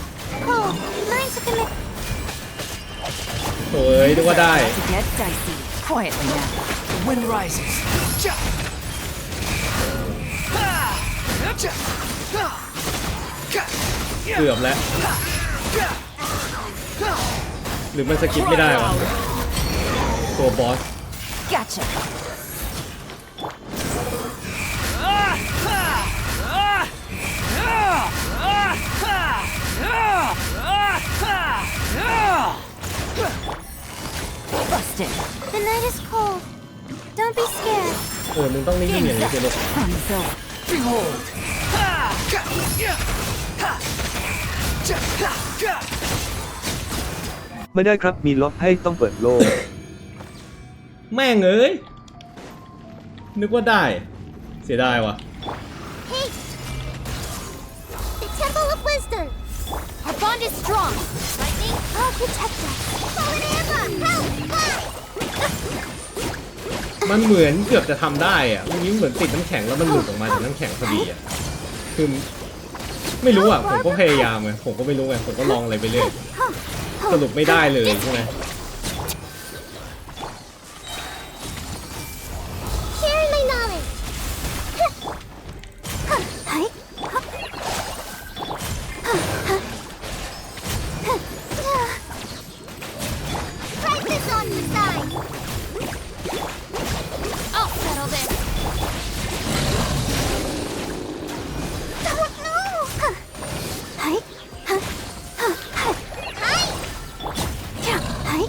Cold. Mine's a commit. โอ้ยนึกว่าได้ About to get dicey. Quietly now. The wind rises. เกือบแล้วหรือมันสกิปไม่ได้วะตัวบอส Gotcha. มึงต้องนิ่งๆอย่างนี้สิลูก ไม่ได้ครับมีล็อกให้ต้องเปิดโลก แม่งเอ้ยนึกว่าได้เสียดายว่ะ Hey! The Temple of Wisdom! Our bond is strong. Lightning, I'll protect us. Fallen Amber, help! Fly! มันเหมือนเกือบจะทำได้อ่ะมันยิ่งเหมือนติดน้ำแข็งแล้วมันหลุดออกมาจากน้ำแข็งพอดีอ่ะคือไม่รู้อ่ะผมก็พยายามไงผมก็ไม่รู้ไงผมก็ลองอะไรไปเรื่อยสรุปไม่ได้เลยใช่ไหม Sharing my knowledge. Try this on your side. I'll settle this. Oh no! Hi. Hi. Hi.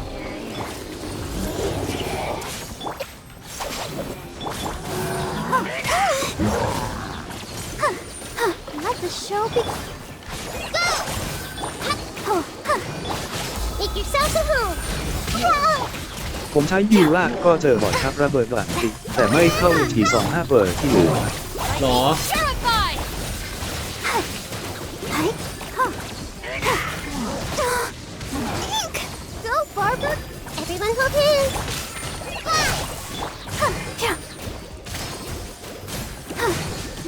Let the show begin. Go! Make yourself at home. ผมใช้ยูล่าก็เจอบ่อยครับระเบิดหลังติแต่ไม่เข้าที25เปิดที่เหลือ หรอ Terrified. Go, Barbara. Everyone hold hands.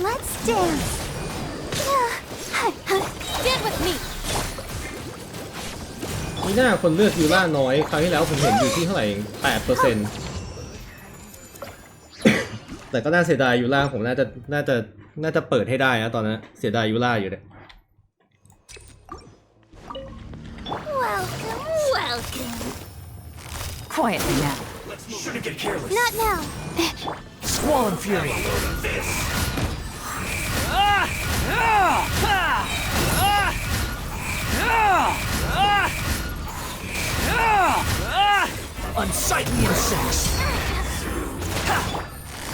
Let's dance. Stand with me. นี่หน้าคนเลือกยูล่าน้อยคราวที่แล้วผมเห็นอยู่ที่เท่าไหร่ 8% แต่ก็น่าเสียดายยูล่าผมน่าจะเปิดให้ได้นะตอนนั้นเสียดายยูล่าอยู่เนี่ย Welcome, welcome. Quietly now. Shouldn't get careless. Not now. Squall and fury. Unsightly insects.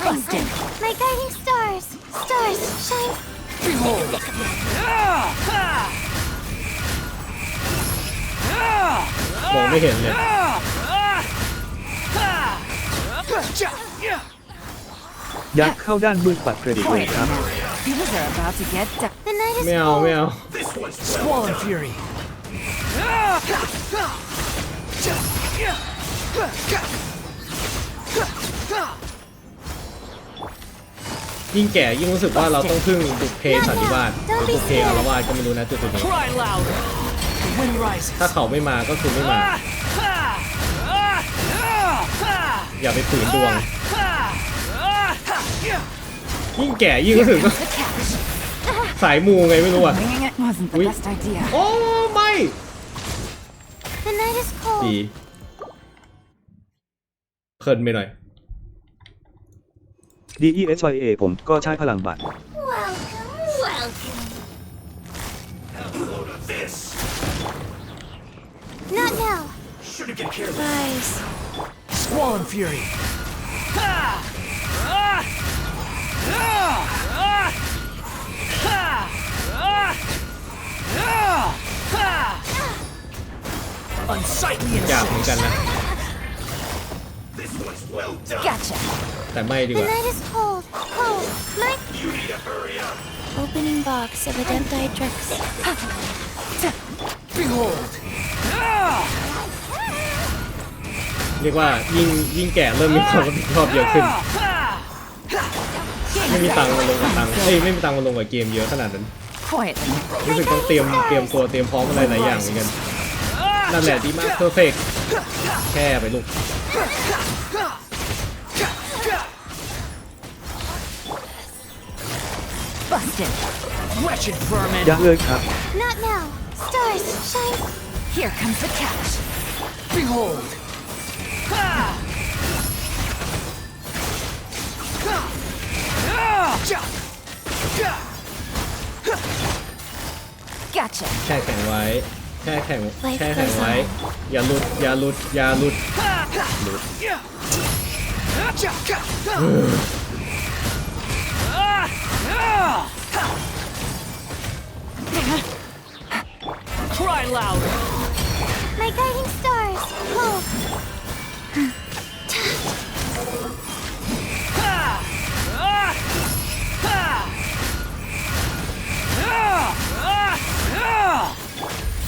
Busted. My guiding stars. Stars, shine. Behold. มองไม่เห็นเลย อยากเข้าด้านมืดปัดเครดิตเลยครับ Things are about to get dark. The night is ไม่เอาไม่เอา This one's Squall and fury. ยิ่งแก่ยิ่งรู้สึกว่าเราต้องพึ่งบุกเพสันนิวาสหรือบุกเพอารวาสก็ไม่รู้นะจุดๆนี้ Cry louder. The wind rises. ถ้าเขาไม่มาก็คือไม่มา อย่าไปฝืนดวง ยิ่งแก่ยิ่งรู้สึกว่าสายมูไงไม่รู้อ่ะ Winging it wasn't the best idea. โอ้ไม่ The night is cold. ดีเพลินไปหน่อย DESYA ผมก็ใช้พลังบัตร Welcome, welcome. Have a load of this. Not now. Shouldn't get careless. Guys. Squall and fury. Unsightly อยากเหมือน insects. กันนะ This one's well done. Gotcha. แต่ไม่ดีก The ว่า night is cold. Cold. My You need to hurry up. opening box of Adentide Drex. Behold. เรียกว่ายิ่งแก่เริ่มมีความรับผิดชอบเยอะขึ้น ไม่มีตังค์มาลงกับตังค์ไม่มีตังค์มาลงกับเกมเยอะขนาดนั้น Quietly. รู้สึกต้องเตรียมตัวเตรียมพร้อมอะไรหลายอย่างเหมือนกันนั่นแหละดีมากเพอร์เฟกแค่ไปลูก Busted. Wretched vermin. อยากเลยครับ Not now. Stars, shine. Here comes the catch. Behold. Gotcha. แช่แข็งไว้แช่แข็งไว้ อย่าหลุดอย่าหลุด Behold. Cry louder. My guiding stars. Hold.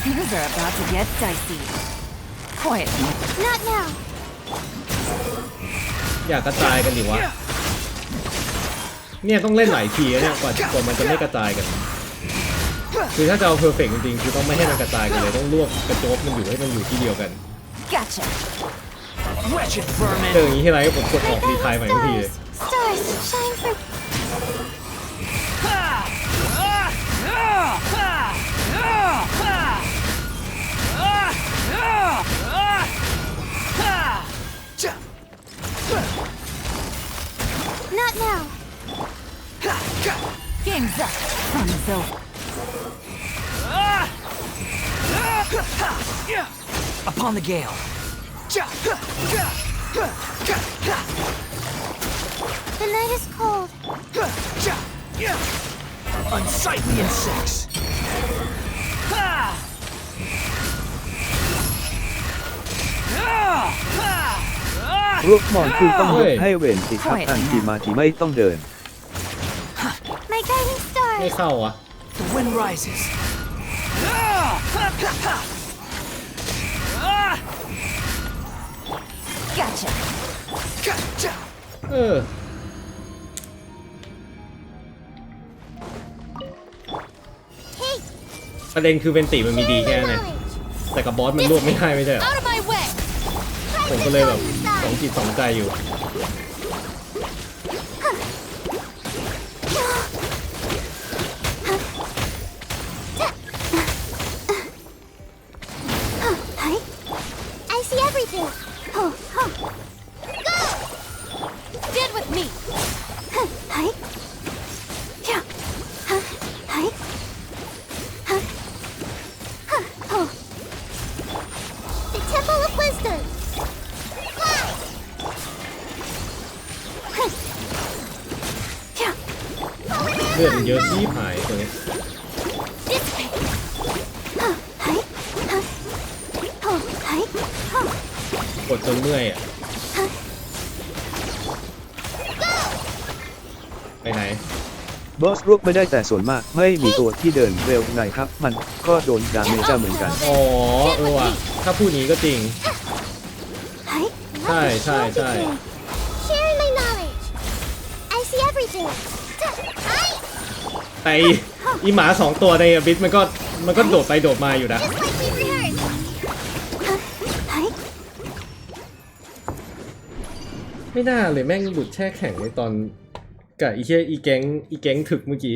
Things are about to get dicey. Quietly. Not now. อยากกระจายกันดิวะเนี่ยต้องเล่นหลายทีเนี่ยกว่ามันจะไม่กระจายกันคือถ้าจะเอาเพอร์เฟกต์จริงๆคือต้องไม่ให้มันกระจายกันเลยต้องรวบกระโจบมันอยู่ให้มันอยู่ที่เดียวกัน Gotcha. เจออย่างนี้ที่ไรผมกดออกรีไทายใหม่ทุกทีเลย Stars, shine for. Not now. Game's up. Fun is over. Upon the gale. The night is cold. Unsightly insects. รูปมอนคือต้องยกให้เวนสิครับอันทีมาที่ไม่ต้องเดิน My guiding stars. ไม่เข้าอ่ะ The wind rises. Gotcha. ประเด็นคือเวนติมันมีดีแค่ไหนแต่กับบอสมันรวบไม่ได้ไม่ใช่เหรอ Out of my way. ผมก็เลยแบบสองจิตสองใจอยู่ I see everything. Go. Stand with me. The Temple of Wisdom. เลือดมันเยอะที่หายตัวนี้กดจนเมื่อยอ่ะไปไหน บอสรวบไม่ได้แต่ส่วนมากไม่มีตัวที่เดินเร็วไงครับ มันก็โดนดาเมจเหมือนกัน อ๋อว่ะถ้าพูดนี้ก็จริงใช่ Sharing my knowledge. I see everything. แต่อีหมาสองตัวในอบิสมันก็โดดไปโดดมาอยู่นะ Just like we rehearsed. ไม่น่าเลยแม่งหลุดแช่แข็งในตอนกับอีแก๊งถึกเมื่อกี้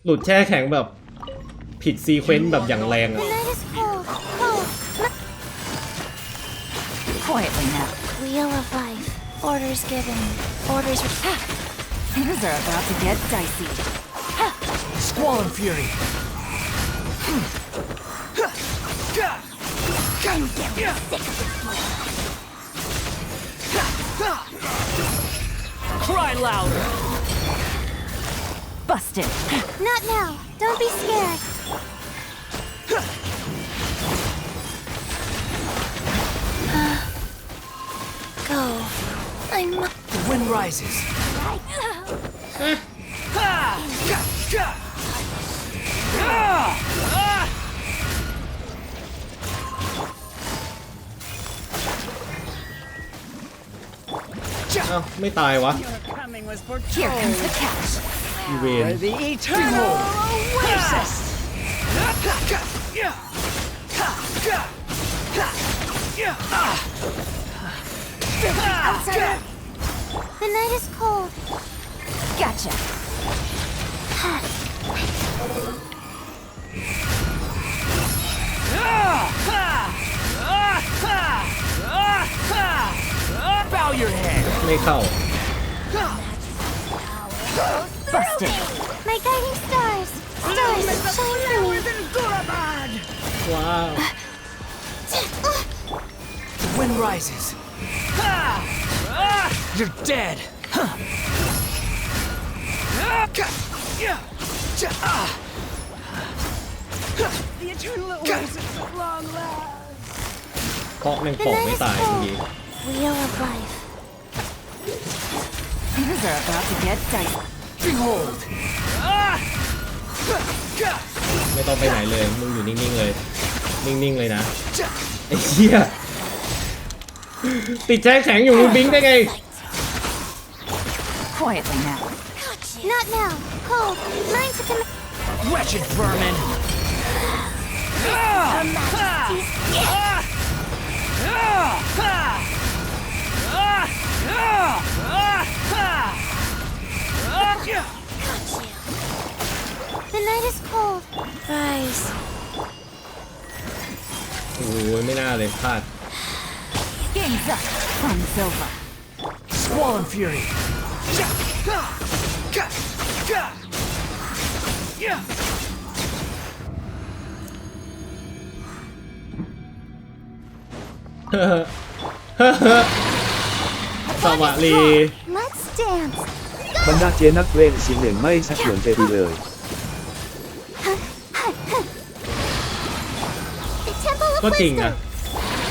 หลุดแช่แข็งแบบผิดซีเควนต์แบบอย่างแรงอะ The night is cold. Quietly now. Wheel of life. Orders given. Orders received. Things are about to get dicey. Squall and fury. I'm getting sick of this one. Cry louder. Busted. Not now. Don't be scared. Go. I'm. The wind rises. เอ้าไม่ตายวะ Here comes the catch. อีเวน The eternal oasis. Outsider. The night is cold. Gotcha. Bow your head. ไม่เข้า Busted. My guiding stars. Stars, shine for me. ว้าว The wind rises. You're dead. The eternal oasis at long last. เคาะแม่งป่องไม่ตายเมื่อกี้ Wheel of life. Things are about to get dicey. Behold. ไม่ต้องไปไหนเลยมึงอยู่นิ่งๆเลยนิ่งๆเลยนะไอ้เหี้ยติดแช่แข็งอยู่มึงบิงได้ไง Quietly now. Not now. Cold. Mine to commit. Wretched vermin! The night is cold. Rise. โอ้ยไม่น่าเลยพลาด Game's up. Fun's over. Squall and fury! Yeah! สวัสดี Let's dance. บรรดาเจนักเวทเสียงหนึ่งไม่สักเหมือนเจดีเลย The Temple of ก็จริง Wisdom. นะ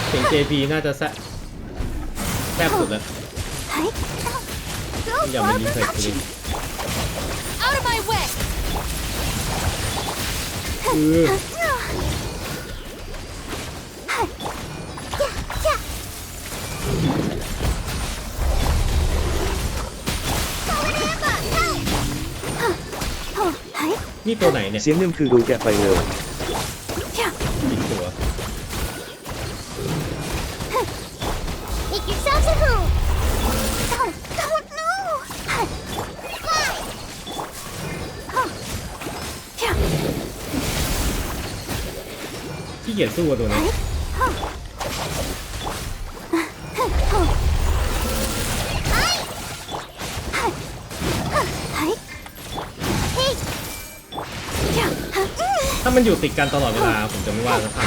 เสียง JP น่าจะแซ่บสุดแล้ว Go, อย่ามายิงใส่ Barbara. กูดิ Out of my way! นี่ตัวไหนเนี่ย เสียงหนึ่งคือดูแกะไปเลย อีกตัว Make yourselves at home. Don't know. ขี้เกียจสู้กับตัวนี้ ถ้ามันอยู่ติดกันตลอดเวลาผมจะไม่ว่าจะท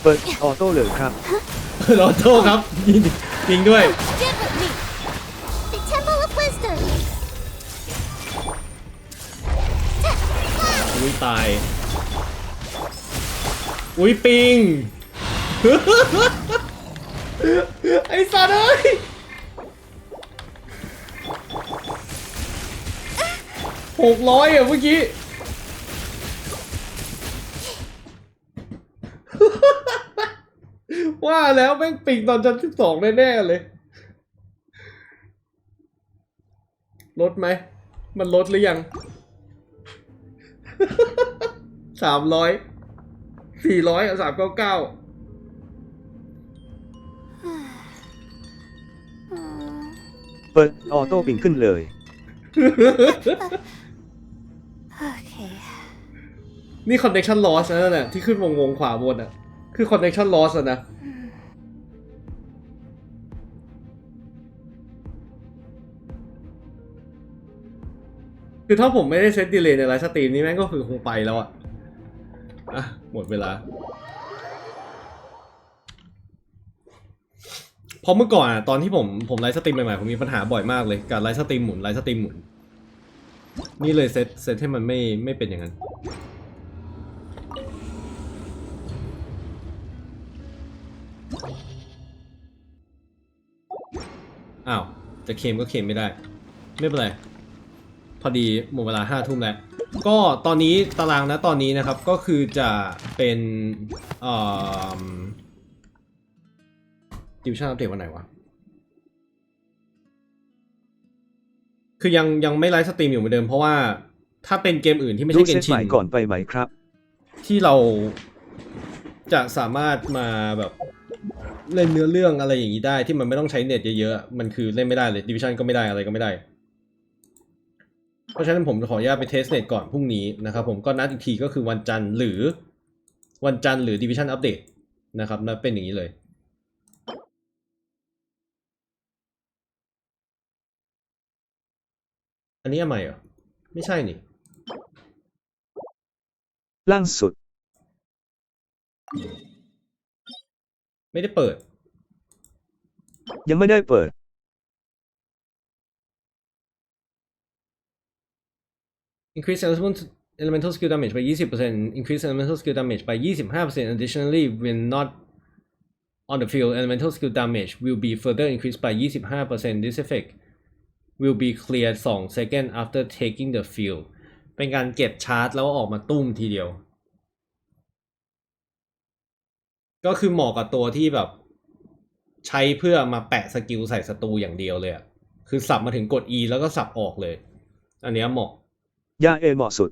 เปิดออโต้เลยครับ ำรอโทษครับจริงด้วย Stand with me. The Temple of Wisdom. อุ้ยตาย อุ้ยปิง ไอ้สัตว์เอ้ย600อ่ะเมื่อกี้ ว่าแล้วแม่งปิงตอนชั้น12แน่ๆเลย ลดไหม มันลดหรือยัง 300 400อ่ะ399 เปิดออโต้ปิงขึ้นเลย Okay. นี่ connection loss นะนั่นแหละที่ขึ้นวงขวาบนอ่ะ คือ connection loss อะนะ คือถ้าผมไม่ได้เซตดีเลย์ในไลฟ์สตรีมนี่แม่งก็คือคงไปแล้วอ่ะ หมดเวลา เพราะเมื่อก่อนอ่ะตอนที่ผมไลฟ์สตรีมใหม่ๆผมมีปัญหาบ่อยมากเลยการไลฟ์สตรีมหมุนไลฟ์สตรีมหมุน นี่เลยเซตให้มันไม่เป็นอย่างนั้น อ้าว จะเคลมก็เคลมไม่ได้ ไม่เป็นไร พอดีหมดเวลา5 ทุ่มแล้ว ก็ตอนนี้ตารางนะตอนนี้นะครับก็คือจะเป็นดิวชั่นอัปเดตวันไหนวะ คือยังไม่ไลฟ์สตรีมอยู่เหมือนเดิมเพราะว่าถ้าเป็นเกมอื่นที่ไม่ใช่เกมชิน ก่อนไปไหมครับ ที่เราจะสามารถมาแบบเล่นเนื้อเรื่องอะไรอย่างนี้ได้ที่มันไม่ต้องใช้เน็ตเยอะๆมันคือเล่นไม่ได้เลยดิวิชั่นก็ไม่ได้อะไรก็ไม่ได้เพราะฉะนั้นผมขออนุญาตไปเทสเน็ตก่อนพรุ่งนี้นะครับผมก็นัดอีกทีก็คือวันจันทร์หรือดิวิชั่นอัปเดตนะครับนัดเป็นอย่างนี้เลยอันนี้ใหม่เหรอไม่ใช่นี่ ล่างสุด ไม่ได้เปิด ยังไม่ได้เปิด increase eligible elemental skill damage ไป 20% increase elemental skill damage ไป 25% additionally when not on the field elemental skill damage will be further increased by 25% this effect will be cleared 2 seconds after taking the field เป็นการเก็บชาร์จแล้วออกมาตุ้มทีเดียวก็คือเหมาะกับตัวที่แบบใช้เพื่อมาแปะสกิลใส่ศัตรูอย่างเดียวเลยคือสับมาถึงกด E แล้วก็สับออกเลยอันนี้เหมาะยาเหมาะสุด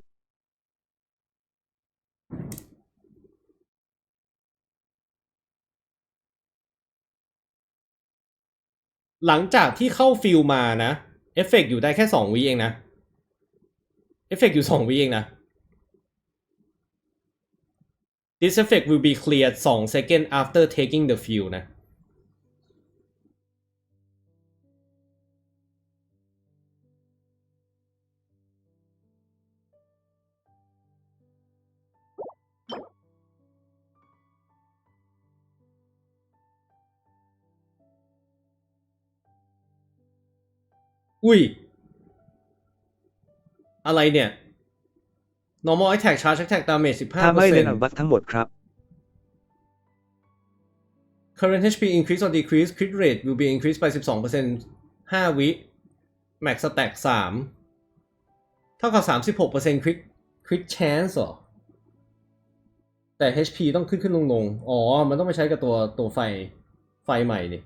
หลังจากที่เข้าฟิลมานะเอฟเฟกต์อยู่ได้แค่2วิเองนะเอฟเฟกต์อยู่2วิเองนะ This effect will be cleared 2 seconds after taking the field นะอุ้ยอะไรเนี่ย normal attack charge attack damage 15% ถ้าไม่เล่นบัฟทั้งหมดครับ current HP increase or decrease crit rate will be increased by 12% 5 วิ max stack 3เท่ากับ 36% crit chance หรอแต่ HP ต้องขึ้นลงอ๋อมันต้องไปใช้กับตัวไฟใหม่นี่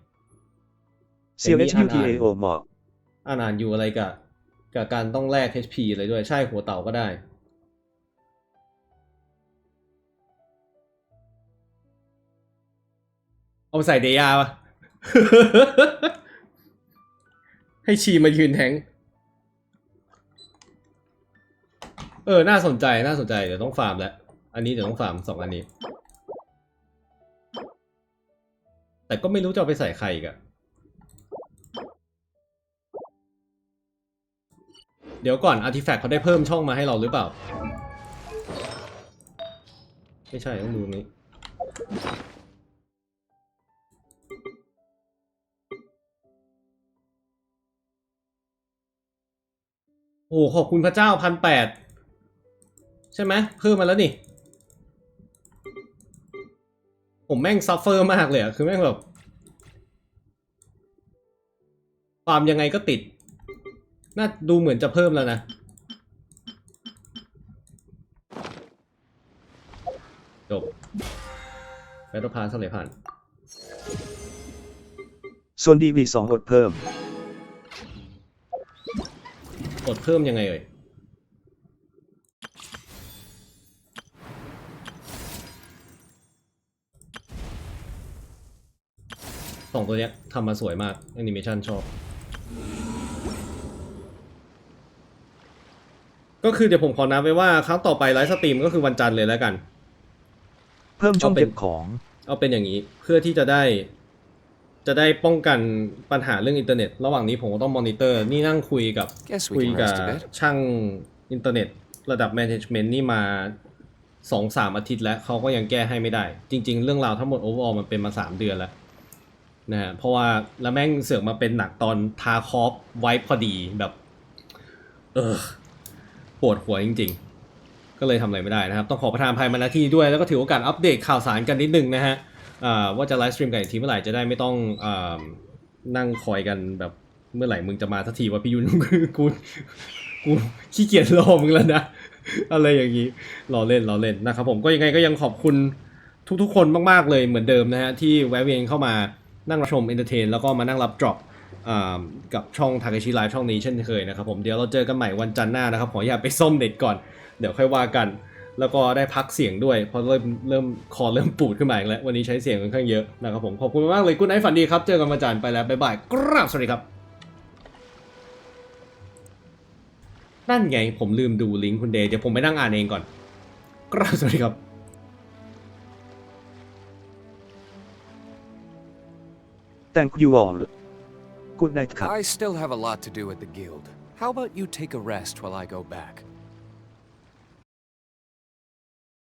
CLSUTAO เหมาะอ่านอยู่อะไรกับการต้องแลก HP อะไรด้วยใช่หัวเต่าก็ได้เอาใส่เดียปะ ให้ชีมายืนแทงน่าสนใจเดี๋ยวต้องฟาร์มแล้วอันนี้เดี๋ยวต้องฟาร์ม2อันนี้แต่ก็ไม่รู้จะเอาไปใส่ใครกันเดี๋ยวก่อน Artifact เขาได้เพิ่มช่องมาให้เราหรือเปล่าไม่ใช่ต้องดูนี้โอ้ขอบคุณพระเจ้า 1,800 ใช่ไหมเพิ่มมาแล้วนี่ผมแม่งซัฟเฟอร์มากเลยอะคือแม่งแบบฟาร์มยังไงก็ติดน่าดูเหมือนจะเพิ่มแล้วนะจบแบตเตอร์พาสเท่าไหร่ผ่านส่วน DV2 อดเพิ่มยังไงเอ่ย2ตัวเนี้ยทำมาสวยมากแอนิเมชันชอบก็คือเดี๋ยวผมขอนับไว้ว่าครั้งต่อไปไลฟ์สตรีมก็คือวันจันทร์เลยแล้วกันเพิ่มช่องเก็บของเอาเป็นอย่างนี้เพื่อที่จะได้ป้องกันปัญหาเรื่องอินเทอร์เน็ตระหว่างนี้ผมก็ต้องมอนิเตอร์นี่นั่งคุยกับช่างอินเทอร์เน็ตระดับแมネจเมนต์นี่มา 2-3 อาทิตย์แล้วเขาก็ยังแก้ให้ไม่ได้จริงๆเรื่องราวทั้งหมดโอเวอร์ออลมันเป็นมา3 เดือนแล้วนะฮะเพราะว่าแล้วแม่งเสือกมาเป็นหนักตอนทาคอฟไว้พอดีแบบปวดหัวจริงๆก็เลยทำอะไรไม่ได้นะครับต้องขอประทานอภัยมาณที่ด้วยแล้วก็ถือโอกาสอัปเดตข่าวสารกันนิดนึงนะฮะว่าจะไลฟ์สตรีมกันอีกทีเมื่อไหร่จะได้ไม่ต้องนั่งคอยกันแบบเมื่อไหร่มึงจะมาสักทีว่าพี่ยุน กูขี้เกียจรอมึงแล้วนะ อะไรอย่างนี้รอเล่นนะครับผมก็ยังไงก็ยังขอบคุณทุกๆคนมากๆเลยเหมือนเดิมนะฮะที่แวะเวียนเข้ามานั่งรับชมเอนเตอร์เทนแล้วก็มานั่งรับดรอปกับช่องทาเคชิไลฟ์ช่องนี้เช่นเคยนะครับผมเดี๋ยวเราเจอกันใหม่วันจันทร์หน้านะครับขออย่าไปส้มเด็ดก่อนเดี๋ยวค่อยว่ากันแล้วก็ได้พักเสียงด้วยเพราะเริ่มปูดขึ้นมาอีกแล้ววันนี้ใช้เสียงค่อนข้างเยอะนะครับผมขอบคุณมากเลยกุ๊ดไนท์ฝันดีครับเจอกันวันจันทร์ไปแล้วบ๊ายบายกราบสวัสดีครับนั่นไงผมลืมดูลิงก์คุณเดย์เดี๋ยวผมไปนั่งอ่านเองก่อนกราบสวัสดีครับ Thank you all Good night ครับ I still have a lot to do at the guild. How about you take a rest while I go back?